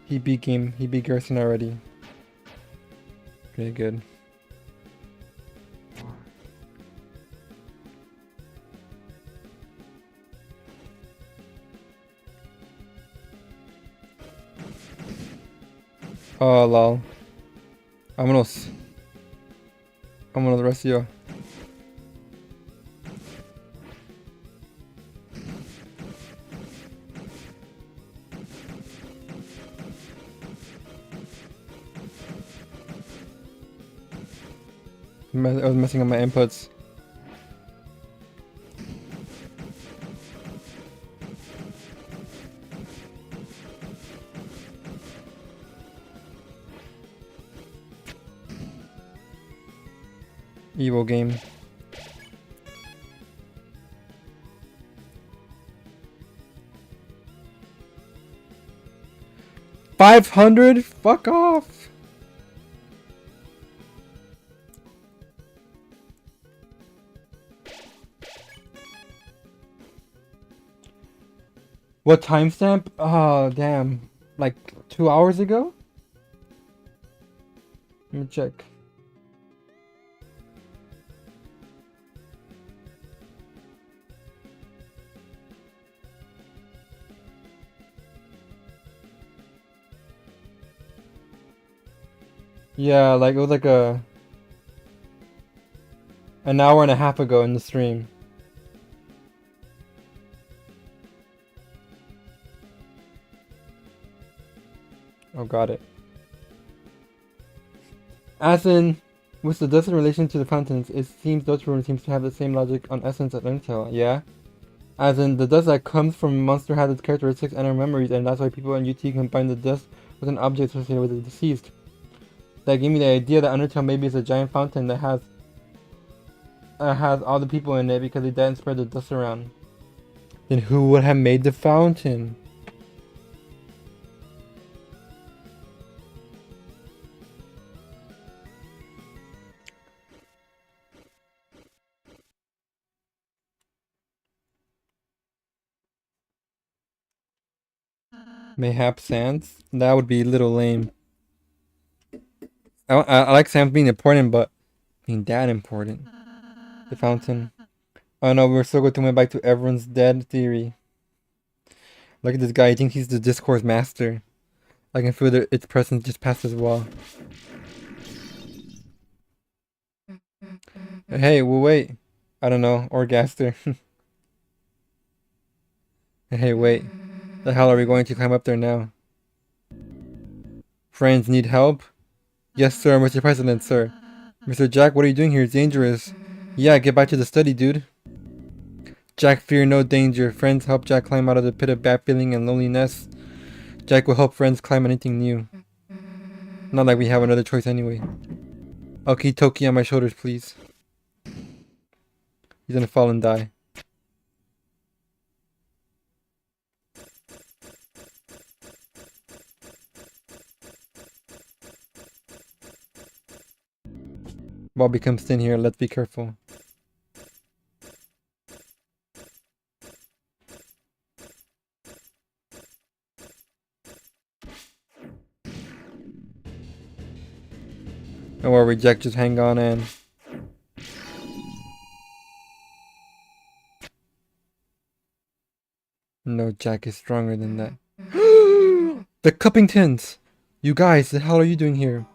He beat Gerson already. Pretty good. Oh lol. Vámonos. Vámonos the rest of you. I was messing up my inputs. Evil game. $500? Fuck off! What timestamp? Oh, damn. Like 2 hours ago? Let me check. Yeah, like it was like an hour and a half ago in the stream. Oh, got it. As in, with the dust in relation to the fountains, it seems Dutch Ruin seems to have the same logic on essence as Intel, yeah? As in, the dust that comes from monster has its characteristics and our memories, and that's why people in UT combine the dust with an object associated with the deceased. That gave me the idea that Undertale maybe is a giant fountain that has all the people in it because they died and spread the dust around. Then who would have made the fountain? Mayhap Sans? That would be a little lame. I like Sans being important, but being that important. The fountain. Oh no, we're still going to went back to everyone's dead theory. Look at this guy, he thinks he's the discourse master. I can feel its presence just past his wall. Hey, well, wait. I don't know, Orgaster. Hey, wait. The hell are we going to climb up there now? Friends need help? Yes, sir, Mr. President, sir. Mr. Jack, what are you doing here? It's dangerous. Yeah, get back to the study, dude. Jack, fear no danger. Friends help Jack climb out of the pit of bad feeling and loneliness. Jack will help friends climb anything new. Not like we have another choice anyway. Okie dokie on my shoulders, please. He's gonna fall and die. Ball becomes thin here, let's be careful. Don't worry, Jack, just hang on in. No, Jack is stronger than that. The Cuppingtons! You guys, the hell are you doing here?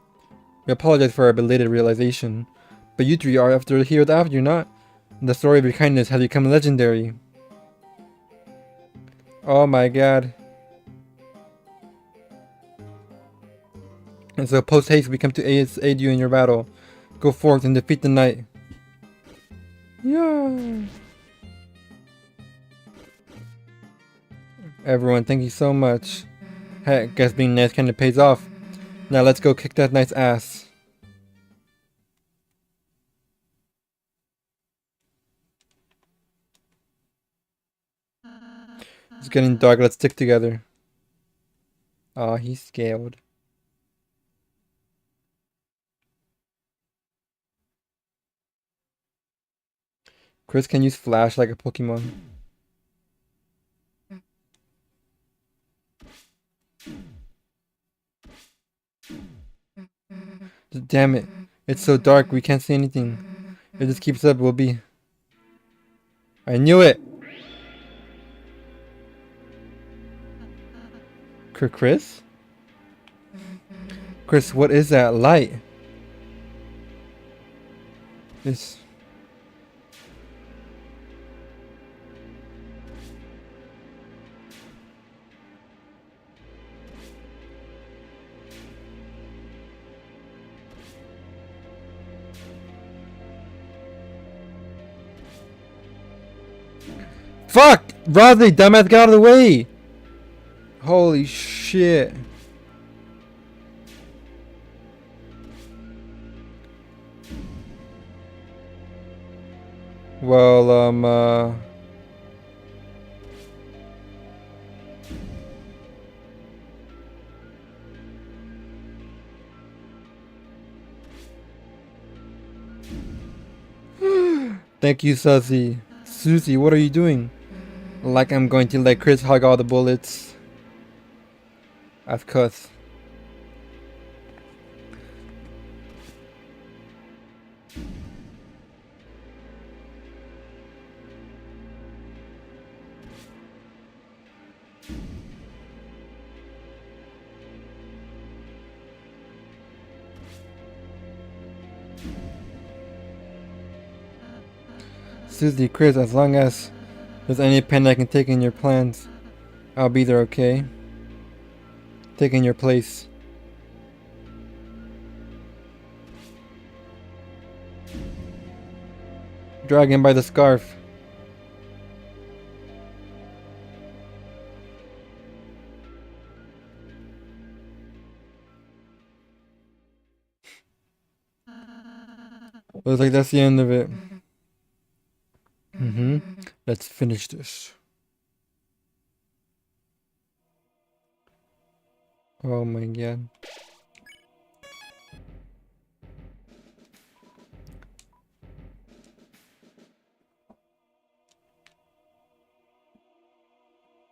We apologize for our belated realization. But you three are after here after you're not. The story of your kindness has become legendary. Oh my god. And so post haste we come to aid you in your battle. Go forth and defeat the knight. Yeah. Everyone, thank you so much. Heck, guess being nice kinda pays off. Now let's go kick that knight's ass. It's getting dark, let's stick together. Aw, he's scared. Chris can use flash like a Pokemon. Damn it. It's so dark, we can't see anything. If this keeps up, we'll be... I knew it! Chris? Chris, what is that light? This... Fuck! Rosé, dumbass, get out of the way! Holy shit. Well, Thank you, Susie. Susie, what are you doing? Like I'm going to let Chris hug all the bullets. Of course. Susie, Chris, as long as there's any pen I can take in your plans, I'll be there, okay? Taking your place. Drag him by the scarf. Looks like that's the end of it. Let's finish this. Oh my god.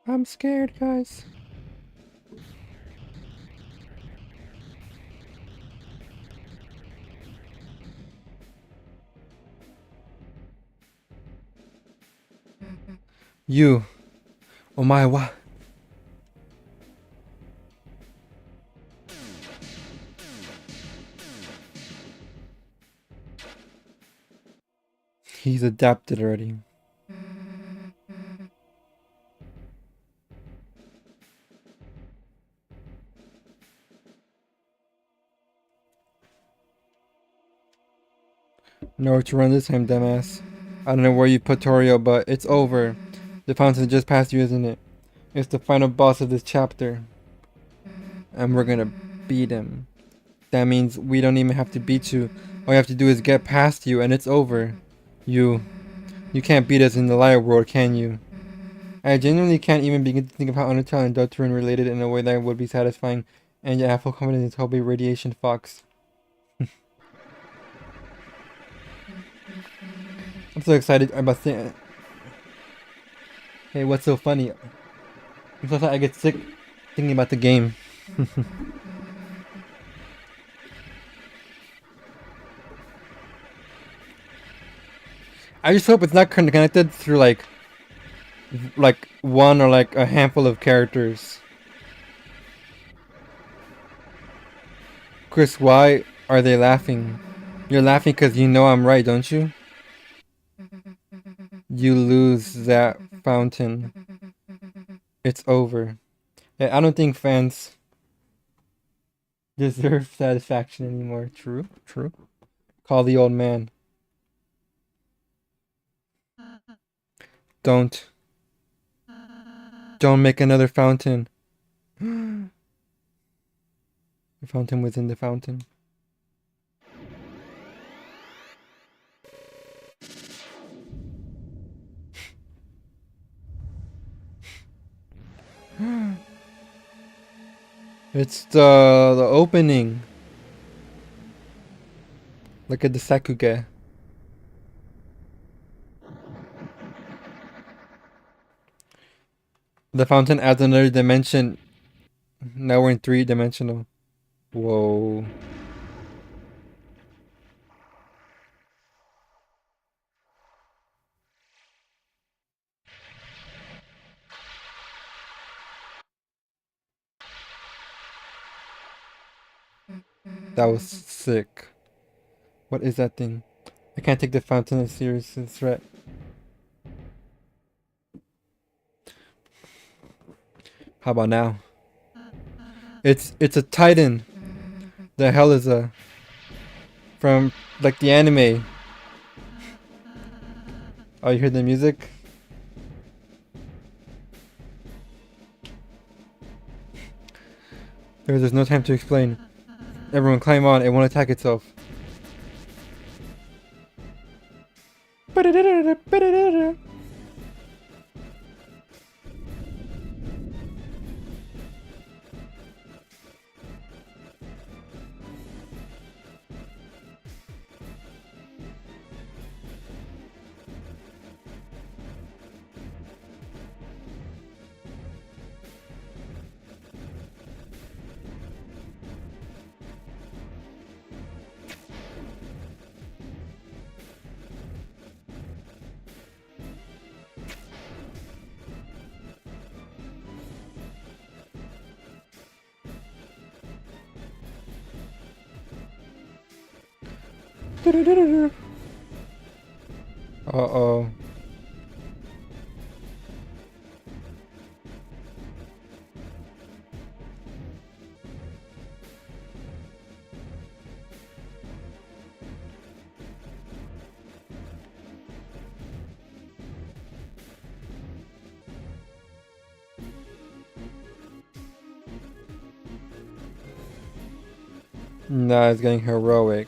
I'm scared, guys. You. Oh my, what? He's adapted already. Nowhere to run this time, dumbass. I don't know where you put Torio, but it's over. The fountain just passed you, isn't it? It's the final boss of this chapter. And we're gonna beat him. That means we don't even have to beat you. All you have to do is get past you and it's over. You can't beat us in the liar world, can you? I genuinely can't even begin to think of how Undertale and Deltarune related in a way that would be satisfying, and yet I have full confidence in Toby Radiation Fox. I'm so excited about saying. Hey, what's so funny? I'm so I get sick thinking about the game. I just hope it's not connected through like one or like a handful of characters. Chris, why are they laughing? You're laughing because you know I'm right, don't you? You lose that fountain. It's over. Yeah, I don't think fans deserve satisfaction anymore. True, true. Call the old man. Don't make another fountain. The fountain within the fountain. It's the opening. Look at the Sakuga. The fountain adds another dimension. Now we're in 3-dimensional. Whoa. That was sick. What is that thing? I can't take the fountain as serious as threat. How about now? It's a titan. The hell is a from like the anime. Oh, you hear the music? There's no time to explain. Everyone climb on, it won't attack itself. Uh-oh. Nah, it's getting heroic.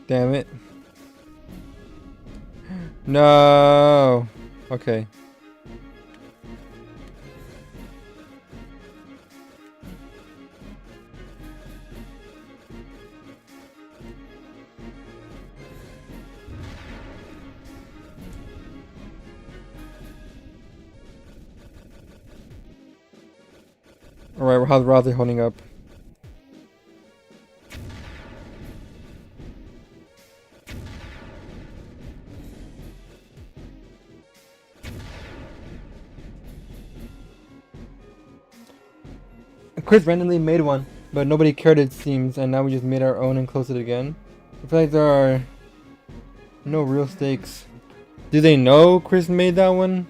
Damn it. No. Okay. Alright, how's Rosy holding up? Chris randomly made one, but nobody cared it seems, and now we just made our own and closed it again. I feel like there are no real stakes. Do they know Chris made that one?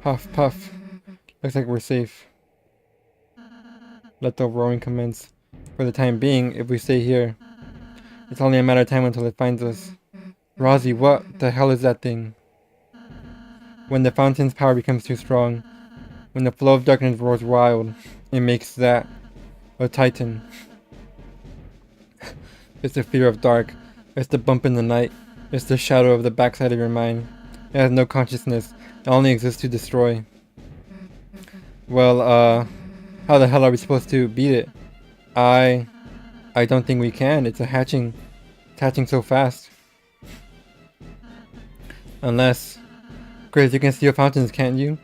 Huff puff. Looks like we're safe. Let the roaring commence. For the time being, if we stay here, it's only a matter of time until it finds us. Rosy, what the hell is that thing? When the fountain's power becomes too strong, when the flow of darkness roars wild, it makes that a titan. It's the fear of dark. It's the bump in the night. It's the shadow of the backside of your mind. It has no consciousness. It only exists to destroy. Well, how the hell are we supposed to beat it? I don't think we can. It's hatching so fast. Unless, Chris, you can steal fountains, can't you?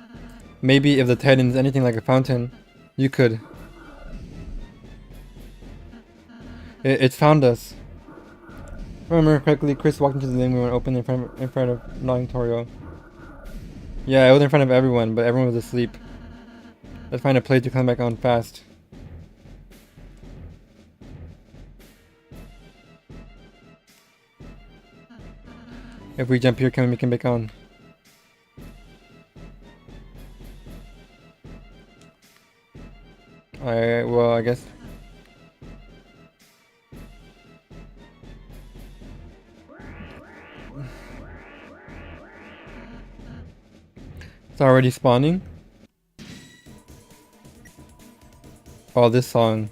Maybe if the Titan's anything like a fountain, you could. It's found us. If I remember correctly, Chris walked into the living room and opened in front of Noelle and Toriel. Yeah, it was in front of everyone, but everyone was asleep. Let's find a place to come back on fast. If we jump here, can we make him back on? Alright, well, I guess. It's already spawning? Oh, this song.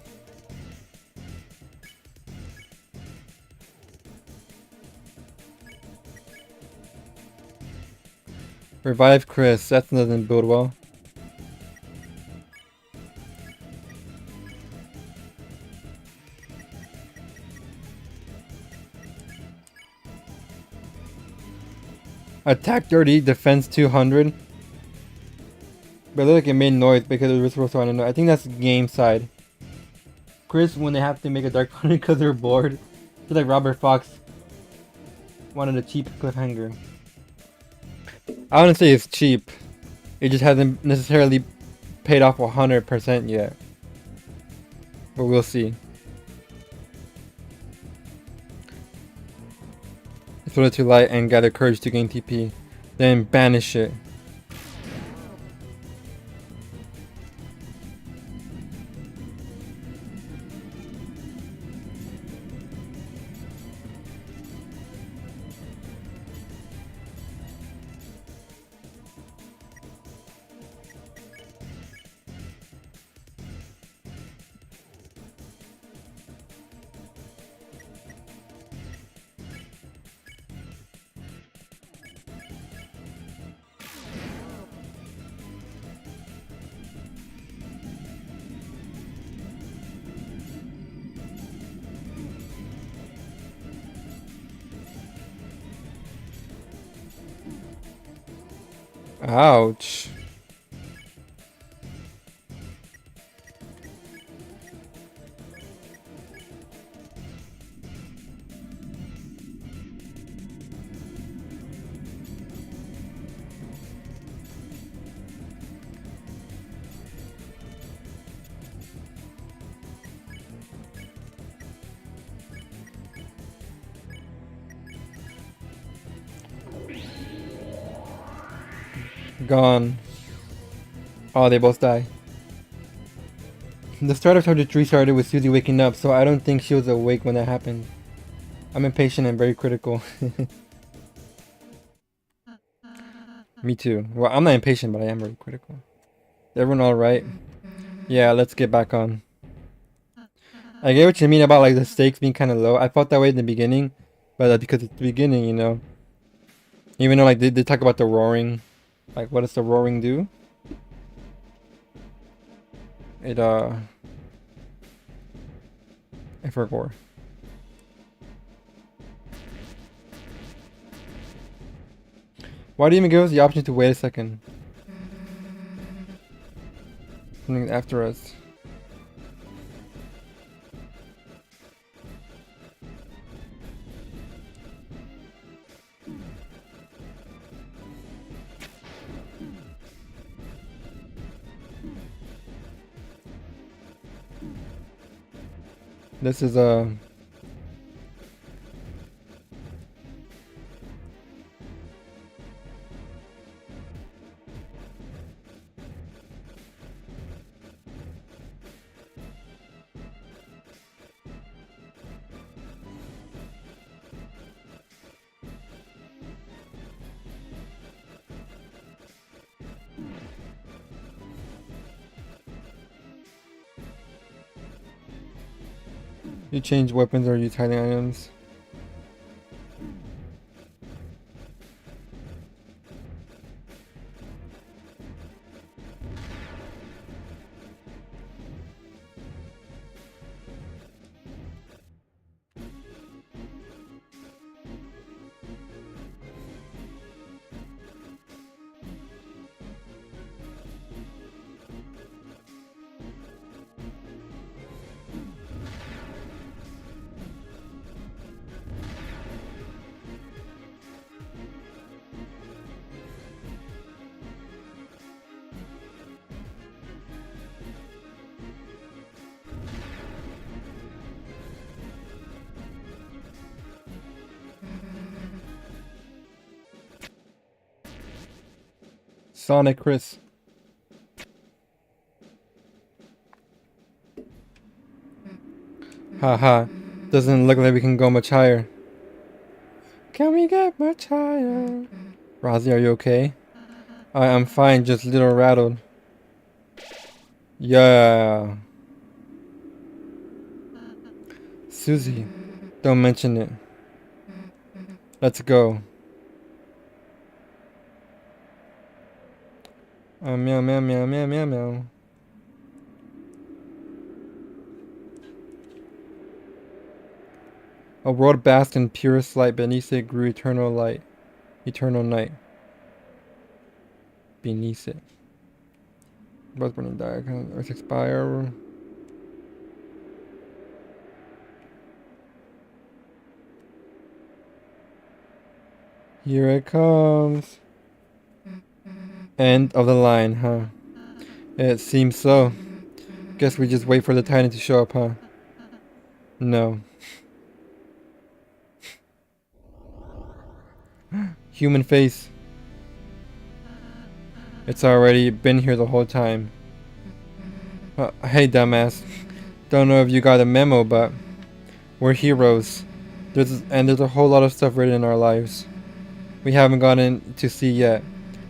Revive Chris, that doesn't build well. Attack 30, defense 200. But it looked like it made noise because it was supposed to, I don't know. I think that's game side. Chris, when they have to make a dark pony because they're bored. Just like Robert Fox wanted a cheap cliffhanger. I wouldn't say it's cheap. It just hasn't necessarily paid off 100% yet. But we'll see. Throw it to light and gather courage to gain TP. Then banish it. Ouch. Gone. Oh, they both die. The start of chapter 3 started with Susie waking up, so I don't think she was awake when that happened. I'm impatient and very critical. Me too. Well, I'm not impatient, but I am very critical. Is everyone alright? Yeah, let's get back on. I get what you mean about like the stakes being kind of low. I felt that way in the beginning, but because it's the beginning, you know. Even though like they talk about the roaring, like what does the roaring do? It I forgot. Why do you even give us the option to wait a second? Something after us. This is you change weapons or use hiding items. Sonic Chris. Haha. Doesn't look like we can go much higher. Can we get much higher? Rosie, are you okay? I'm fine, just a little rattled. Yeah. Susie, don't mention it. Let's go. Meow meow meow meow meow meow. A world basked in purest light, beneath it grew eternal light. Eternal night. Beneath it. Both burning die, earth expire. Here it comes. End of the line, huh? It seems so. Guess we just wait for the Titan to show up, huh? No. Human face. It's already been here the whole time. Hey, dumbass. Don't know if you got a memo, but we're heroes. There's a whole lot of stuff written in our lives we haven't gotten to see yet.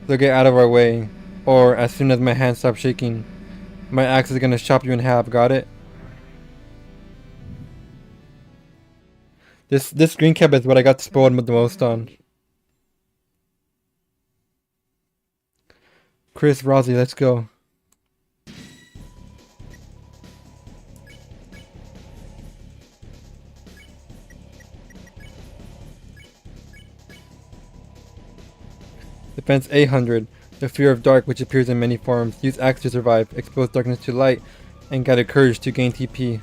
So get out of our way, or as soon as my hand stops shaking, my axe is gonna chop you in half. Got it? This screen cap is what I got spoiled the most on. Chris, Rosie, let's go. Defense 800. The fear of dark, which appears in many forms. Use axe to survive. Expose darkness to light, and gather courage to gain TP.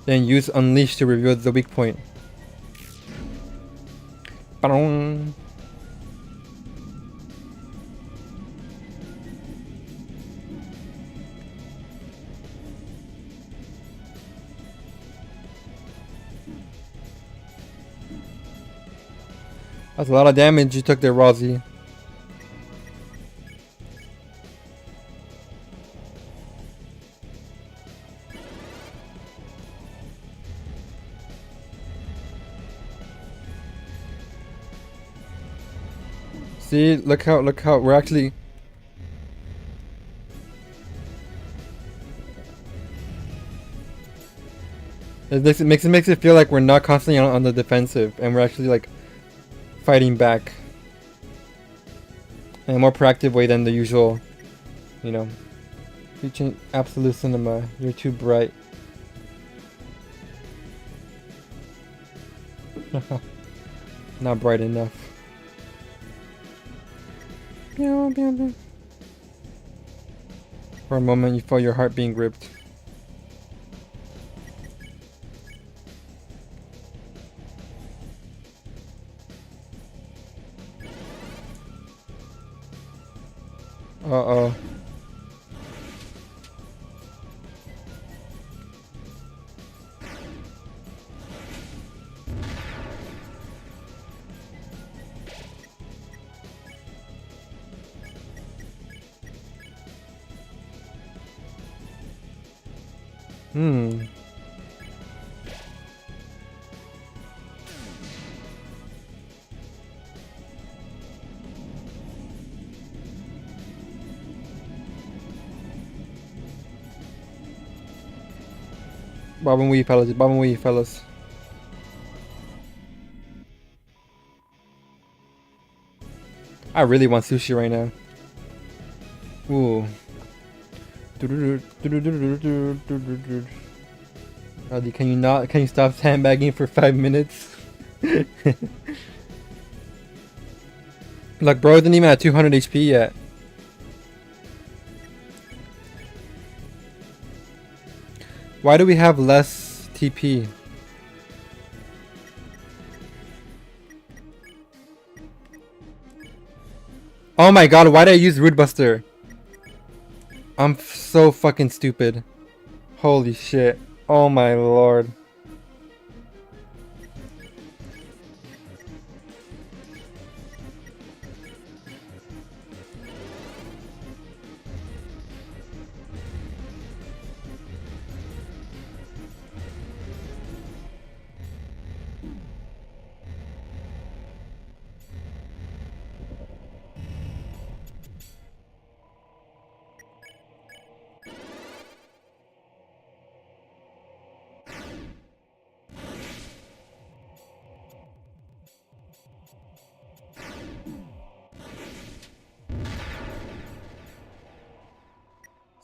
Then use unleash to reveal the weak point. Ba-dong. That's a lot of damage you took there, Rosie. See, look how we're actually. It makes it feel like we're not constantly on the defensive, and we're actually like fighting back in a more proactive way than the usual, you know. Reaching absolute cinema. You're too bright. Not bright enough. For a moment, you felt your heart being ripped. Uh-oh. Hmm. Bob and weave, fellas. Bob and weave, fellas. I really want sushi right now. Ooh. Roddy, can you stop sandbagging for 5 minutes? Look, bro isn't even at 200 HP yet. Why do we have less TP? Oh my god, why did I use Root Buster? I'm so fucking stupid. Holy shit. Oh my lord.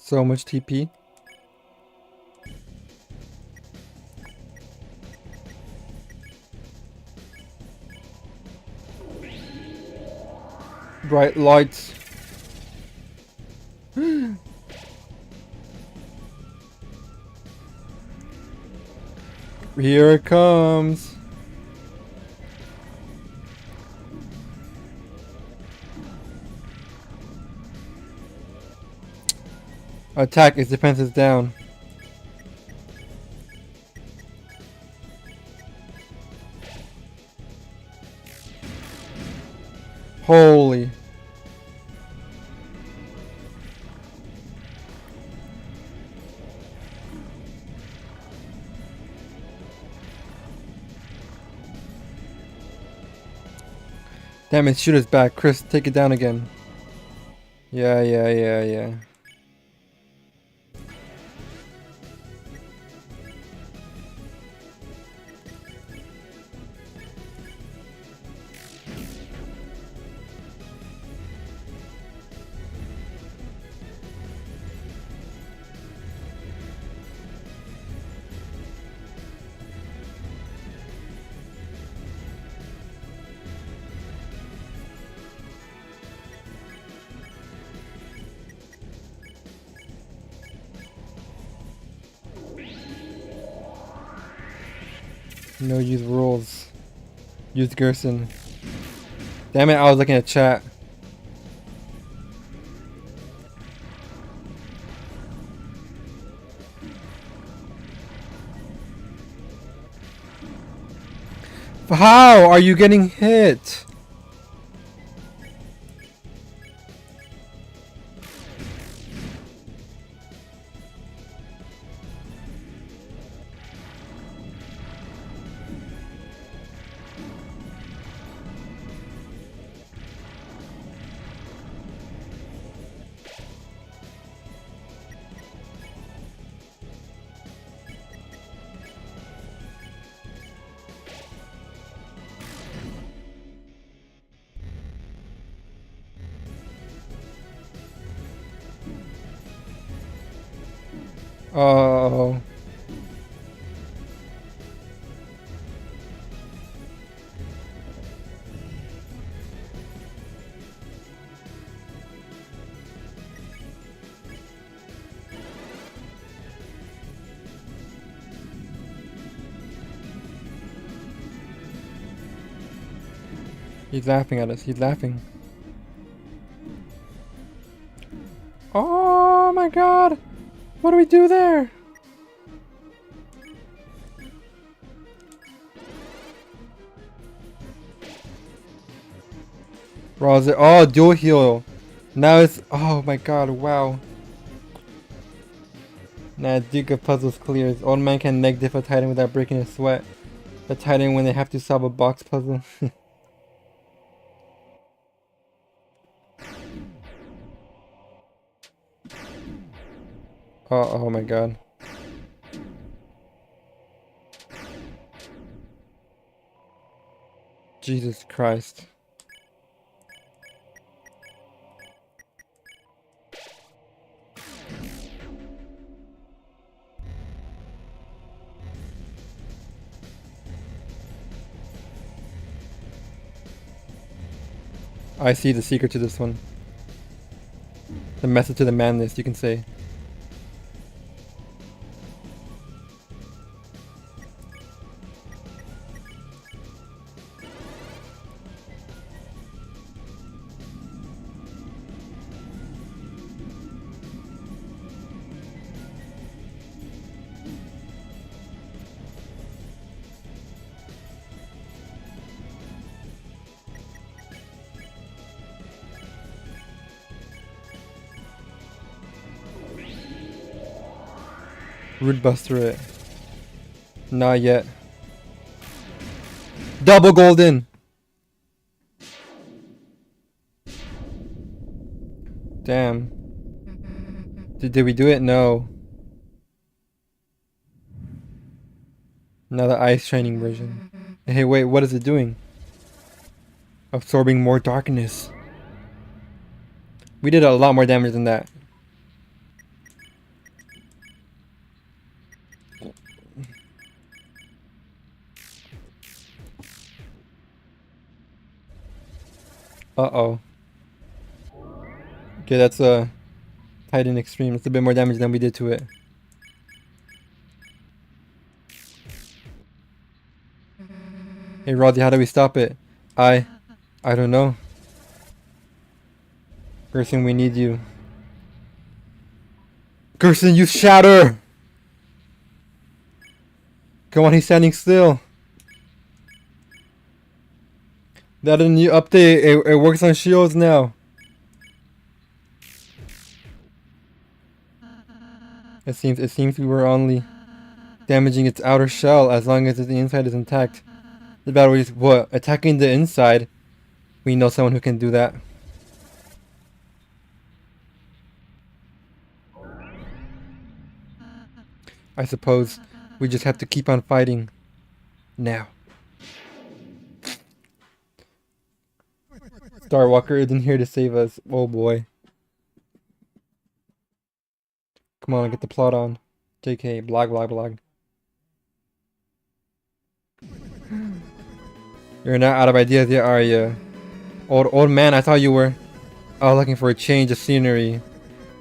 So much TP. Bright lights. Here it comes. Attack, its defense is down. Holy. Damn it, shoot us back. Chris, take it down again. Yeah. No use rules. Use Gerson. Damn it, I was looking at chat. How are you getting hit? Oh. He's laughing at us. He's laughing. Oh my god! What do we do there? Rosa, oh, dual heal. Now it's, oh my god, wow. Nah, Duke of Puzzles clears. Old man can neg diff a Titan without breaking a sweat. The Titan when they have to solve a box puzzle. Oh my god. Jesus Christ. I see the secret to this one. The method to the madness, you can say. Root Buster it. Not yet. Double golden! Damn. Did we do it? No. Now the ice shining version. Hey wait, what is it doing? Absorbing more darkness. We did a lot more damage than that. Uh-oh. Okay, that's a Titan Extreme. It's a bit more damage than we did to it. Hey Roddy, how do we stop it? I don't know. Gerson, we need you. Gerson, you shatter! Come on, he's standing still. That a new update, it works on shields now. It seems we were only damaging its outer shell as long as the inside is intact. The battle is what? Attacking the inside? We know someone who can do that. I suppose we just have to keep on fighting. Now. Starwalker isn't here to save us. Oh boy. Come on, get the plot on. JK, blog, blog, blog. You're not out of ideas yet, are you? Old man, I thought you were. I was looking for a change of scenery.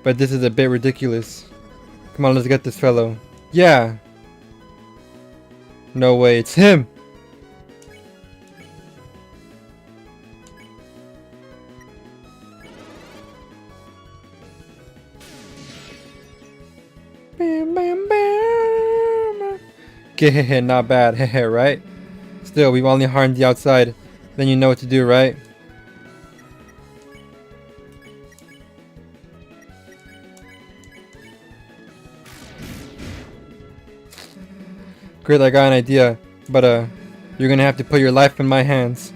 But this is a bit ridiculous. Come on, let's get this fellow. Yeah. No way, it's him! Bam, bam, bam. Okay, not bad, hehe, right? Still, we've only harmed the outside. Then you know what to do, right? Great, I got an idea. But, you're gonna have to put your life in my hands.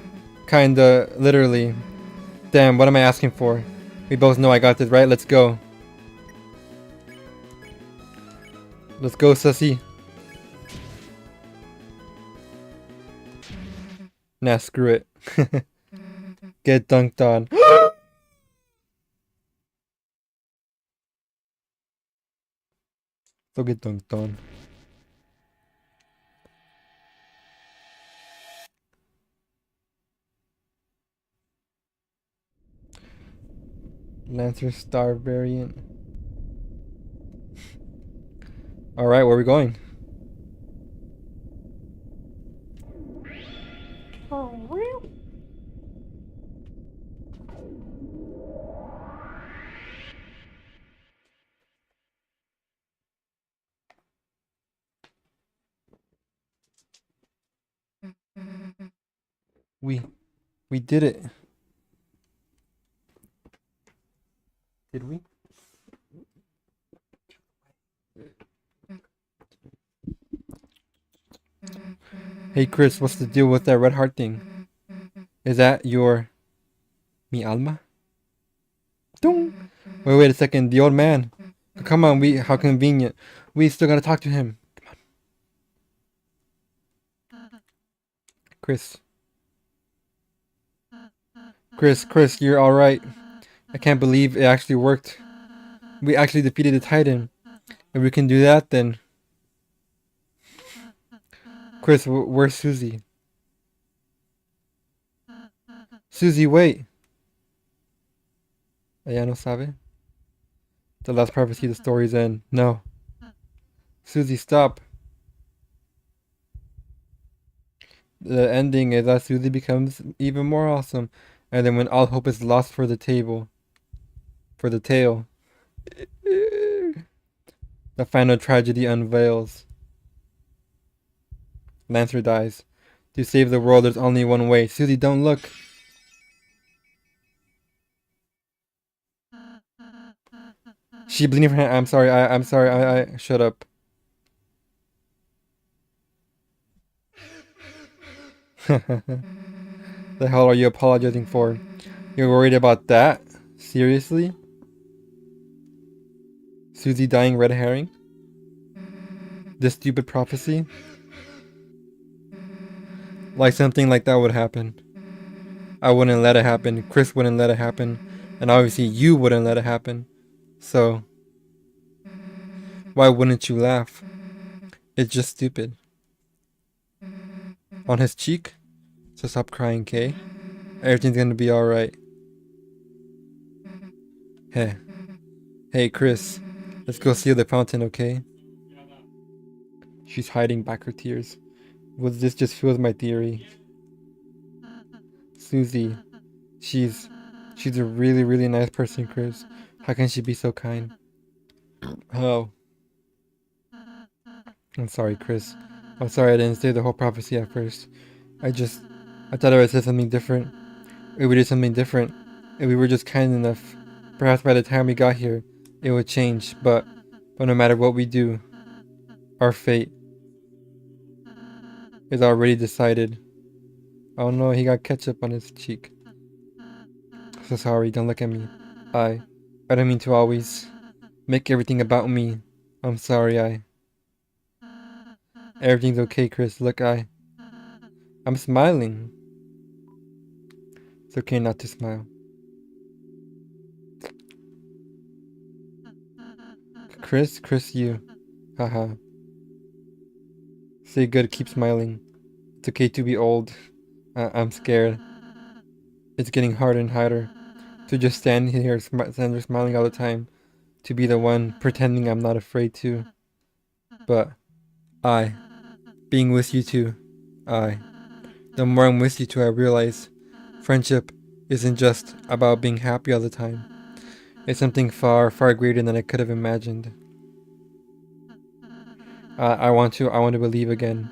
Kinda, literally. Damn, what am I asking for? We both know I got this, right? Let's go. Let's go, sussy. Nah, screw it. Get dunked on. So get dunked on. Lancer Star variant. Alright, where are we going? We did it. Did we? Hey Chris, what's the deal with that red heart thing? Is that your mi alma? Dong. Wait a second. The old man. Come on, how convenient. We still gotta talk to him. Come on. Chris. Chris, you're alright. I can't believe it actually worked. We actually defeated the Titan. If we can do that, then... Chris, where's Susie? Susie, wait. Ella no sabe? The last prophecy, the story's end. No. Susie, stop. The ending is that Susie becomes even more awesome. And then when all hope is lost for the table. For the tale. The final tragedy unveils. Lancer dies. To save the world, there's only one way. Susie, don't look. She bleeding from her hand. I'm sorry. I'm sorry. I shut up. The hell are you apologizing for? You're worried about that? Seriously? Susie dying, red herring? This stupid prophecy? Like something like that would happen. I wouldn't let it happen. Chris wouldn't let it happen. And obviously you wouldn't let it happen. So, why wouldn't you laugh? It's just stupid. On his cheek? So stop crying, okay? Everything's gonna be alright. Hey. Hey, Chris. Let's go see the fountain, okay? She's hiding back her tears. Well, this just fuels my theory. Susie. She's a really, really nice person, Chris. How can she be so kind? Oh. I'm sorry, Chris. I'm sorry I didn't say the whole prophecy at first. I thought I would say something different. If we did something different, if we were just kind enough, perhaps by the time we got here, it would change. But no matter what we do, our fate is already decided. Oh no, he got ketchup on his cheek. So sorry, don't look at me. I don't mean to always make everything about me. I'm sorry, Everything's okay, Chris. Look, I'm smiling. It's okay not to smile. Chris, you. Haha. Say good, keep smiling. It's okay to be old. I'm scared. It's getting harder and harder to just stand here smiling all the time. To be the one pretending I'm not afraid to. But being with you too, the more I'm with you too, I realize friendship isn't just about being happy all the time. It's something far, far greater than I could have imagined. I want to believe again.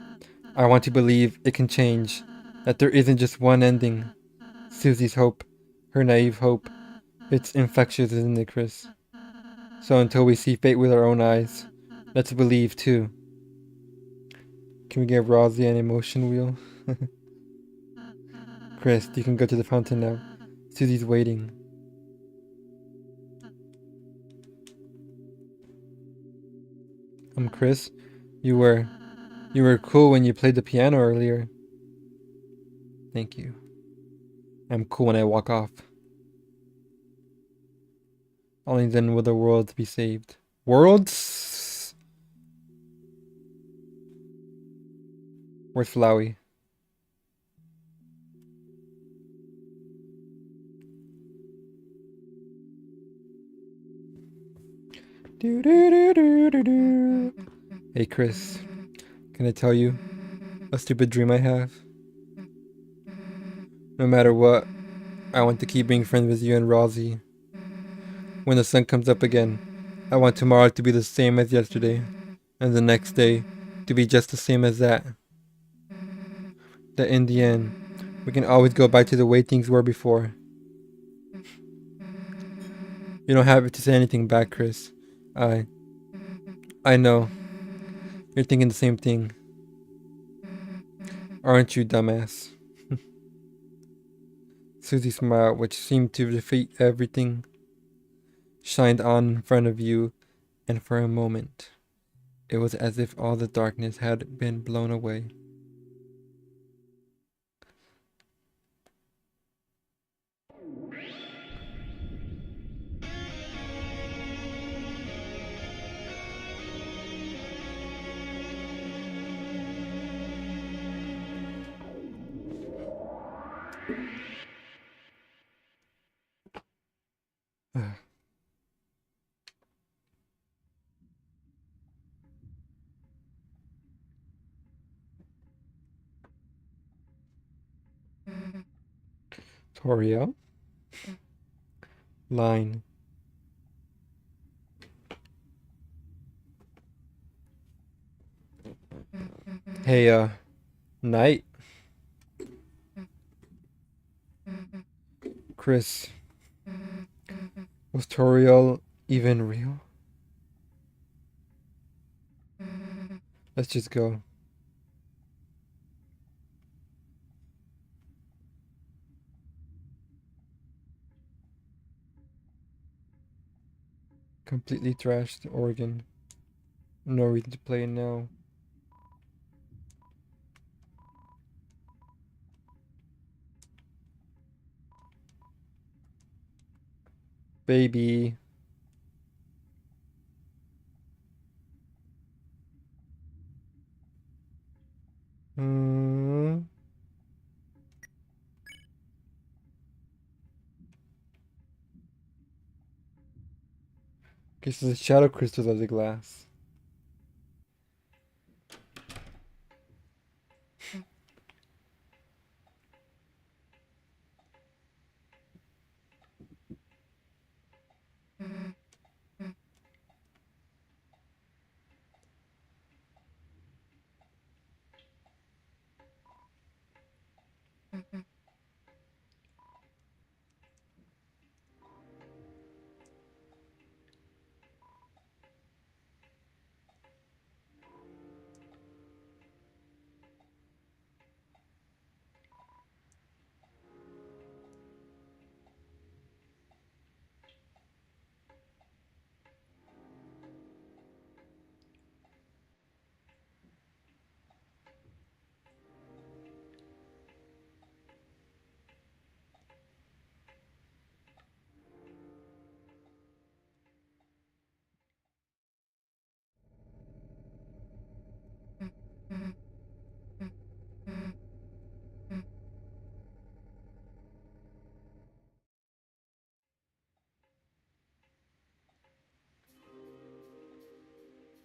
I want to believe it can change. That there isn't just one ending. Susie's hope, her naive hope. It's infectious, isn't it, Chris? So until we see fate with our own eyes, let's believe too. Can we give Rosie an emotion wheel? Chris, you can go to the fountain now. Susie's waiting. Chris, you were cool when you played the piano earlier. Thank you. I'm cool when I walk off. Only then will the world be saved. Worlds? Where's Flowey? Do, do, do, do, do, do. Hey Chris, can I tell you a stupid dream I have? No matter what, I want to keep being friends with you and Rosie. When the sun comes up again, I want tomorrow to be the same as yesterday, and the next day to be just the same as that. That in the end, we can always go back to the way things were before. You don't have to say anything back, Chris. I know. You're thinking the same thing. Aren't you, dumbass? Susie's smile, which seemed to defeat everything, shined on in front of you, and for a moment, it was as if all the darkness had been blown away. Toriel? Line. Hey, Knight? Chris, was Toriel even real? Let's just go. Completely trashed Oregon. No reason to play it now. Baby. Hmm. Guess the shadow crystals of the glass.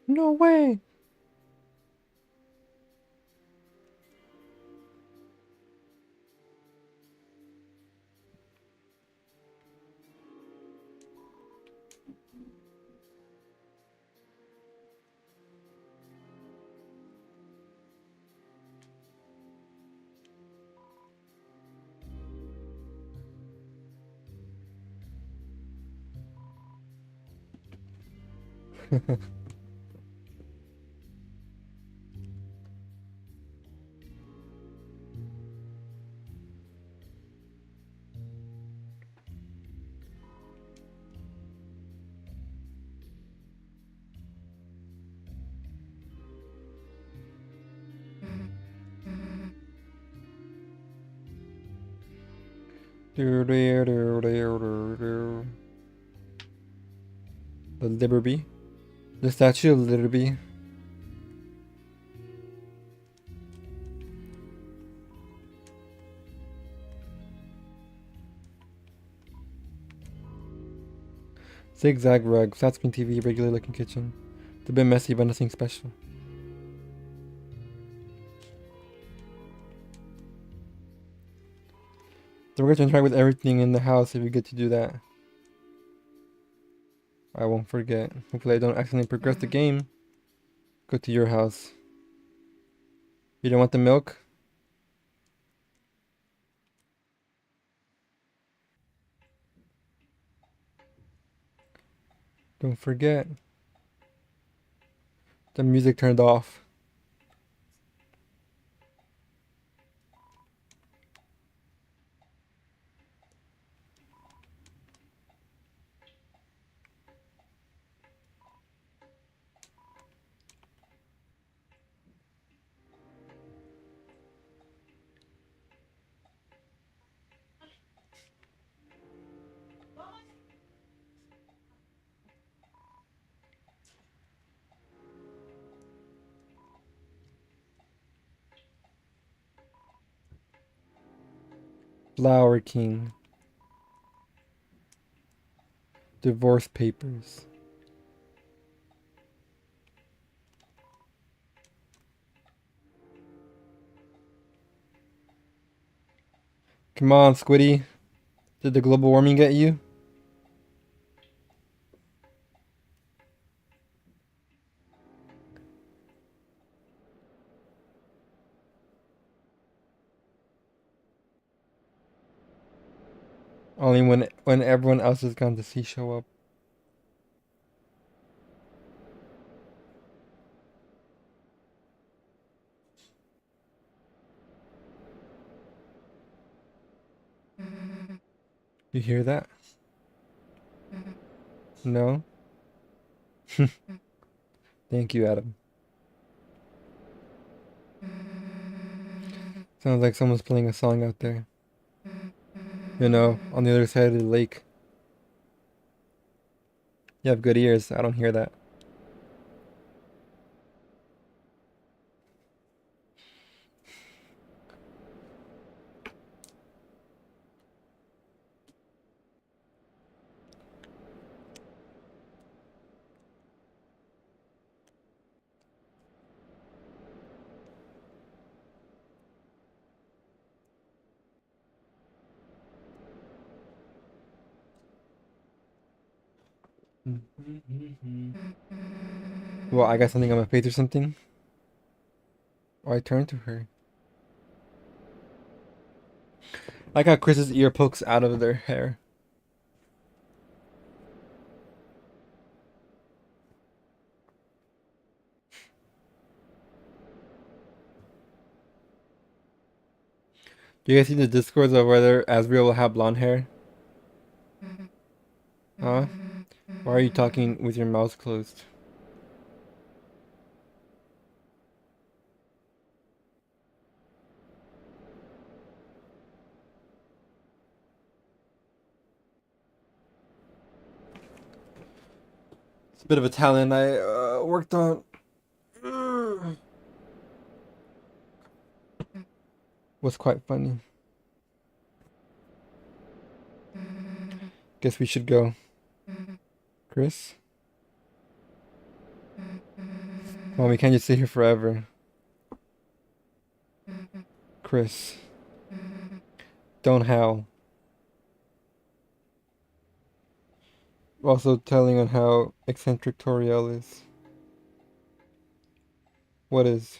No way! The Liberty. The Statue of Liberty. Zigzag rug, flat screen TV, regular looking kitchen. It's a bit messy, but nothing special. So we're going to interact with everything in the house if we get to do that. I won't forget. Hopefully I don't accidentally progress the game. Go to your house. You don't want the milk? Don't forget. The music turned off. Flower King. Divorce papers. Come on, Squiddy. Did the global warming get you? Only when everyone else is gone does he show up. You hear that? No? Thank you, Adam. Sounds like someone's playing a song out there. You know, on the other side of the lake. You have good ears. I don't hear that. Well, I got something on my face or something. Oh, I turned to her. I got Chris's ear pokes out of their hair. Do you guys see the discords of whether Asriel will have blonde hair? Huh? Why are you talking with your mouth closed? It's a bit of a talent I worked on. Was quite funny. Guess we should go. Chris? Well, we can't just sit here forever. Chris. Don't howl. Also telling on how eccentric Toriel is. What is?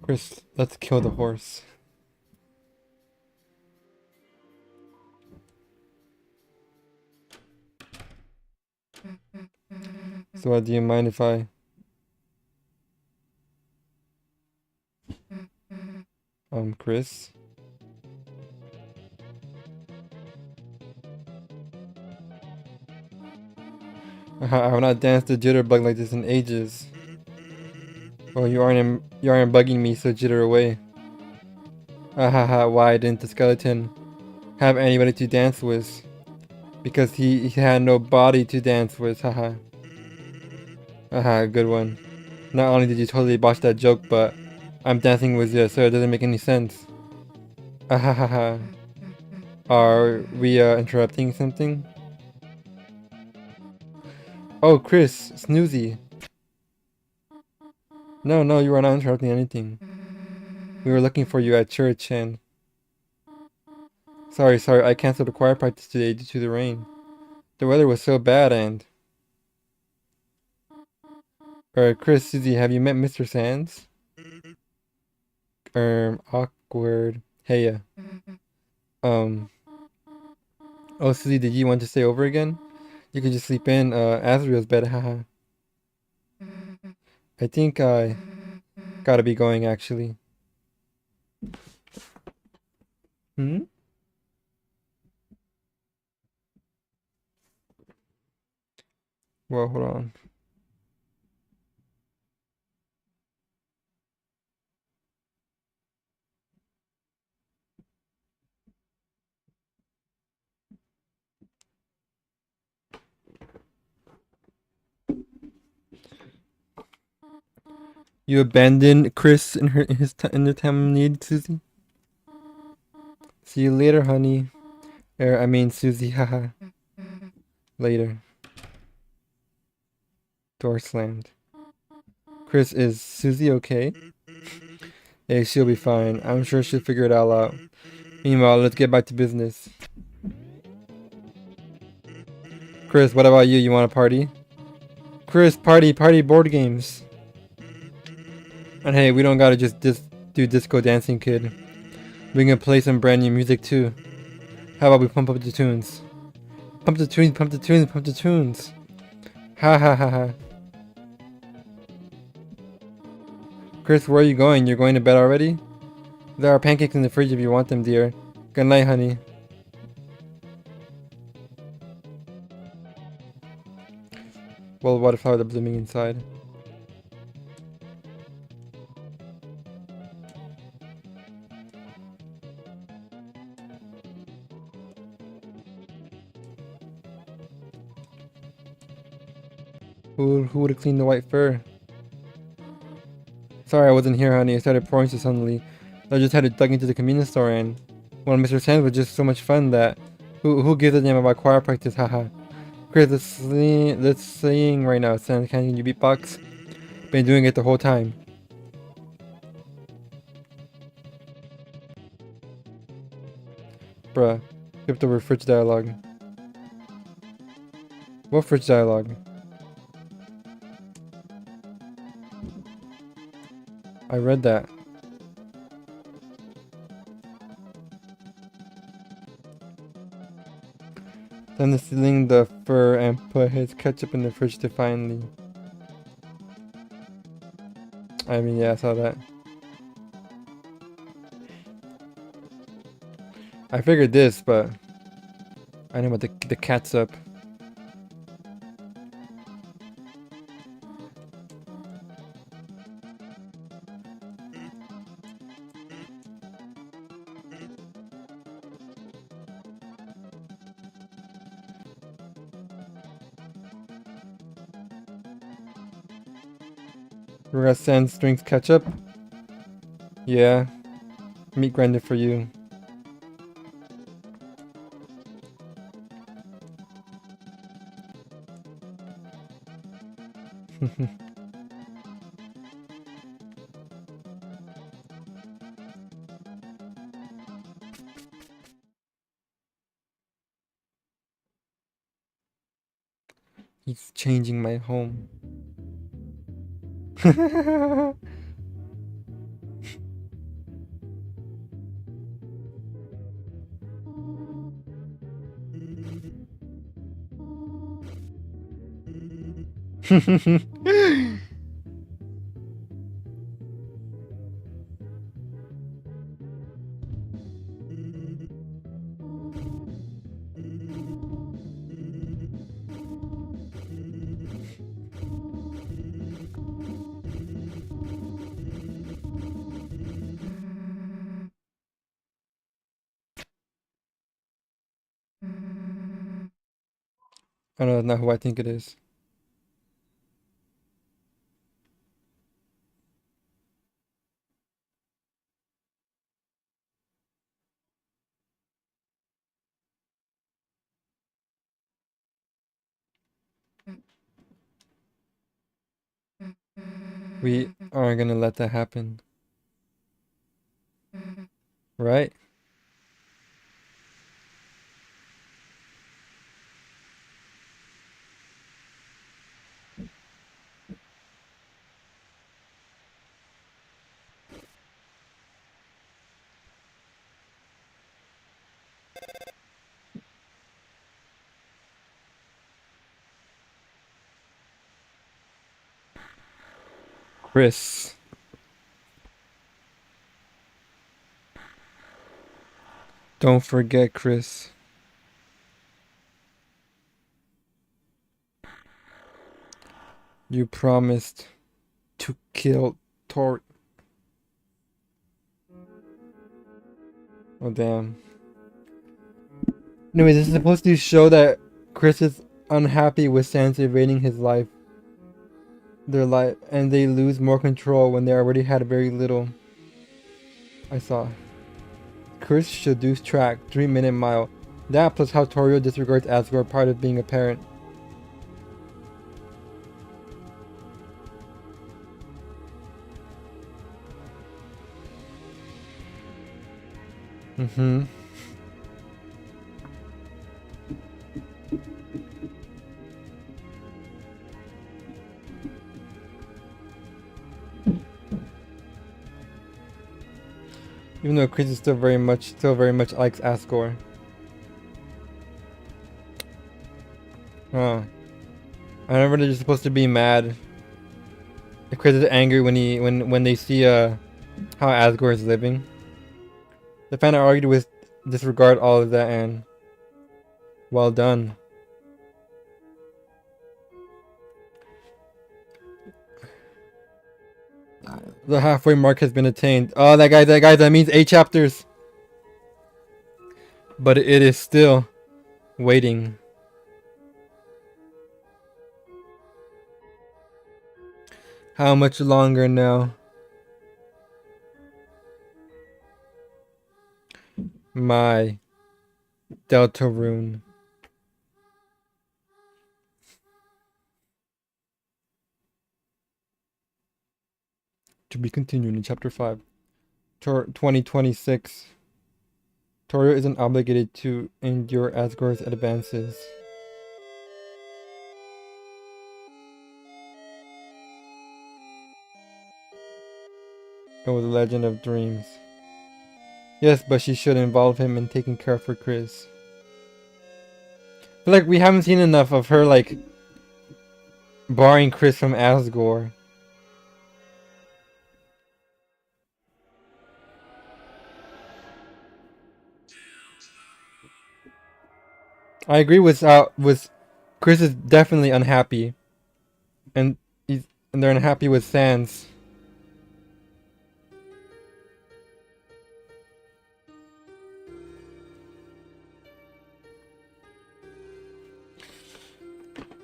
Chris, let's kill the horse. So, do you mind if I... Chris? I have not danced the jitterbug like this in ages. Oh, you aren't bugging me, so jitter away. Why didn't the skeleton have anybody to dance with? Because he had no body to dance with, haha. Good one. Not only did you totally botch that joke, but I'm dancing with you, so it doesn't make any sense. Ahahaha. Are we interrupting something? Oh, Chris, Snoozy. No, you are not interrupting anything. We were looking for you at church and... Sorry, I canceled the choir practice today due to the rain. The weather was so bad and... Chris, Susie, have you met Mr. Sands? Awkward. Hey, Oh, Susie, did you want to stay over again? You could just sleep in, Azriel's bed, haha. I think I gotta be going, actually. Hmm? Well, hold on. You abandoned Chris in the time of need, Susie? See you later, honey. I mean, Susie, haha. Later. Door slammed. Chris, is Susie okay? Hey, she'll be fine. I'm sure she'll figure it all out. Meanwhile, let's get back to business. Chris, what about you? You want a party? Chris, party, board games. And hey, we don't gotta just do disco dancing, kid. We can play some brand new music too. How about we pump up the tunes? Pump the tunes, pump the tunes, pump the tunes. Ha ha ha ha. Chris, where are you going? You're going to bed already? There are pancakes in the fridge if you want them, dear. Good night, honey. Well, what flower that's blooming inside? Who would have cleaned the white fur? Sorry, I wasn't here, honey. I started pouring so suddenly. I just had to dug into the convenience store and... Well, Mr. Sands was just so much fun that... Who gives a damn about choir practice, haha. Chris, let's sing right now, Sands. Can you beatbox? Been doing it the whole time. Bruh. Skipped over fridge dialogue. What fridge dialogue? I read that. Then stealing the fur and put his ketchup in the fridge defiantly. I mean, yeah, I saw that. I figured this, but I know about the catsup. Ruga Sands drinks ketchup? Yeah. Meat grinder for you. He's changing my home. I know that's not who I think it is. We aren't gonna let that happen. Right? Chris. Don't forget, Chris. You promised to kill Tor. Oh, damn. Anyways, this is supposed to show that Chris is unhappy with Sans invading his life. Their life, and they lose more control when they already had very little. I saw. Chris should do track 3-minute mile. That plus how Torio disregards Asgore part of being a parent. Mm-hmm. Even though Chris is still very much likes Asgore. Oh. I remember they're just supposed to be mad. Chris is angry when they see how Asgore is living. The fan argued with disregard all of that and well done. The halfway mark has been attained. Oh, that means 8 chapters. But it is still waiting. How much longer now? My RUne. To be continued in chapter 5. 2026. Torio isn't obligated to endure Asgore's advances. Oh, the Legend of Dreams. Yes, but she should involve him in taking care for Chris. But like, we haven't seen enough of her, like, barring Chris from Asgore. I agree with Chris is definitely unhappy, and they're unhappy with Sans.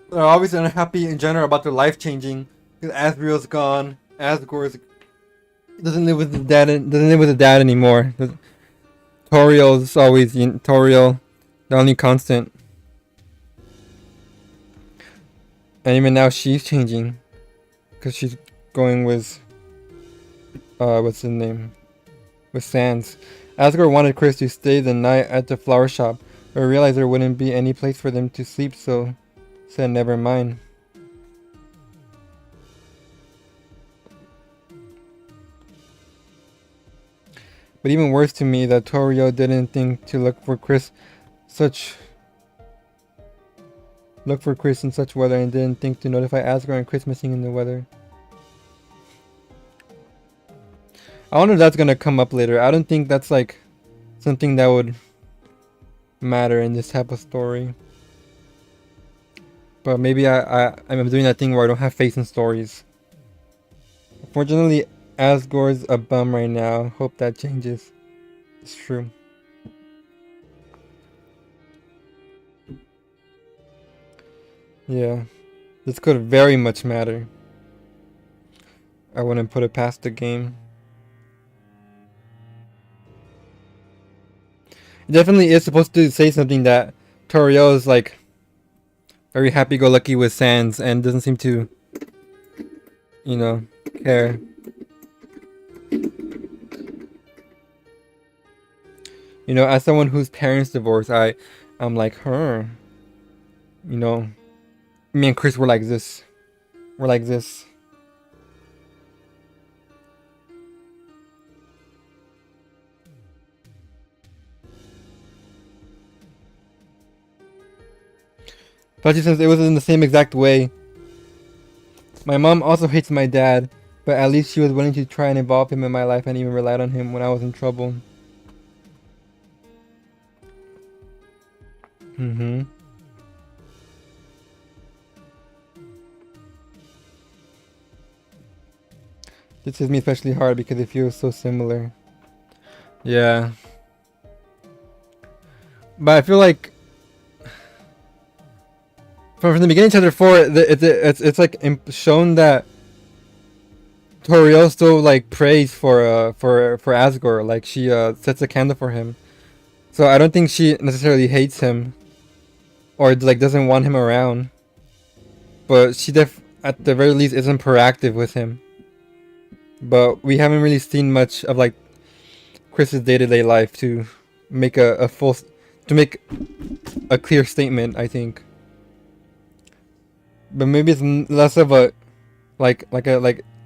They're obviously unhappy in general about their life changing because Asriel's gone. Asgore doesn't live with his dad. Doesn't live with his dad anymore. Toriel's always Toriel, the only constant. And even now she's changing. Because she's going with... what's his name? With Sans. Asgore wanted Chris to stay the night at the flower shop. But realized there wouldn't be any place for them to sleep, so... said never mind. But even worse to me that Torio didn't think to look for Chris in such weather and didn't think to notify Asgore and Chris missing in the weather. I wonder if that's gonna come up later. I don't think that's like something that would matter in this type of story. But maybe I'm doing that thing where I don't have faith in stories. Unfortunately, Asgore's a bum right now. Hope that changes. It's true. Yeah, this could very much matter. I wouldn't put it past the game. It definitely is supposed to say something that Toriel is like very happy-go-lucky with Sans and doesn't seem to, you know, care. You know, as someone whose parents divorced, I'm like her. You know, me and Chris were like this. We're like this. Especially since it was in the same exact way. My mom also hates my dad, but at least she was willing to try and involve him in my life and even relied on him when I was in trouble. Mm-hmm. This hits me especially hard because it feels so similar. Yeah. But I feel like from the beginning, chapter 4, it's like shown that Toriel still like prays for Asgore. Like she sets a candle for him. So I don't think she necessarily hates him or like doesn't want him around. But she at the very least isn't proactive with him. But we haven't really seen much of like Chris's day-to-day life to make a full to make a clear statement, I think. But maybe it's less of a like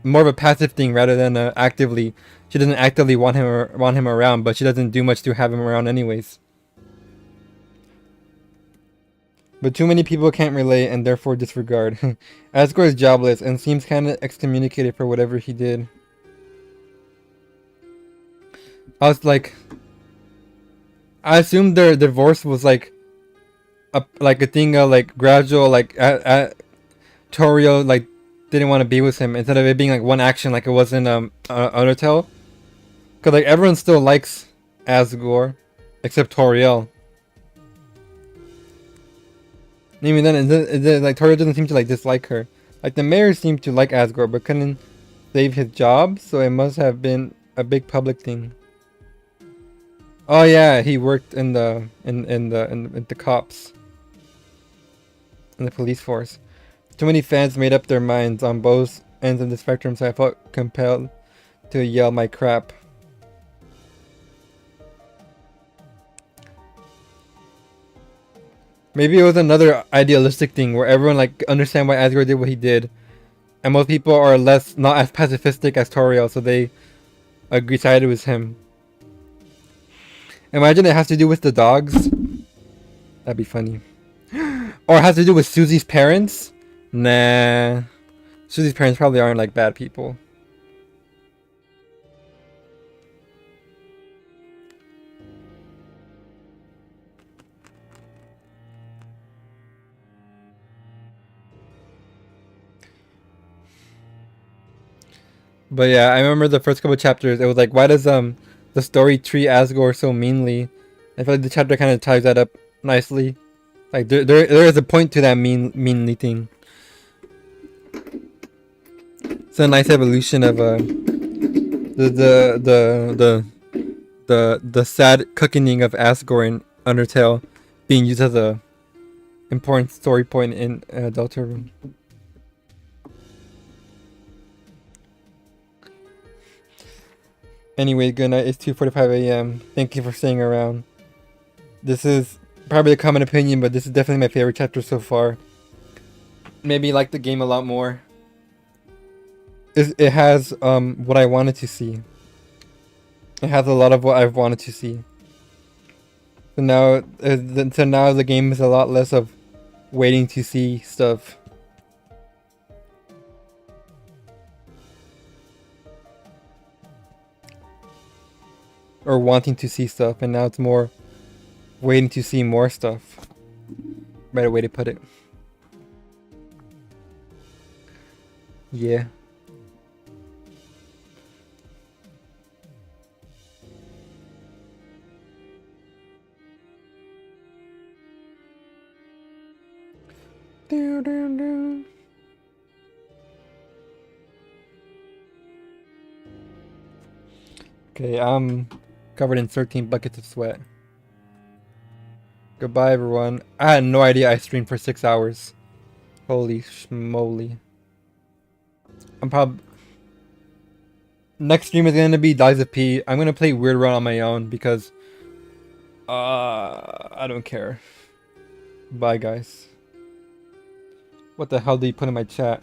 more of a passive thing rather than actively. She doesn't actively want him around, but she doesn't do much to have him around anyways. But too many people can't relate and therefore disregard. Asgore is jobless and seems kinda excommunicated for whatever he did. I was like, I assumed their divorce was like a thing of like gradual, like Torio like didn't want to be with him instead of it being like one action like it was in Undertale. Cause like everyone still likes Asgore, except Toriel. Even then, like Toriel doesn't seem to like dislike her. Like the mayor seemed to like Asgore, but couldn't save his job, so it must have been a big public thing. Oh yeah, he worked in the cops, in the police force. Too many fans made up their minds on both ends of the spectrum, so I felt compelled to yell my crap. Maybe it was another idealistic thing where everyone like understand why Asgore did what he did, and most people are less not as pacifistic as Toriel, so they agree sided with him. Imagine it has to do with the dogs. That'd be funny. Or it has to do with Susie's parents. Nah, Susie's parents probably aren't like bad people. But yeah, I remember the first couple chapters. It was like, why does the story treat Asgore so meanly? I feel like the chapter kind of ties that up nicely. Like there is a point to that meanly thing. It's a nice evolution of the sad cooking of Asgore in Undertale being used as a important story point in Deltarune. Anyway, good night. It's 2:45 a.m. Thank you for staying around. This is probably a common opinion, but this is definitely my favorite chapter so far. Maybe you like the game a lot more. It has what I wanted to see. It has a lot of what I've wanted to see. So now the game is a lot less of waiting to see stuff. Or wanting to see stuff, and now it's more waiting to see more stuff. Better way to put it. Yeah. Do, do, do. Okay, I'm covered in 13 buckets of sweat. Goodbye, everyone. I had no idea I streamed for 6 hours. Holy schmoly. I'm probably... Next stream is gonna be Dies of P. I'm gonna play Weird Run on my own because... I don't care. Bye, guys. What the hell did you put in my chat?